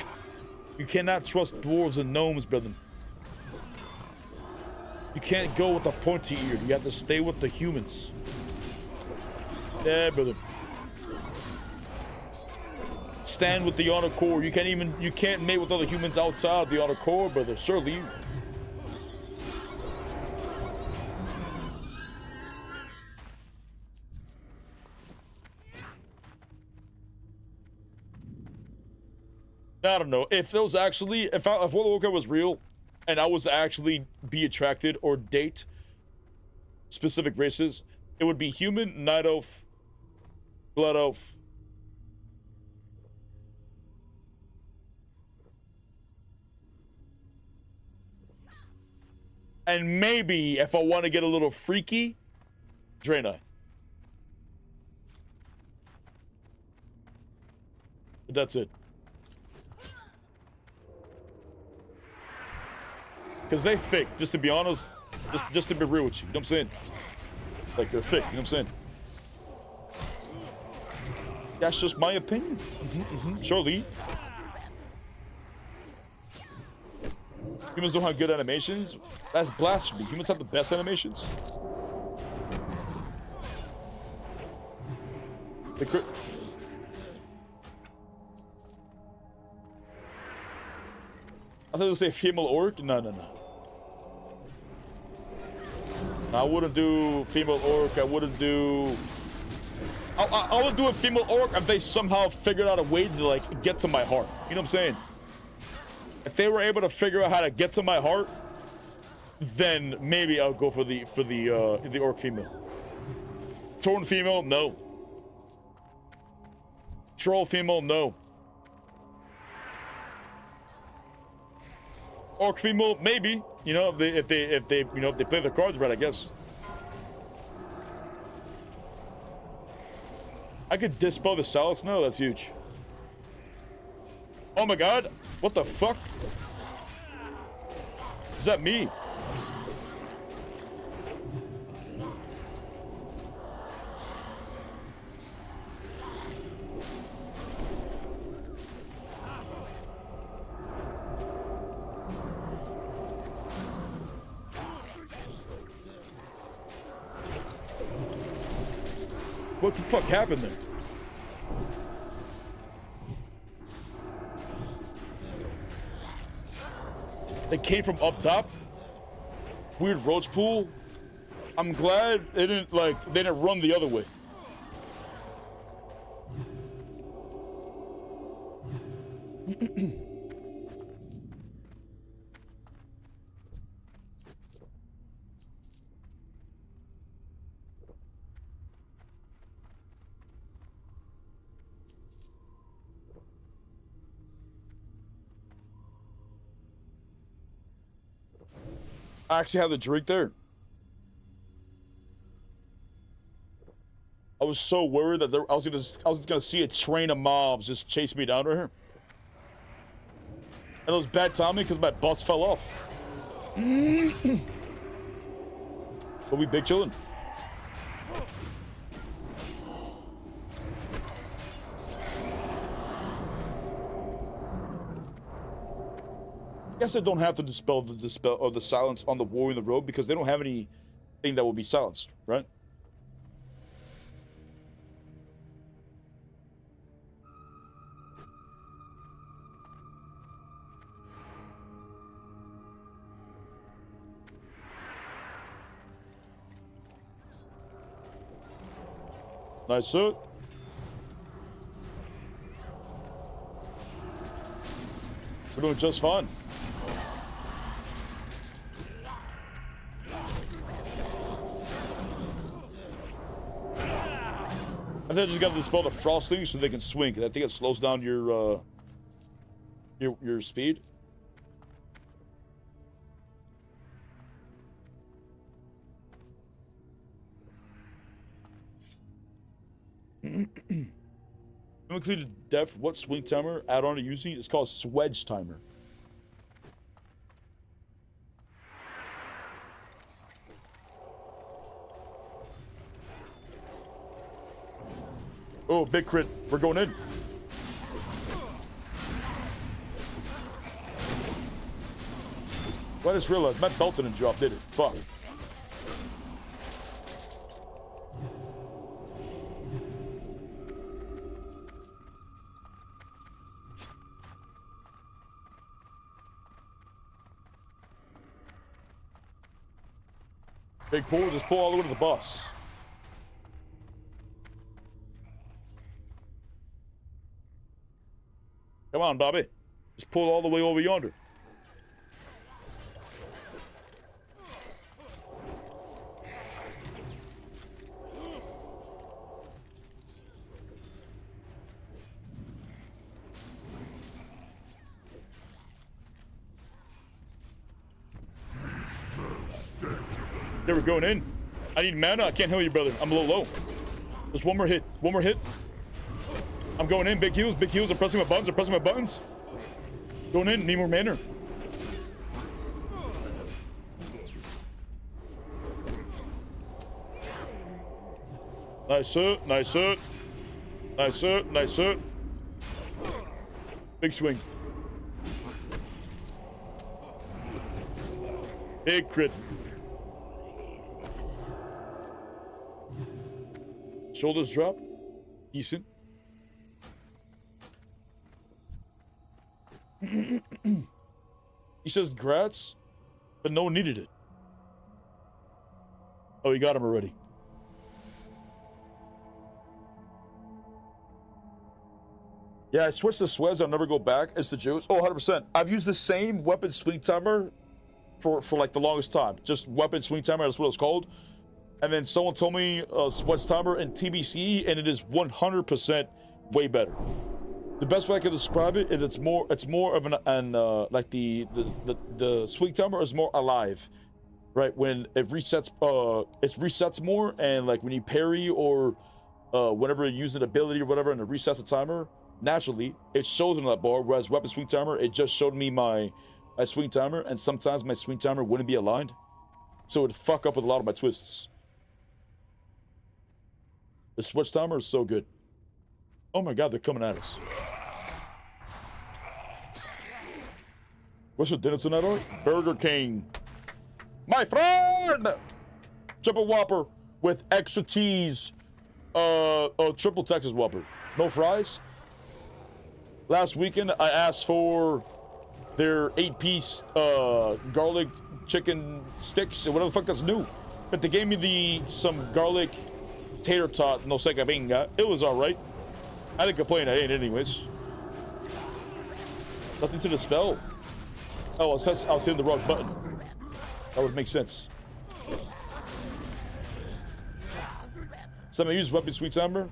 You cannot trust dwarves and gnomes, brother. You can't go with the pointy eared. You have to stay with the humans. Yeah, brother. Stand with the honor core. You can't mate with other humans outside the honor core, brother. Surely you. I don't know if those actually, if World of Warcraft was real, and I was to actually be attracted or date specific races, it would be human, night elf, blood elf, and maybe if I want to get a little freaky, Draenei. But that's it. Because they fake, just to be honest, just to be real with you, you know what I'm saying? Like, they're fake, you know what I'm saying? That's just my opinion. Surely. Humans don't have good animations? That's blasphemy. Humans have the best animations. I thought they say female orc. No. I wouldn't do female orc. I wouldn't do. I would do a female orc if they somehow figured out a way to like get to my heart. You know what I'm saying? If they were able to figure out how to get to my heart, then maybe I'll go for the orc female. Torn female, no. Troll female, no. Orc female, maybe. You know, if they play their cards right, I guess. I could dispel the silence. No, that's huge. Oh my god! What the fuck? Is that me? What the fuck happened there? They came from up top? Weird roach pool? I'm glad they didn't run the other way. I actually had the drink there. I was so worried that I was gonna see a train of mobs just chase me down right here. And it was bad timing because my bus fell off. But we big chillin'. I guess they don't have to dispel the silence on the war in the road because they don't have anything that will be silenced, right? Nice, sir. doing just fine. I think I just got to dispel the frosting so they can swing. I think it slows down your speed. Included depth. What swing timer add-on are you using? It's called Swedge Timer. Oh, big crit. We're going in. Well, I just realized my belt didn't drop, did it? Fuck. Big pull, just pull all the way to the bus. Come on, Bobby. Just pull all the way over yonder. Yeah, we're going in. I need mana. I can't heal you, brother. I'm a little low. Just one more hit. One more hit. I'm going in. Big heals. Big heals. I'm pressing my buttons. I'm pressing my buttons. Going in. Need more mana. Nice hit. Nice hit. Nice hit. Nice hit. Big swing. Big crit. Shoulders drop. Decent. He says grats, but no one needed it. Oh, you got him already. Yeah, I switched to Swez. I'll never go back. It's the juice. Oh, 100%. I've used the same weapon swing timer for like the longest time. Just weapon swing timer. That's what it's called. And then someone told me Swedge timer in TBC, and it is 100% way better. The best way I can describe it is it's more of like the swing timer is more alive, right? When it resets, it resets more, and like when you parry or whenever you use an ability or whatever, and it resets the timer naturally, it shows on that bar. Whereas weapon swing timer, it just showed me my swing timer, and sometimes my swing timer wouldn't be aligned, so it'd fuck up with a lot of my twists. The Swedge timer is so good. Oh my god, they're coming at us. What's for dinner tonight, Art? Burger King. My friend! Triple Whopper with extra cheese. Triple Texas Whopper. No fries. Last weekend, I asked for their 8-piece garlic chicken sticks, or whatever the fuck that's new. But they gave me some garlic tater tot, no seca pinga. It was alright. I didn't complain, I ate it anyways. Nothing to dispel. Oh, I was hitting the wrong button. That would make sense. Somebody use weapon sweet timer.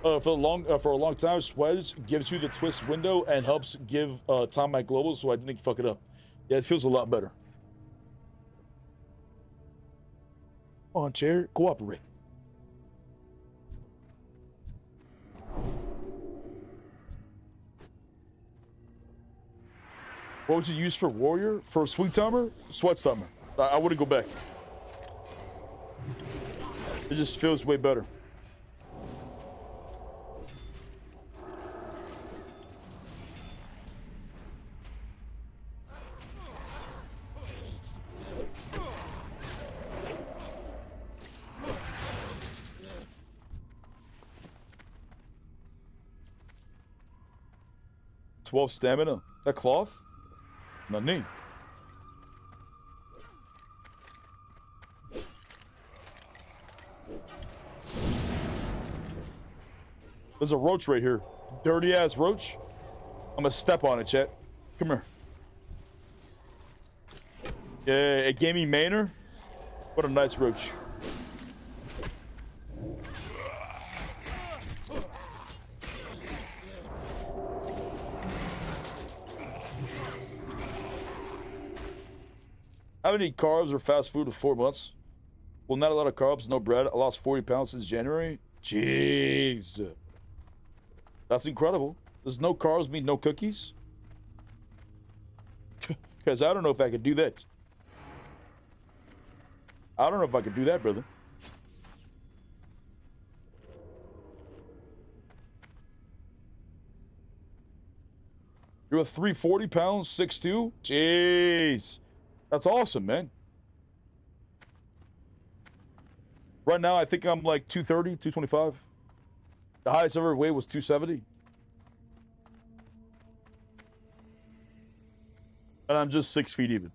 For a long time, Swedge gives you the twist window and helps give time my global, so I didn't fuck it up. Yeah, it feels a lot better. Come on, chair, cooperate. What would you use for warrior? For a swing timer? Swedge timer. I wouldn't go back. It just feels way better. $12 stamina. That cloth? Not me. There's a roach right here. Dirty ass roach. I'm gonna step on it, chat. Come here. Yeah, it gave me Manor. What a nice roach. I haven't eaten carbs or fast food in 4 months. Well, not a lot of carbs, no bread. I lost 40 pounds since January. Jeez. That's incredible. There's no carbs mean no cookies? Because I don't know if I could do that. I don't know if I could do that, brother. You're a 340 pounds, 6'2"? Jeez. That's awesome, man. Right now, I think I'm like 230, 225. The highest I ever weighed was 270. And I'm just 6 feet even.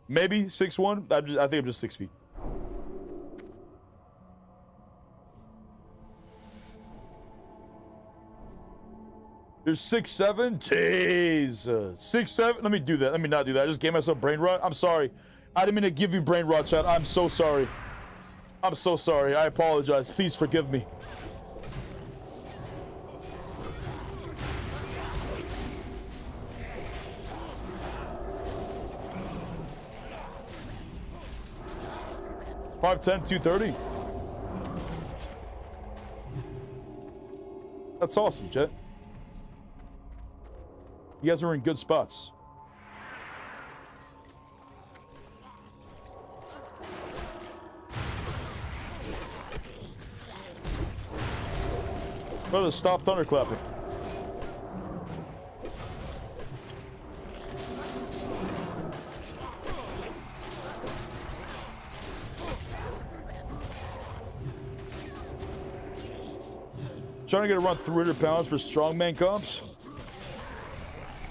Maybe 6'1". I think I'm just 6 feet. You're 6'7"? Jeez. 6'7"? Let me do that. Let me not do that. I just gave myself brain rot. I'm sorry. I didn't mean to give you brain rot, chat. I'm so sorry. I'm so sorry. I apologize. Please forgive me. $5'10", $230. That's awesome, Jet. You guys are in good spots. Brother, stop thunderclapping. Trying to get around 300 pounds for strongman comps.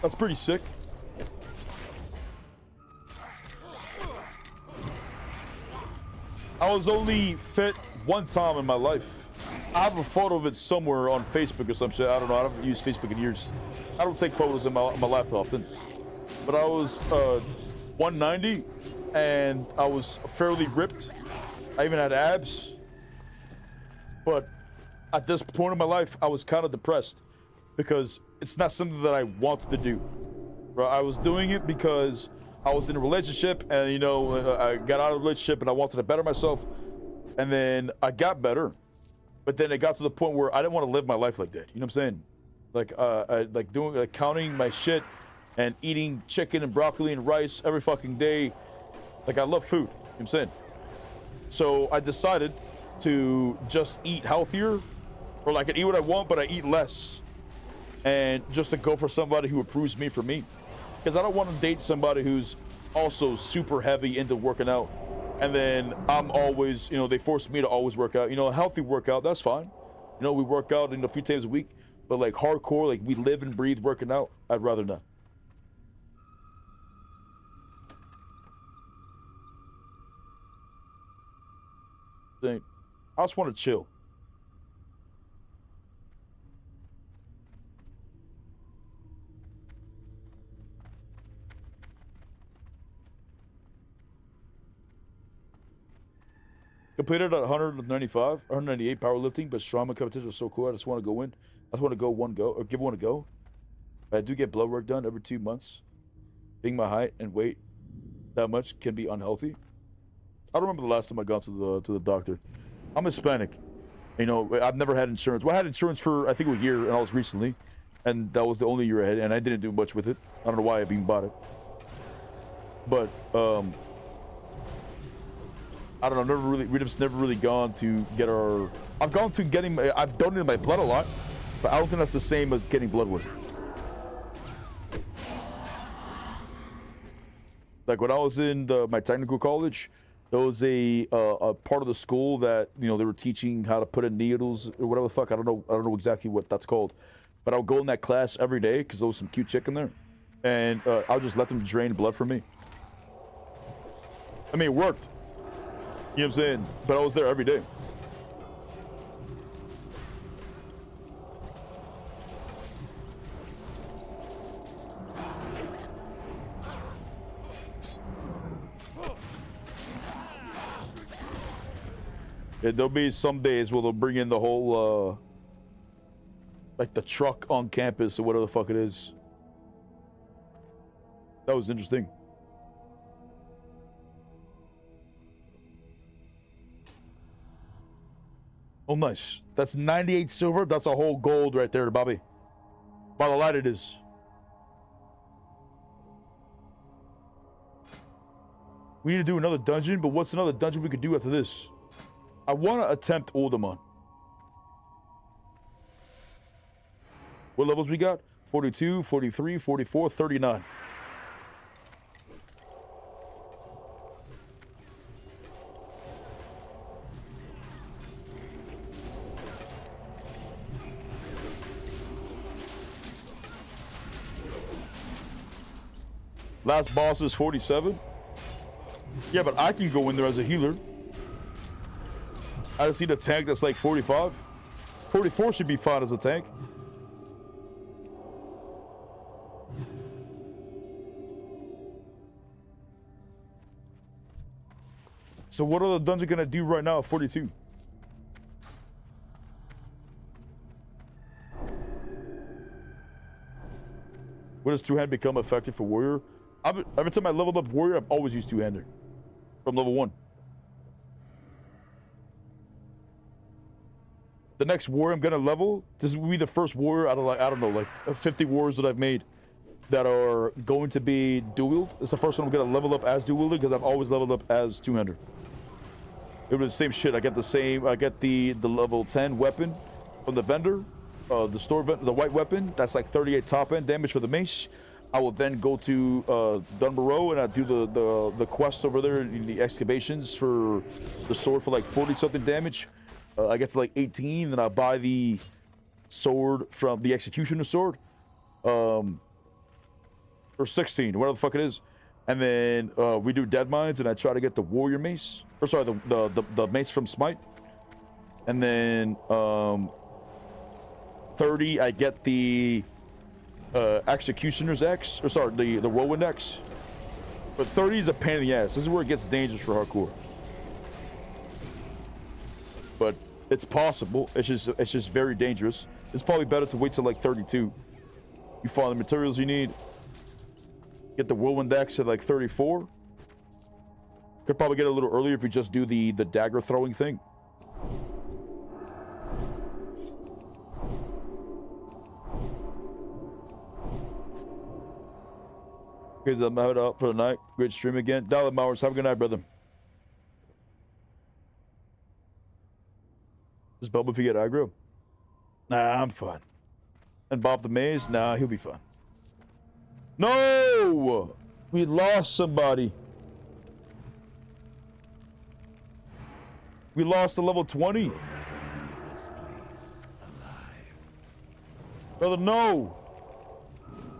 That's pretty sick. I was only fit one time in my life. I have a photo of it somewhere on Facebook or some shit. I don't know. I haven't used Facebook in years. I don't take photos in my life often. But I was 190 and I was fairly ripped. I even had abs. But at this point in my life, I was kind of depressed because it's not something that I wanted to do. Right? I was doing it because I was in a relationship and, you know, I got out of a relationship and I wanted to better myself. And then I got better. But then it got to the point where I didn't want to live my life like that. You know what I'm saying? Like, counting my shit and eating chicken and broccoli and rice every fucking day. Like, I love food. You know what I'm saying? So I decided to just eat healthier, or like I eat what I want, but I eat less. And just to go for somebody who approves me for me. Because I don't want to date somebody who's also super heavy into working out. And then I'm always, you know, they force me to always work out. You know, a healthy workout, that's fine. You know, we work out a few times a week. But like hardcore, like we live and breathe working out, I'd rather not. I just want to chill. Completed at 195, 198 powerlifting, but strongman competitions are so cool. I just want to go in. I just want to go one go, or give one a go. I do get blood work done every 2 months. Being my height and weight that much can be unhealthy. I don't remember the last time I got to the doctor. I'm Hispanic. You know, I've never had insurance. Well, I had insurance for, I think, a year, and I was recently. And that was the only year I had, and I didn't do much with it. I don't know why I even bought it. But, I don't know, we've just never really gone to get our... I've donated my blood a lot, but I don't think that's the same as getting blood work. Like when I was in my technical college, there was a part of the school that, you know, they were teaching how to put in needles or whatever the fuck. I don't know exactly what that's called. But I would go in that class every day because there was some cute chick in there. And I would just let them drain blood from me. I mean, it worked. You know what I'm saying? But I was there every day. Yeah, there'll be some days where they'll bring in the whole, like the truck on campus or whatever the fuck it is. That was interesting. Oh, nice. That's 98 silver. That's a whole gold right there, Bobby. By the light it is. We need to do another dungeon, but what's another dungeon we could do after this? I want to attempt Uldaman. What levels we got? 42, 43, 44, 39. Last boss is 47. Yeah, but I can go in there as a healer. I just need a tank that's like 45. 44 should be fine as a tank. So what other dungeon can I do right now at 42? What does two-hand become effective for warrior? Every time I leveled up warrior, I've always used two-hander from level 1. The next warrior I'm gonna level, this will be the first warrior out of like, I don't know, like 50 warriors that I've made that are going to be dual-wield. It's the first one I'm gonna level up as dual-wielded because I've always leveled up as two-hander. It was the same shit. I get the level 10 weapon from the vendor, the store vendor, the white weapon. That's like 38 top end damage for the mace. I will then go to Dunborough and I do the quest over there in the excavations for the sword for like 40 something damage. I get to like 18, then I buy the sword from the executioner sword, or 16, whatever the fuck it is, and then we do dead mines and I try to get the warrior mace, or sorry, the mace from Smite, and then 30 I get the executioner's X, or sorry, the whirlwind X. But 30 is a pain in the ass. This is where it gets dangerous for hardcore. But it's possible. It's just very dangerous. It's probably better to wait till like 32. You find the materials you need. Get the whirlwind X at like 34. Could probably get a little earlier if you just do the dagger throwing thing. Because I'm out for the night. Great stream again. Dollar Mowers, have a good night, brother. Does Bubba get aggro? Nah, I'm fine. And Bob the Maze? Nah, he'll be fine. No! We lost somebody. We lost to level 20. Brother, no!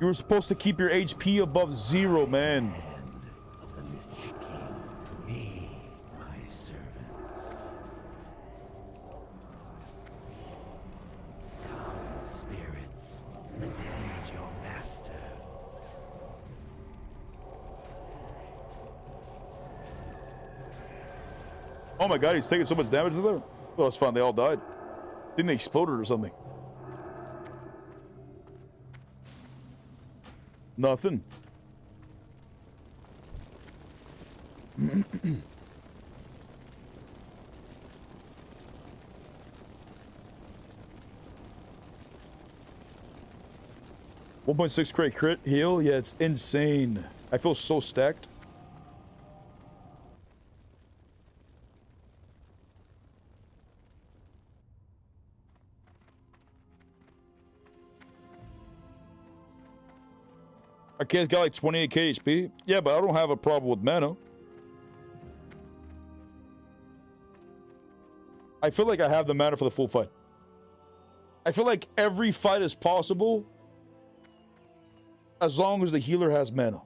You were supposed to keep your HP above 0, man. Of the Lich King, to me, my servants. Come, spirits, attend your master. Oh my god, he's taking so much damage to there. Oh, it's fine. They all died. Didn't they explode or something? Nothing. .6 crit heal. Yeah, it's insane. I feel so stacked. Our kid's got like 28k HP. Yeah, but I don't have a problem with mana. I feel like I have the mana for the full fight. I feel like every fight is possible as long as the healer has mana.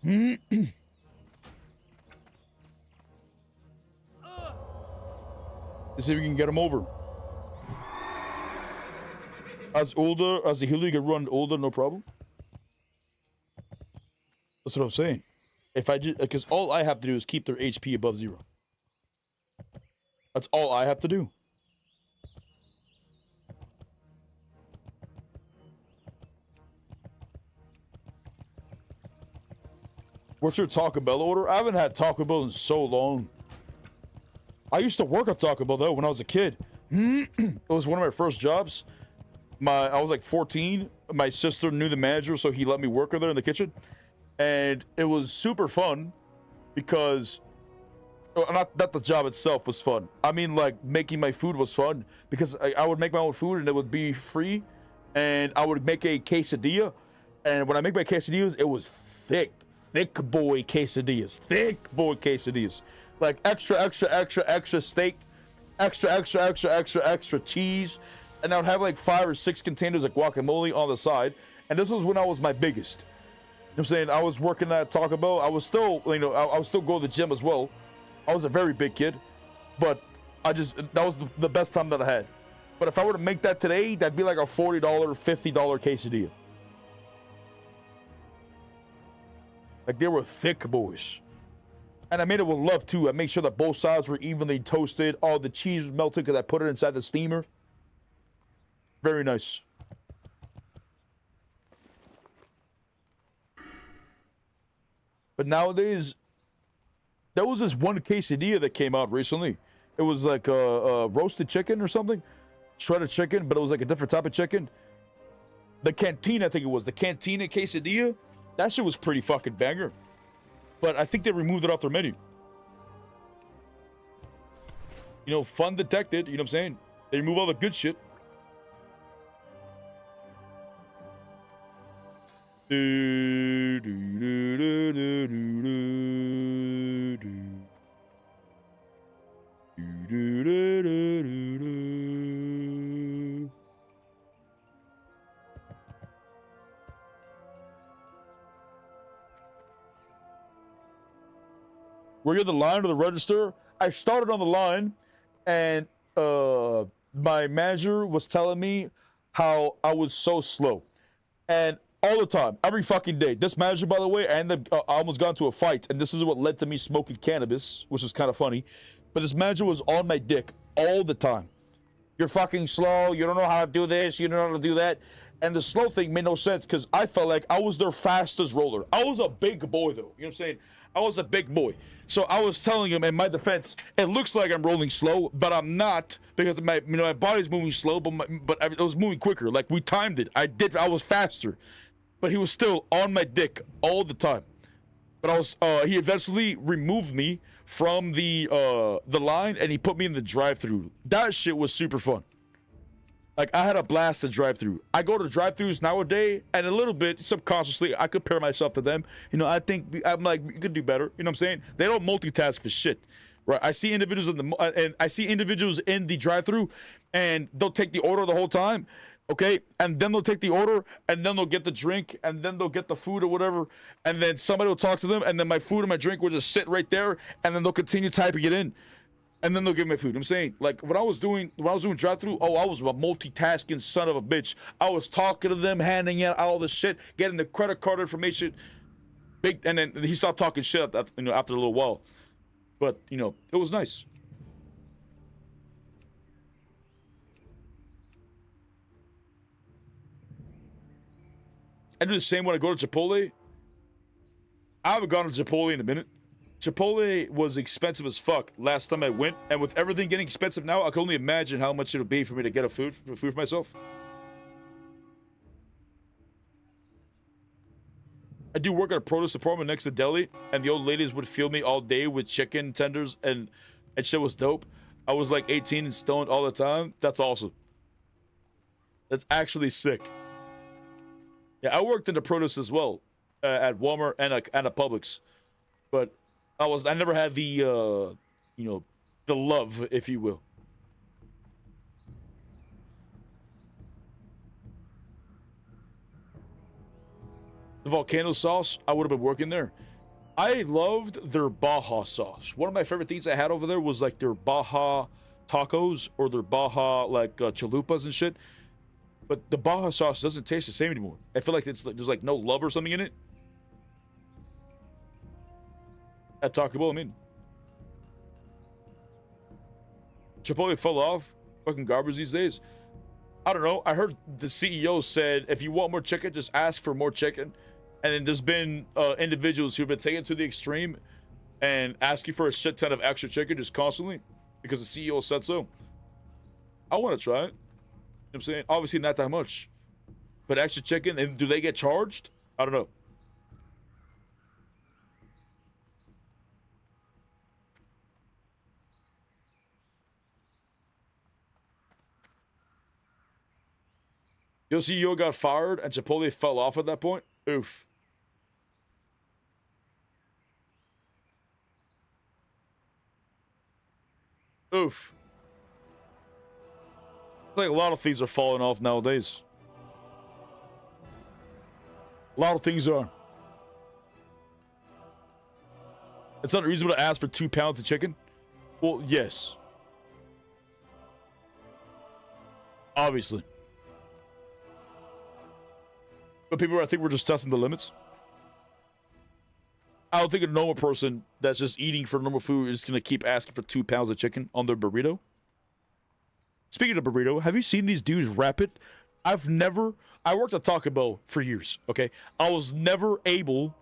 Let's see if we can get him over. As a healer, you can run older, no problem. That's what I'm saying. If I just, because all I have to do is keep their HP above 0. That's all I have to do. What's your Taco Bell order? I haven't had Taco Bell in so long. I used to work at Taco Bell though when I was a kid. It was one of my first jobs. I was like 14. My sister knew the manager, so he let me work with her in the kitchen. And it was super fun because not the job itself was fun. I mean, like, making my food was fun because I would make my own food and it would be free. And I would make a quesadilla. And when I make my quesadillas, it was thick boy quesadillas. Thick boy quesadillas. Like extra steak, extra cheese. And I would have like 5 or 6 containers of guacamole on the side. And this was when I was my biggest. You know what I'm saying? I was working at Taco Bell. I was still, I was still going to the gym as well. I was a very big kid. But that was the best time that I had. But if I were to make that today, that'd be like a $40, $50 quesadilla. Like, they were thick boys. And I made it with love too. I made sure that both sides were evenly toasted. All the cheese was melted because I put it inside the steamer. Very nice. But nowadays, there was this one quesadilla that came out recently. It was like a roasted chicken or something. Shredded chicken, but it was like a different type of chicken. The cantina, I think it was. The cantina quesadilla. That shit was pretty fucking banger. But I think they removed it off their menu. You know, fun detected. You know what I'm saying? They remove all the good shit. Were you on the line or the register? I started on the line, and my manager was telling me how I was so slow. And all the time, every fucking day. This manager, by the way, I almost got into a fight, and this is what led to me smoking cannabis, which is kind of funny. But this manager was on my dick all the time. You're fucking slow. You don't know how to do this. You don't know how to do that. And the slow thing made no sense because I felt like I was their fastest roller. I was a big boy, though. You know what I'm saying? I was a big boy. So I was telling him, in my defense, it looks like I'm rolling slow, but I'm not because my body's moving slow, but it was moving quicker. Like, we timed it. I was faster. But he was still on my dick all the time. But he eventually removed me from the line and he put me in the drive-thru. That shit was super fun. Like, I had a blast at drive-thru. I go to drive-thrus nowadays, and a little bit subconsciously, I compare myself to them. You know, I think I'm like, we could do better. You know what I'm saying? They don't multitask for shit, right? I see individuals in the drive-thru, and they'll take the order the whole time. Okay, and then they'll take the order, and then they'll get the drink, and then they'll get the food or whatever, and then somebody will talk to them, and then my food and my drink will just sit right there, and then they'll continue typing it in, and then they'll give me food. I'm saying, like, when I was doing drive-thru, I was a multitasking son of a bitch. I was talking to them, handing out all the shit, getting the credit card information, and then he stopped talking shit after a little while, but it was nice. I do the same when I go to Chipotle. I haven't gone to Chipotle in a minute. Chipotle was expensive as fuck last time I went, and with everything getting expensive now, I can only imagine how much it'll be for me to get food for myself. I do work at a produce department next to deli, and the old ladies would fill me all day with chicken tenders, and shit was dope. I was like 18 and stoned all the time. That's awesome. That's actually sick. Yeah, I worked in the produce as well, at Walmart and a Publix, but I never had the the love, if you will. The volcano sauce, I would have been working there. I loved their Baja sauce. One of my favorite things I had over there was like their Baja tacos or their Baja like chalupas and shit. But the Baja sauce doesn't taste the same anymore. I feel like there's like no love or something in it. At Taco Bell, I mean. Chipotle fell off. Fucking garbage these days. I don't know. I heard the CEO said, if you want more chicken, just ask for more chicken. And then there's been individuals who've been taken to the extreme and asking for a shit ton of extra chicken just constantly because the CEO said so. I want to try it. You know what I'm saying? Obviously not that much. But extra chicken, and do they get charged? I don't know. Your CEO got fired and Chipotle fell off at that point? Oof. Oof. I think a lot of things are falling off nowadays. A lot of things are. It's unreasonable to ask for 2 pounds of chicken? Well, yes. Obviously. But people, I think we're just testing the limits. I don't think a normal person that's just eating for normal food is going to keep asking for 2 pounds of chicken on their burrito. Speaking of burrito, have you seen these dudes wrap it? I worked at Taco Bell for years, okay? I was never able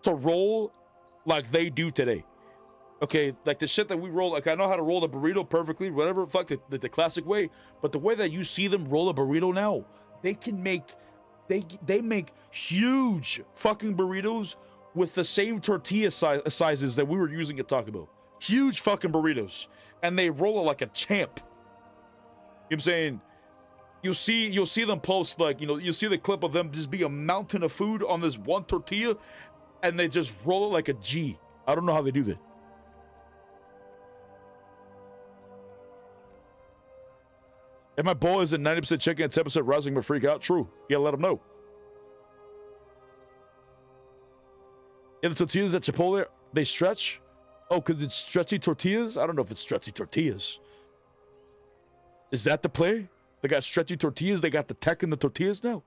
to roll like they do today. Okay, like the shit that we roll, like I know how to roll the burrito perfectly, whatever, fuck the classic way. But the way that you see them roll a burrito now, they can make, they make huge fucking burritos with the same tortilla sizes that we were using at Taco Bell. Huge fucking burritos. And they roll it like a champ. You know what I'm saying? You'll see them post, like, you know, you'll see the clip of them just be a mountain of food on this one tortilla, and they just roll it like a G. I don't know how they do that. If my boy is at 90% chicken and 10% rice, I'm gonna freak out. True. You gotta let them know. Yeah, the tortillas at Chipotle, they stretch. Oh, because it's stretchy tortillas? I don't know if it's stretchy tortillas. Is that the play? They got stretchy tortillas. They got the tech in the tortillas now.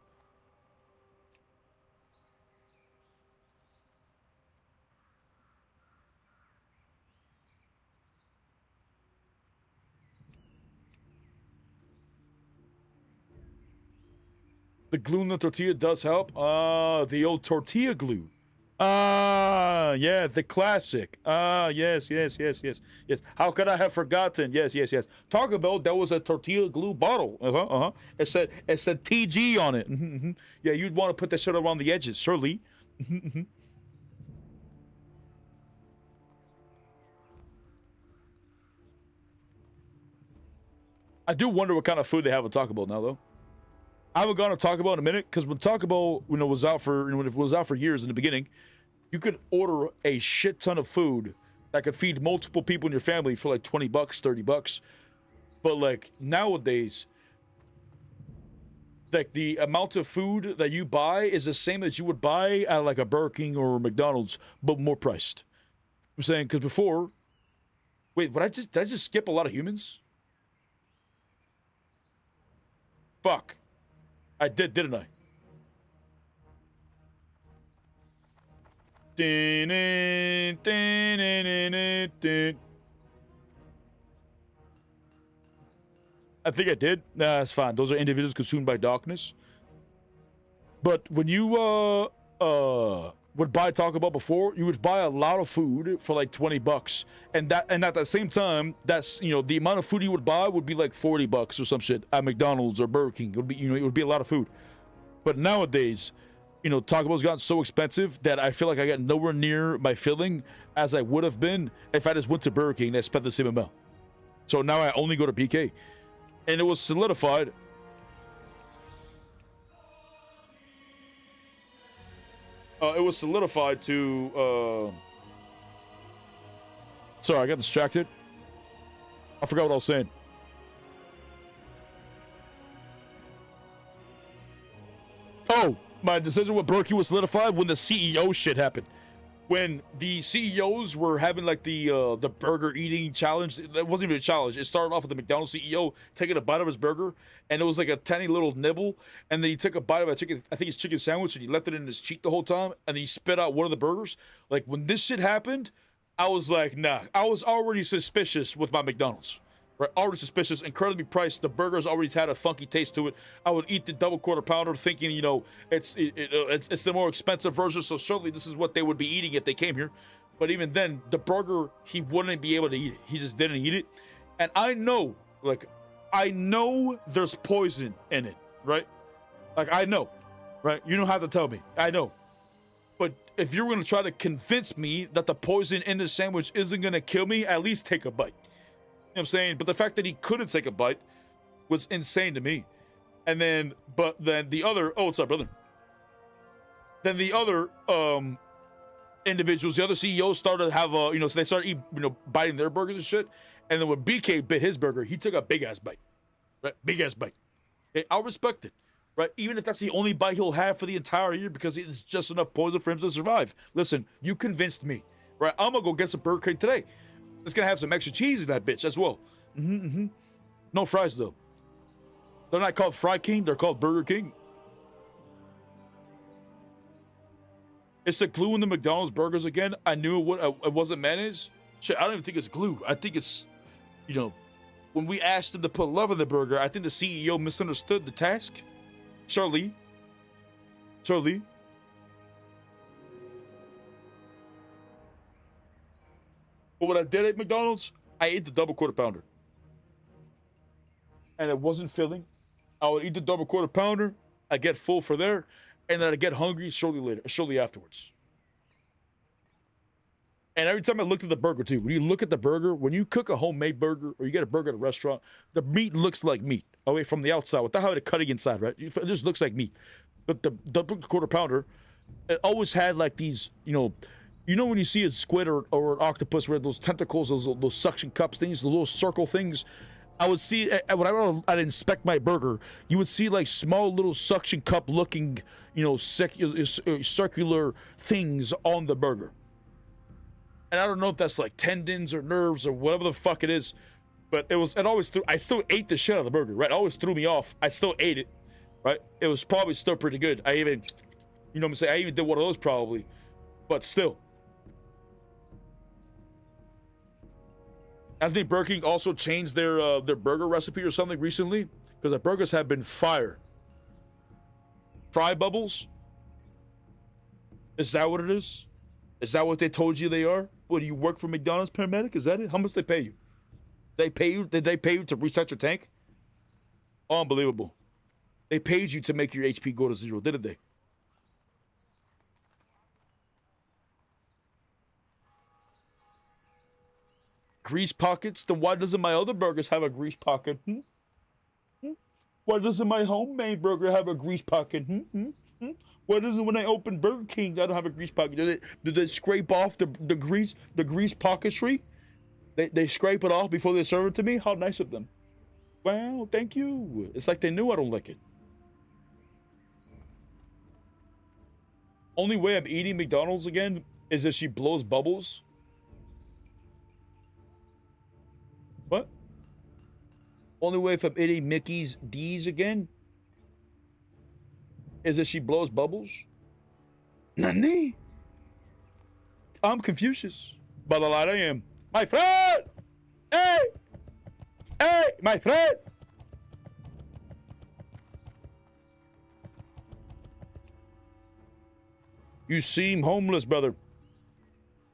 The glue in the tortilla does help. The old tortilla glue. Yeah, the classic. Yes. How could I have forgotten? Yes. Taco Bell, there was a tortilla glue bottle. It said TG on it. Yeah, you'd want to put that shit around the edges, surely. I do wonder what kind of food they have at Taco Bell now, though. I haven't gone to Taco Bell in a minute, because when Taco Bell, when it was out for years in the beginning, you could order a shit ton of food that could feed multiple people in your family for like $20, $30. But like nowadays, like the amount of food that you buy is the same as you would buy at like a Burger King or McDonald's, but more priced. I'm saying, because before, wait, did I just skip a lot of humans? Fuck. I did, didn't I? I think I did. Nah, that's fine. Those are individuals consumed by darkness. But when you would buy Taco Bell before, you would buy a lot of food for like $20, and at the same time, that's, you know, the amount of food you would buy would be like $40 or some shit at McDonald's or Burger King. It would be, you know, it would be a lot of food. But nowadays, you know, Taco Bell's gotten so expensive that I feel like I got nowhere near my filling as I would have been if I just went to Burger King and I spent the same amount. So now I only go to BK, and it was solidified. It was solidified to, sorry, I got distracted. I forgot what I was saying. Oh, my decision with Burger King was solidified when the CEO shit happened. when the CEOs were having like the burger eating challenge. That wasn't even a challenge. It started off with the McDonald's CEO taking a bite of his burger, and it was like a tiny little nibble, and then he took a bite of a chicken, I think it's chicken sandwich, and he left it in his cheek the whole time, and then he spit out one of the burgers. Like, when this shit happened, I was like, nah. I was already suspicious with my McDonald's. Right, already suspicious, incredibly priced. The burgers already had a funky taste to it. I would eat the double quarter pounder, thinking, you know, it's the more expensive version. So certainly this is what they would be eating if they came here. But even then, the burger, he wouldn't be able to eat it. He just didn't eat it. And I know there's poison in it, right? Like, I know, right? You don't have to tell me. I know. But if you're gonna try to convince me that the poison in the sandwich isn't gonna kill me, at least take a bite. You know what I'm saying? But the fact that he couldn't take a bite was insane to me. And then, but then the other, oh, what's up, brother? Then the other individuals, the other CEOs started to have you know, so they started eating, you know, biting their burgers and shit. And then when BK bit his burger, he took a big ass bite, right? Big ass bite. Okay, I'll respect it, right? Even if that's the only bite he'll have for the entire year, because it's just enough poison for him to survive. Listen, you convinced me, right? I'm gonna go get some Burger King today. It's gonna have some extra cheese in that bitch as well. No fries though. They're not called Fry King, they're called Burger King. It's the glue in the McDonald's burgers again. I knew it wasn't mayonnaise. Shit, I don't even think it's glue. I think it's, you know, when we asked them to put love in the burger, I think the CEO misunderstood the task. Charlie. But when I did at McDonald's, I ate the double quarter pounder. And it wasn't filling. I would eat the double quarter pounder, I get full for there, and then I get hungry shortly afterwards. And every time I looked at the burger too, when you look at the burger, when you cook a homemade burger or you get a burger at a restaurant, the meat looks like meat. Away from the outside, without having to cutting inside, right? It just looks like meat. But the double quarter pounder, it always had like these, you know when you see a squid or an octopus with those tentacles, those suction cups things, those little circle things. I would see, when I'd inspect my burger, you would see like small little suction cup looking, you know, circular things on the burger. And I don't know if that's like tendons or nerves or whatever the fuck it is, but I still ate the shit out of the burger, right? It always threw me off. I still ate it, right? It was probably still pretty good. I even, you know what I'm saying? I even did one of those probably, but still. I think Burger King also changed their burger recipe or something recently, because the burgers have been fire. Fry bubbles? Is that what it is? Is that what they told you they are? What, do you work for McDonald's, paramedic? Is that it? How much they pay you? Did they pay you to reset your tank? Unbelievable. They paid you to make your HP go to 0, didn't they? Grease pockets? Then why doesn't my other burgers have a grease pocket? Why doesn't my homemade burger have a grease pocket? Why doesn't, when I open Burger King, I don't have a grease pocket? Do they scrape off the grease pocketry? They scrape it off before they serve it to me? How nice of them. Well, thank you. It's like they knew I don't like it. Only way I'm eating McDonald's again is if she blows bubbles. What? Only way if I'm eating Mickey's D's again is if she blows bubbles. Nani? I'm Confucius. But a lot I am. My friend! Hey! Hey, my friend! You seem homeless, brother.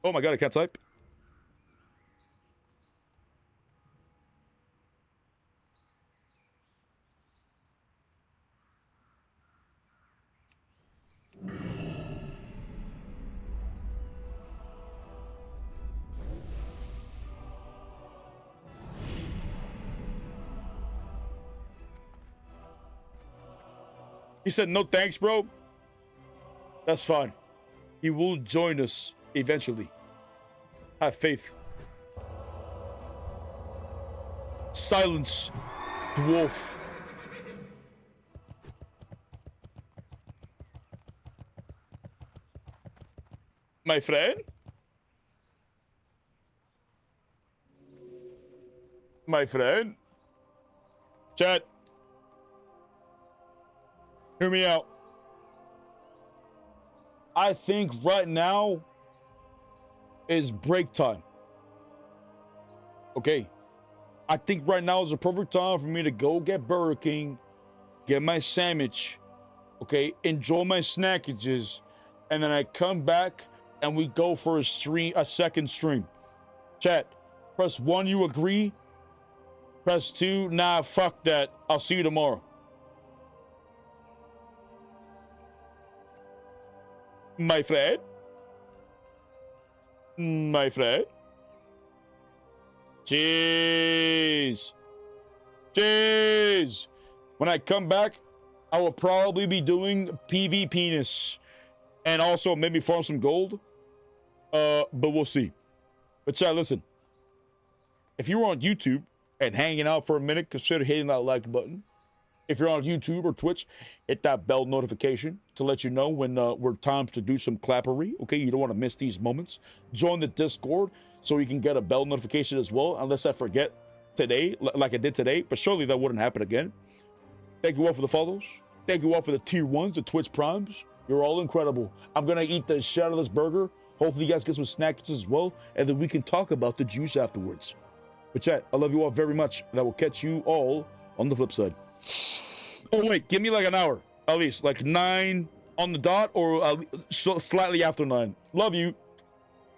Oh my God, I can't type. He said, no thanks, bro. That's fine. He will join us eventually. Have faith. Silence, dwarf. My friend? My friend? Chat. Hear me out. I think right now is break time. Okay. I think right now is the perfect time for me to go get Burger King, get my sandwich, okay, enjoy my snackages, and then I come back and we go for a second stream. Chat, press 1, you agree? Press 2, nah, fuck that. I'll see you tomorrow. My friend? My friend? Jeez. Jeez. When I come back, I will probably be doing PV penis and also maybe farm some gold. But we'll see. But chat, listen. If you're on YouTube and hanging out for a minute, consider hitting that like button. If you're on YouTube or Twitch, hit that bell notification to let you know when we're times to do some clappery. Okay, you don't want to miss these moments. Join the Discord so you can get a bell notification as well, unless I forget today, like I did today. But surely that wouldn't happen again. Thank you all for the follows. Thank you all for the tier 1s, the Twitch primes. You're all incredible. I'm going to eat the shit out of this burger. Hopefully you guys get some snacks as well, and then we can talk about the juice afterwards. But chat, I love you all very much, and I will catch you all on the flip side. Oh wait, give me like an hour at least, like 9 on the dot, or slightly after 9. Love you.